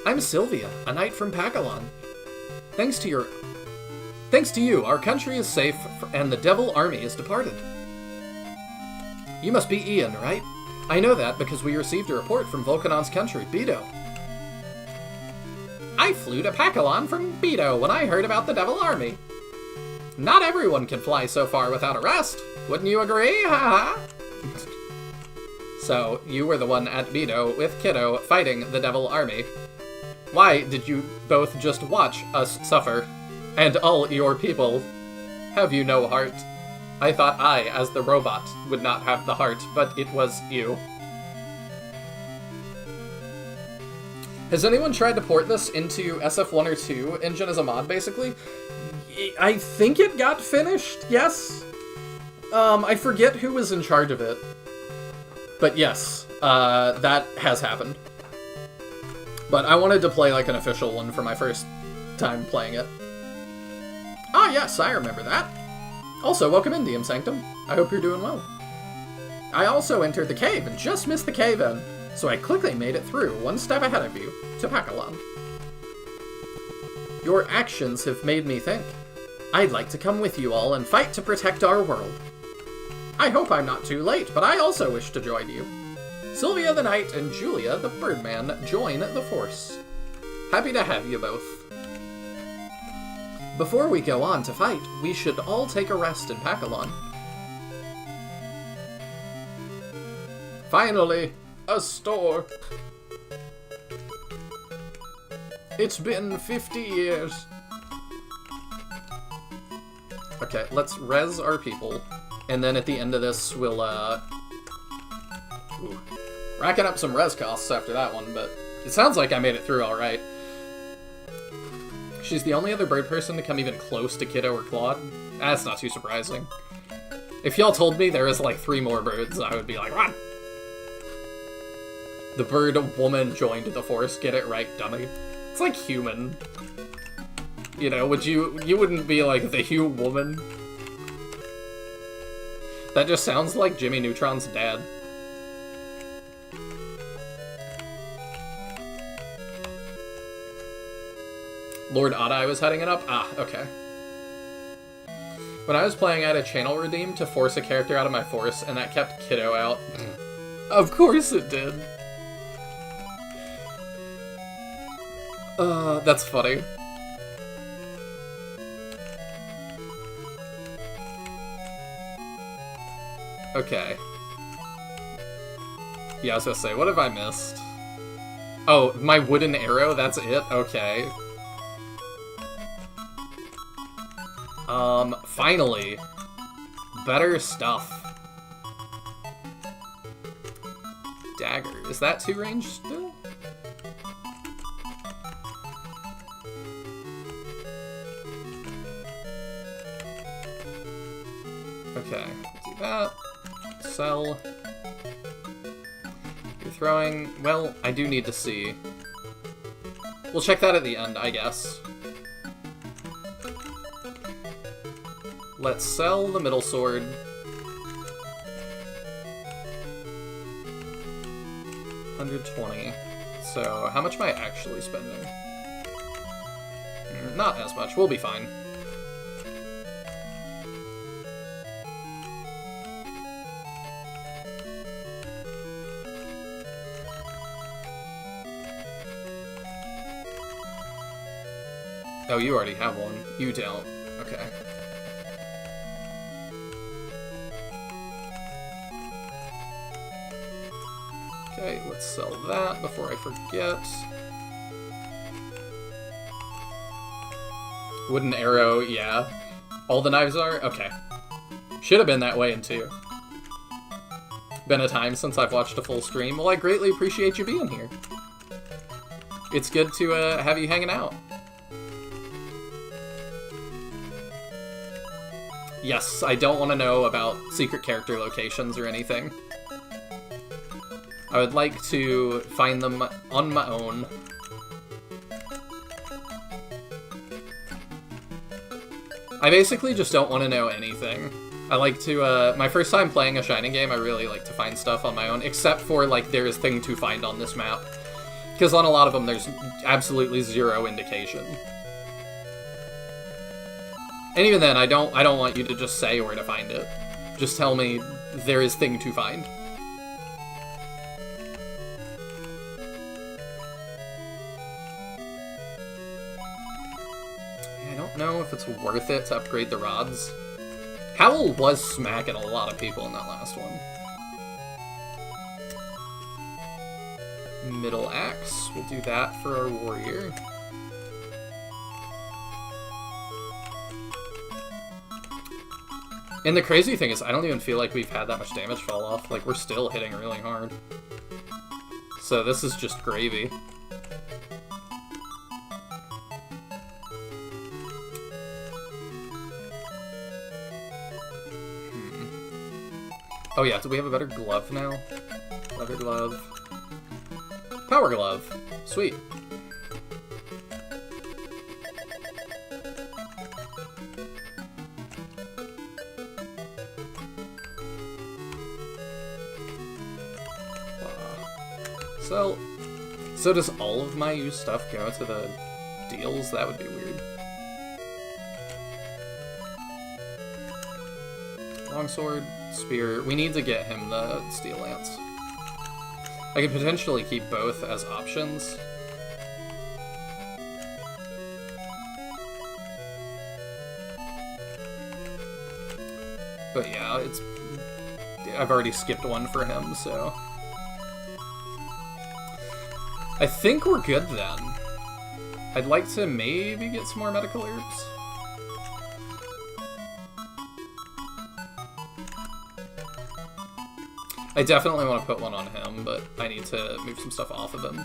I'm Sylvia, a knight from Pakalon. Thanks to you, our country is safe and the Devil Army is departed. You must be Ian, right? I know that because we received a report from Volcanon's country, Beto. I flew to Pakalon from Beto when I heard about the Devil Army. Not everyone can fly so far without a rest. Wouldn't you agree? Ha ha. So, you were the one at Beto with Kiddo fighting the Devil Army. Why did you both just watch us suffer? And all your people. Have you no heart? I thought I, as the robot, would not have the heart, but it was you. Has anyone tried to port this into SF1 or 2 engine as a mod, basically? I think it got finished, yes? I forget who was in charge of it. But yes, that has happened. But I wanted to play like an official one for my first time playing it. Ah yes, I remember that. Also, welcome in, DM Sanctum. I hope you're doing well. I also entered the cave and just missed the cave-in, so I quickly made it through, one step ahead of you, to Pakalon. Your actions have made me think. I'd like to come with you all and fight to protect our world. I hope I'm not too late, but I also wish to join you. Sylvia the Knight and Julia the Birdman join the Force. Happy to have you both. Before we go on to fight, we should all take a rest in Pakalon. Finally, a store. It's been 50 years. Okay, let's res our people. And then at the end of this, we'll, ooh, racking up some res costs after that one, but it sounds like I made it through alright. She's the only other bird person to come even close to Kiddo or Claude. That's not too surprising. If y'all told me there was like 3 more birds, I would be like, run! The bird woman joined the Force, get it right, dummy. It's like human. You know, you wouldn't be like the Hugh woman. That just sounds like Jimmy Neutron's dad. Lord Adai was heading it up? Ah, okay. When I was playing, I had a channel redeem to force a character out of my Force, and that kept Kiddo out. Of course it did. That's funny. Okay. Yeah, I was gonna say, what have I missed? Oh, my wooden arrow, that's it? Okay. Finally. Better stuff. Dagger. Is that 2 range still? Okay, do that. Sell. You're throwing... Well, I do need to see. We'll check that at the end, I guess. Let's sell the middle sword. $120. So, how much am I actually spending? Not as much. We'll be fine. Oh, you already have one. You don't. Okay. Okay, let's sell that before I forget. Wooden arrow, yeah. All the knives are? Okay. Should have been that way in 2. Been a time since I've watched a full stream. Well, I greatly appreciate you being here. It's good to have you hanging out. Yes, I don't want to know about secret character locations or anything. I would like to find them on my own. I basically just don't want to know anything. I like to, my first time playing a Shining game, I really like to find stuff on my own, except for, like, there is thing to find on this map. Because on a lot of them, there's absolutely zero indication. And even then, I don't want you to just say where to find it. Just tell me there is thing to find. I don't know if it's worth it to upgrade the rods. Howl was smacking a lot of people in that last one. Middle axe, we'll do that for our warrior. And the crazy thing is, I don't even feel like we've had that much damage fall off. Like, we're still hitting really hard. So this is just gravy. Oh yeah, do we have a better glove now? Leather glove. Power glove. Sweet. So does all of my used stuff go to the deals? That would be weird. Longsword, spear. We need to get him the steel lance. I could potentially keep both as options. But yeah, I've already skipped one for him, so... I think we're good then. I'd like to maybe get some more medical herbs. I definitely want to put one on him, but I need to move some stuff off of him.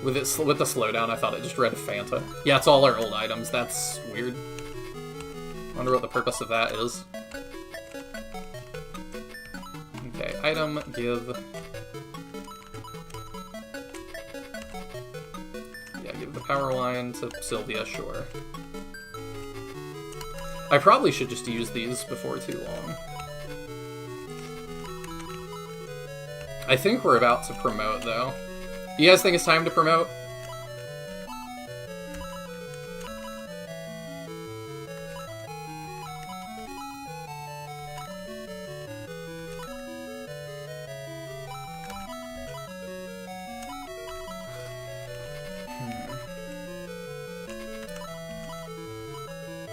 With the slowdown, I thought it just read Fanta. Yeah, it's all our old items. That's weird. Wonder what the purpose of that is. Okay, item, give... Yeah, give the power line to Sylvia, sure. I probably should just use these before too long. I think we're about to promote, though. You guys think it's time to promote?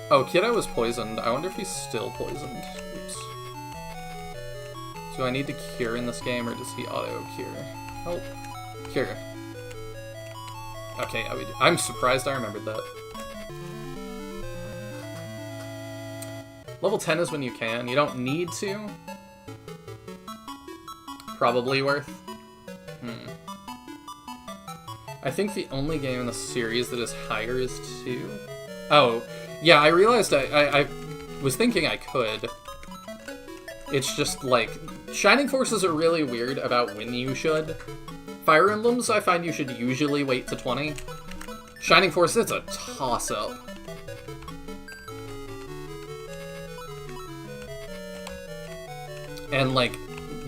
Oh, Kiddo was poisoned. I wonder if he's still poisoned. Oops. Do I need to cure in this game, or does he auto-cure? Help. Cure. Okay, yeah, we do. I'm surprised I remembered that. Level 10 is when you can. You don't need to. Probably worth. I think the only game in the series that is higher is 2. Oh, yeah, I realized I was thinking I could. It's just, like, Shining Forces are really weird about when you should. Fire Emblems, I find you should usually wait to 20. Shining Force, it's a toss-up. And, like,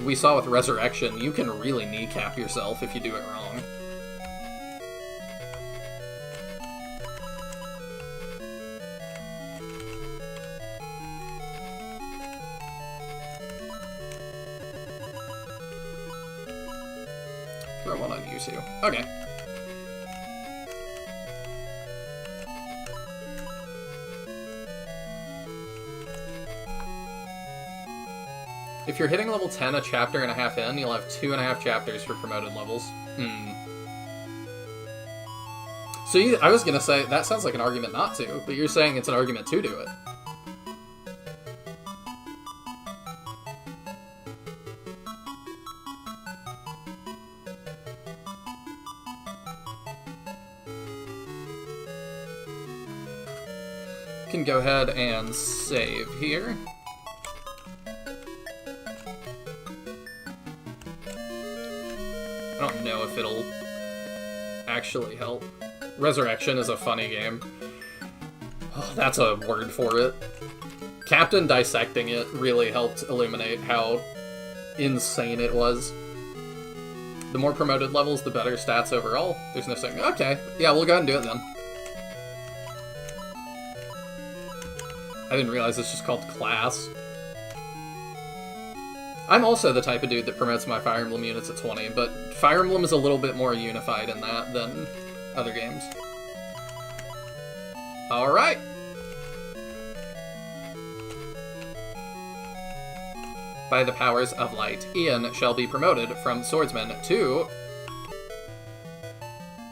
we saw with Resurrection, you can really kneecap yourself if you do it wrong. Throw one on you, too. Okay. If you're hitting level 10 a chapter and a half in, you'll have 2.5 chapters for promoted levels. So I was gonna say, that sounds like an argument not to, but you're saying it's an argument to do it. Can go ahead and save here. I don't know if it'll actually help. Resurrection is a funny game. Oh, that's a word for it. Captain dissecting it really helped illuminate how insane it was. The more promoted levels, the better stats overall. There's no saying, okay, yeah, we'll go ahead and do it then. I didn't realize it's just called class. I'm also the type of dude that promotes my Fire Emblem units at 20, but Fire Emblem is a little bit more unified in that than other games. Alright! By the powers of light, Ian shall be promoted from swordsman to...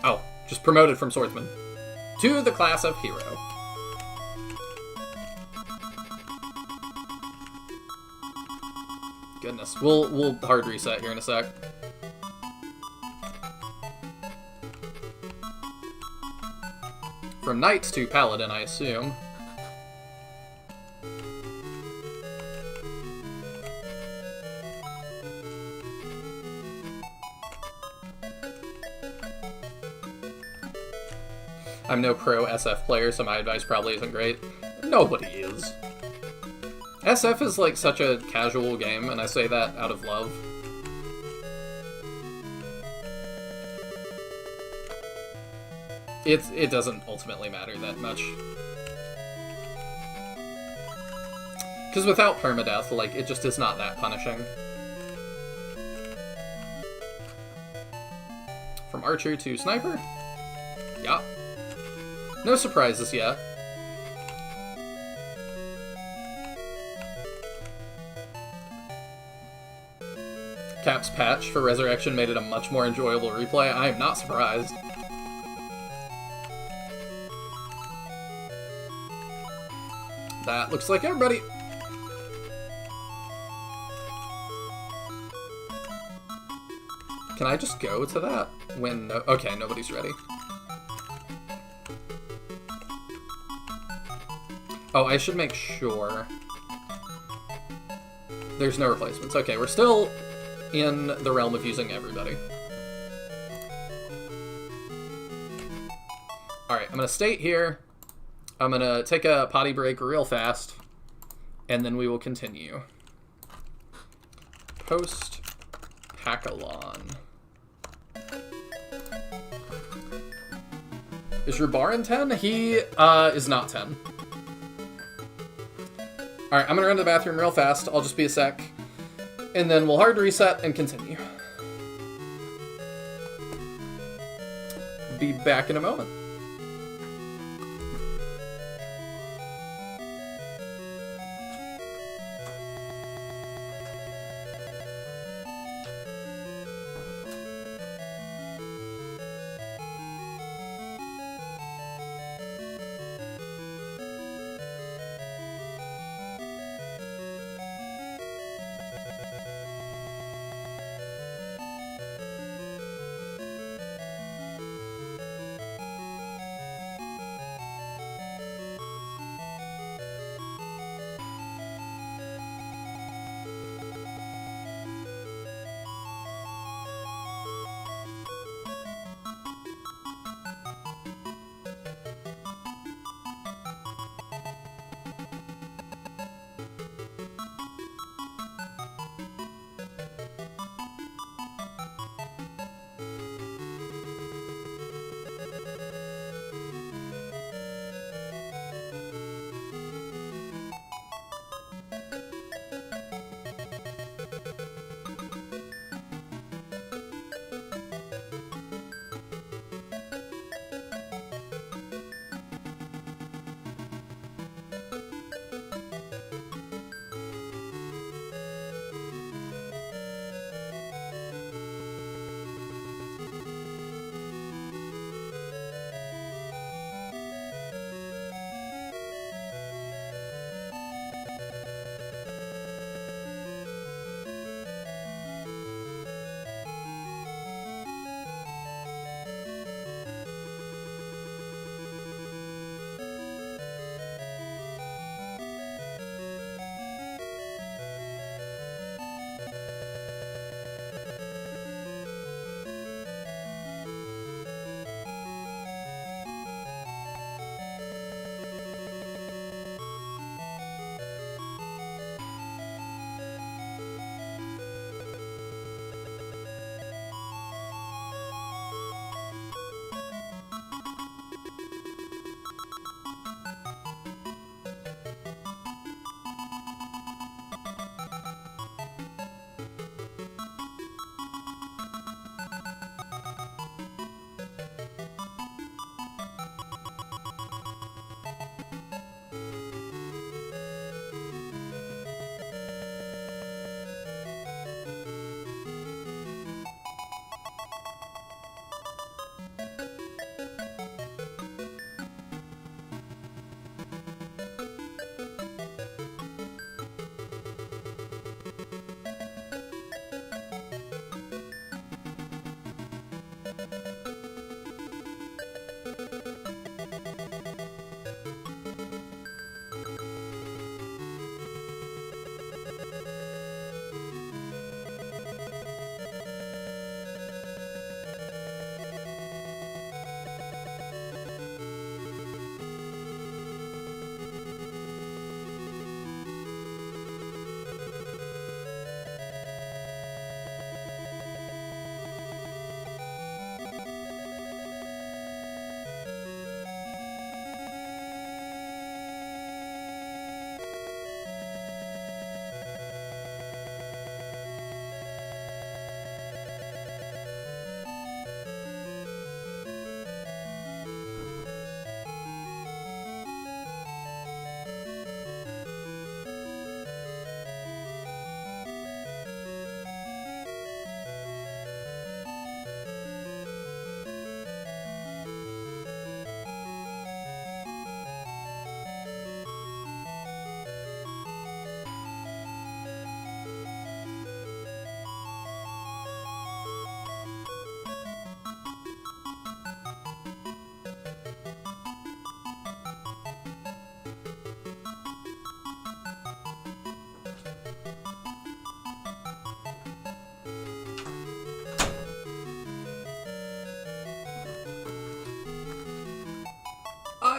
Oh, just promoted from swordsman. To the class of hero. Goodness. We'll hard reset here in a sec. From knight to paladin, I assume. I'm no pro SF player, so my advice probably isn't great. Nobody is. SF is like such a casual game, and I say that out of love. It doesn't ultimately matter that much. Because without permadeath, like, it just is not that punishing. From archer to sniper? Yeah. No surprises yet. Cap's patch for Resurrection made it a much more enjoyable replay. I am not surprised. That looks like everybody. Can I just go to that when no... Okay, nobody's ready. Oh, I should make sure. There's no replacements. Okay, we're still in the realm of using everybody. Alright, I'm gonna state here. I'm gonna take a potty break real fast, and then we will continue. Post Packalon. Is Rubarin 10? He is not 10. Alright, I'm gonna run to the bathroom real fast. I'll just be a sec. And then we'll hard reset and continue. Be back in a moment.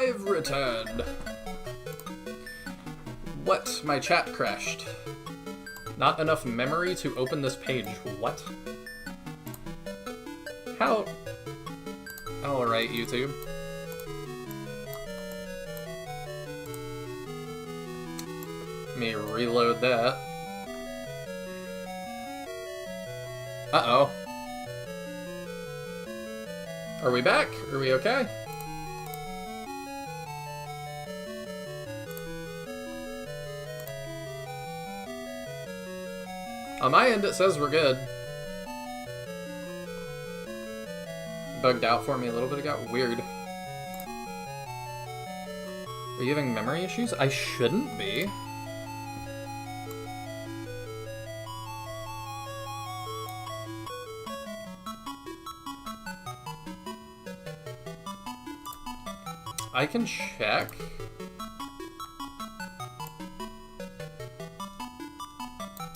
I've returned. What? My chat crashed. Not enough memory to open this page. What? How? Alright, YouTube. Let me reload that. Uh-oh. Are we back? Are we okay? On my end, it says we're good. Bugged out for me a little bit ago. Weird. Are you having memory issues? I shouldn't be. I can check.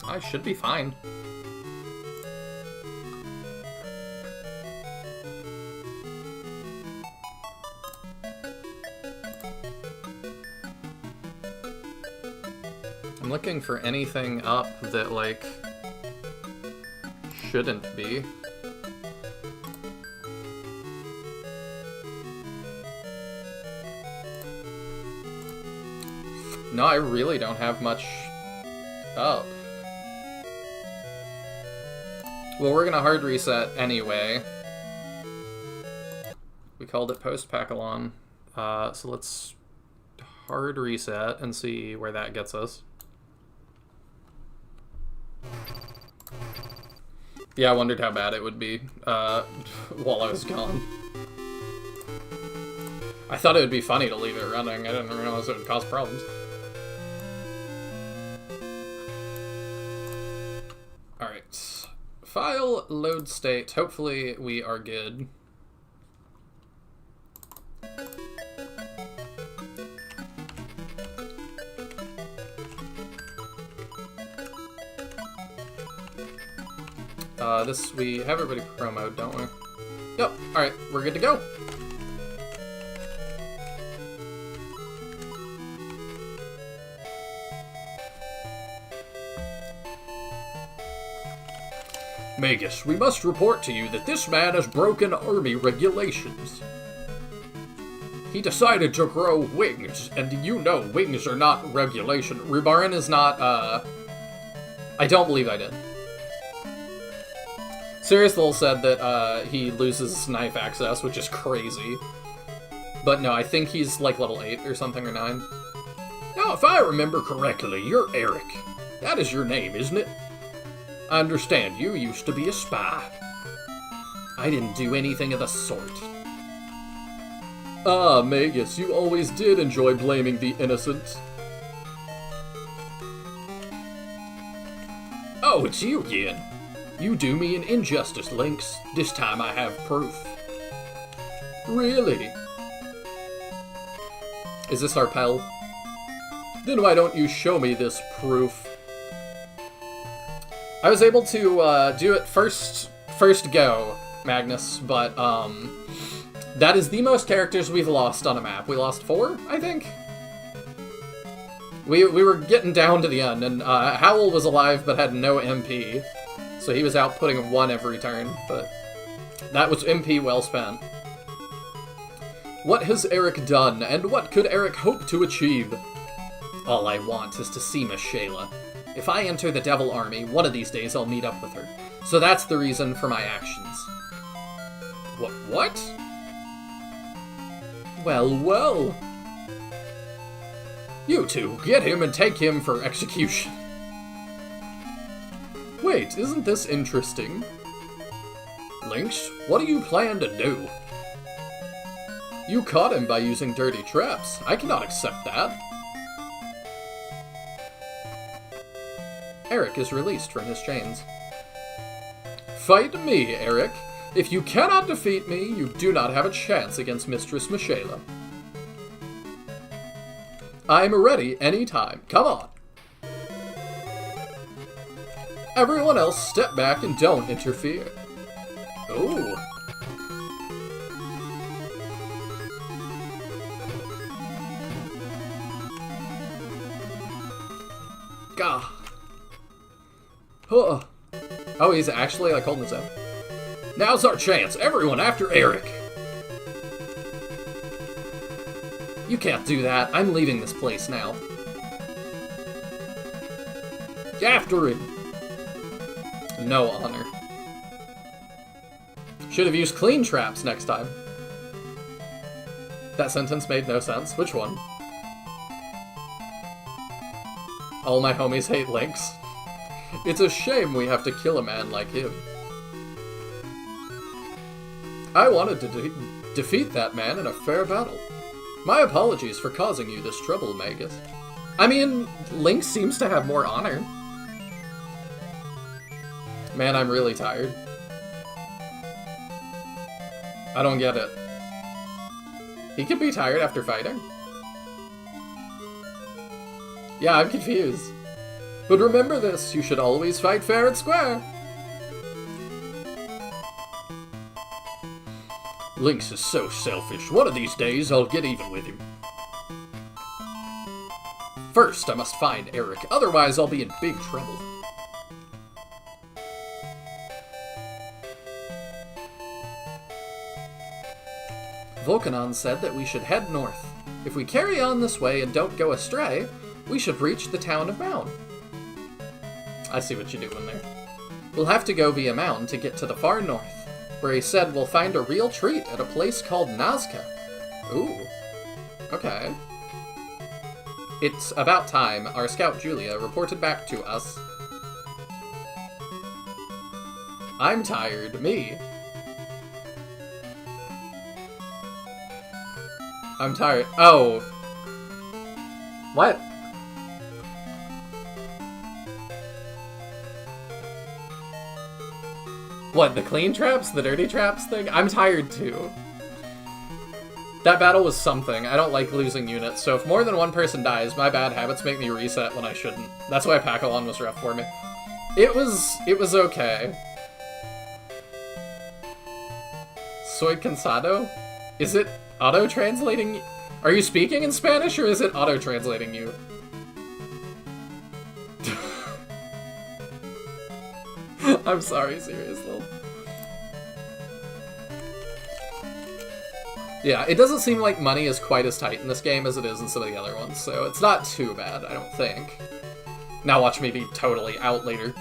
I should be fine. I'm looking for anything up that, like, shouldn't be. No, I really don't have much up. Well, we're gonna hard reset anyway. We called it post-Pacalon. So let's hard reset and see where that gets us. Yeah, I wondered how bad it would be while I was gone. I thought it would be funny to leave it running. I didn't realize it would cause problems. Alright. File, load state. Hopefully we are good. We have everybody promoed, don't we? Yep. Alright, we're good to go. Magus, we must report to you that this man has broken army regulations. He decided to grow wings, and you know wings are not regulation. Rubarin is not, I don't believe I did. Sirius Lowell said that, he loses knife access, which is crazy. But no, I think he's, like, level 8 or something, or 9. Now, if I remember correctly, you're Eric. That is your name, isn't it? I understand you used to be a spy. I didn't do anything of the sort. Ah, Magus, you always did enjoy blaming the innocent. Oh, it's you again. You do me an injustice, Lynx. This time I have proof. Really? Is this our pal? Then why don't you show me this proof? I was able to do it first go, Magnus, but that is the most characters we've lost on a map. We lost 4, I think? We were getting down to the end, and Howl was alive but had no MP. So he was out putting 1 every turn, but that was MP well spent. What has Eric done, and what could Eric hope to achieve? All I want is to see Michaela. If I enter the Devil Army, one of these days I'll meet up with her. So that's the reason for my actions. What? Well. You two, get him and take him for execution. Wait, isn't this interesting? Lynx, what do you plan to do? You caught him by using dirty traps. I cannot accept that. Eric is released from his chains. Fight me, Eric. If you cannot defeat me, you do not have a chance against Mistress Michaela. I'm ready anytime. Come on. Everyone else, step back and don't interfere. Ooh. Gah. Huh. Oh, he's actually like holding his own. Now's our chance. Everyone after Eric. You can't do that. I'm leaving this place now. After him. No honor. Should have used clean traps next time. That sentence made no sense. Which one? All my homies hate Lynx. It's a shame we have to kill a man like him. I wanted to defeat that man in a fair battle. My apologies for causing you this trouble, Magus. I mean, Lynx seems to have more honor. Man, I'm really tired. I don't get it. He can be tired after fighting? Yeah, I'm confused. But remember this, you should always fight fair and square. Lynx is so selfish. One of these days, I'll get even with him. First, I must find Eric, otherwise I'll be in big trouble. Volcanon said that we should head north. If we carry on this way and don't go astray, we should reach the town of Mound. I see what you're doing there. We'll have to go via Mound to get to the far north, where he said we'll find a real treat at a place called Nazca. Ooh. Okay. It's about time our scout Julia reported back to us. I'm tired. Me. I'm tired. Oh. What? What, the clean traps? The dirty traps thing? I'm tired too. That battle was something. I don't like losing units, so if more than one person dies, my bad habits make me reset when I shouldn't. That's why Pakalon was rough for me. It was okay. Soy cansado? Is it auto-translating? Are you speaking in Spanish, or is it auto-translating you? I'm sorry, seriously. Yeah, it doesn't seem like money is quite as tight in this game as it is in some of the other ones, so it's not too bad, I don't think. Now watch me be totally out later.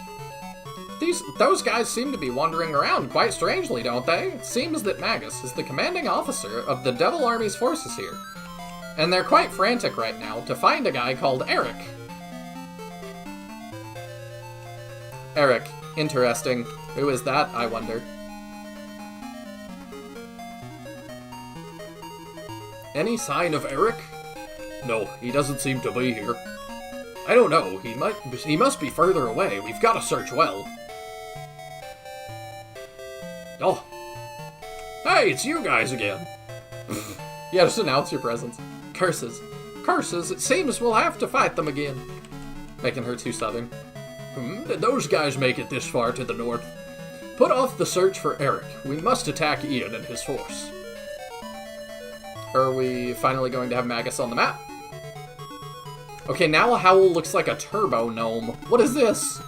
Those guys seem to be wandering around quite strangely, don't they? It seems that Magus is the commanding officer of the Devil Army's forces here. And they're quite frantic right now to find a guy called Eric. Eric. Interesting. Who is that, I wonder? Any sign of Eric? No, he doesn't seem to be here. I don't know, he must be further away. We've got to search well. Oh. Hey, it's you guys again. Yeah, just announce your presence. Curses. Curses, it seems we'll have to fight them again. Making her too southern. Did those guys make it this far to the north? Put off the search for Eric. We must attack Ian and his force. Are we finally going to have Magus on the map? Okay, now Howl looks like a turbo gnome. What is this?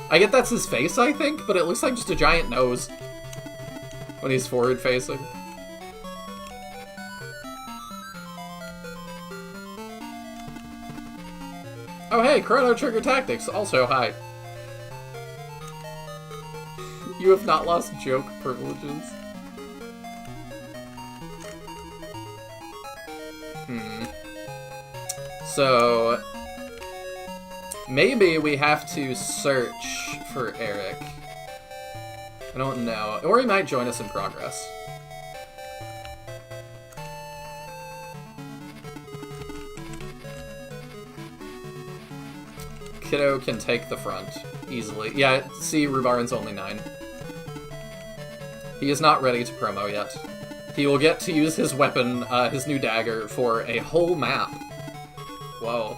I get that's his face, I think, but it looks like just a giant nose when he's forward facing. Oh hey, Chrono Trigger Tactics, also hi. You have not lost joke privileges. So, maybe we have to search for Eric. I don't know. Or he might join us in progress. Kiddo can take the front easily. Yeah, see, Rubarin's only 9. He is not ready to promo yet. He will get to use his weapon, his new dagger, for a whole map. Whoa.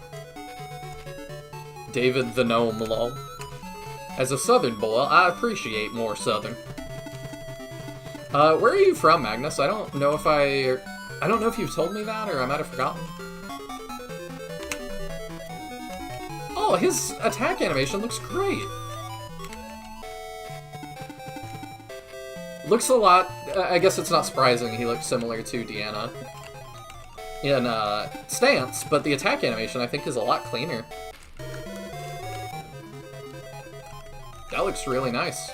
David the Gnome, lol. As a southern boy, I appreciate more southern. Where are you from, Magnus? I don't know if you've told me that, or I might have forgotten. Oh, his attack animation looks great. Looks a lot... I guess it's not surprising he looks similar to Deanna in stance, but the attack animation I think is a lot cleaner. That looks really nice.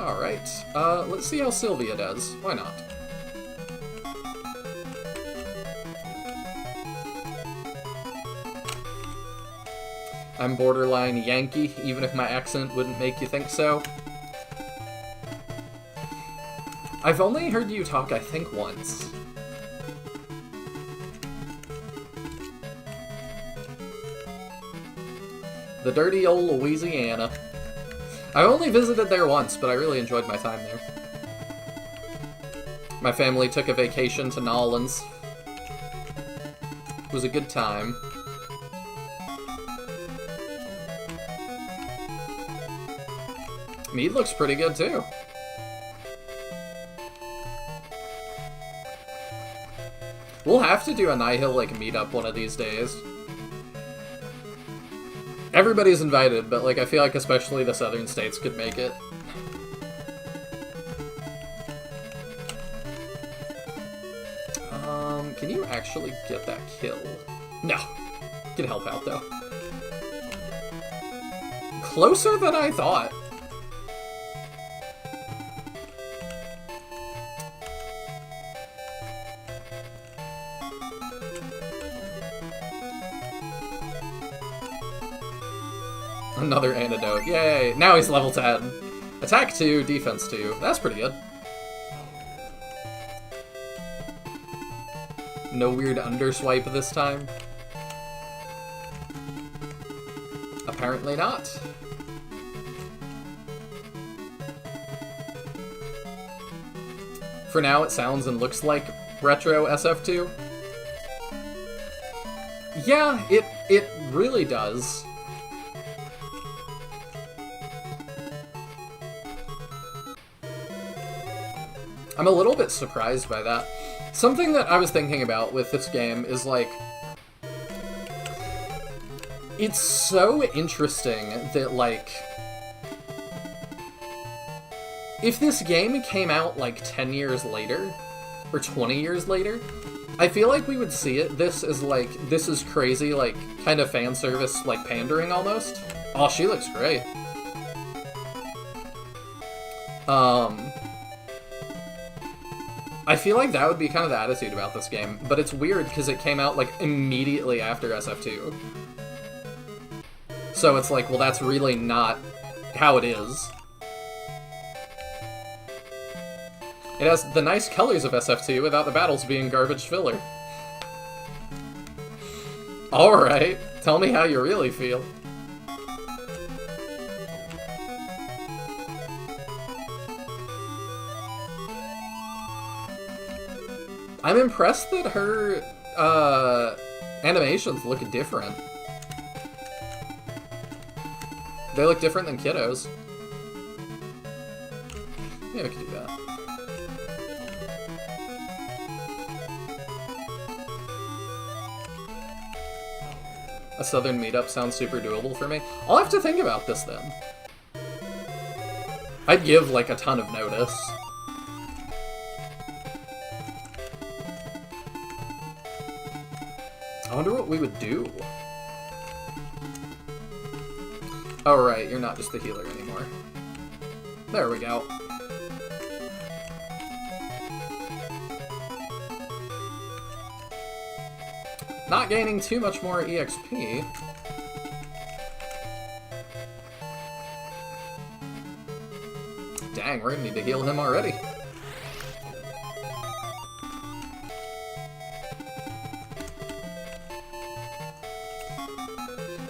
Alright, let's see how Sylvia does. Why not? I'm borderline Yankee, even if my accent wouldn't make you think so. I've only heard you talk, I think, once. The dirty old Louisiana. I only visited there once, but I really enjoyed my time there. My family took a vacation to Nolans. It was a good time. Mead looks pretty good, too. We'll have to do a Nihil, like, meetup one of these days. Everybody's invited, but, like, I feel like especially the southern states could make it. Can you actually get that kill? No. Can help out, though. Closer than I thought. Another antidote. Yay! Now he's level 10. Attack 2, defense 2. That's pretty good. No weird underswipe this time? Apparently not. For now, it sounds and looks like retro SF2. Yeah, it really does. I'm a little bit surprised by that. Something that I was thinking about with this game is, like, it's so interesting that, like, if this game came out, like, 10 years later, or 20 years later, I feel like we would see this as, like, this is crazy, like, kind of fan service, like, pandering almost. Oh, she looks great. I feel like that would be kind of the attitude about this game, but it's weird because it came out, like, immediately after SF2. So it's like, well, that's really not how it is. It has the nice colors of SF2 without the battles being garbage filler. Alright, tell me how you really feel. I'm impressed that her animations look different. They look different than Kiddo's. Yeah, we could do that. A southern meetup sounds super doable for me. I'll have to think about this then. I'd give, like, a ton of notice. I wonder what we would do. Oh, right, you're not just the healer anymore. There we go. Not gaining too much more EXP. Dang, we're gonna need to heal him already.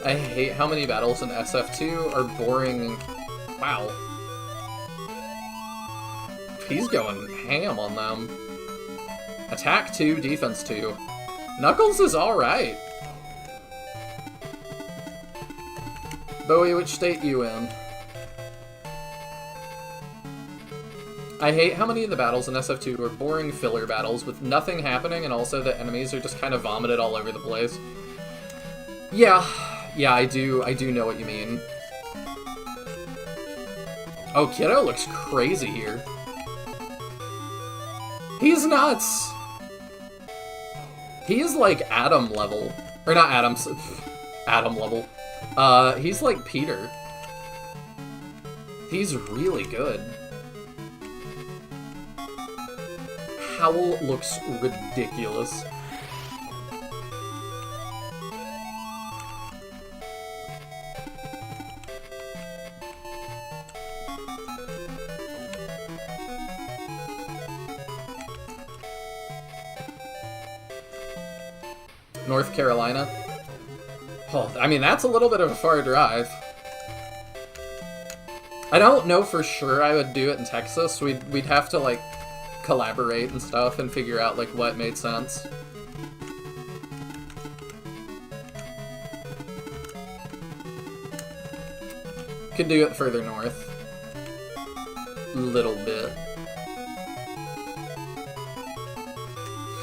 I hate how many battles in SF2 are boring. Wow. He's going ham on them. Attack 2, defense 2. Knuckles is alright. Bowie, which state you in? I hate how many of the battles in SF2 are boring filler battles with nothing happening, and also the enemies are just kind of vomited all over the place. Yeah, I do know what you mean. Oh, Kiddo looks crazy here. He's nuts! He is like Adam level. Or not Adam, Adam level. He's like Peter. He's really good. Howl looks ridiculous. North Carolina. Oh, I mean, that's a little bit of a far drive. I don't know for sure I would do it in Texas. We'd have to, like, collaborate and stuff and figure out, like, what made sense. Could do it further north. Little bit.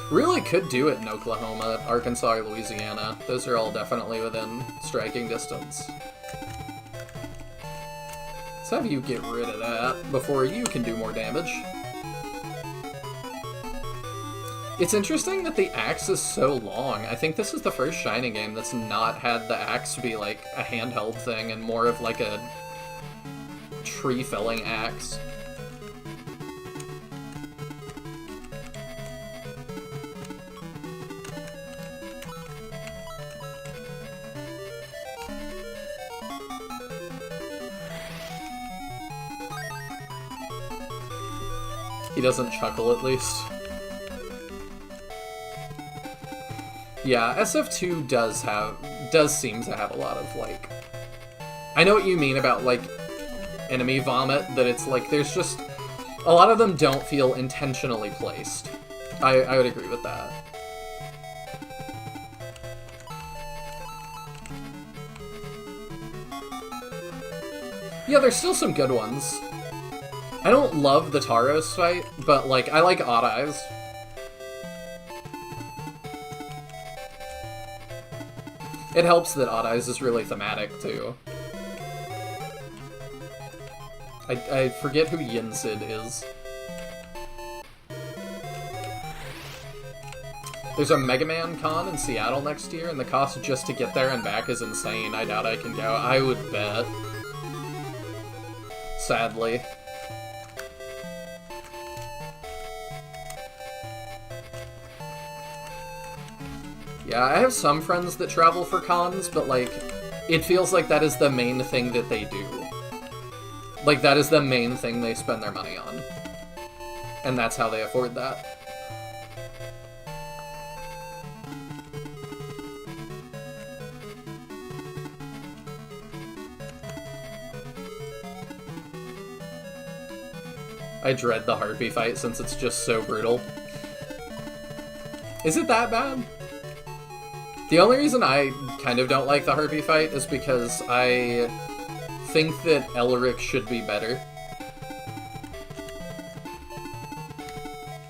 Really could do it in Oklahoma, Arkansas, or Louisiana. Those are all definitely within striking distance. Let's have you get rid of that before you can do more damage. It's interesting that the axe is so long. I think this is the first Shining game that's not had the axe be like a handheld thing and more of like a tree-felling axe. He doesn't chuckle, at least. Yeah, SF2 does seem to have a lot of, like... I know what you mean about, like, enemy vomit, that it's, like, there's just... A lot of them don't feel intentionally placed. I would agree with that. Yeah, there's still some good ones. I don't love the Taros fight, but, like, I like Odd Eyes. It helps that Odd Eyes is really thematic, too. I forget who Yin-Sid is. There's a Mega Man Con in Seattle next year, and the cost just to get there and back is insane. I doubt I can go. I would bet. Sadly. Yeah, I have some friends that travel for cons, but, like, it feels like that is the main thing that they do. Like, that is the main thing they spend their money on. And that's how they afford that. I dread the Harpy fight since it's just so brutal. Is it that bad? The only reason I kind of don't like the Harpy fight is because I think that Elric should be better.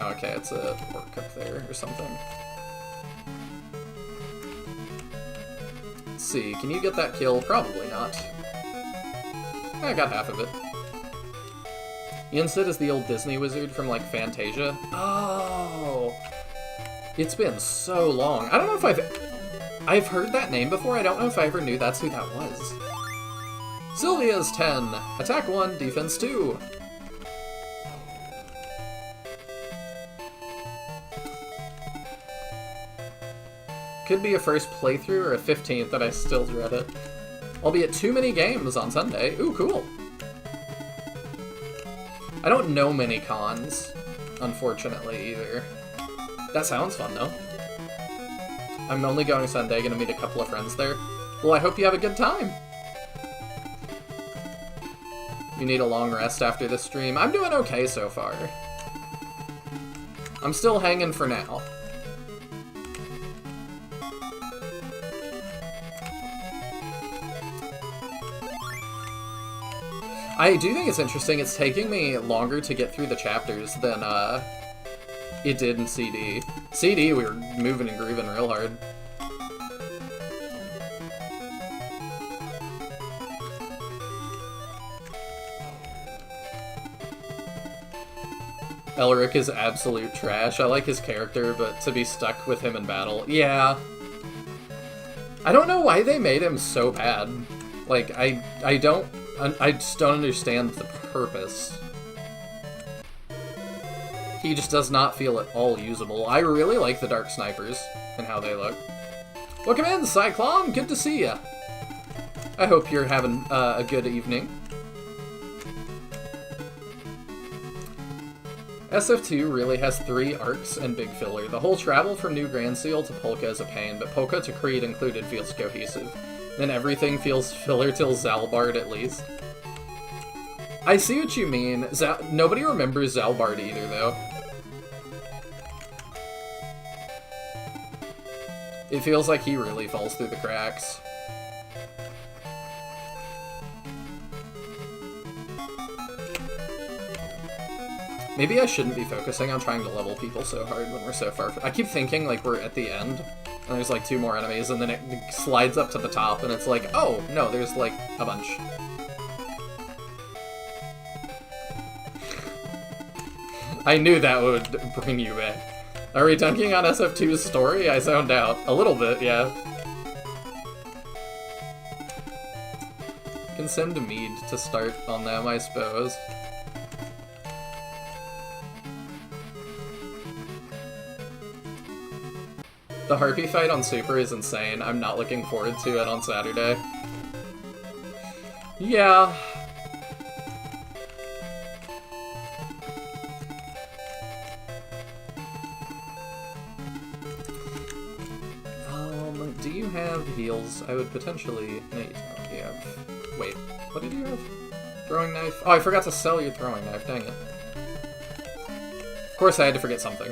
Okay, it's a orc up there or something. Let's see, can you get that kill? Probably not. I got half of it. Yin-Sid is the old Disney wizard from, like, Fantasia. Oh! It's been so long. I don't know if I've heard that name before. I don't know if I ever knew that's who that was. Sylvia's 10. Attack 1, defense 2. Could be a first playthrough or a 15th that I still dread it. I'll be at too many games on Sunday. Ooh, cool. I don't know many cons, unfortunately, either. That sounds fun, though. I'm only going Sunday, gonna meet a couple of friends there. Well, I hope you have a good time. You need a long rest after this stream. I'm doing okay so far. I'm still hanging for now. I do think it's interesting. It's taking me longer to get through the chapters than it did in CD. CD, we were moving and grooving real hard. Elric is absolute trash. I like his character, but to be stuck with him in battle, yeah. I don't know why they made him so bad. Like, I just don't understand the purpose. He just does not feel at all usable. I really like the Dark Snipers and how they look. Welcome in, Cyclone! Good to see ya! I hope you're having a good evening. SF2 really has 3 arcs and big filler. The whole travel from New Grand Seal to Polka is a pain, but Polka to Creed included feels cohesive. Then everything feels filler till Zalbard at least. I see what you mean. Nobody remembers Zalbard either, though. It feels like he really falls through the cracks. Maybe I shouldn't be focusing on trying to level people so hard when we're so far. I keep thinking like we're at the end, and there's like 2 more enemies, and then it slides up to the top, and it's like, oh, no, there's like a bunch. I knew that would bring you back. Are we dunking on SF2's story? I zoned out. A little bit, yeah. Can send Mead to start on them, I suppose. The Harpy fight on Super is insane. I'm not looking forward to it on Saturday. Yeah. Do you have heals? I would potentially... No, you don't. You have... Wait, what did you have? Throwing knife? Oh, I forgot to sell your throwing knife, dang it. Of course I had to forget something.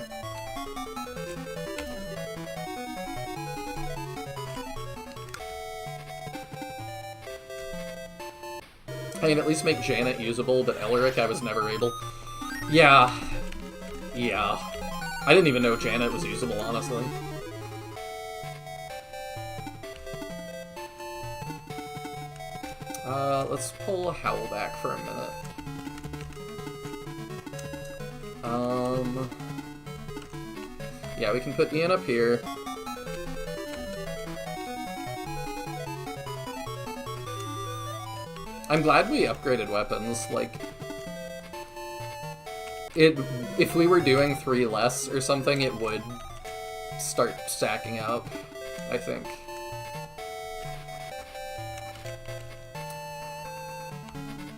I mean, at least make Janet usable, but Elric I was never able. Yeah. Yeah. I didn't even know Janet was usable, honestly. Let's pull Howl back for a minute. Yeah, we can put Ian up here. I'm glad we upgraded weapons, like... If we were doing 3 less or something, it would start stacking up, I think.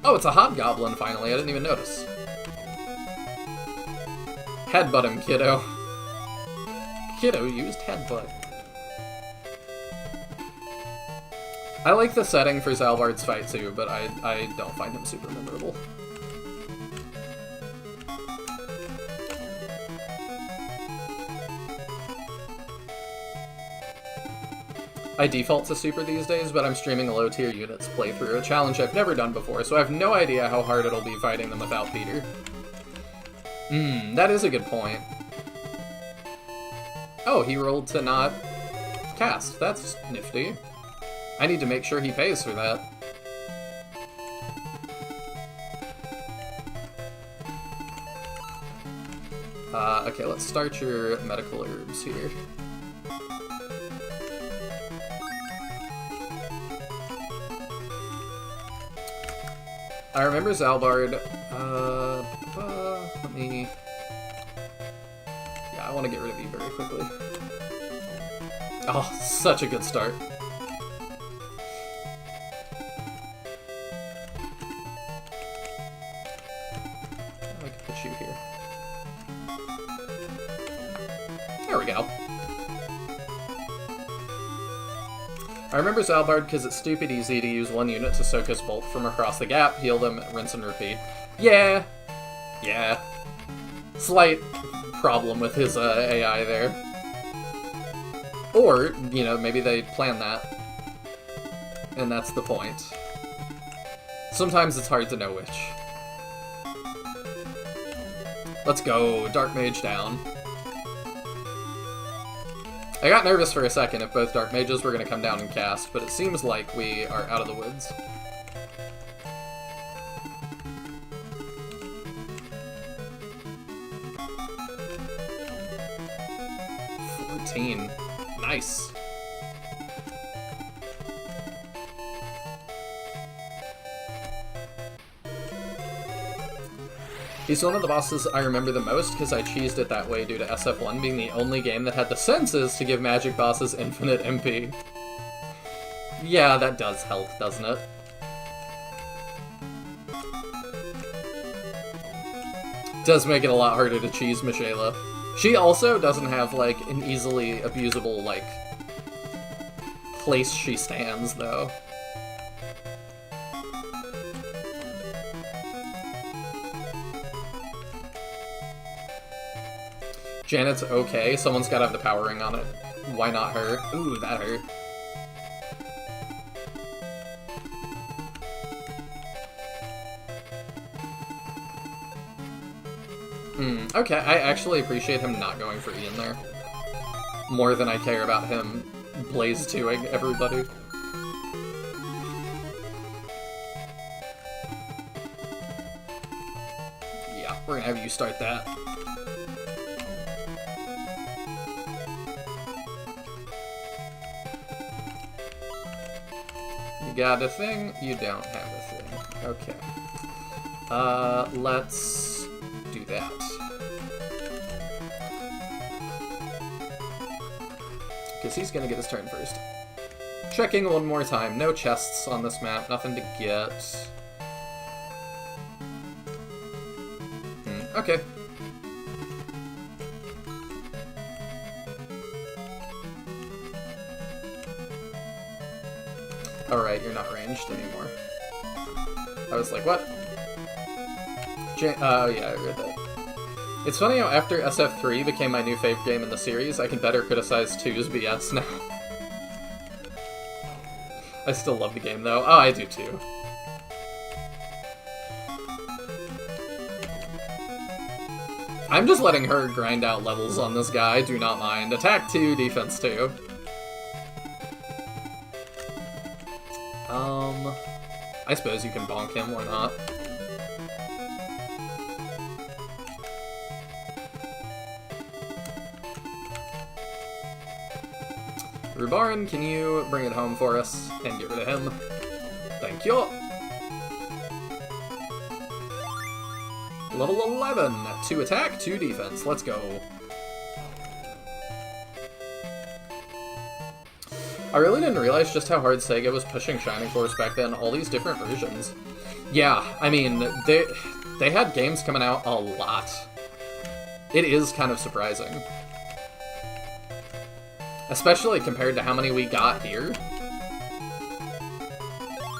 Oh, it's a Hobgoblin, finally. I didn't even notice. Headbutt him, kiddo. Kiddo used headbutt. I like the setting for Zalbard's fight, too, but I don't find him super memorable. I default to Super these days, but I'm streaming a low-tier units playthrough, a challenge I've never done before, so I have no idea how hard it'll be fighting them without Peter. That is a good point. Oh, he rolled to not cast. That's nifty. I need to make sure he pays for that. Okay, let's start your medical herbs here. I remember Zalbard. Let me... Yeah, I want to get rid of you very quickly. Oh, such a good start. I can put you here. There we go. I remember Zalbard because it's stupid easy to use 1 unit to soak his bolt from across the gap, heal them, rinse and repeat. Yeah. Yeah. Slight problem with his AI there. Or, you know, maybe they plan that. And that's the point. Sometimes it's hard to know which. Let's go, Dark Mage down. I got nervous for a second if both Dark Mages were going to come down and cast, but it seems like we are out of the woods. Nice. He's one of the bosses I remember the most because I cheesed it that way due to SF1 being the only game that had the senses to give magic bosses infinite MP. Yeah, that does help, doesn't it? Does make it a lot harder to cheese Michaela. She also doesn't have, like, an easily abusable, like, place she stands, though. Janet's okay. Someone's gotta have the power ring on it. Why not her? Ooh, that hurt. Okay, I actually appreciate him not going for Ian there. More than I care about him Blaze 2-ing everybody. Yeah, we're gonna have you start that. You got a thing? You don't have a thing. Okay. Let's do that. Because he's gonna get his turn first. Checking one more time. No chests on this map. Nothing to get. Okay. Alright, you're not ranged anymore. I was like, what? Oh yeah, I read that. It's funny how after SF3 became my new fave game in the series, I can better criticize 2's BS now. I still love the game though. Oh, I do too. I'm just letting her grind out levels on this guy, do not mind. Attack 2, defense 2. I suppose you can bonk him, why not? Rubaran, can you bring it home for us and get rid of him? Thank you! Level 11! 2 attack, 2 defense. Let's go. I really didn't realize just how hard Sega was pushing Shining Force back then. All these different versions. Yeah, I mean, they had games coming out a lot. It is kind of surprising. Especially compared to how many we got here.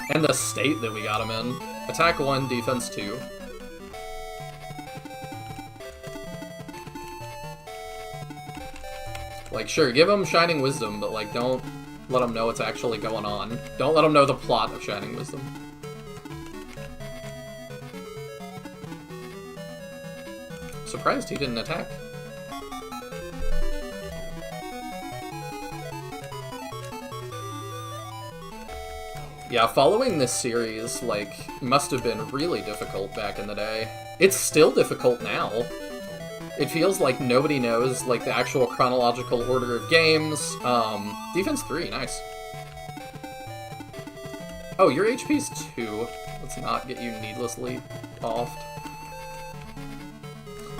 And the state that we got them in. Attack 1, defense 2. Like, sure, give them Shining Wisdom, but, like, don't let them know what's actually going on. Don't let them know the plot of Shining Wisdom. Surprised he didn't attack. Yeah, following this series, like, must have been really difficult back in the day. It's still difficult now. It feels like nobody knows, like, the actual chronological order of games. Defense 3, nice. Oh, your HP's 2. Let's not get you needlessly offed.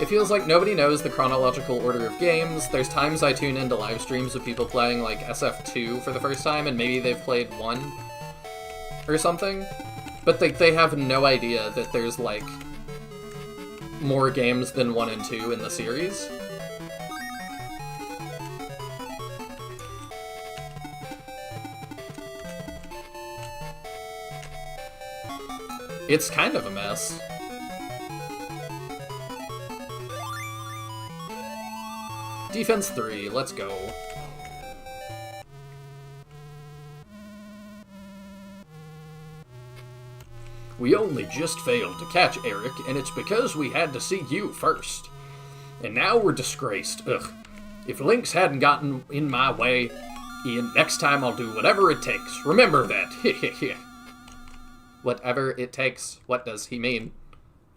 It feels like nobody knows the chronological order of games. There's times I tune into live streams of people playing, like, SF2 for the first time, and maybe they've played 1 or something. But they have no idea that there's, like, more games than 1 and 2 in the series. It's kind of a mess. Defense 3, let's go. We only just failed to catch Eric, and it's because we had to see you first. And now we're disgraced. Ugh. If Lynx hadn't gotten in my way, Ian, next time I'll do whatever it takes. Remember that. Whatever it takes. What does he mean?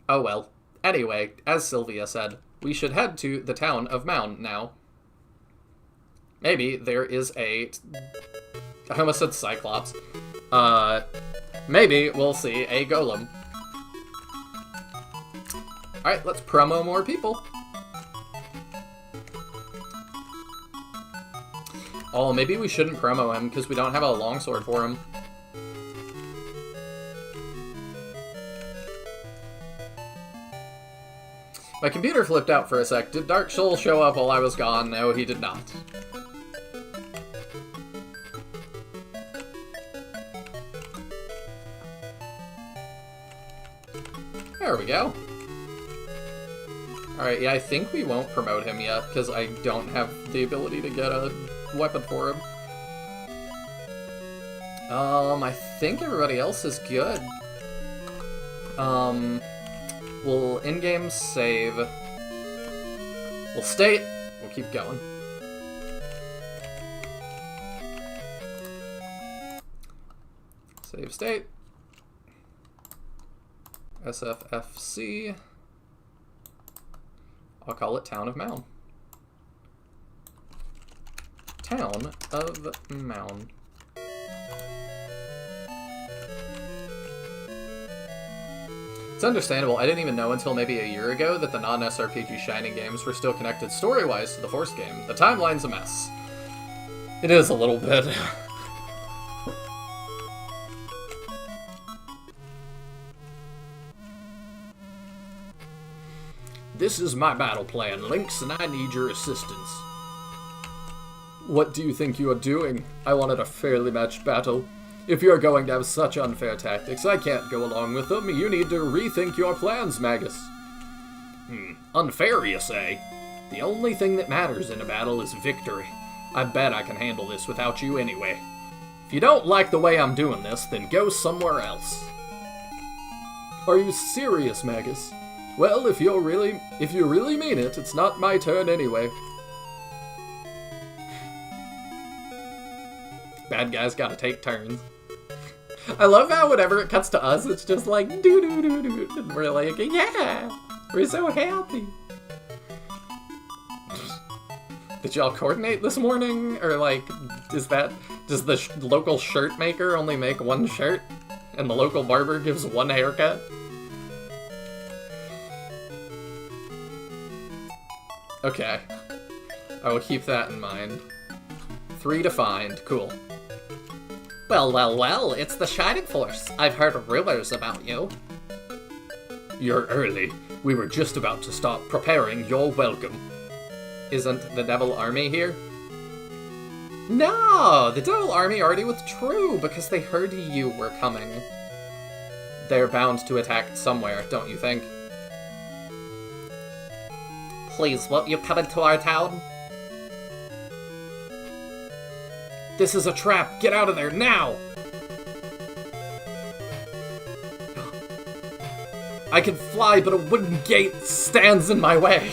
Oh well. Anyway, as Sylvia said, we should head to the town of Mound now. Maybe there is a... I almost said Cyclops. Maybe we'll see a golem. Alright, let's promo more people. Oh, maybe we shouldn't promo him because we don't have a longsword for him. My computer flipped out for a sec. Did Dark Soul show up while I was gone? No, he did not. There we go. Alright, yeah, I think we won't promote him yet, because I don't have the ability to get a weapon for him. I think everybody else is good. We'll in-game save. We'll state. We'll keep going. Save state. SFFC. I'll call it Town of Mound. Town of Mound. It's understandable. I didn't even know until maybe a year ago that the non-SRPG Shining games were still connected story-wise to the Force game. The timeline's a mess. It is a little bit. This is my battle plan, Lynx, and I need your assistance. What do you think you are doing? I wanted a fairly matched battle. If you're going to have such unfair tactics, I can't go along with them. You need to rethink your plans, Magus. Unfair, you say? The only thing that matters in a battle is victory. I bet I can handle this without you anyway. If you don't like the way I'm doing this, then go somewhere else. Are you serious, Magus? Well, if you really mean it, it's not my turn anyway. Bad guys gotta take turns. I love how whenever it cuts to us, it's just like, doo-doo-doo-doo, and we're like, yeah, we're so happy. Did y'all coordinate this morning? Or like, does the local shirt maker only make one shirt? And the local barber gives one haircut? Okay. I will keep that in mind. 3 to find. Cool. Well, it's the Shining Force. I've heard rumors about you. You're early. We were just about to start preparing your welcome. Isn't the Devil Army here? No! The Devil Army already withdrew because they heard you were coming. They're bound to attack somewhere, don't you think? Please, won't you come into our town? This is a trap! Get out of there, now! I can fly, but a wooden gate stands in my way.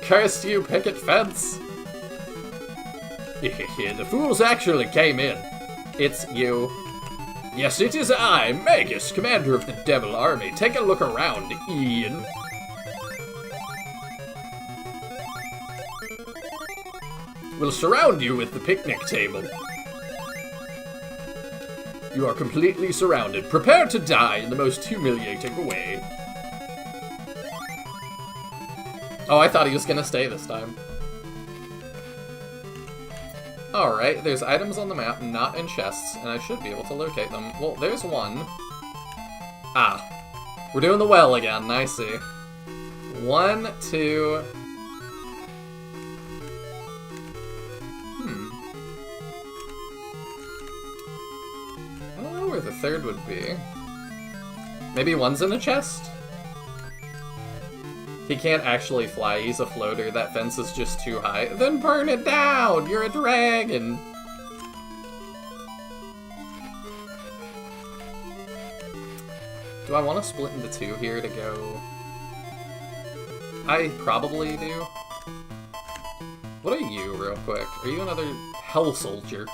Curse you, picket fence! The fools actually came in. It's you. Yes, it is I, Magus, commander of the Devil Army. Take a look around, Ian. We'll surround you with the picnic table. You are completely surrounded. Prepare to die in the most humiliating way. Oh, I thought he was gonna stay this time. Alright, there's items on the map, not in chests, and I should be able to locate them. Well, there's one. Ah. We're doing the well again, I see. 1, 2... I don't know where the third would be. Maybe one's in a chest? He can't actually fly, he's a floater. That fence is just too high. Then burn it down! You're a dragon! Do I want to split into two here to go? I probably do. What are you, real quick? Are you another Hell Soldier?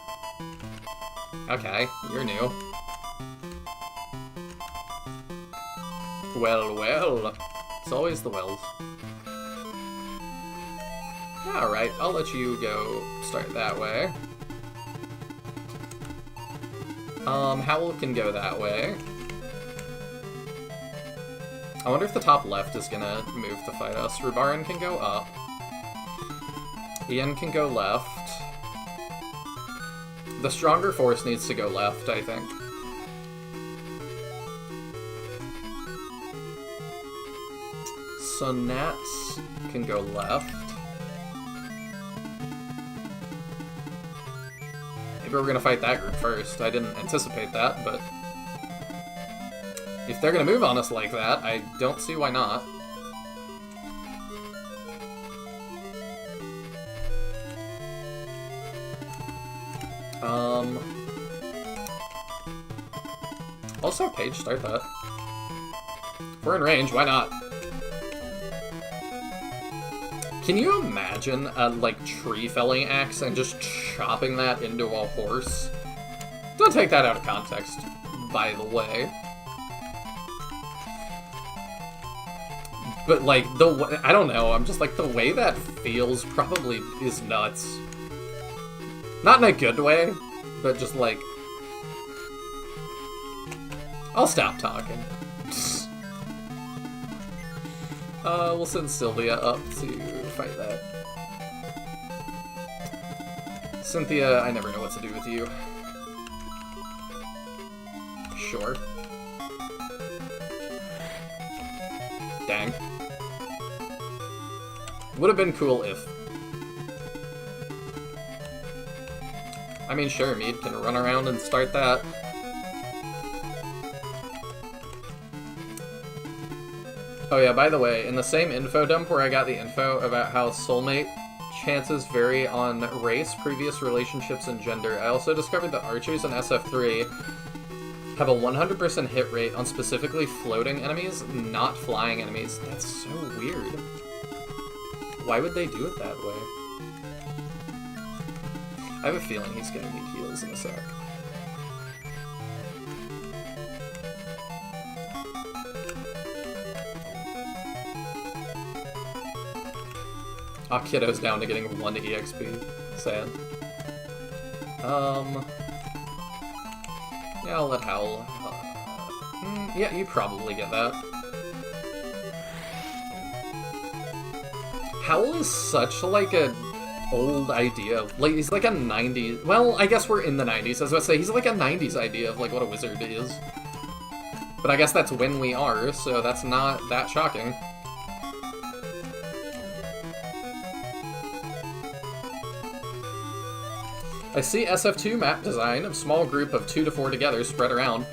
Okay, you're new. Well, well. It's always the wells. Alright, I'll let you go start that way. Howl can go that way. I wonder if the top left is gonna move to fight us. Rubaran can go up. Ian can go left. The stronger force needs to go left, I think. So Nats can go left. Maybe we're gonna fight that group first. I didn't anticipate that, but if they're gonna move on us like that, I don't see why not. Also, Paige, start that. If we're in range, why not? Can you imagine a, like, tree felling axe and just chopping that into a horse? Don't take that out of context, by the way. But, like, I don't know, I'm just like, the way that feels probably is nuts. Not in a good way, but just like... I'll stop talking. We'll send Sylvia up to fight that. Cynthia, I never know what to do with you. Sure. Dang. Would have been cool if... I mean, sure, Mead can run around and start that. Oh yeah, by the way, in the same info dump where I got the info about how soulmate chances vary on race, previous relationships, and gender, I also discovered that archers in SF3 have a 100% hit rate on specifically floating enemies, not flying enemies. That's so weird. Why would they do it that way? I have a feeling he's gonna need heals in a sec. Kiddo's down to getting 1 EXP. Sad. Yeah, I'll let Howl. Yeah, you probably get that. Howl is such, like, a old idea. Like, he's like a 90s... Well, I guess we're in the 90s. I was about to say, he's like a 90s idea of, like, what a wizard is. But I guess that's when we are, so that's not that shocking. I see SF2 map design, a small group of 2 to 4 together spread around.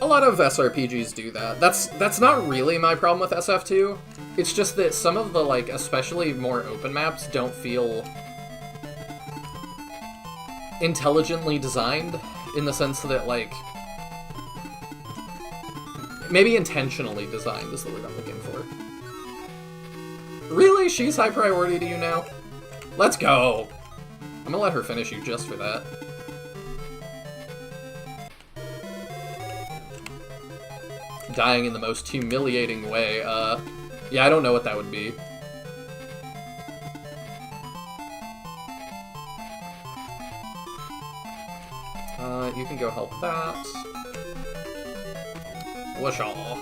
A lot of SRPGs do that. That's not really my problem with SF2. It's just that some of the, like, especially more open maps don't feel intelligently designed, in the sense that, like, maybe intentionally designed is the word I'm looking for. Really? She's high priority to you now? Let's go! I'm gonna let her finish you just for that. Dying in the most humiliating way, yeah, I don't know what that would be. You can go help that. Washaw.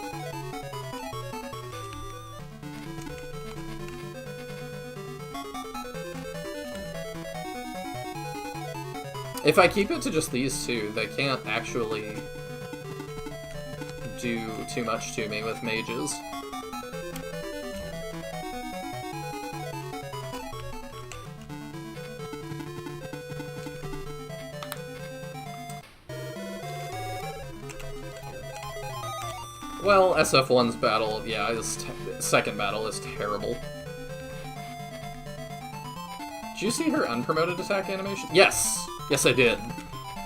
If I keep it to just these two, they can't actually do too much to me with mages. Well, SF1's battle, yeah, his second battle is terrible. Did you see her unpromoted attack animation? Yes! Yes, I did.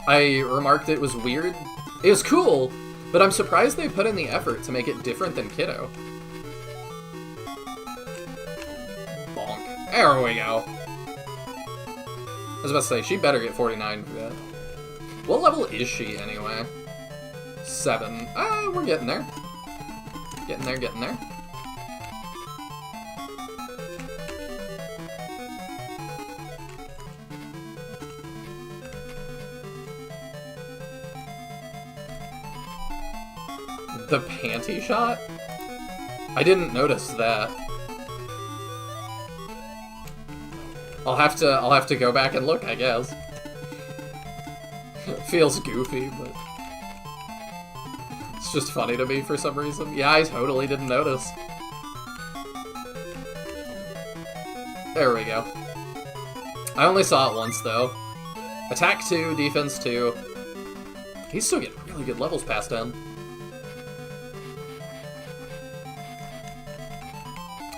I remarked it was weird. It was cool, But I'm surprised they put in the effort to make it different than Kiddo. Bonk. There we go. I was about to say, she better get 49 for that. What level is she, anyway? 7. Ah, we're getting there. Getting there, getting there. The panty shot? I didn't notice that. I'll have to go back and look, I guess. Feels goofy, but it's just funny to me for some reason. Yeah, I totally didn't notice. There we go. I only saw it once, though. Attack 2, defense 2. He's still getting really good levels past him.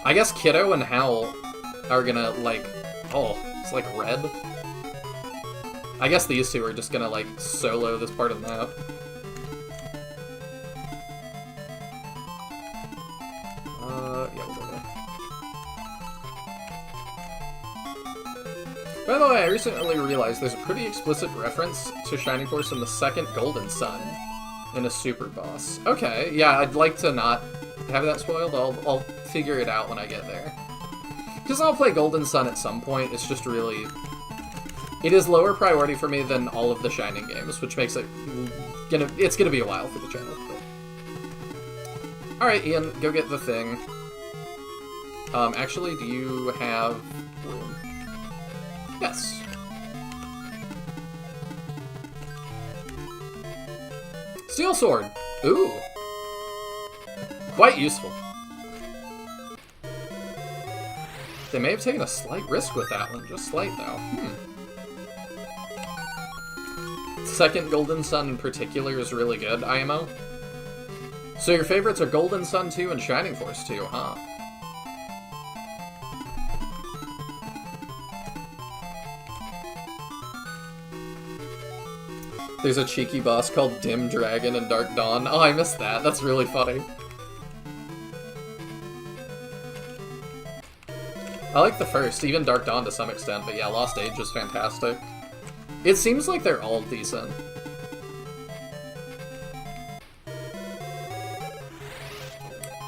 I guess Kiddo and Howl are gonna, like... Oh, it's like red. I guess these two are just gonna, like, solo this part of the map. Yeah, we'll go there. By the way, I recently realized there's a pretty explicit reference to Shining Force in the second Golden Sun in a super boss. Okay, yeah, I'd like to not have that spoiled. I'll figure it out when I get there. Because I'll play Golden Sun at some point, it's just really... It is lower priority for me than all of the Shining games, which makes it... It's gonna be a while for the channel. But... Alright, Ian, go get the thing. Actually, do you have room? Yes. Steel Sword! Ooh! Quite useful. They may have taken a slight risk with that one, just slight though. Second Golden Sun in particular is really good, IMO. So your favorites are Golden Sun 2 and Shining Force 2, huh? There's a cheeky boss called Dim Dragon in Dark Dawn. Oh, I missed that. That's really funny. I like the first, even Dark Dawn to some extent, but yeah, Lost Age is fantastic. It seems like they're all decent.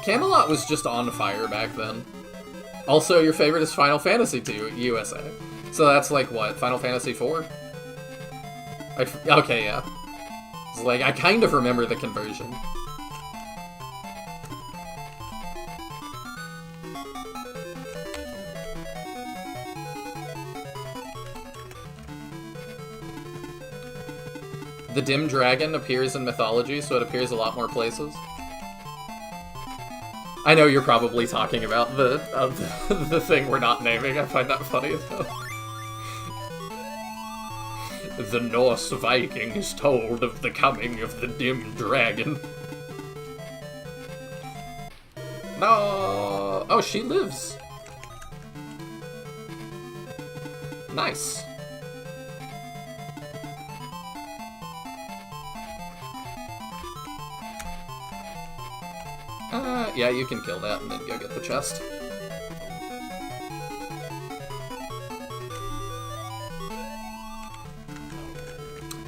Camelot was just on fire back then. Also, your favorite is Final Fantasy II USA. So that's like, what, Final Fantasy IV? Okay, yeah. It's like, I kind of remember the conversion. The Dim Dragon appears in mythology, so it appears a lot more places. I know you're probably talking about the thing we're not naming. I find that funny as hell. The Norse Vikings told of the coming of the Dim Dragon. No! Oh, she lives! Nice. Yeah, you can kill that and then go get the chest.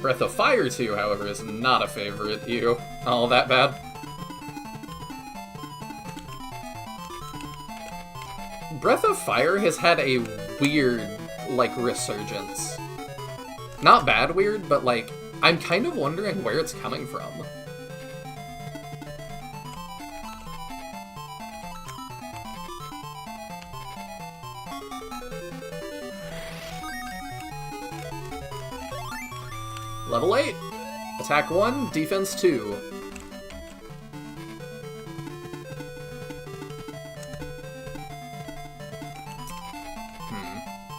Breath of Fire 2, however, is not a favorite. You all that bad? Breath of Fire has had a weird, like, resurgence. Not bad weird, but, like, I'm kind of wondering where it's coming from. Level 8! Attack 1, defense 2.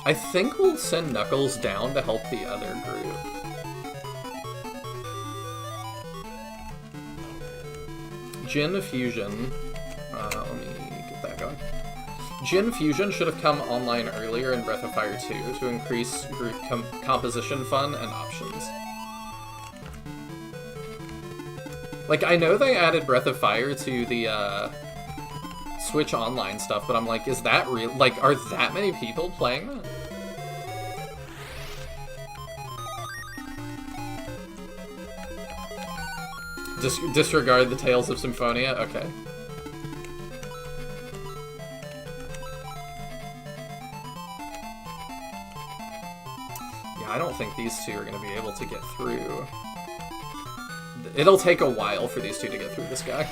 I think we'll send Knuckles down to help the other group. Jin Fusion. Let me get that going. Jin Fusion should have come online earlier in Breath of Fire 2 to increase group composition fun and options. Like, I know they added Breath of Fire to the, Switch Online stuff, but I'm like, is that real? Like, are that many people playing that? Disregard the Tales of Symphonia? Okay. Yeah, I don't think these two are going to be able to get through. It'll take a while for these two to get through this guy.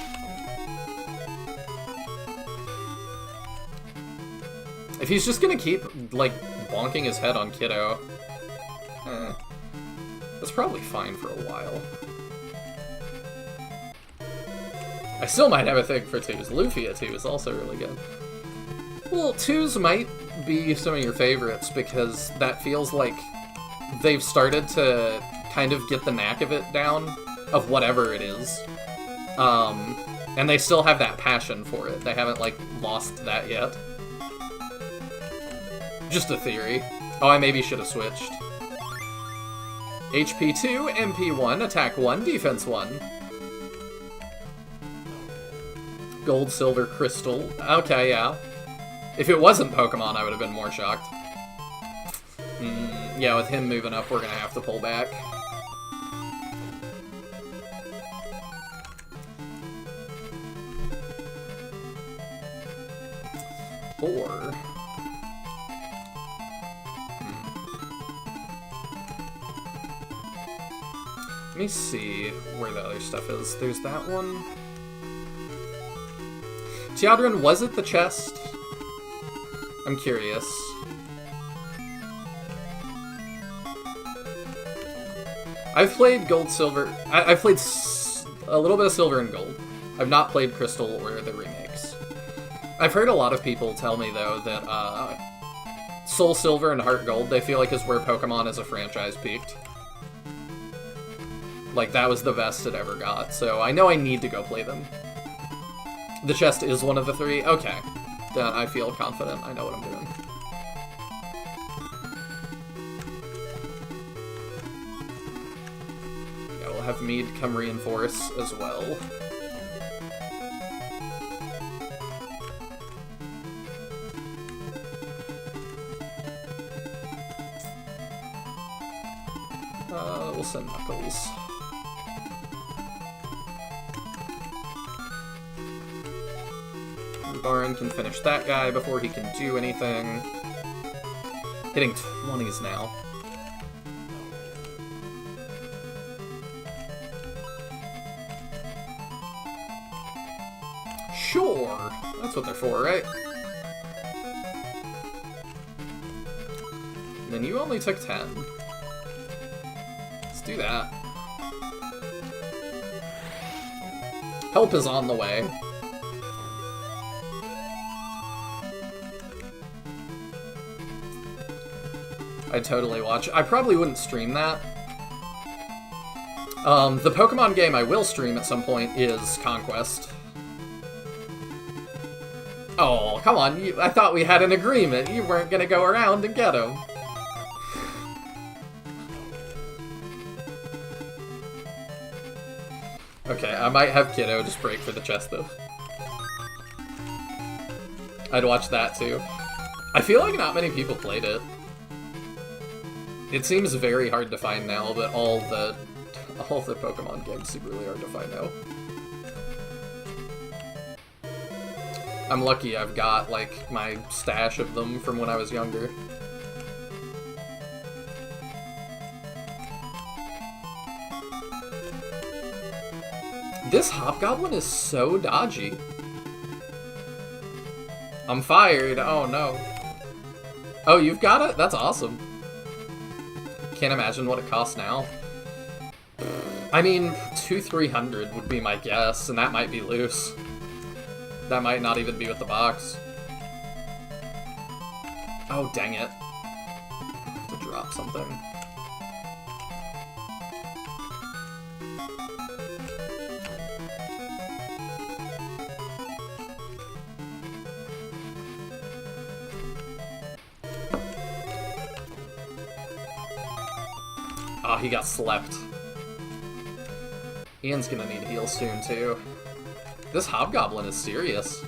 If he's just going to keep, like, bonking his head on Kiddo, that's probably fine for a while. I still might have a thing for twos. Lufia 2 is also really good. Well, twos might be some of your favorites because that feels like they've started to kind of get the knack of it down, of whatever it is. And they still have that passion for it. They haven't, like, lost that yet. Just a theory. Oh, I maybe should have switched. HP 2, MP 1, attack 1, defense 1. Gold, silver, crystal. Okay, yeah. If it wasn't Pokemon, I would have been more shocked. Yeah, with him moving up, we're gonna have to pull back. Or... Let me see where the other stuff is. There's that one. Teodrin, was it the chest? I'm curious. I've played Gold, Silver... I've played a little bit of Silver and Gold. I've not played Crystal or the remakes. I've heard a lot of people tell me, though, that Soul Silver and Heart Gold, they feel like is where Pokemon as a franchise peaked. Like, that was the best it ever got, so I know I need to go play them. The chest is one of the three? Okay. Then I feel confident. I know what I'm doing. Yeah, we'll have Mead come reinforce as well. We'll send Knuckles. Baron can finish that guy before he can do anything. Hitting 20s now. Sure! That's what they're for, right? And then you only took 10. Let's do that. Help is on the way. I'd totally watch. I probably wouldn't stream that. The Pokemon game I will stream at some point is Conquest. Oh, come on. I thought we had an agreement. You weren't gonna go around and get him. Okay, I might have Kiddo just break for the chest, though. I'd watch that, too. I feel like not many people played it. It seems very hard to find now, but all the Pokemon games seem really hard to find now. I'm lucky I've got, like, my stash of them from when I was younger. This Hobgoblin is so dodgy. I'm fired. Oh, no. Oh, you've got it? That's awesome. Can't imagine what it costs now. I mean, 200-300 would be my guess, and that might be loose. That might not even be with the box. Oh, dang it. I have to drop something. Oh, he got slept. Ian's gonna need heals soon, too. This hobgoblin is serious.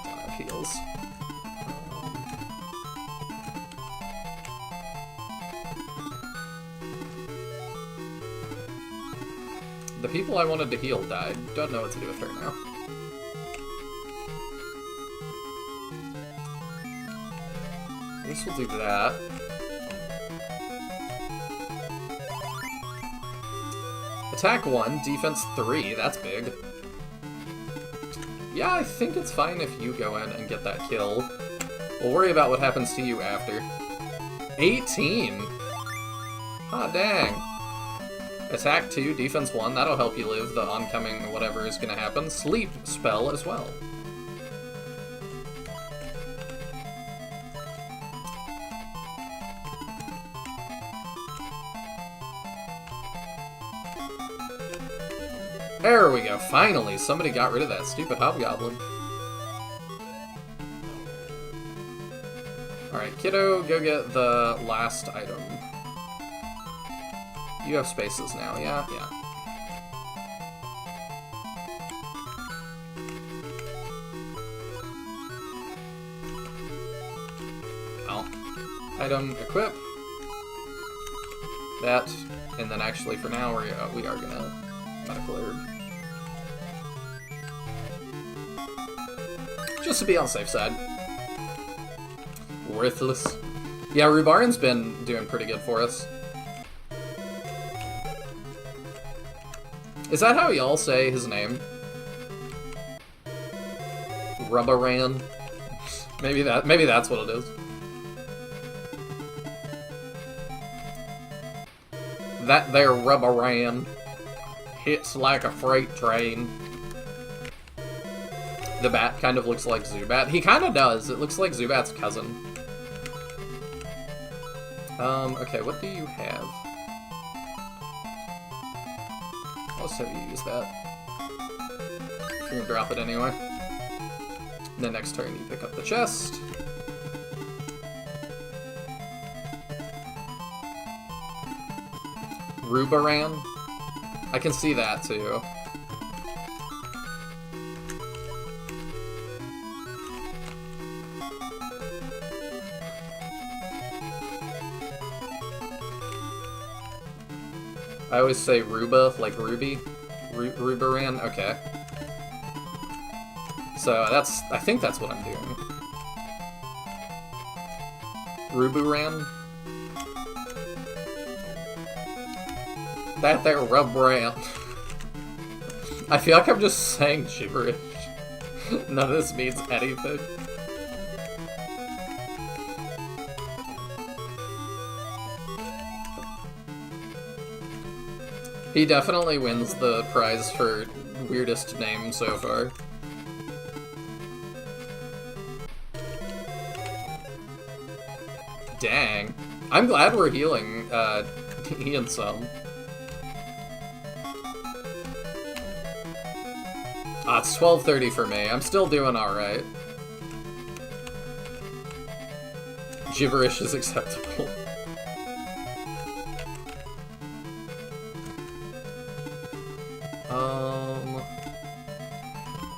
Don't have heals. The people I wanted to heal died. Don't know what to do with her now. I guess we'll do that. Attack 1, defense 3, that's big. Yeah, I think it's fine if you go in and get that kill. We'll worry about what happens to you after. 18! Ah, dang. Attack 2, defense 1, that'll help you live the oncoming whatever is gonna happen. Sleep spell as well. There we go, finally! Somebody got rid of that stupid hobgoblin. Alright, kiddo, go get the last item. You have spaces now, yeah? Yeah. Well, item, equip. That, and then actually for now we are gonna medical herb. Just to be on the safe side. Worthless. Yeah, Rubarin's been doing pretty good for us. Is that how y'all say his name? Rubaran? Maybe that's what it is. That there Rubaran hits like a freight train. The bat kind of looks like Zubat. He kind of does. It looks like Zubat's cousin. Okay, what do you have? Let's have you use that. You're gonna drop it anyway. The next turn you pick up the chest. Rubaran? I can see that too. I always say Ruba, like Ruby. Rubaran? Okay. So I think that's what I'm doing. Ruburan? That there Rubran. I feel like I'm just saying gibberish. None of this means anything. He definitely wins the prize for weirdest name so far. Dang. I'm glad we're healing Ian some. Ah, it's 12:30 for me. I'm still doing alright. Gibberish is acceptable.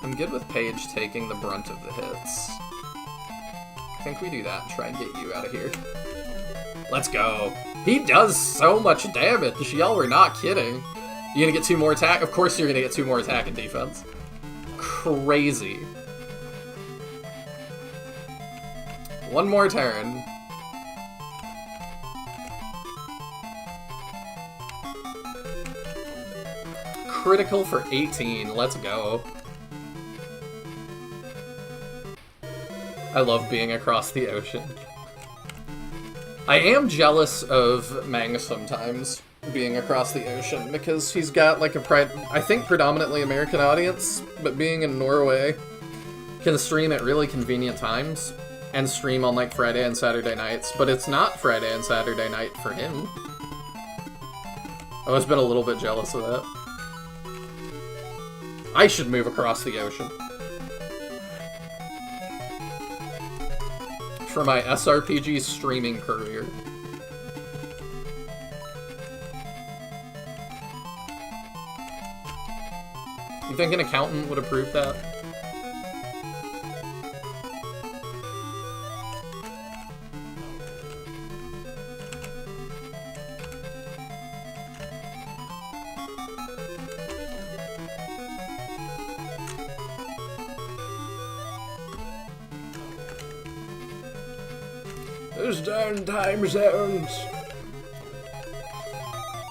I'm good with Paige taking the brunt of the hits. I think we do that and try and get you out of here. Let's go. He does so much damage. Y'all were not kidding. You gonna get 2 more attack? Of course you're gonna get 2 more attack and defense. Crazy. One more turn. Critical for 18. Let's go. I love being across the ocean. I am jealous of Mang sometimes being across the ocean because he's got like I think predominantly American audience, but being in Norway can stream at really convenient times and stream on like Friday and Saturday nights, but it's not Friday and Saturday night for him. I've always been a little bit jealous of that. I should move across the ocean. For my SRPG streaming career. think an accountant would approve that? Those darn time zones.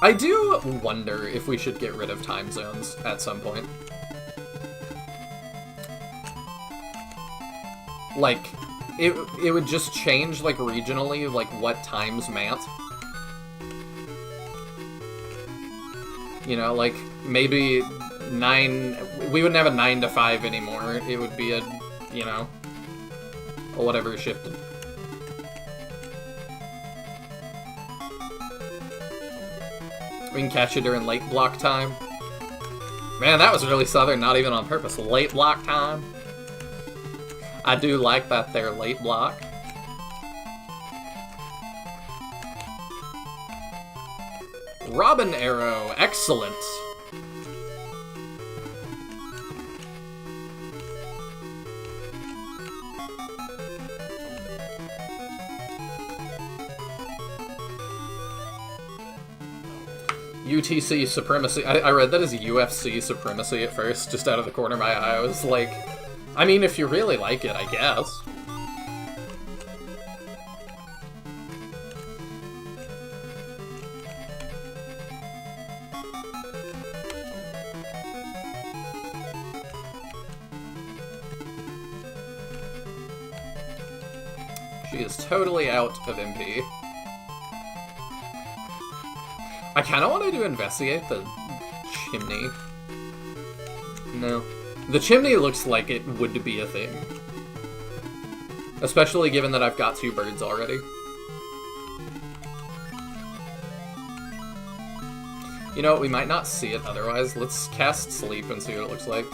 I do wonder if we should get rid of time zones at some point. Like, it would just change, like, regionally, like, what times meant. You know, like, maybe 9... We wouldn't have a 9 to 5 anymore. It would be a, you know, a whatever shifted. We can catch you during late block time. Man, that was really southern, not even on purpose. Late block time. I do like that there, late block. Robin Arrow, excellent. UTC Supremacy. I read that as UFC Supremacy at first, just out of the corner of my eye. I was like, I mean, if you really like it, I guess. She is totally out of MP. I kind of wanted to investigate the chimney. No. The chimney looks like it would be a thing. Especially given that I've got 2 birds already. You know what, we might not see it otherwise. Let's cast Sleep and see what it looks like.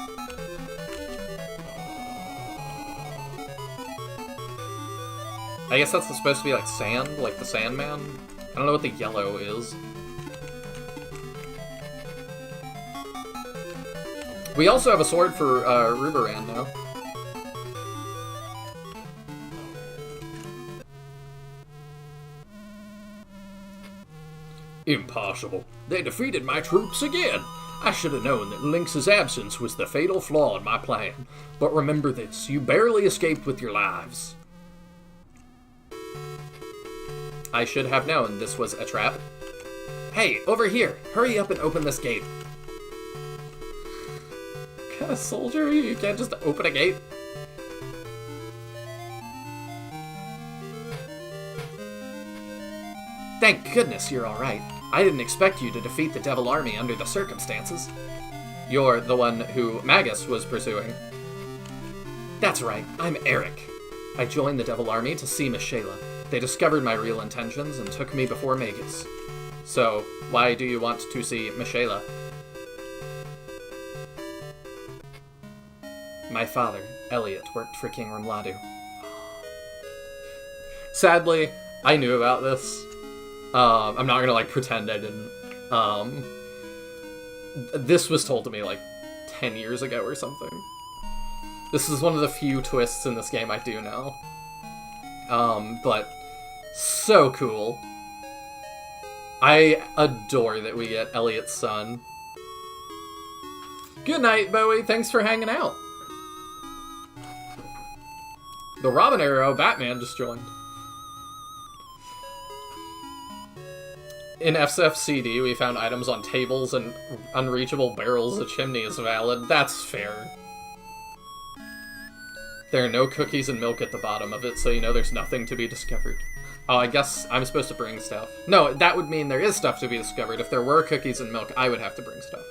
I guess that's supposed to be like sand, like the Sandman. I don't know what the yellow is. We also have a sword for Ruberan now. Impossible. They defeated my troops again. I should have known that Lynx's absence was the fatal flaw in my plan. But remember this, you barely escaped with your lives. I should have known this was a trap. Hey, over here! Hurry up and open this gate. What kind of soldier are you? You can't just open a gate? Thank goodness you're alright. I didn't expect you to defeat the Devil Army under the circumstances. You're the one who Magus was pursuing. That's right, I'm Eric. I joined the Devil Army to see Michaela. They discovered my real intentions and took me before Magus. So, why do you want to see Michaela? My father, Elliot, worked for King Ramladu. Sadly, I knew about this. I'm not gonna, pretend I didn't. This was told to me, 10 years ago or something. This is one of the few twists in this game I do know. But so cool. I adore that we get Elliot's son. Good night, Bowie. Thanks for hanging out. The Robin Arrow, Batman just joined. In FFCD, we found items on tables and unreachable barrels. The chimney is valid. That's fair. There are no cookies and milk at the bottom of it, so you know there's nothing to be discovered. Oh, I guess I'm supposed to bring stuff. No, that would mean there is stuff to be discovered. If there were cookies and milk, I would have to bring stuff.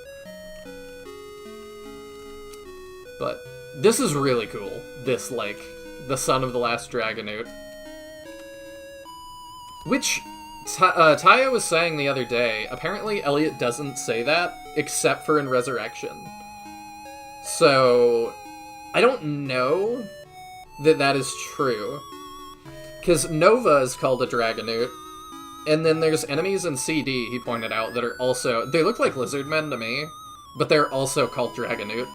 But this is really cool. This, the son of the last Dragonoot. Which, Taya was saying the other day, apparently Elliot doesn't say that, except for in Resurrection. So, I don't know that that is true. Because Nova is called a Dragonoot, and then there's enemies in CD, he pointed out, that are also... They look like lizard men to me, but they're also called Dragonute.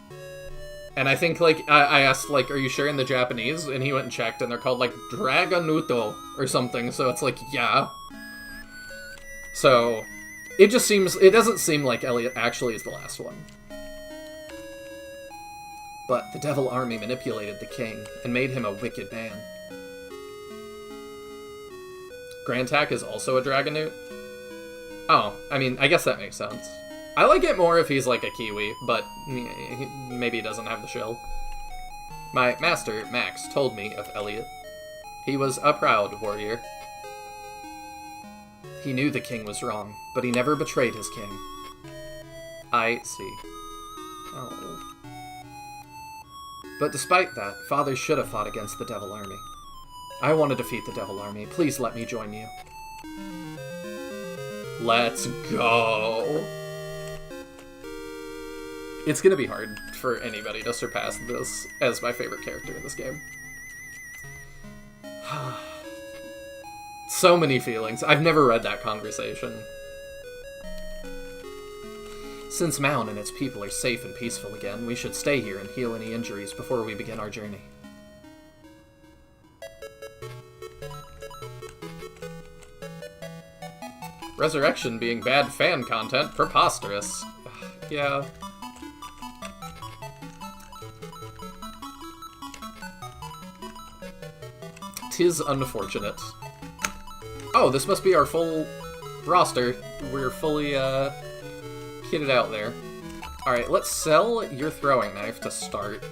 And I think, like, I asked, like, are you sure in the Japanese? And he went and checked, and they're called, like, Draganuto or something, so it's like, yeah. So, it doesn't seem like Elliot actually is the last one. But the Devil Army manipulated the king and made him a wicked man. Grantak is also a Dragonute? Oh, I mean, I guess that makes sense. I like it more if he's like a Kiwi, but maybe he doesn't have the shell. My master, Max, told me of Elliot. He was a proud warrior. He knew the king was wrong, but he never betrayed his king. I see. Oh. But despite that, Father should have fought against the Devil Army. I want to defeat the Devil Army. Please let me join you. Let's go! It's gonna be hard for anybody to surpass this as my favorite character in this game. So many feelings. I've never read that conversation. Since Mound and its people are safe and peaceful again, we should stay here and heal any injuries before we begin our journey. Resurrection being bad fan content, preposterous. Yeah. Tis unfortunate. Oh, this must be our full roster. We're fully, kitted out there. Alright, let's sell your throwing knife to start.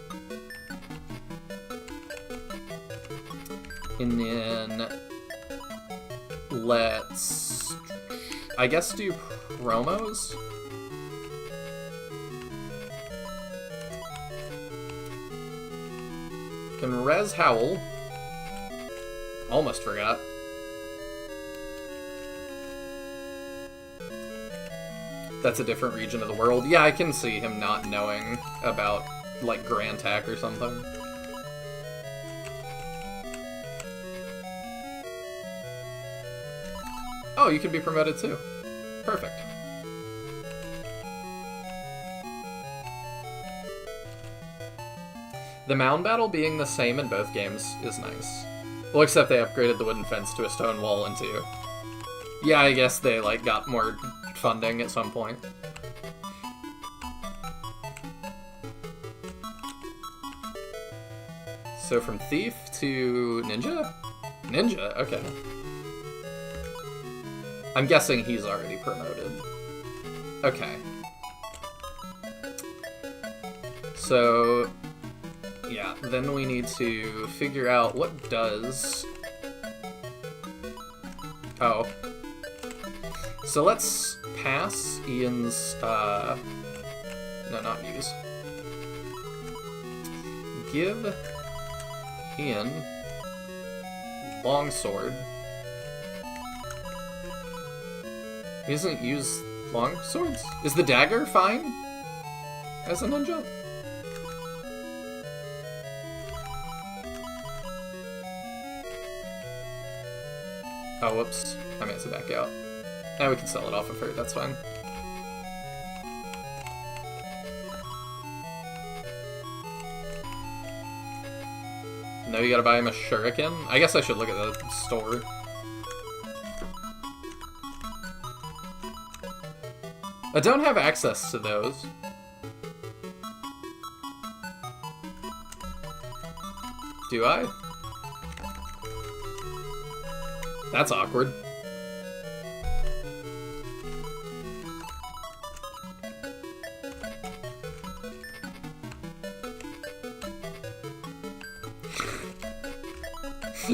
And then... let's... I guess do promos? Can res Howl. Almost forgot. That's a different region of the world. Yeah, I can see him not knowing about, like, Grantak or something. Oh, you can be promoted too. Perfect. The mound battle being the same in both games is nice. Well, except they upgraded the wooden fence to a stone wall in 2. Yeah, I guess they, like, got more funding at some point. So from Thief to Ninja? Ninja, okay. I'm guessing he's already promoted. Okay. So, yeah, then we need to figure out what does... Oh. So let's pass Ian's, no, not use. Give Ian Longsword. He doesn't use long swords? Is the dagger fine as a ninja? Oh, whoops. I meant to back out. Now we can sell it off of her, that's fine. No, you gotta buy him a shuriken? I guess I should look at the store. I don't have access to those. Do I? That's awkward.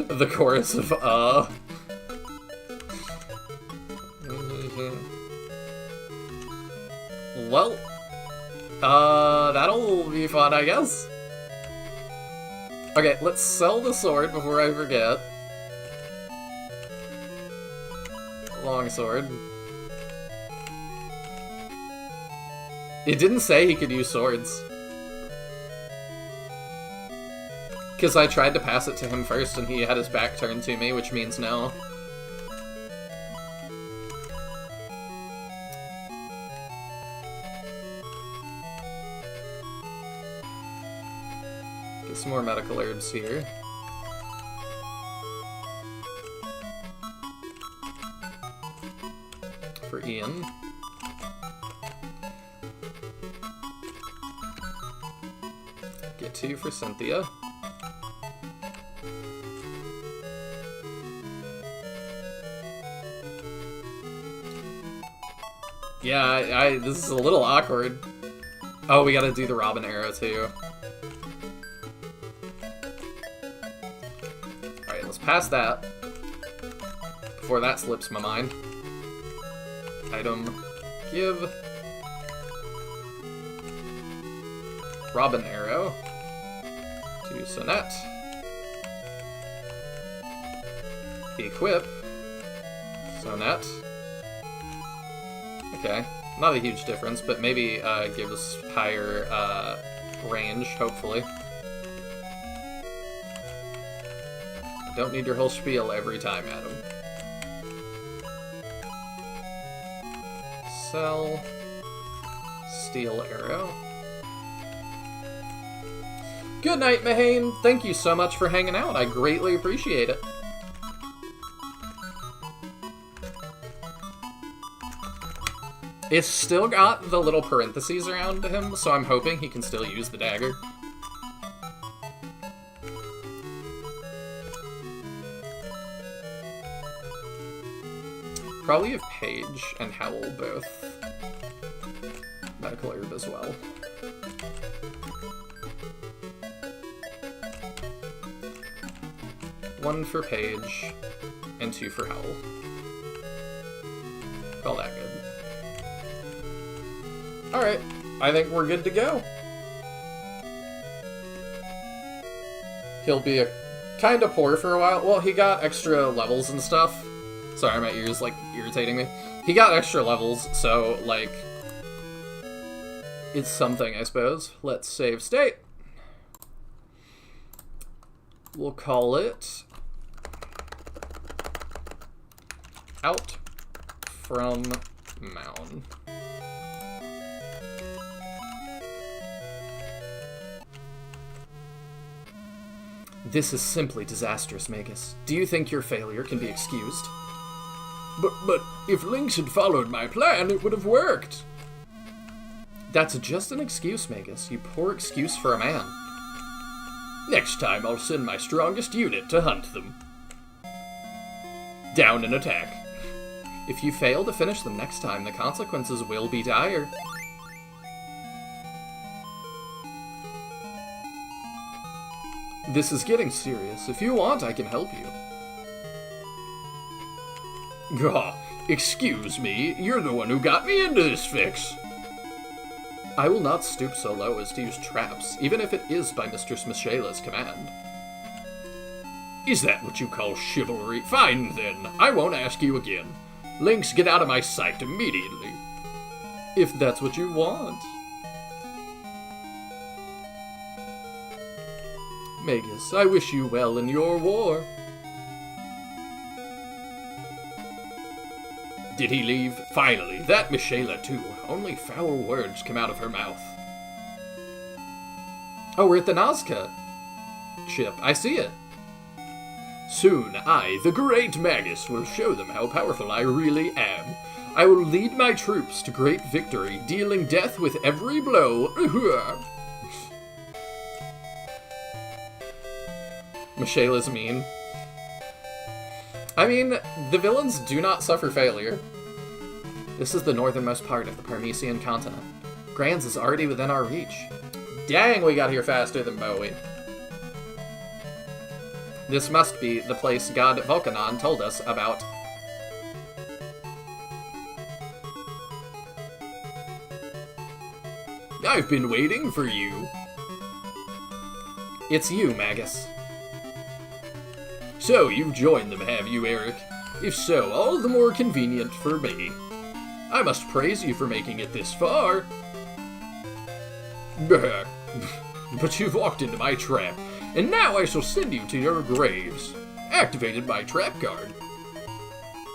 The chorus of Well, that'll be fun, I guess. Okay, let's sell the sword before I forget. Longsword. It didn't say he could use swords. Because I tried to pass it to him first and he had his back turned to me, which means no. some more medical herbs here. For Ian. Get 2 for Cynthia. Yeah, this is a little awkward. Oh, we gotta do the Robin arrow too. Alright, let's pass that. Before that slips my mind. Item. Give. Robin arrow. To Sonette. Equip. Sonette. Okay, not a huge difference, but maybe gives higher range, hopefully. Don't need your whole spiel every time, Adam. Sell. Steel arrow. Good night, Mahane. Thank you so much for hanging out. I greatly appreciate it. It's still got the little parentheses around him, so I'm hoping he can still use the dagger. Probably have Paige and Howl both. Medical herb as well. One for Paige, and 2 for Howl. All that good. Alright, I think we're good to go. He'll be kind of poor for a while. Well, he got extra levels and stuff. Sorry, my ear's, like, irritating me. He got extra levels, so, like, it's something, I suppose. Let's save state. We'll call it Out from Mound. This is simply disastrous, Magus. Do you think your failure can be excused? But if Lynx had followed my plan, it would have worked. That's just an excuse, Magus. You poor excuse for a man. Next time I'll send my strongest unit to hunt them. Down and attack. If you fail to finish them next time, the consequences will be dire. This is getting serious. If you want, I can help you. Gah, excuse me, you're the one who got me into this fix. I will not stoop so low as to use traps, even if it is by Mistress Michaela's command. Is that what you call chivalry? Fine, then. I won't ask you again. Lynx, get out of my sight immediately. If that's what you want. Magus, I wish you well in your war. Did he leave? Finally, that Michaela too. Only foul words come out of her mouth. Oh, we're at the Nazca ship. I see it. Soon I, the great Magus, will show them how powerful I really am. I will lead my troops to great victory, dealing death with every blow. Michaela's mean. I mean, the villains do not suffer failure. This is the northernmost part of the Parmesian continent. Granz is already within our reach. Dang, we got here faster than Bowie. This must be the place God Vulcanon told us about. I've been waiting for you. It's you, Magus. So, you've joined them, have you, Eric? If so, all the more convenient for me. I must praise you for making it this far. But you've walked into my trap, and now I shall send you to your graves. Activated my trap card.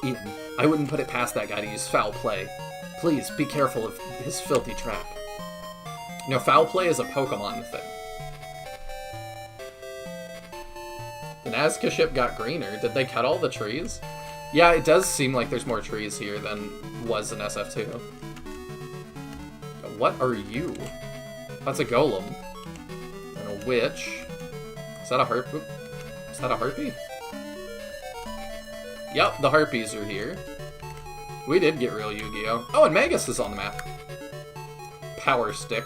Ian, I wouldn't put it past that guy to use foul play. Please, be careful of his filthy trap. You know, foul play is a Pokemon thing. Nazca ship got greener. Did they cut all the trees? Yeah, it does seem like there's more trees here than was in SF2. What are you? That's a golem. And a witch. Is that a harp? Is that a harpy? Yep, the harpies are here. We did get real Yu-Gi-Oh! Oh, and Magus is on the map. Power Stick.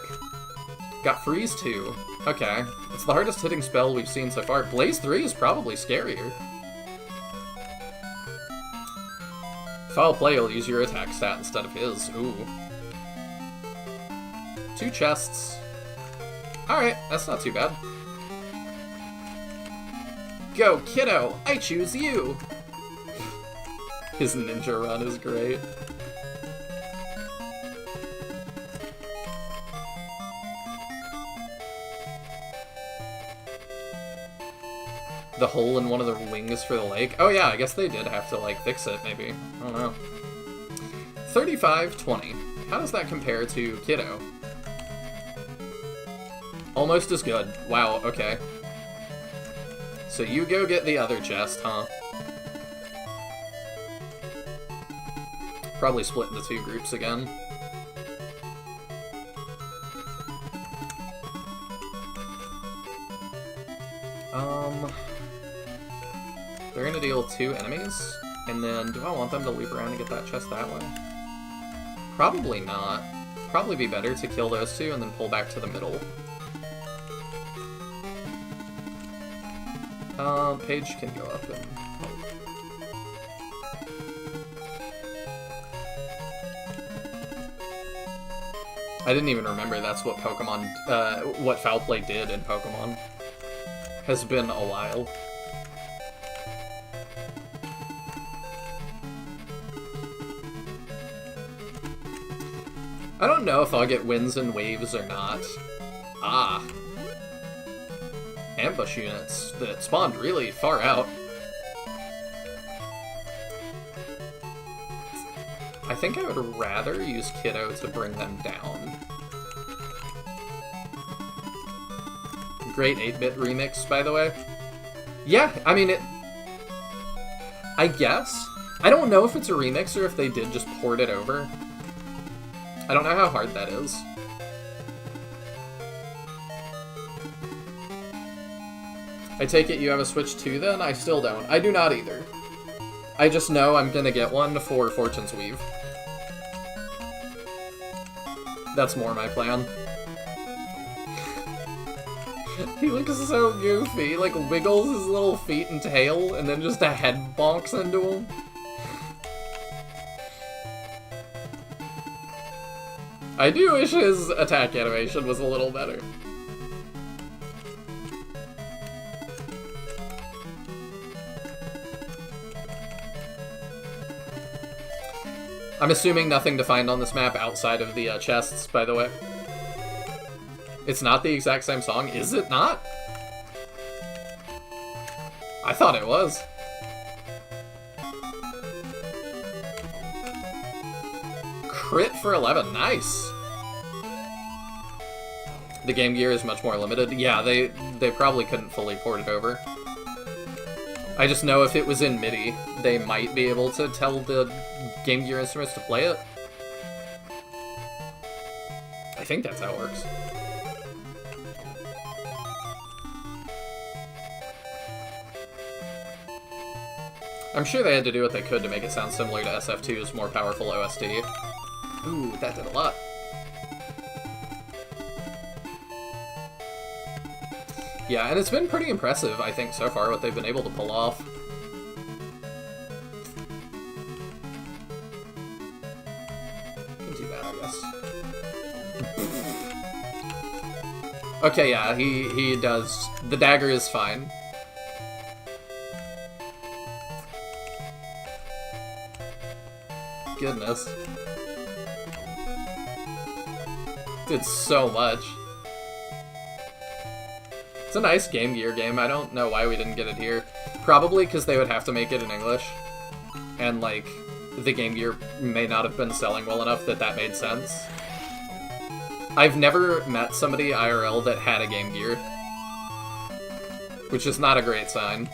Got Freeze 2. Okay. It's the hardest hitting spell we've seen so far. Blaze 3 is probably scarier. Foul Play will use your attack stat instead of his. Ooh. 2 chests. Alright, that's not too bad. Go, kiddo! I choose you! His ninja run is great. The hole in one of the wings for the lake. Oh yeah, I guess they did have to, like, fix it, maybe. I don't know. 35-20. How does that compare to Kiddo? Almost as good. Wow, okay. So you go get the other chest, huh? Probably split into 2 groups again. They're gonna deal 2 enemies, and then do I want them to loop around and get that chest that way? Probably not. Probably be better to kill those 2 and then pull back to the middle. Page can go up and... I didn't even remember that's what Pokemon, what Foul Play did in Pokemon. Has been a while. I don't know if I'll get Winds and Waves or not. Ah. Ambush units that spawned really far out. I think I would rather use Kiddo to bring them down. Great 8-bit remix, by the way. Yeah, I mean, I guess. I don't know if it's a remix or if they did just port it over. I don't know how hard that is. I take it you have a Switch 2 then? I still don't. I do not either. I just know I'm gonna get one for Fortune's Weave. That's more my plan. He looks so goofy, like wiggles his little feet and tail, and then just a head bonks into him. I do wish his attack animation was a little better. I'm assuming nothing to find on this map outside of the chests, by the way. It's not the exact same song, is it not? I thought it was. Crit for 11, nice! The Game Gear is much more limited. Yeah, they probably couldn't fully port it over. I just know if it was in MIDI, they might be able to tell the Game Gear instruments to play it. I think that's how it works. I'm sure they had to do what they could to make it sound similar to SF2's more powerful OST. Ooh, that did a lot. Yeah, and it's been pretty impressive, I think, so far, what they've been able to pull off. Can do that, I guess. Okay, yeah, he does. The dagger is fine. Goodness. Did so much. It's a nice Game Gear game. I don't know why we didn't get it here. Probably because they would have to make it in English. And, like, the Game Gear may not have been selling well enough that that made sense. I've never met somebody IRL that had a Game Gear. Which is not a great sign.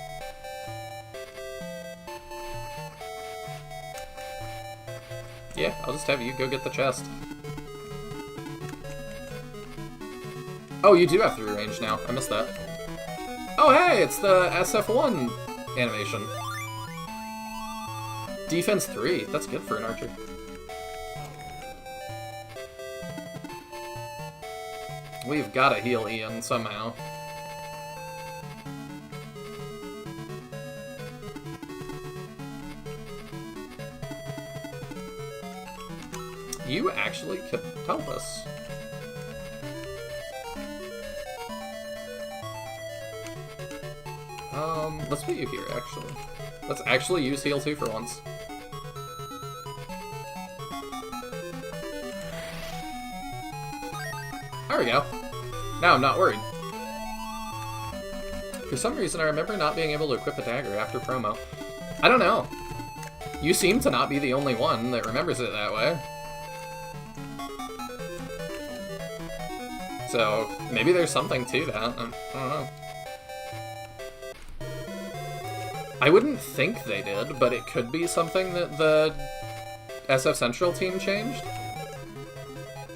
Yeah, I'll just have you go get the chest. Oh, you do have 3 range now. I missed that. Oh, hey, it's the SF1 animation. Defense 3. That's good for an archer. We've got to heal Ian somehow. You actually could help us. Let's put you here, actually. Let's actually use heal 2 for once. There we go. Now I'm not worried. For some reason, I remember not being able to equip a dagger after promo. I don't know. You seem to not be the only one that remembers it that way. So, maybe there's something to that. I don't know. I wouldn't think they did, but it could be something that the SF Central team changed.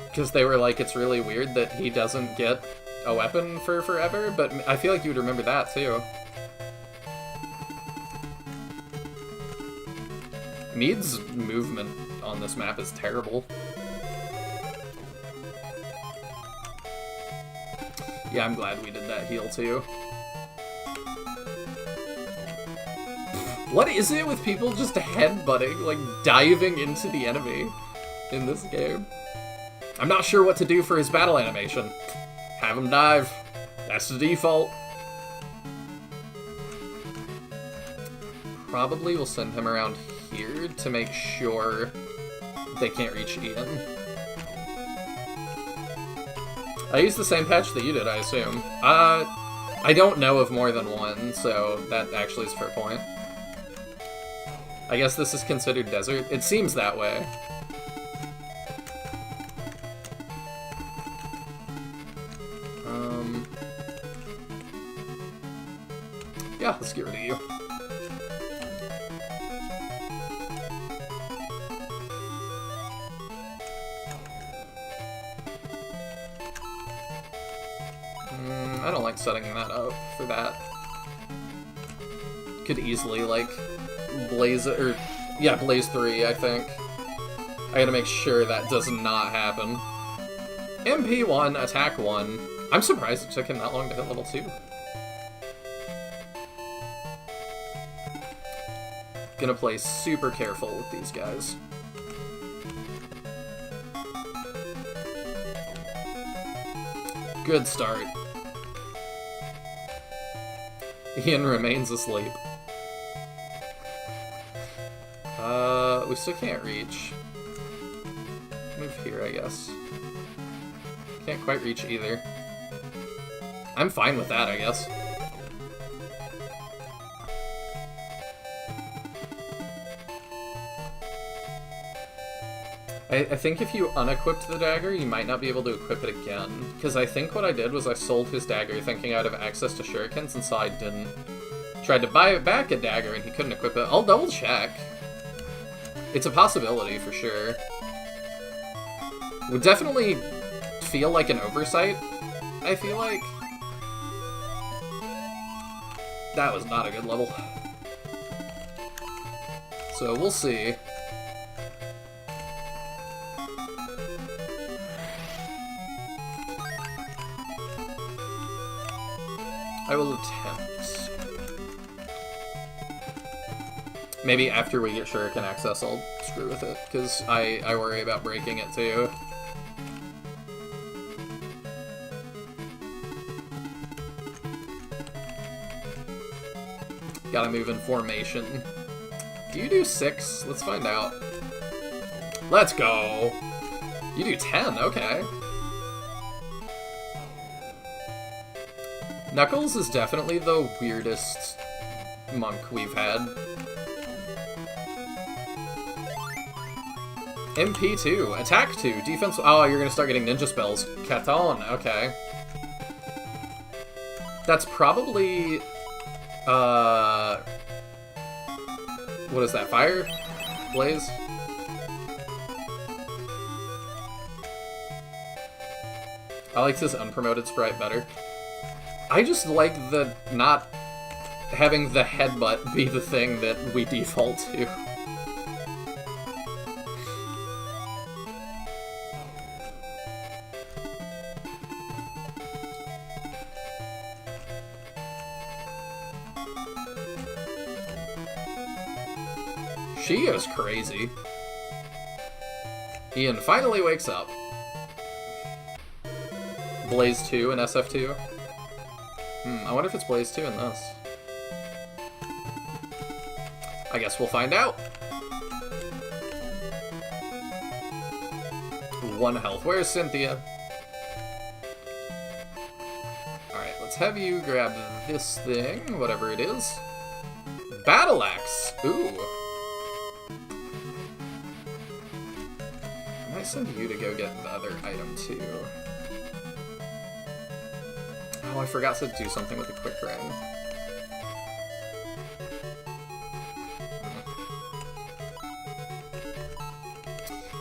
Because they were like, it's really weird that he doesn't get a weapon for forever, but I feel like you would remember that too. Mead's movement on this map is terrible. Yeah, I'm glad we did that heal too. What is it with people just headbutting, like diving into the enemy in this game? I'm not sure what to do for his battle animation. Have him dive. That's the default. Probably we'll send him around here to make sure they can't reach Ian. I used the same patch that you did, I assume. I don't know of more than one, so that actually is a fair point. I guess this is considered desert. It seems that way. Yeah, let's get rid of you. I don't like setting that up for that. Could easily, like, blaze it, or, yeah, blaze 3, I think. I gotta make sure that does not happen. MP1, attack 1. I'm surprised it took him that long to hit level 2. Gonna play super careful with these guys. Good start. Ian remains asleep. We still can't reach. Move here, I guess. Can't quite reach either. I'm fine with that, I guess. I think if you unequipped the dagger, you might not be able to equip it again. Because I think what I did was I sold his dagger thinking I'd have access to shurikens, and so I didn't. Tried to buy back a dagger and he couldn't equip it. I'll double check. It's a possibility for sure. Would definitely feel like an oversight, I feel like. That was not a good level. So we'll see. I will attempt. Maybe after we get Shuriken access, I'll screw with it, because I worry about breaking it too. Gotta move in formation. Do you do 6? Let's find out. Let's go! You do 10, okay. Knuckles is definitely the weirdest monk we've had. MP2, attack 2, defense. Oh, you're gonna start getting ninja spells. Katon, okay. That's probably. What is that? Fire? Blaze? I like this unpromoted sprite better. I just like the not having the headbutt be the thing that we default to. She is crazy. Ian finally wakes up. Blaze 2 and SF2. I wonder if it's Blaze 2 in this. I guess we'll find out. 1 health. Where's Cynthia? Alright, let's have you grab this thing, whatever it is. Battle Axe! Ooh. I might send you to go get the other item too. Oh, I forgot to do something with the quick ring.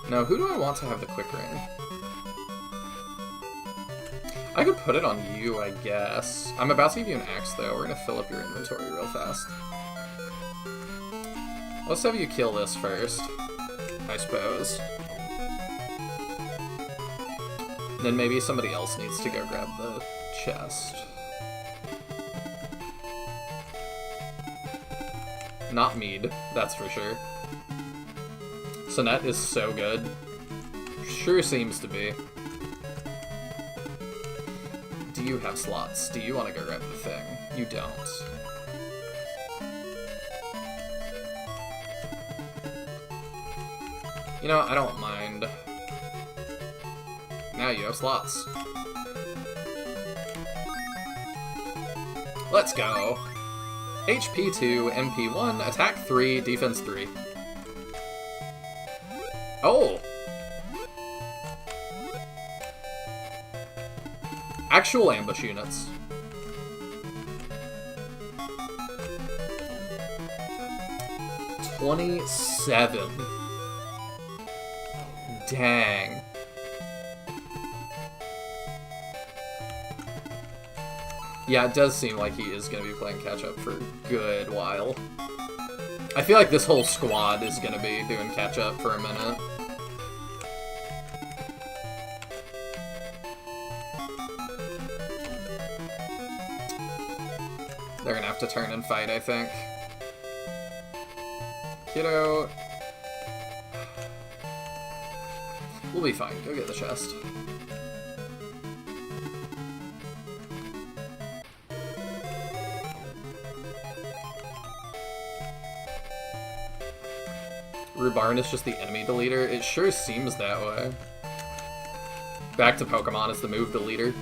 Now, who do I want to have the quick ring? I could put it on you, I guess. I'm about to give you an axe, though. We're gonna fill up your inventory real fast. Let's have you kill this first, I suppose. Then maybe somebody else needs to go grab the chest. Not Mead, that's for sure. Sonette is so good. Sure seems to be. Do you have slots? Do you want to go grab the thing? You don't. You know, I don't mind. Now you have slots. Let's go. HP 2, MP 1, attack 3, defense 3. Oh! Actual ambush units. $27. Dang. Yeah, it does seem like he is going to be playing catch-up for a good while. I feel like this whole squad is going to be doing catch-up for a minute. They're going to have to turn and fight, I think. Kiddo. We'll be fine. Go get the chest. Rubarn is just the enemy deleter? It sure seems that way. Back to Pokemon as the move deleter.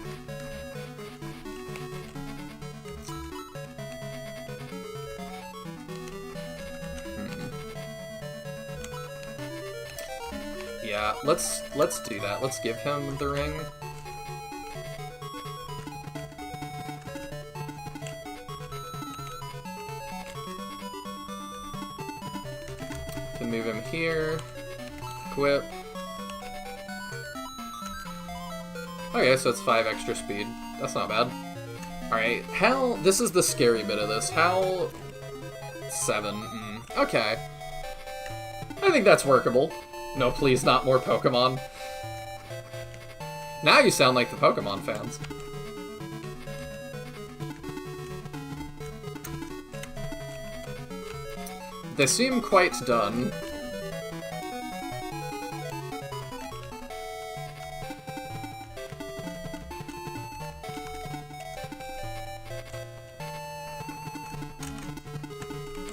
Yeah, let's do that. Let's give him the ring. Can move him here. Equip. Okay, so it's 5 extra speed. That's not bad. Alright, how... This is the scary bit of this. How... 7. Okay. I think that's workable. No, please, not more Pokemon. Now you sound like the Pokemon fans. They seem quite done.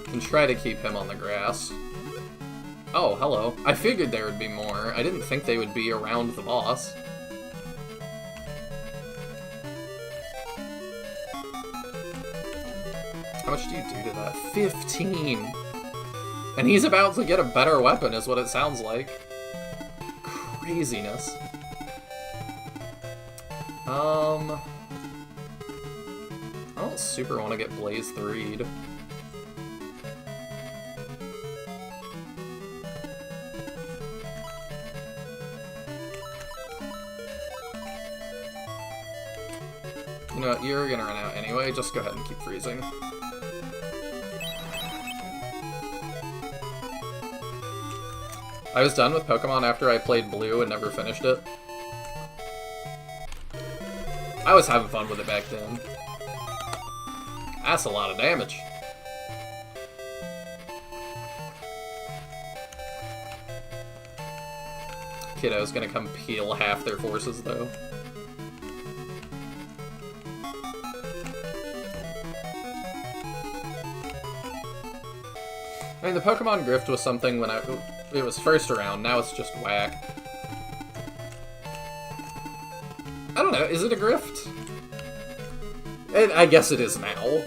And try to keep him on the grass. Oh, hello. I figured there would be more. I didn't think they would be around the boss. How much do you do to that? 15! And he's about to get a better weapon, is what it sounds like. Craziness. I don't super want to get Blaze 3'd. know what, you're gonna run out anyway, just go ahead and keep freezing. I was done with Pokemon after I played Blue and never finished it. I was having fun with it back then. That's a lot of damage. Kiddo's gonna come peel half their forces, though. I mean, the Pokemon Grift was something when it was first around, now it's just whack. I don't know, is it a Grift? I guess it is now.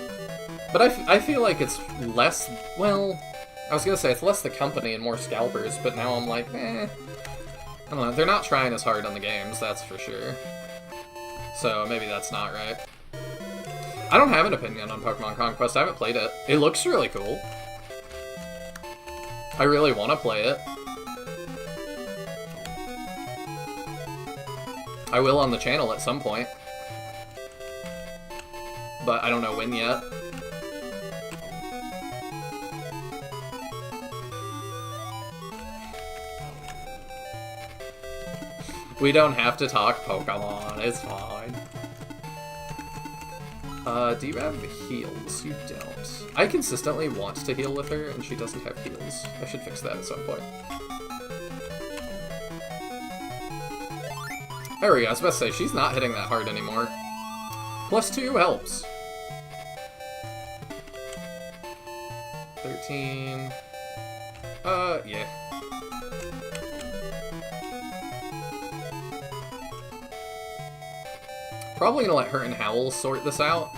But I feel like it's less, well, I was gonna say it's less the company and more scalpers, but now I'm like, I don't know, they're not trying as hard on the games, that's for sure. So maybe that's not right. I don't have an opinion on Pokemon Conquest, I haven't played it. It looks really cool. I really want to play it. I will on the channel at some point. But I don't know when yet. We don't have to talk Pokemon, it's fine. Do you have heals? You don't. I consistently want to heal with her, and she doesn't have heals. I should fix that at some point. There we go, I was about to say, she's not hitting that hard anymore. +2 helps. 13... yeah. Probably gonna let her and Howl sort this out,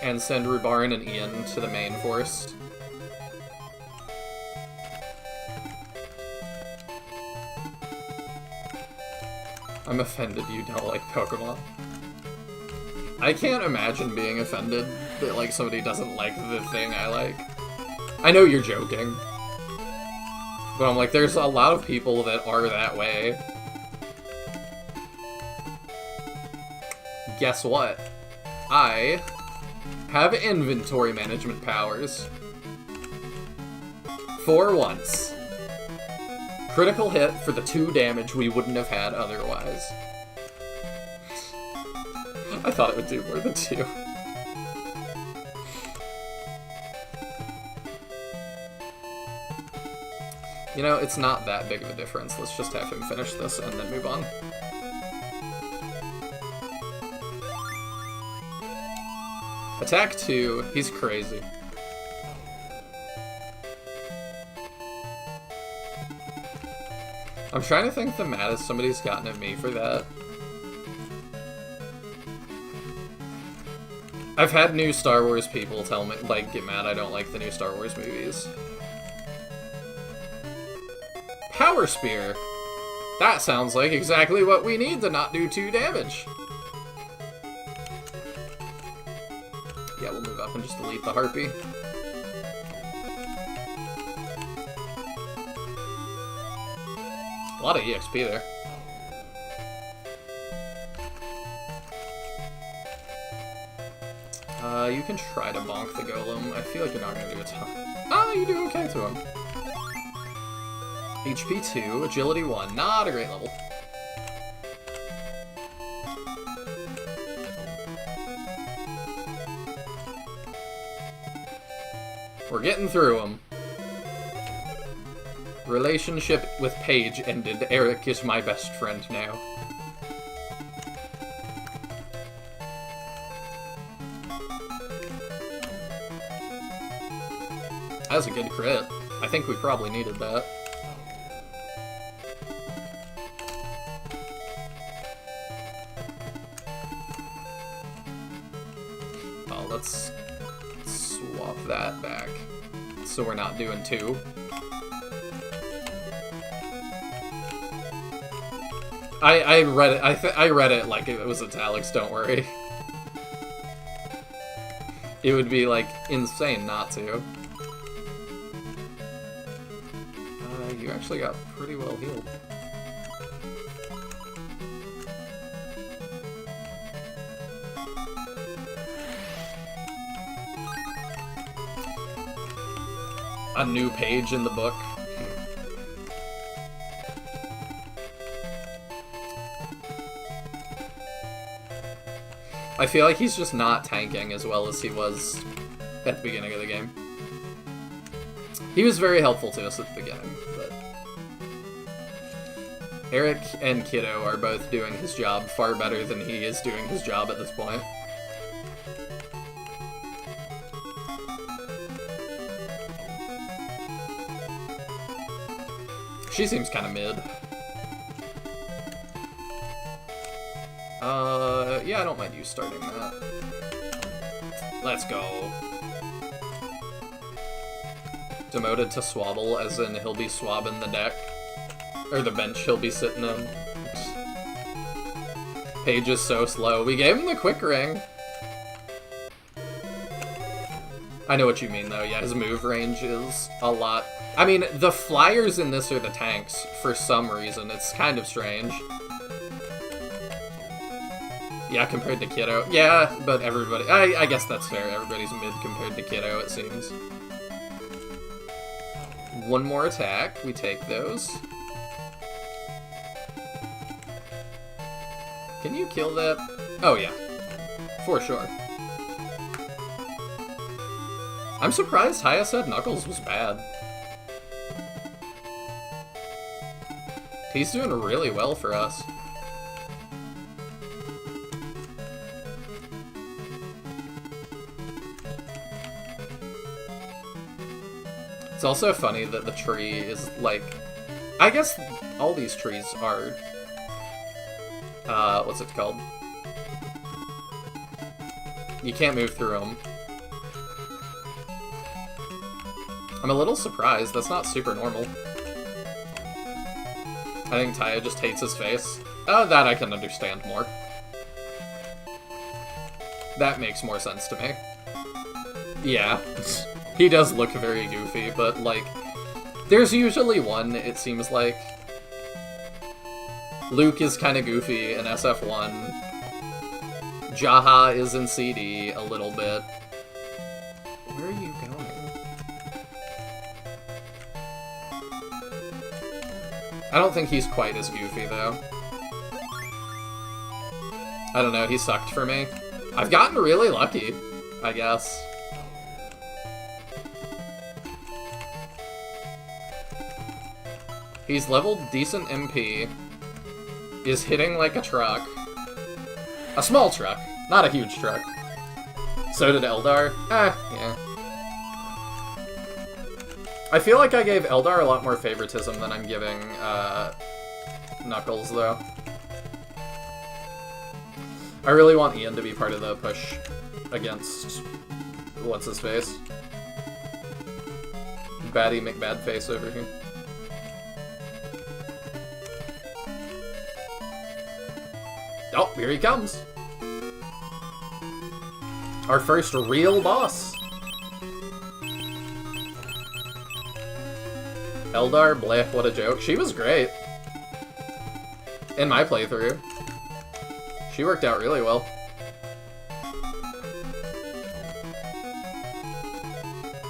and send Rubarin and Ian to the main forest. I'm offended you don't like Pokemon. I can't imagine being offended that, like, somebody doesn't like the thing I like. I know you're joking. But I'm like, there's a lot of people that are that way. Guess what? I have inventory management powers. For once. Critical hit for the 2 damage we wouldn't have had otherwise. I thought it would do more than 2. You know, it's not that big of a difference. Let's just have him finish this and then move on. Attack 2, he's crazy. I'm trying to think the maddest somebody's gotten at me for that. I've had new Star Wars people tell me, like, get mad I don't like the new Star Wars movies. Power Spear! That sounds like exactly what we need to not do 2 damage. Yeah, we'll move up and just delete the Harpy. A lot of EXP there. You can try to bonk the Golem. I feel like you're not gonna do a ton. Ah, you do okay to him. HP 2, Agility 1. Not a great level. We're getting through them. Relationship with Paige ended. Eric is my best friend now. That was a good crit. I think we probably needed that. Oh, let's swap that back. So we're not doing 2. I read it. I read it like it was italics. Don't worry. It would be like insane not to. You actually got pretty well healed. a new page in the book. I feel like he's just not tanking as well as he was at the beginning of the game. He was very helpful to us at the beginning, but... Eric and Kiddo are both doing his job far better than he is doing his job at this point. She seems kind of mid. Yeah, I don't mind you starting that. Let's go. Demoted to Swabble, as in he'll be swabbing the deck. Or the bench he'll be sitting on. Page is so slow. We gave him the quick ring. I know what you mean, though. Yeah, his move range is a lot. I mean, the flyers in this are the tanks, for some reason. It's kind of strange. Yeah, compared to Kiddo. Yeah, but everybody... I guess that's fair. Everybody's mid compared to Kiddo, it seems. One more attack. We take those. Can you kill that? Oh, yeah. For sure. I'm surprised Haya said Knuckles was bad. He's doing really well for us. It's also funny that the tree is, like... I guess all these trees are... what's it called? You can't move through them. I'm a little surprised. That's not super normal. I think Taya just hates his face. Oh, that I can understand more. That makes more sense to me. Yeah. He does look very goofy, but, like, there's usually one, it seems like. Luke is kind of goofy in SF1. Jaha is in CD a little bit. Where are you going? I don't think he's quite as goofy, though. I don't know, he sucked for me. I've gotten really lucky, I guess. He's leveled decent MP, is hitting like a truck. A small truck, not a huge truck. So did Eldar. Yeah. I feel like I gave Eldar a lot more favoritism than I'm giving, Knuckles, though. I really want Ian to be part of the push against... what's-his-face? Batty McBadface over here. Oh, here he comes. Our first real boss. Eldar, bleh, what a joke. She was great. In my playthrough. She worked out really well.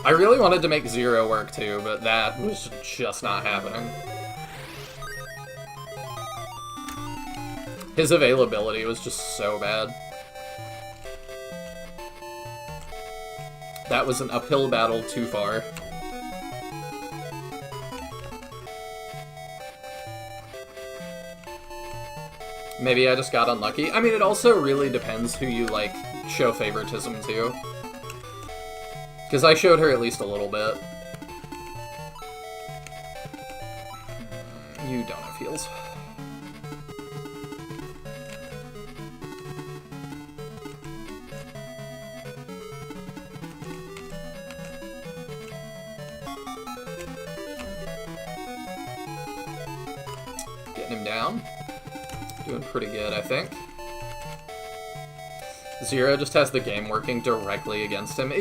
I really wanted to make Zero work too, but that was just not happening. His availability was just so bad. That was an uphill battle too far. Maybe I just got unlucky. I mean, it also really depends who you, like, show favoritism to. Because I showed her at least a little bit. You don't have heals. Getting him down. Doing pretty good, I think. Zero just has the game working directly against him.